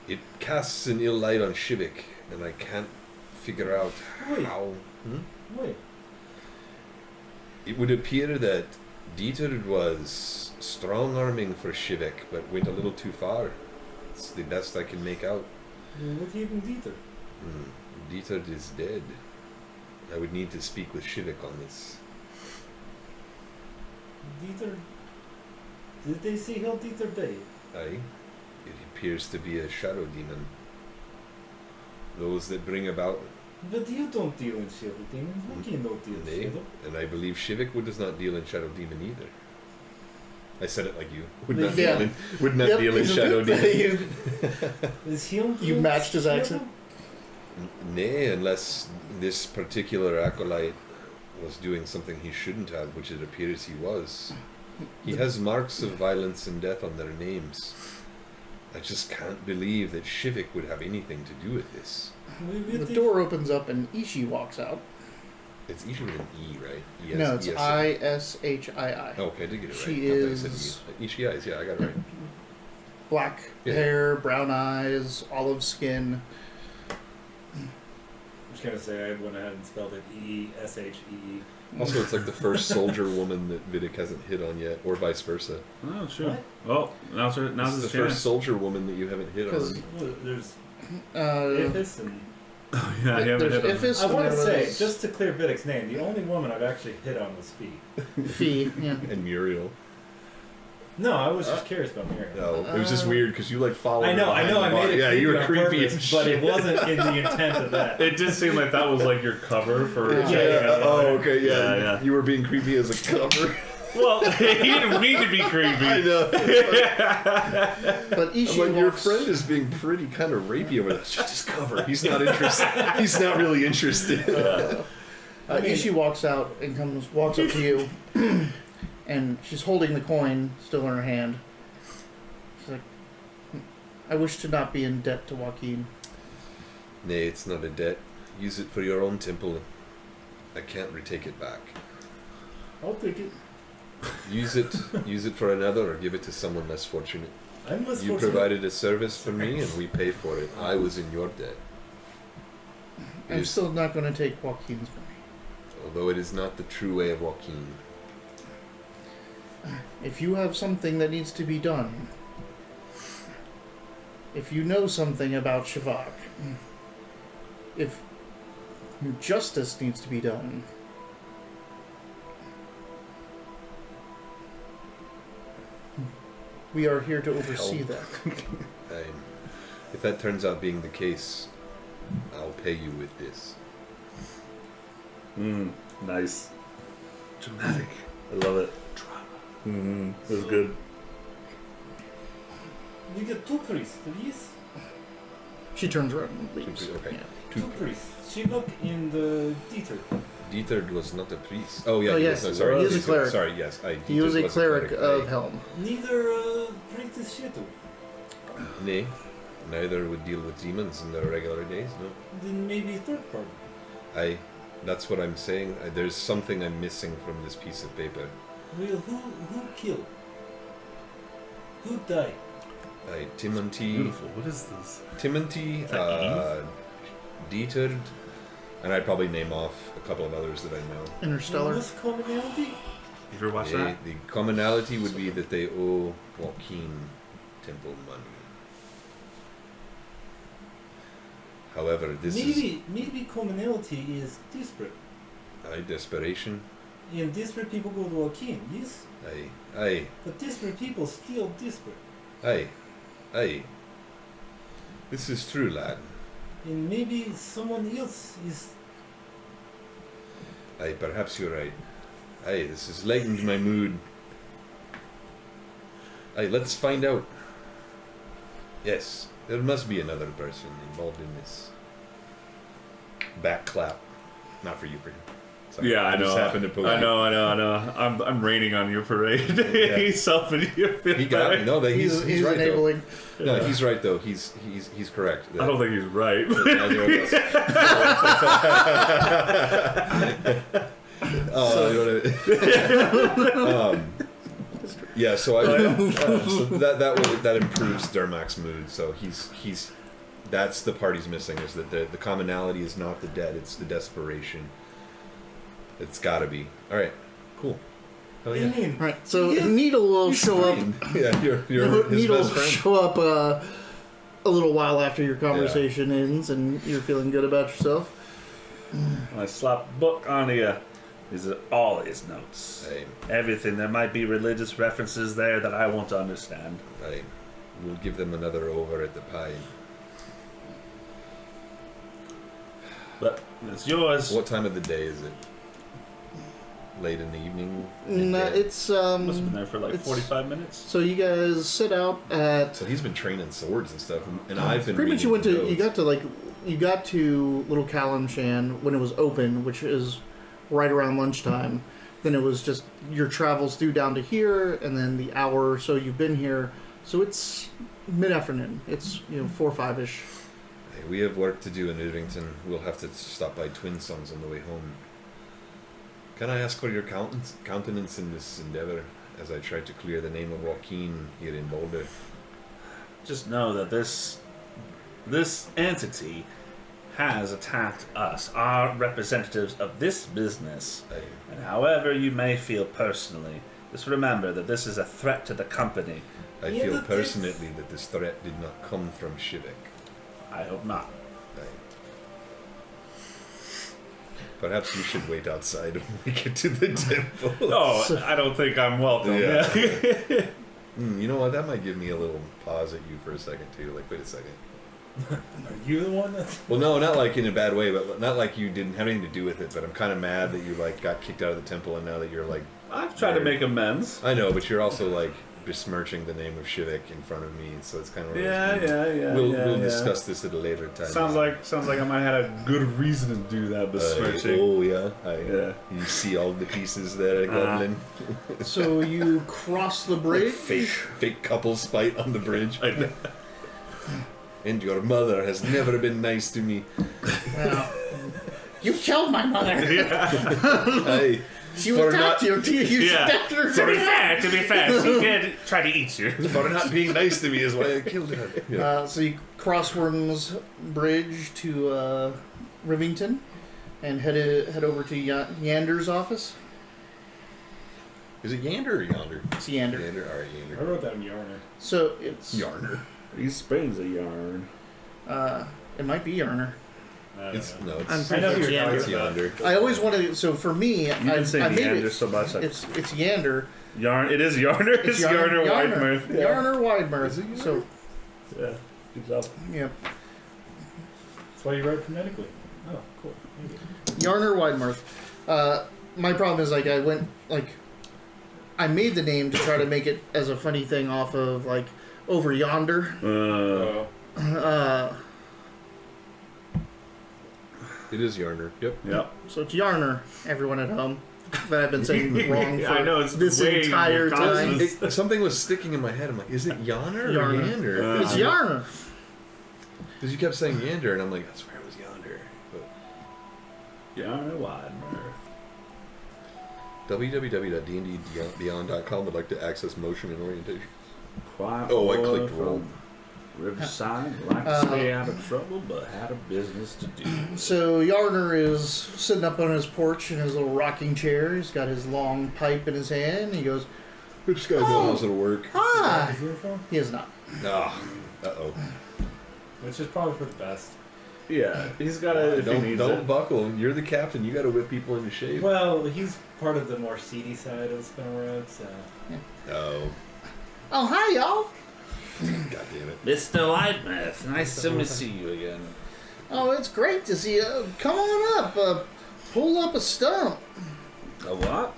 It casts an ill light on Shivik, and I can't figure out Wait. how. Wait. It would appear that Dieter was strong-arming for Shivik, but went a little too far. It's the best I can make out. What happened, Dieter? Dieter is dead. I would need to speak with Shivik on this. Dieter? Did they see how Dieter died? Aye. It appears to be a shadow demon. Those that bring about But you don't deal in shadow demons. We can no deal in they, shadow. and I believe Shivik does not deal in shadow demon either. I said it like you. Would not Yeah. deal in shadow demon. Is he on You matched his accent. Nay, unless this particular acolyte was doing something he shouldn't have, which it appears he was. He has marks of violence and death on their names. I just can't believe that Shivik would have anything to do with this. The door opens up and Ishi walks out. It's usually with an E, right? E-S- No, it's E-S- Ishii. Oh, okay, I did get it right. She I thought I said is- E. Ishii, yeah, I got it right. Black Yeah. hair, brown eyes, olive skin. I'm just gonna say I went ahead and spelled it E-S-H-E-E. Also, it's like the first soldier woman that Vidic hasn't hit on yet, or vice versa. Oh, sure. What? Well, now's This his is the chance. first soldier woman that you haven't hit 'Cause- on. Well, there's Uh, Iphis and... Yeah, you haven't there's hit him. Iphis I and want to there say, was just to clear Vidic's name, the only woman I've actually hit on was Fee. Fee. Yeah. And Muriel. No, I was just curious about Miriam. No, it was just weird because you followed. I know, her I behind the bar. made it Yeah, creepy you were on creepy purpose, as but shit. it wasn't in the intent of that. It did seem like that was like your cover for. Yeah. Yeah. Oh, okay. Yeah. Yeah. You were being creepy as a cover. Well, he didn't mean to be creepy. I know. But I'm Ishi like, your walks. friend is being pretty kind of rapey over there. Just cover. He's not interested. He's not really interested. Ishi walks out and walks up to you, and she's holding the coin still in her hand. She's like, "I wish to not be in debt to Joaquin." Nay, it's not a debt. Use it for your own temple. I can't retake it back. I'll take it. Use it for another, or give it to someone less fortunate. I'm less You fortunate. provided a service for me, and we pay for it. I was in your debt. It I'm is- still not going to take Joaquin's money. Although it is not the true way of Joaquin. If you have something that needs to be done, if you know something about Shavak, if justice needs to be done, we are here to oversee Help. that. If that turns out being the case, I'll pay you with this. Nice. Dramatic. I love it. It was good. You get 2 priests, please. She turns around and leaves. Okay. Yeah. 2 priests. Shivak and Dieter. Dieter was not a priest. Oh yeah, Oh, he yes, was, sorry, he is a Dieter- cleric. Sorry, yes, He Dieter was a cleric of Aye. Helm. Neither priest Shetu. Nay, neither would deal with demons in their regular days. No, Then maybe third party. that's what I'm saying. There's something I'm missing from this piece of paper. Well, who killed? Who died? Timothy, Beautiful. What is this? Timothy, that Dieter, and I'd probably name off a couple of others that I know. Interstellar. What's commonality? You ever watch that? The commonality would be that they owe Joaquin temple money. However, this Maybe commonality is desperate. is desperation. And desperate people go to Akin, yes? Aye. But desperate people still desperate. Aye. This is true, lad. And maybe someone else is. Aye, perhaps you're right. Aye, this has lightened my mood. Aye, let's find out. Yes, there must be another person involved in this. Back clap. Not for you, Brian. Sorry, Yeah, I know. Just happened to poke I you. know. I'm raining on your parade. Yeah. He's helping you feel He got me. No, that he's right enabling. though. No, he's right though. He's correct. I don't think he's right. Neither of us. Yeah, so that improves Dermak's mood. So he's that's the part he's missing, is that the commonality is not the debt, it's the desperation. It's gotta be. Alright, cool. Oh yeah. Right, so Yeah, Needle will He's show up. fine. Yeah, you're his Needle will best friend. show up a little while after your conversation ends, and you're feeling good about yourself. I slap a book onto you. These are all his notes. Aye. Everything. There might be religious references there that I won't understand. Aye. We'll give them another over at the pie. But it's yours. What time of the day is it? Late in the evening? No, Midday? it's Must have been there for like it's- 45 minutes. so you guys sit out at. So he's been training swords and stuff, and I've been Pretty much, you reading went to you got to Little Kalimshan when it was open, which is right around lunchtime. Then it was just your travels through down to here, and then the hour or so you've been here. So it's mid-afternoon. It's 4 or 5ish. Hey, we have work to do in Irvington. We'll have to stop by Twin Sons on the way home. Can I ask for your countenance in this endeavor, as I try to clear the name of Joaquin here in Boulder? Just know that this entity has attacked us, our representatives of this business. Aye. And however you may feel personally, just remember that this is a threat to the company. I Yeah, feel but personally that this threat did not come from Shivik. I hope not. Aye. Perhaps you should wait outside when we get to the temple. Oh, I don't think I'm welcome. Yeah. Yeah. You know what? That might give me a little pause at you for a second too. Like, wait a second. Are you the one that's... Well, no, not like in a bad way, but not like you didn't have anything to do with it. But I'm kind of mad that you like got kicked out of the temple, and now that you're like, I've tried to make amends. I know, but you're also like besmirching the name of Shivik in front of me, so it's kind of Yeah. We'll discuss this at a later time. Sounds like I might have had a good reason to do that besmirching. Oh yeah, Yeah. You see all the pieces there, Goblin. So you cross the bridge. Fake couples fight on the bridge. I know. And your mother has never been nice to me. Well, you killed my mother. Hey, She For attacked you. You stabbed her. To be fair, she did try to eat you. for not being nice to me is why I killed her. Yeah. So you cross Warden's Bridge to Rivington and head over to Yander's office. Is it Yander or Yonder? It's Yander. Yander. All right, I Yander. wrote down Yarner. So it's Yarner. He spins a yarn. It might be Yarner. I don't It's know. no. I'm It's, pretty I know sure who it's you're talking it's Yander. about. Yonder. I always wanted. So for me, You've been I saying made Yander it. so much. It's Yander. Yarn. It is Yarner. It's Yarner Widemirth. Yeah. Yarner Widemirth. Is it Yarner? So Yeah. Good job. yeah, That's why you wrote phonetically. Oh, cool. Thank you. Yarner Widemirth. My problem is I made the name to try to make it as a funny thing off of Over Yonder. Oh, It is Yarner. Yep. Yep. So it's Yarner, everyone at home. That I've been saying wrong for I know, it's this way entire more time. conscious. Something was sticking in my head. I'm like, is it Yarner or Yarner. Yander? It's Yarner. Because you kept saying Yander, and I'm like, that's where it was Yonder. But Yarner Widemirth. www.dndbeyond.com would like to access motion and orientation. Quiet Oh, I boy clicked from roll. Riverside, like to stay out of trouble, but had a business to do. So Yarner is sitting up on his porch in his little rocking chair. He's got his long pipe in his hand. He goes, This guy knows how to work. "Hi." his uniform? He is not. Ah. Uh-oh. Which is probably for the best. Yeah, he's got to. If he Don't needs it. buckle. You're the captain. You got to whip people into shape. Well, he's part of the more seedy side of the Spinel Road, so. Oh. Oh, hi, y'all. God damn it. Mr. Widemirth, nice to see you again. Oh, it's great to see you. Come on up. Pull up a stump. A what?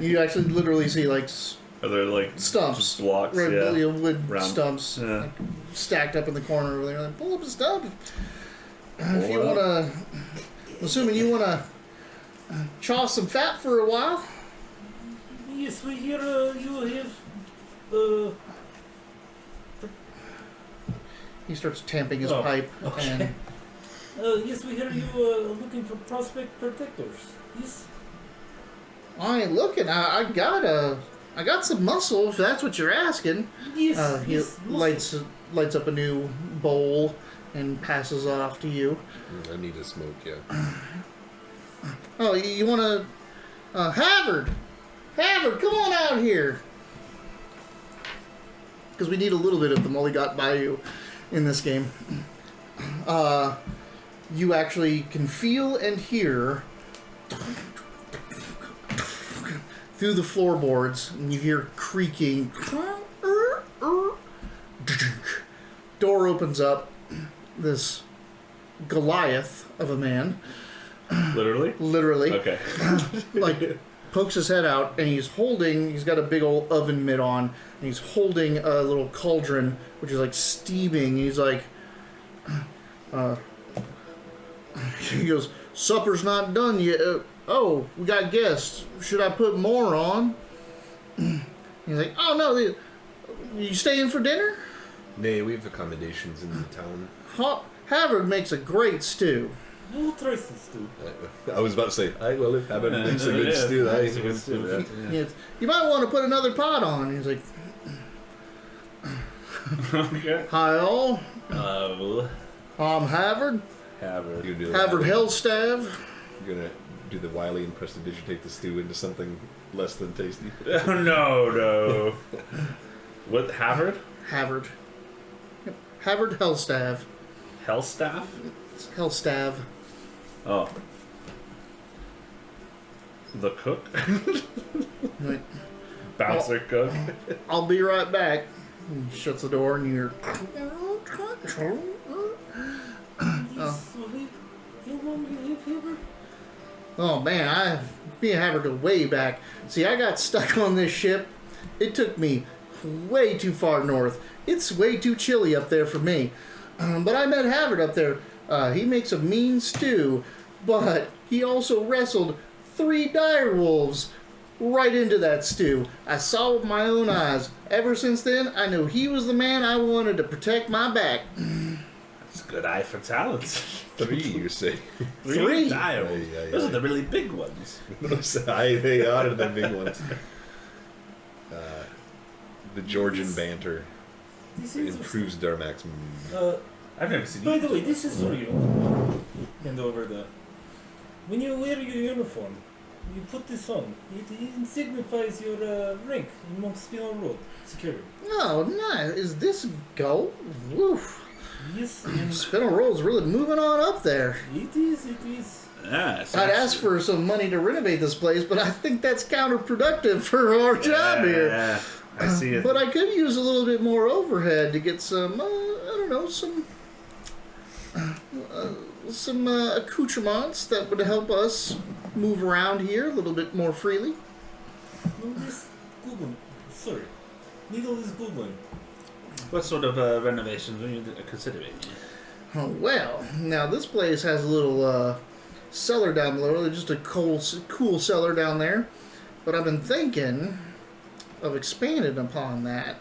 You actually literally see Are there like stumps, just blocks? red Yeah. wood Round. stumps, Yeah. stacked up in the corner over there. Pull up a stump. If you Pull want up. to, assuming you want to chaw some fat for a while. Yes, we hear you have. He starts tamping his Oh, pipe, okay. and Yes, we hear you looking for prospect protectors. Yes. I ain't looking. I got some muscle. If that's what you're asking. Yes. He yes. lights up a new bowl and passes off to you. I need to smoke, yeah. Oh, you want to, Havard, come on out here. Because we need a little bit of the Molly got by you in this game. You actually can feel and hear through the floorboards, and you hear creaking. Door opens up. This Goliath of a man, Literally? literally, Okay. pokes his head out, and he's got a big old oven mitt on, and he's holding a little cauldron, which is steaming. He's he goes, "Supper's not done yet. Oh, we got guests. Should I put more on?" He's like, "Oh no, you staying for dinner?" Nay, we have accommodations in the town. Havard makes a great stew. No traces too. I was about to say, well, if Havard makes a good stew, that Makes ain't a good good stew. stew. Yeah, you might want to put another pot on. He's like, Okay. "Hi all, Havard. I'm Havard. Havard. You do Havard that. Hellstav." You're gonna do the Wiley and prestidigitate the stew into something less than tasty. No. What, Havard? Havard. Yep. Havard Hellstav. Hellstaff? It's Hellstav. Oh. The cook? Like, Bouncer cook? I'll be right back. And he shuts the door, and you're. Oh man, me and Havard go way back. See, I got stuck on this ship. It took me way too far north. It's way too chilly up there for me. But I met Havard up there. He makes a mean stew, but he also wrestled 3 dire wolves right into that stew. I saw it with my own eyes. Ever since then, I knew he was the man I wanted to protect my back. It's a good eye for talent. 3, you say? 3. Dials. Yeah. Those are the really big ones. They are the big ones. The Georgian banter This is improves Darmac's mood. I've never seen By you. the way, this is for you. hand over the. When you wear your uniform, you put this on. It signifies your rank among Spinel Road security. Oh, nice. Is this gold? Woof. Yes, and Spinel Road's really moving on up there. it is. It is. Yeah, it's I'd ask for some money to renovate this place, but I think that's counterproductive for our job here. Yeah, I see it. But I could use a little bit more overhead to get some, I don't know, some accoutrements that would help us move around here a little bit more freely. No, this Googling. Sorry. Needle is Googling. What sort of renovations are you considering? Oh, well, now this place has a little cellar down below, just a cool cellar down there. But I've been thinking of expanding upon that.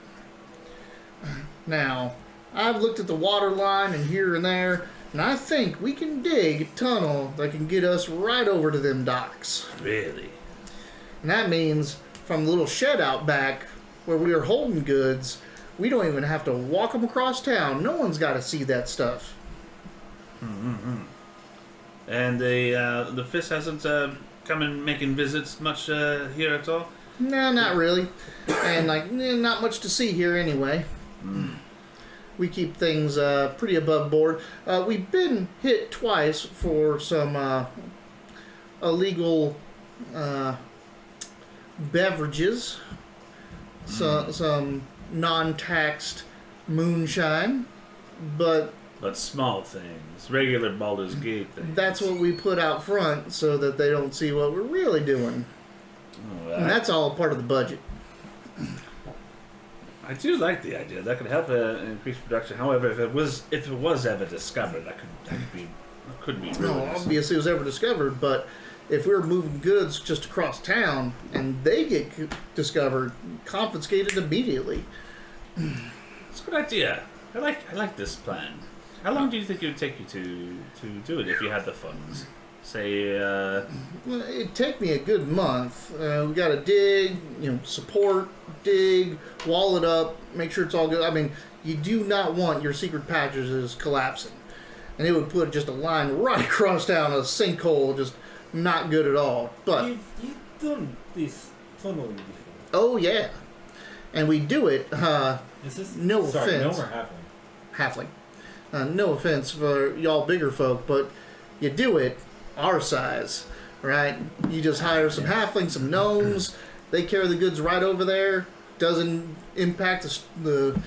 Now, I've looked at the water line and here and there, and I think we can dig a tunnel that can get us right over to them docks. Really? And that means from the little shed out back where we are holding goods, we don't even have to walk them across town. No one's got to see that stuff. Mm-hmm. And the Fist hasn't come and making visits much here at all? No, not really. And not much to see here anyway. We keep things pretty above board. We've been hit twice for some illegal beverages, some non-taxed moonshine, but small things, regular Baldur's Gate things. that's what we put out front so that they don't see what we're really doing. Oh, And that's all part of the budget. I do like the idea. That could help increase production. However, if it was ever discovered, that could be No, ruinous. obviously it was ever discovered, but if we're moving goods just across town and they get discovered, confiscated immediately. It's a good idea. I like this plan. How long do you think it would take you to do it if you had the funds? Say, Well, it'd take me a good month. We got to dig, support, dig, wall it up, make sure it's all good. I mean, you do not want your secret passages collapsing. And it would put just a line right across town, a sinkhole, just not good at all. But, You've done this tunneling before. oh yeah. And we do it, Is this No sorry, offense. No more halfling. halfling. No offense for y'all bigger folk, but you do it our size, right? You just hire some halflings, some gnomes. They carry the goods right over there. Doesn't impact the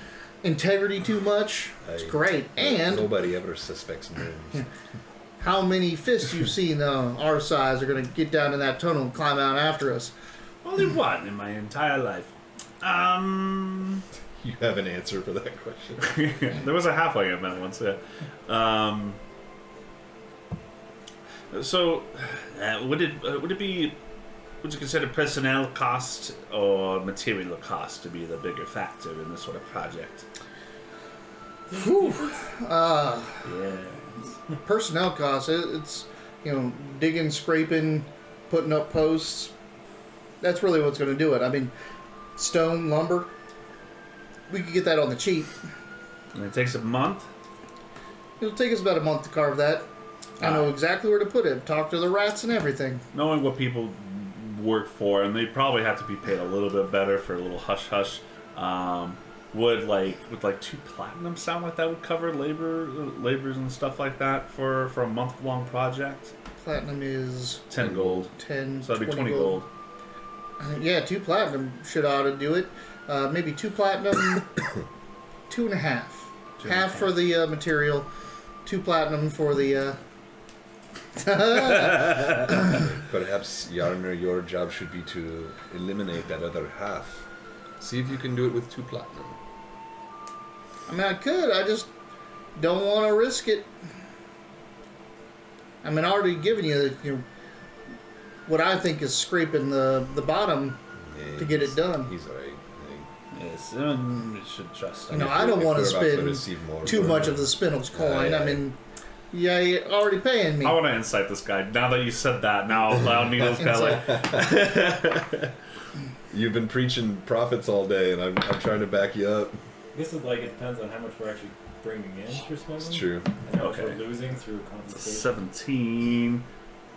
integrity too much. It's great. And nobody ever suspects gnomes. how many fists you've seen our size are going to get down in that tunnel and climb out after us? only one in my entire life. You have an answer for that question. There was a halfway I met once. Yeah. So, would you consider personnel cost or material cost to be the bigger factor in this sort of project? Whew. Yeah. Personnel costs, it's, digging, scraping, putting up posts. That's really what's going to do it. I mean, stone, lumber, we could get that on the cheap. And it takes a month? It'll take us about a month to carve that. I know exactly where to put it. Talk to the rats and everything. Knowing what people work for, and they probably have to be paid a little bit better for a little hush-hush, would 2 platinum sound like that would cover labors and stuff like that for a month-long project? Platinum is 10 gold. 10, So that'd be 20 gold. Yeah, 2 platinum should ought to do it. Maybe 2 platinum, 2.5. Half for the material, 2 platinum for the... Perhaps, Yarner, your job should be to eliminate that other half. See if you can do it with 2 platinum. I mean, I could. I just don't want to risk it. I mean, I already given you, what I think is scraping the bottom to get it done. He's alright. Yes, you should trust him. I don't want to spend too much of the Spinel's coin. yeah. I mean, yeah, you're already paying me. I want to insight this guy. Now that you said that, now Needle's kind of like... You've been preaching profits all day, and I'm trying to back you up. I guess it depends on how much we're actually bringing in through smuggling. It's true. And how much Okay. we're losing through confiscation. 17,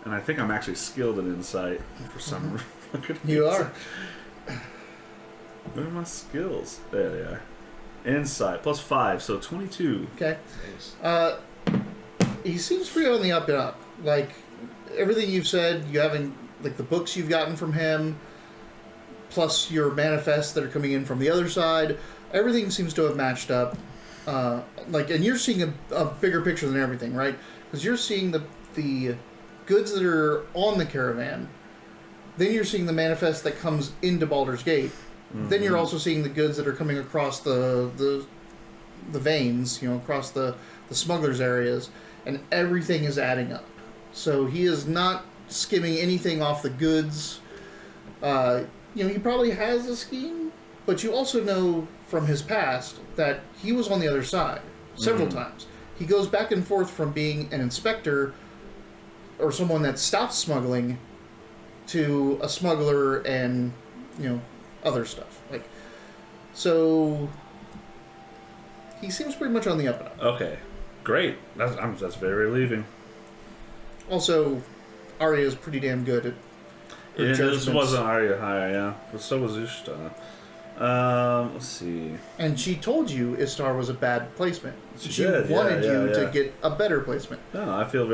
and I think I'm actually skilled in insight for some fucking You reason. are. Where are my skills? There they are. Insight plus 5, so 22. Okay. Nice. He seems pretty on the up and up. Like, everything you've said, you haven't, like, the books you've gotten from him, plus your manifests that are coming in from the other side, everything seems to have matched up. And you're seeing a bigger picture than everything, right? Because you're seeing the goods that are on the caravan, then you're seeing the manifest that comes into Baldur's Gate, then you're also seeing the goods that are coming across the veins, across the smugglers' areas, and everything is adding up. So he is not skimming anything off the goods. He probably has a scheme, but you also know from his past that he was on the other side several times. He goes back and forth from being an inspector or someone that stops smuggling to a smuggler and, other stuff. So he seems pretty much on the up and up. Okay, great. That's very relieving. Also, Arya is pretty damn good at her This judgments. wasn't Arya higher, yeah. But so was Ishtar. Let's see. And she told you Istar was a bad placement. She did, wanted you yeah. to get a better placement. No, I feel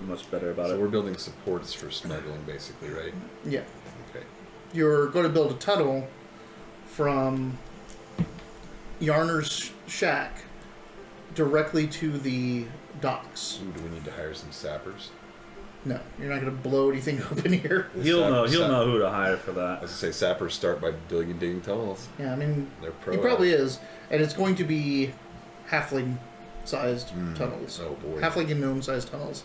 much better about So it. we're building supports for smuggling, basically, right? Yeah. Okay. You're going to build a tunnel from Yarner's shack directly to the docks. Ooh, do we need to hire some sappers? No, you're not going to blow anything up in here. He'll know who to hire for I that. was going to say, sappers start by digging tunnels. Yeah, I mean, They're pro. he probably is. And it's going to be halfling-sized tunnels. Oh, boy. Halfling and gnome-sized tunnels.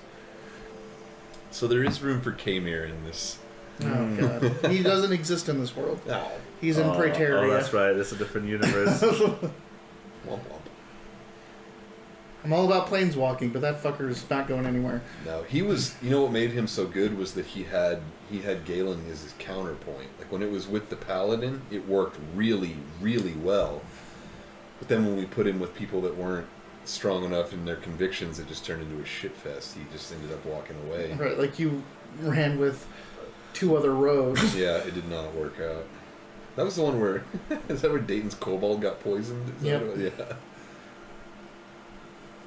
So there is room for Kmir in this. Oh, God. He doesn't exist in this world. Oh. He's in Praeteria. Oh, that's right. It's a different universe. Womp womp. I'm all about planeswalking, but that fucker's not going anywhere. No, he was. You know what made him so good was that he had Galen as his counterpoint. Like when it was with the Paladin, it worked really, really well. But then when we put him with people that weren't strong enough in their convictions, it just turned into a shit fest. He just ended up walking away. Right, like you ran with 2 other rogues. Yeah, it did not work out. That was the one where is that where Dayton's kobold got poisoned? Is that Yep. what it was? Yeah.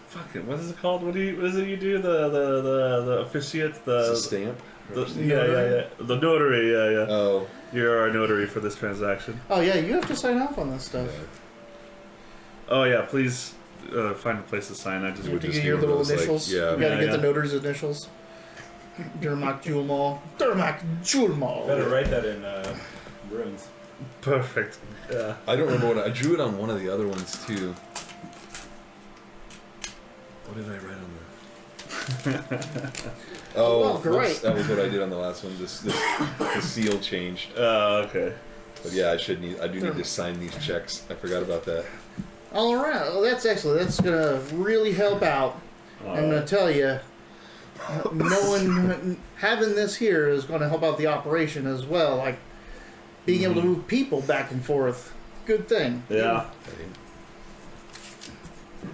Fucking, what is it called? What is it you do? The officiate? It's a stamp. Yeah. The notary, yeah. Oh. You're our notary for this transaction. Oh yeah, you have to sign off on this stuff. Yeah. Oh yeah, please find a place to sign. I just You would have to just get be your one of little those, like, initials. yeah. You gotta Yeah, get the yeah. notary's initials. Dermak Julmal. Dermak Julmal. Better write that in runes. perfect. Yeah. I don't remember I drew it on one of the other ones too. What did I write on there? Oh, Oh, great. whoops, that was what I did on the last one. The seal changed. Okay. But yeah, I do need to sign these checks. I forgot about that. All right, well, that's excellent. That's gonna really help out. I'm gonna tell you, having this here is gonna help out the operation as well. Like being able to move people back and forth. Good thing. Yeah.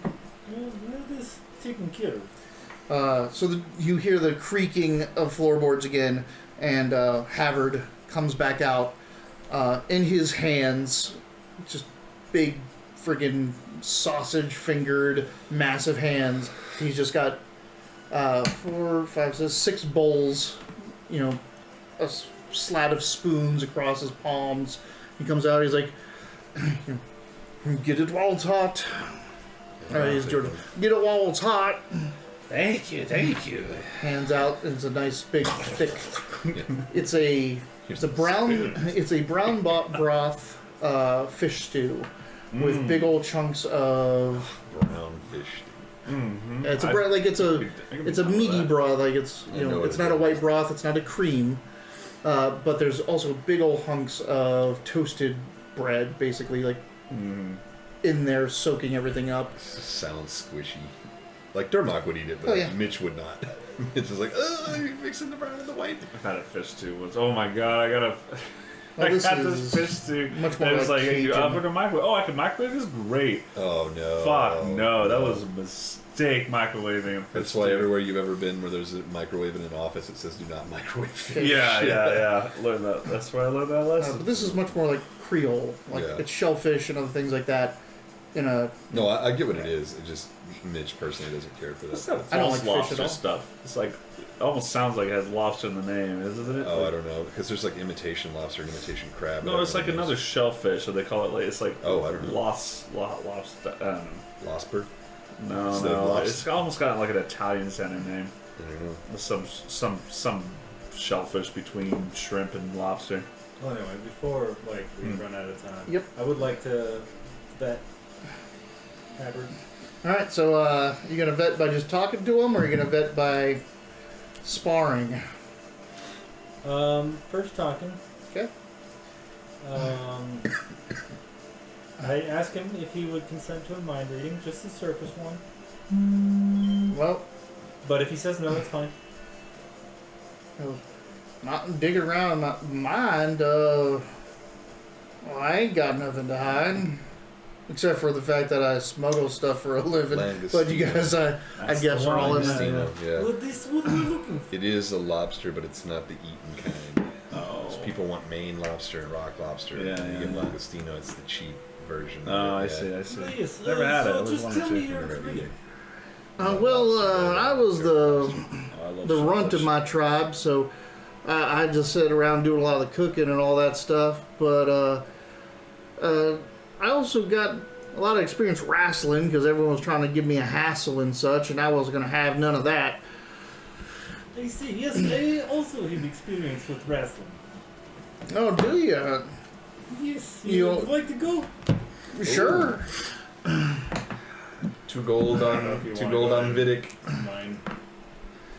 Well, this taken care of. You hear the creaking of floorboards again, and Havard comes back out. In his hands, just big friggin' sausage-fingered, massive hands. He's just got 4, 5, 6 bowls, a slat of spoons across his palms. He comes out, he's like, get it while it's hot. He's Jordan. Get it while it's hot. Thank you. Hands out. It's a nice big thick. It's a brown broth fish stew with big old chunks of. Brown fish. Mm-hmm. It's a meaty broth. Like it's it's not a white broth. It's not a cream. But there's also big old hunks of toasted bread, basically like in there, soaking everything up. Sounds squishy. Like Dermot would eat it, but Oh, yeah. Mitch would not. Mitch is like, oh, you're mixing the brown and the white. I've had a fish too once. Oh my god, Well, I this got is this fish stew. much more And it's like like, you Cajun. oven or microwave? Oh, I can microwave this? Great. Oh no! Fuck no, that was a mistake microwaving a fish That's why stew. everywhere you've ever been where there's a microwave in an office, it says do not microwave fish. Yeah. Learn that. That's where I learned that lesson. But this is much more like Creole. Like Yeah. it's shellfish and other things like that. In a No, I get what it is. It just Mitch personally doesn't care for What's that. that I don't false like fish at lobster all. stuff? It's like, it almost sounds like it has lobster in the name, isn't it? Oh, I don't know because there's like imitation lobster and imitation crab. No, it's like Everyone another knows. shellfish, so they call it like, it's like, Oh, I don't know. lobster, I don't know. Losper. No, Instead of no, lobster. it's almost got like an Italian sounding name. I don't know. Some shellfish between shrimp and lobster. Well, anyway, before like we run out of time, Yep. I would like to bet Hubbard. All right, so you gonna vet by just talking to him, or you gonna vet by sparring? First talking. Okay. I asked him if he would consent to a mind reading, just the surface one. Well, But if he says no, it's fine. not dig around my mind. Well, I ain't got nothing to hide, except for the fact that I smuggle stuff for a living. But you guys, I That's guess, the are all in one. that. Langostino, yeah. What are we looking for? It is a lobster, but it's not the eaten kind. Oh. So people want Maine lobster and rock lobster. Yeah, and you yeah, get yeah. Langostino, it's the cheap version. Oh, of I it, yeah. see. Yes, Never had it. I so always just wanted tell to. me your Never had opinion. I was the Oh, I love the runt of shellfish. my tribe, so I just sit around doing a lot of the cooking and all that stuff. But I also got a lot of experience wrestling because everyone was trying to give me a hassle and such, and I wasn't going to have none of that. I see. Yes, I also have experience with wrestling. Oh, do you? Yes, You- would like to go? Sure. 2 gold I don't know if you on 2 wanna gold go on there. Vidic. Mine.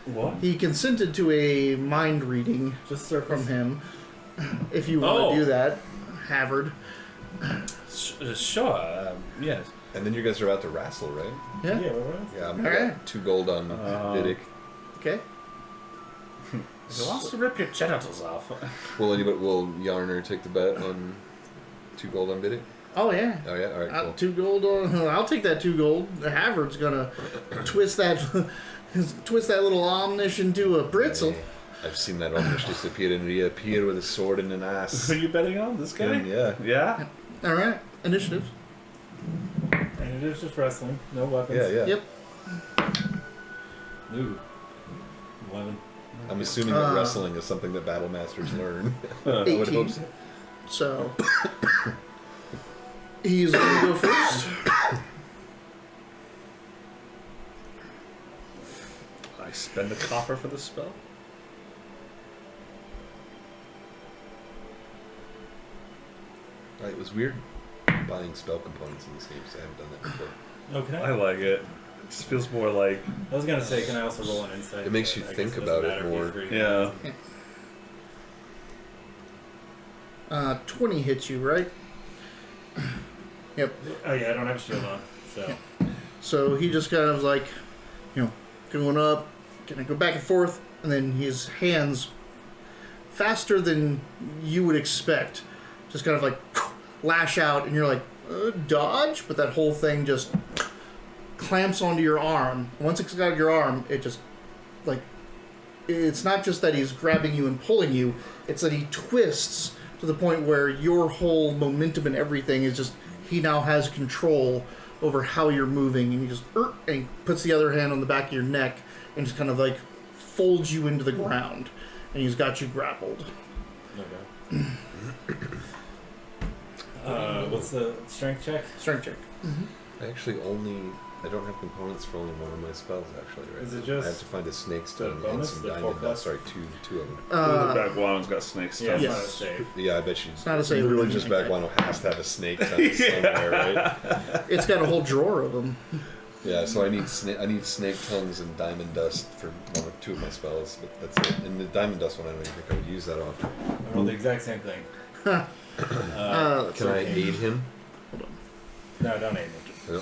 What? He consented to a mind reading Just surface. from him. If you want Oh. to do that, Havard. Sure. Yes. And then you guys are out to wrestle, right? Yeah. Yeah, what else? Yeah, I'm All right. 2 gold on Vidic. Okay. He wants to rip your genitals off. Will Yarner take the bet on 2 gold on Vidic? Oh yeah. Oh yeah, all right, cool. 2 gold. I'll take that 2 gold. Havard's gonna twist that little Omnish into a britzel. Hey, I've seen that Omnish disappear and reappear with a sword and an ass. Are you betting on this guy? Yeah. Yeah? All right. Initiative. And it is just wrestling. No weapons. Yeah, yeah. Yep. Ooh. 11. I'm assuming that wrestling is something that battle masters learn. I would 18. hope so. So he's gonna go first. I spend a copper for the spell. It was weird buying spell components in these games. I haven't done that before. Oh, can I I? like it. It just feels more like, I was gonna say, can I also roll an insight? It makes but you I guess think doesn't about it matter if more. he's reading yeah. it. 20 hits you, right? Yep. Oh yeah, I don't have a shield on, so. So he just kind of like, going up, gonna go back and forth, and then his hands, faster than you would expect, just kind of like lash out, and you're like, dodge, but that whole thing just clamps onto your arm. Once it's got your arm, it just, like, it's not just that he's grabbing you and pulling you, it's that he twists to the point where your whole momentum and everything is just, he now has control over how you're moving, and he just and he puts the other hand on the back of your neck and just kind of like folds you into the ground, and he's got you grappled. Okay. What's the strength check? Strength check. I don't have components for only one of my spells, actually, right? Is it I just have to find a snake stone and bonus, some the diamond 4+? dust. Sorry, two of them. the Baguano's got snake stuff. Yeah, Yes. it's not a save. Yeah, I bet you. It's not a save. Religious Baguano has to have a snake tongue somewhere, right? It's got a whole drawer of them. Yeah, so I need snake tongues and diamond dust for 1 or 2 of my spells, but that's it. And the diamond dust one, I don't even think I would use that often. I rolled the exact same thing. Can I aid him? No, don't aid me.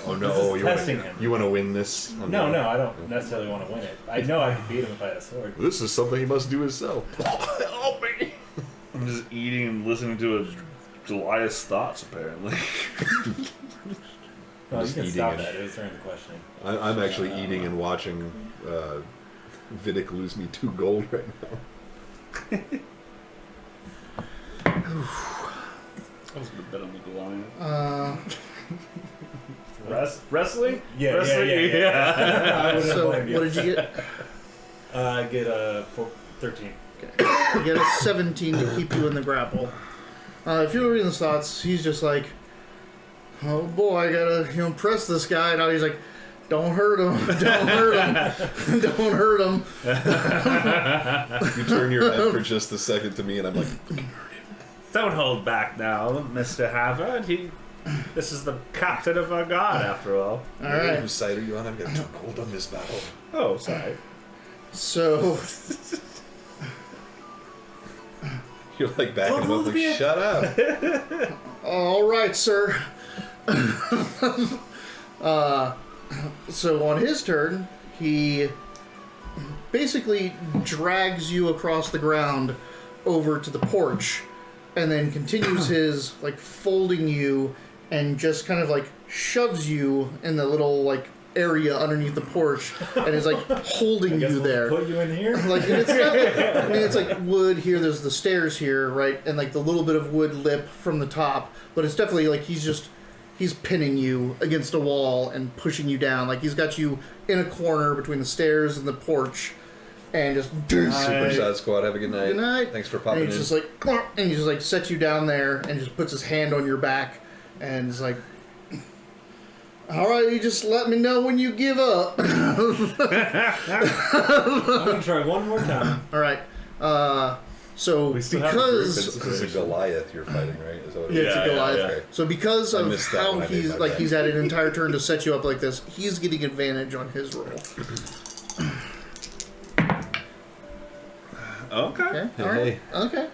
Oh This no! is You testing want him. You want to win this? No, I don't necessarily want to win it. I know I could beat him if I had a sword. This is something he must do himself. Help me! I'm just eating and listening to Goliath's thoughts, apparently. No, you Just can eating stop it. that. It was during the questioning. I'm actually eating and watching Vidic lose me 2 gold right now. I was going to bet on the Goliath. Uh, Wrestling? Yeah, Wrestling? yeah. I wouldn't so blame you. what did you get? I get a 13. You get a 17 to keep you in the grapple. If you were reading his thoughts, he's just like, oh boy, I gotta press this guy. Now he's like, don't hurt him, don't hurt him, don't hurt him. You turn your head for just a second to me, and I'm like, Don't hold back now, Mr. Havard. This is the captain of our guard, after all. All right. whose side are you on? I've got 2 gold on this battle. Oh, sorry. So You're like backing him up, like, shut up. all right, sir. So on his turn, he basically drags you across the ground over to the porch, and then continues his folding you, and just kind of shoves you in the little area underneath the porch, and is holding you there. Put you in here? And it's not it's wood here. There's the stairs here, right, and the little bit of wood lip from the top. But it's definitely he's pinning you against a wall and pushing you down. He's got you in a corner between the stairs and the porch, and just Super Shot Squad, have a good night. Good night. Thanks for popping and he's in. just and he just sets you down there and just puts his hand on your back and is like, all right, you just let me know when you give up. I'm gonna try one more time. All right. So We still have a group. because This is a Goliath you're fighting, right? Is that what it yeah, is? it's a Goliath. yeah. Okay. So because I of missed that how when I made he's my he's had an entire turn to set you up like this, he's getting advantage on his roll. Okay. Okay. Hey, All right. hey. Okay.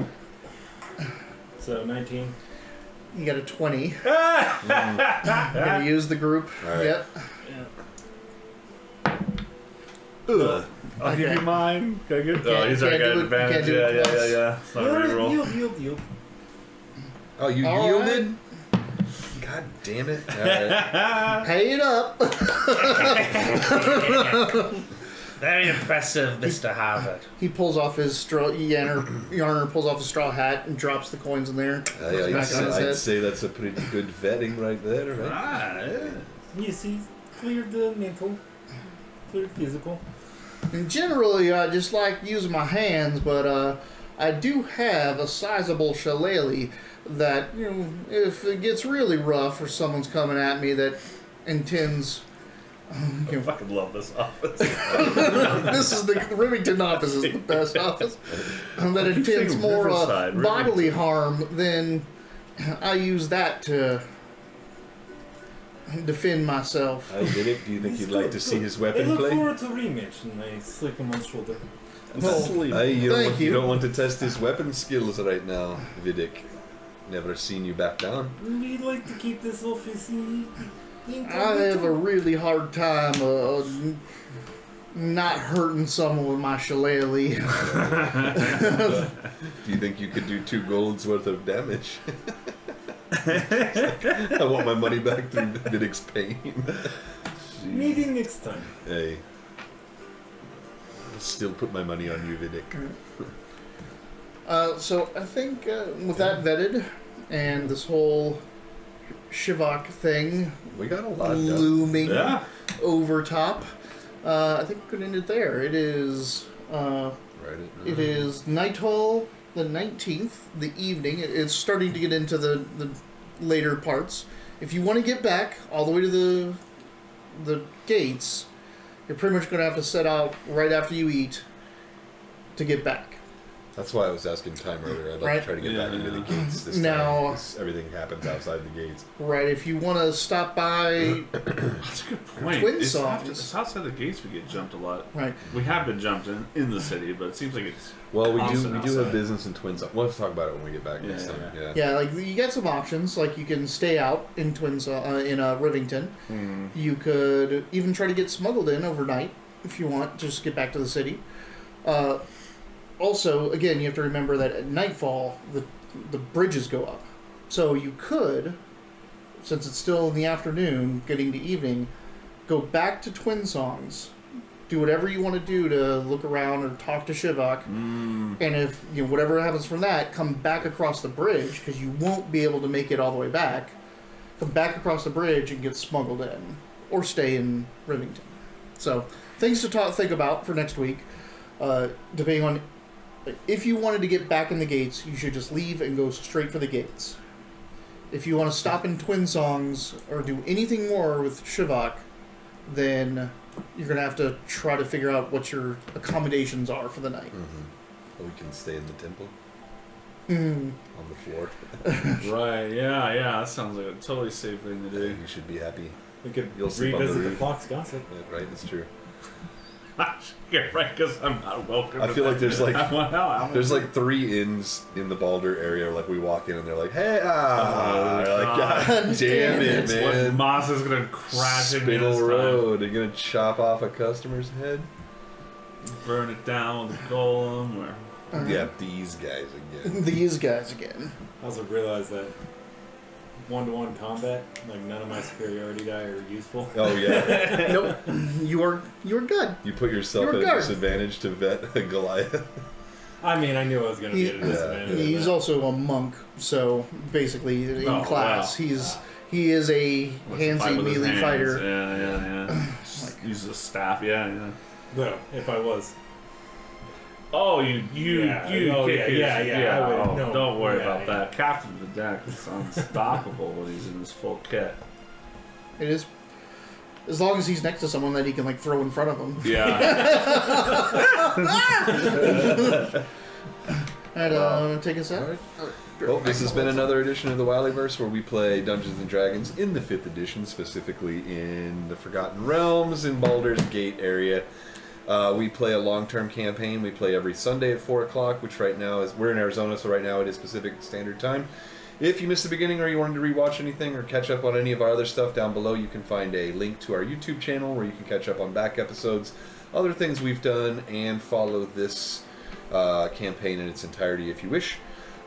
So 19. You got a 20. Gonna use the group. All right. Yep. Ugh. I'll give you mine. Can I get Can't- he's can't already got do it- advantage. can't do Yeah, it yeah, twice. yeah. It's not a reroll. Yield. Oh, you All yielded? God damn it. All right. Pay it up. Very impressive, Mr. Harvard. He pulls off his straw. Yarner pulls off his straw hat and drops the coins in there. Puts it back on his I'd head. say that's a pretty good vetting right there, right? Ah, yeah. You see, cleared the mental, cleared physical. And generally, I just like using my hands, but I do have a sizable shillelagh that, if it gets really rough or someone's coming at me that intends... I fucking love this office. This is the Remington office is the best office. That keep intends saying more Riverside, bodily harm than I use that to defend myself. I did it. Do you think you'd like to see his I weapon look play? forward to rematch, and I slip him on the shoulder. Well, Hey, you don't, Thank want, you. you don't want to test his weapon skills right now, Vidic. Never seen you back down. We'd like to keep this office I have a really hard time not hurting someone with my shillelagh. Do you think you could do 2 golds worth of damage? I want my money back through Vidic's pain. Maybe next time. Hey. I'll still put my money on you, Vidic. So I think with that vetted and this whole Shivak thing We got a lot done. looming Yeah. over top, I think we could end it there. It is Right. it is Nighthall the 19th, the evening. It's starting to get into the later parts. If you want to get back all the way to the gates, you're pretty much going to have to set out right after you eat to get back. That's why I was asking time earlier. I'd like Right. to try to get back into the gates this Now- time. 'Cause everything happens outside the gates. Right, if you want to stop by, That's a good point. Twin It's songs. it's outside the gates we get jumped a lot. right, We have been jumped in the city, but it seems like it's... Well, we do Constant have outside. business in Twins. We'll have to talk about it when we get back next Yeah, time. Yeah. yeah, like you get some options. Like you can stay out in Rivington. You could even try to get smuggled in overnight if you want. Just get back to the city. also, again, you have to remember that at nightfall, the bridges go up. So you could, since it's still in the afternoon, getting to evening, go back to Twin Songs, do whatever you want to do to look around or talk to Shivak, and if whatever happens from that, come back across the bridge, because you won't be able to make it all the way back. Come back across the bridge and get smuggled in, or stay in Rivington. So things to think about for next week. Depending on if you wanted to get back in the gates, you should just leave and go straight for the gates. If you want to stop in Twin Songs or do anything more with Shivak, then you're gonna have to try to figure out what your accommodations are for the night. Mm-hmm. We can stay in the temple Mm. on the floor. Right, yeah, that sounds like a totally safe thing to do. You should be happy. We could You'll sleep on the revisit the roof. clock's gossip. Yeah, right, that's true. Yeah, right, because I'm not welcome. I feel like there's like I'm there's like 3 inns in the Balder area. Like we walk in and they're like, "Hey, They're like, God damn it, What man! Moss is gonna crash in this Spinel time. Road. They're gonna chop off a customer's head." Burn it down with a golem, or Yeah, these guys again. These guys again. I also realized that 1-to-1 combat, like none of my superiority die are useful. Oh yeah, Nope. You're good. you put yourself You're at a guard. disadvantage to vet a Goliath. I mean, I knew I was going to be at a disadvantage. He's also a monk, so basically in Oh, class, wow. he is a wants to fight handsy with his melee hands. fighter. Yeah. Use a staff. Yeah. No, if I was. Oh, you Yeah. kick Oh, his, yeah, I would- oh, no, don't worry yeah, about yeah. that. Captain of the deck is unstoppable when he's in his full kit. It is, as long as he's next to someone that he can like throw in front of him. Yeah. And take us out. Alright. Well, this has been another edition of the Wileyverse, where we play Dungeons and Dragons in the 5th edition, specifically in the Forgotten Realms in Baldur's Gate area. We play a long-term campaign. We play every Sunday at 4 o'clock, which right now is... We're in Arizona, so right now it is Pacific Standard Time. If you missed the beginning or you wanted to rewatch anything or catch up on any of our other stuff, down below you can find a link to our YouTube channel where you can catch up on back episodes, other things we've done, and follow this campaign in its entirety if you wish.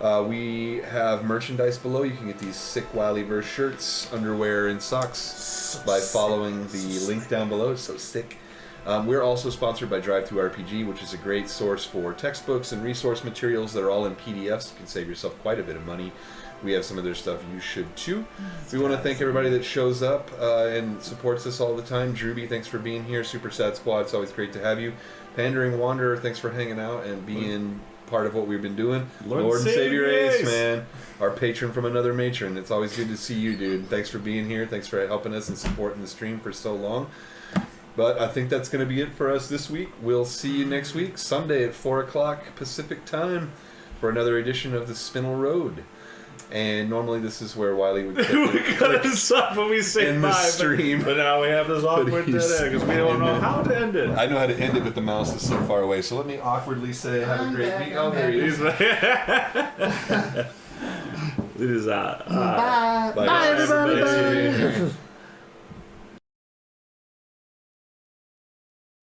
We have merchandise below. You can get these sick Wileyverse shirts, underwear, and socks by following the link down below. It's so sick. We're also sponsored by Drive2RPG, which is a great source for textbooks and resource materials that are all in PDFs. You can save yourself quite a bit of money. We have some of their stuff. You should too. We want to thank everybody that shows up and supports us all the time. Drewby, thanks for being here. Super Sad Squad, it's always great to have you. Pandering Wanderer, thanks for hanging out and being part of what we've been doing. Lord and Savior Ace, man. Our patron from another matron. It's always good to see you, dude. Thanks for being here. Thanks for helping us and supporting the stream for so long. But I think that's going to be it for us this week. We'll see you next week, Sunday at 4 o'clock Pacific time, for another edition of the Spinel Road. And normally this is where Wiley would we cut this up when we say in bye. the stream. But now we have this awkward dead he's- end because we don't know how to end it. I know how to end it, but the mouse is so far away. So let me awkwardly say, have a great week. Oh, there he is. It is Bye. Bye, Bye, guys. everybody. Thanks for being Bye. here.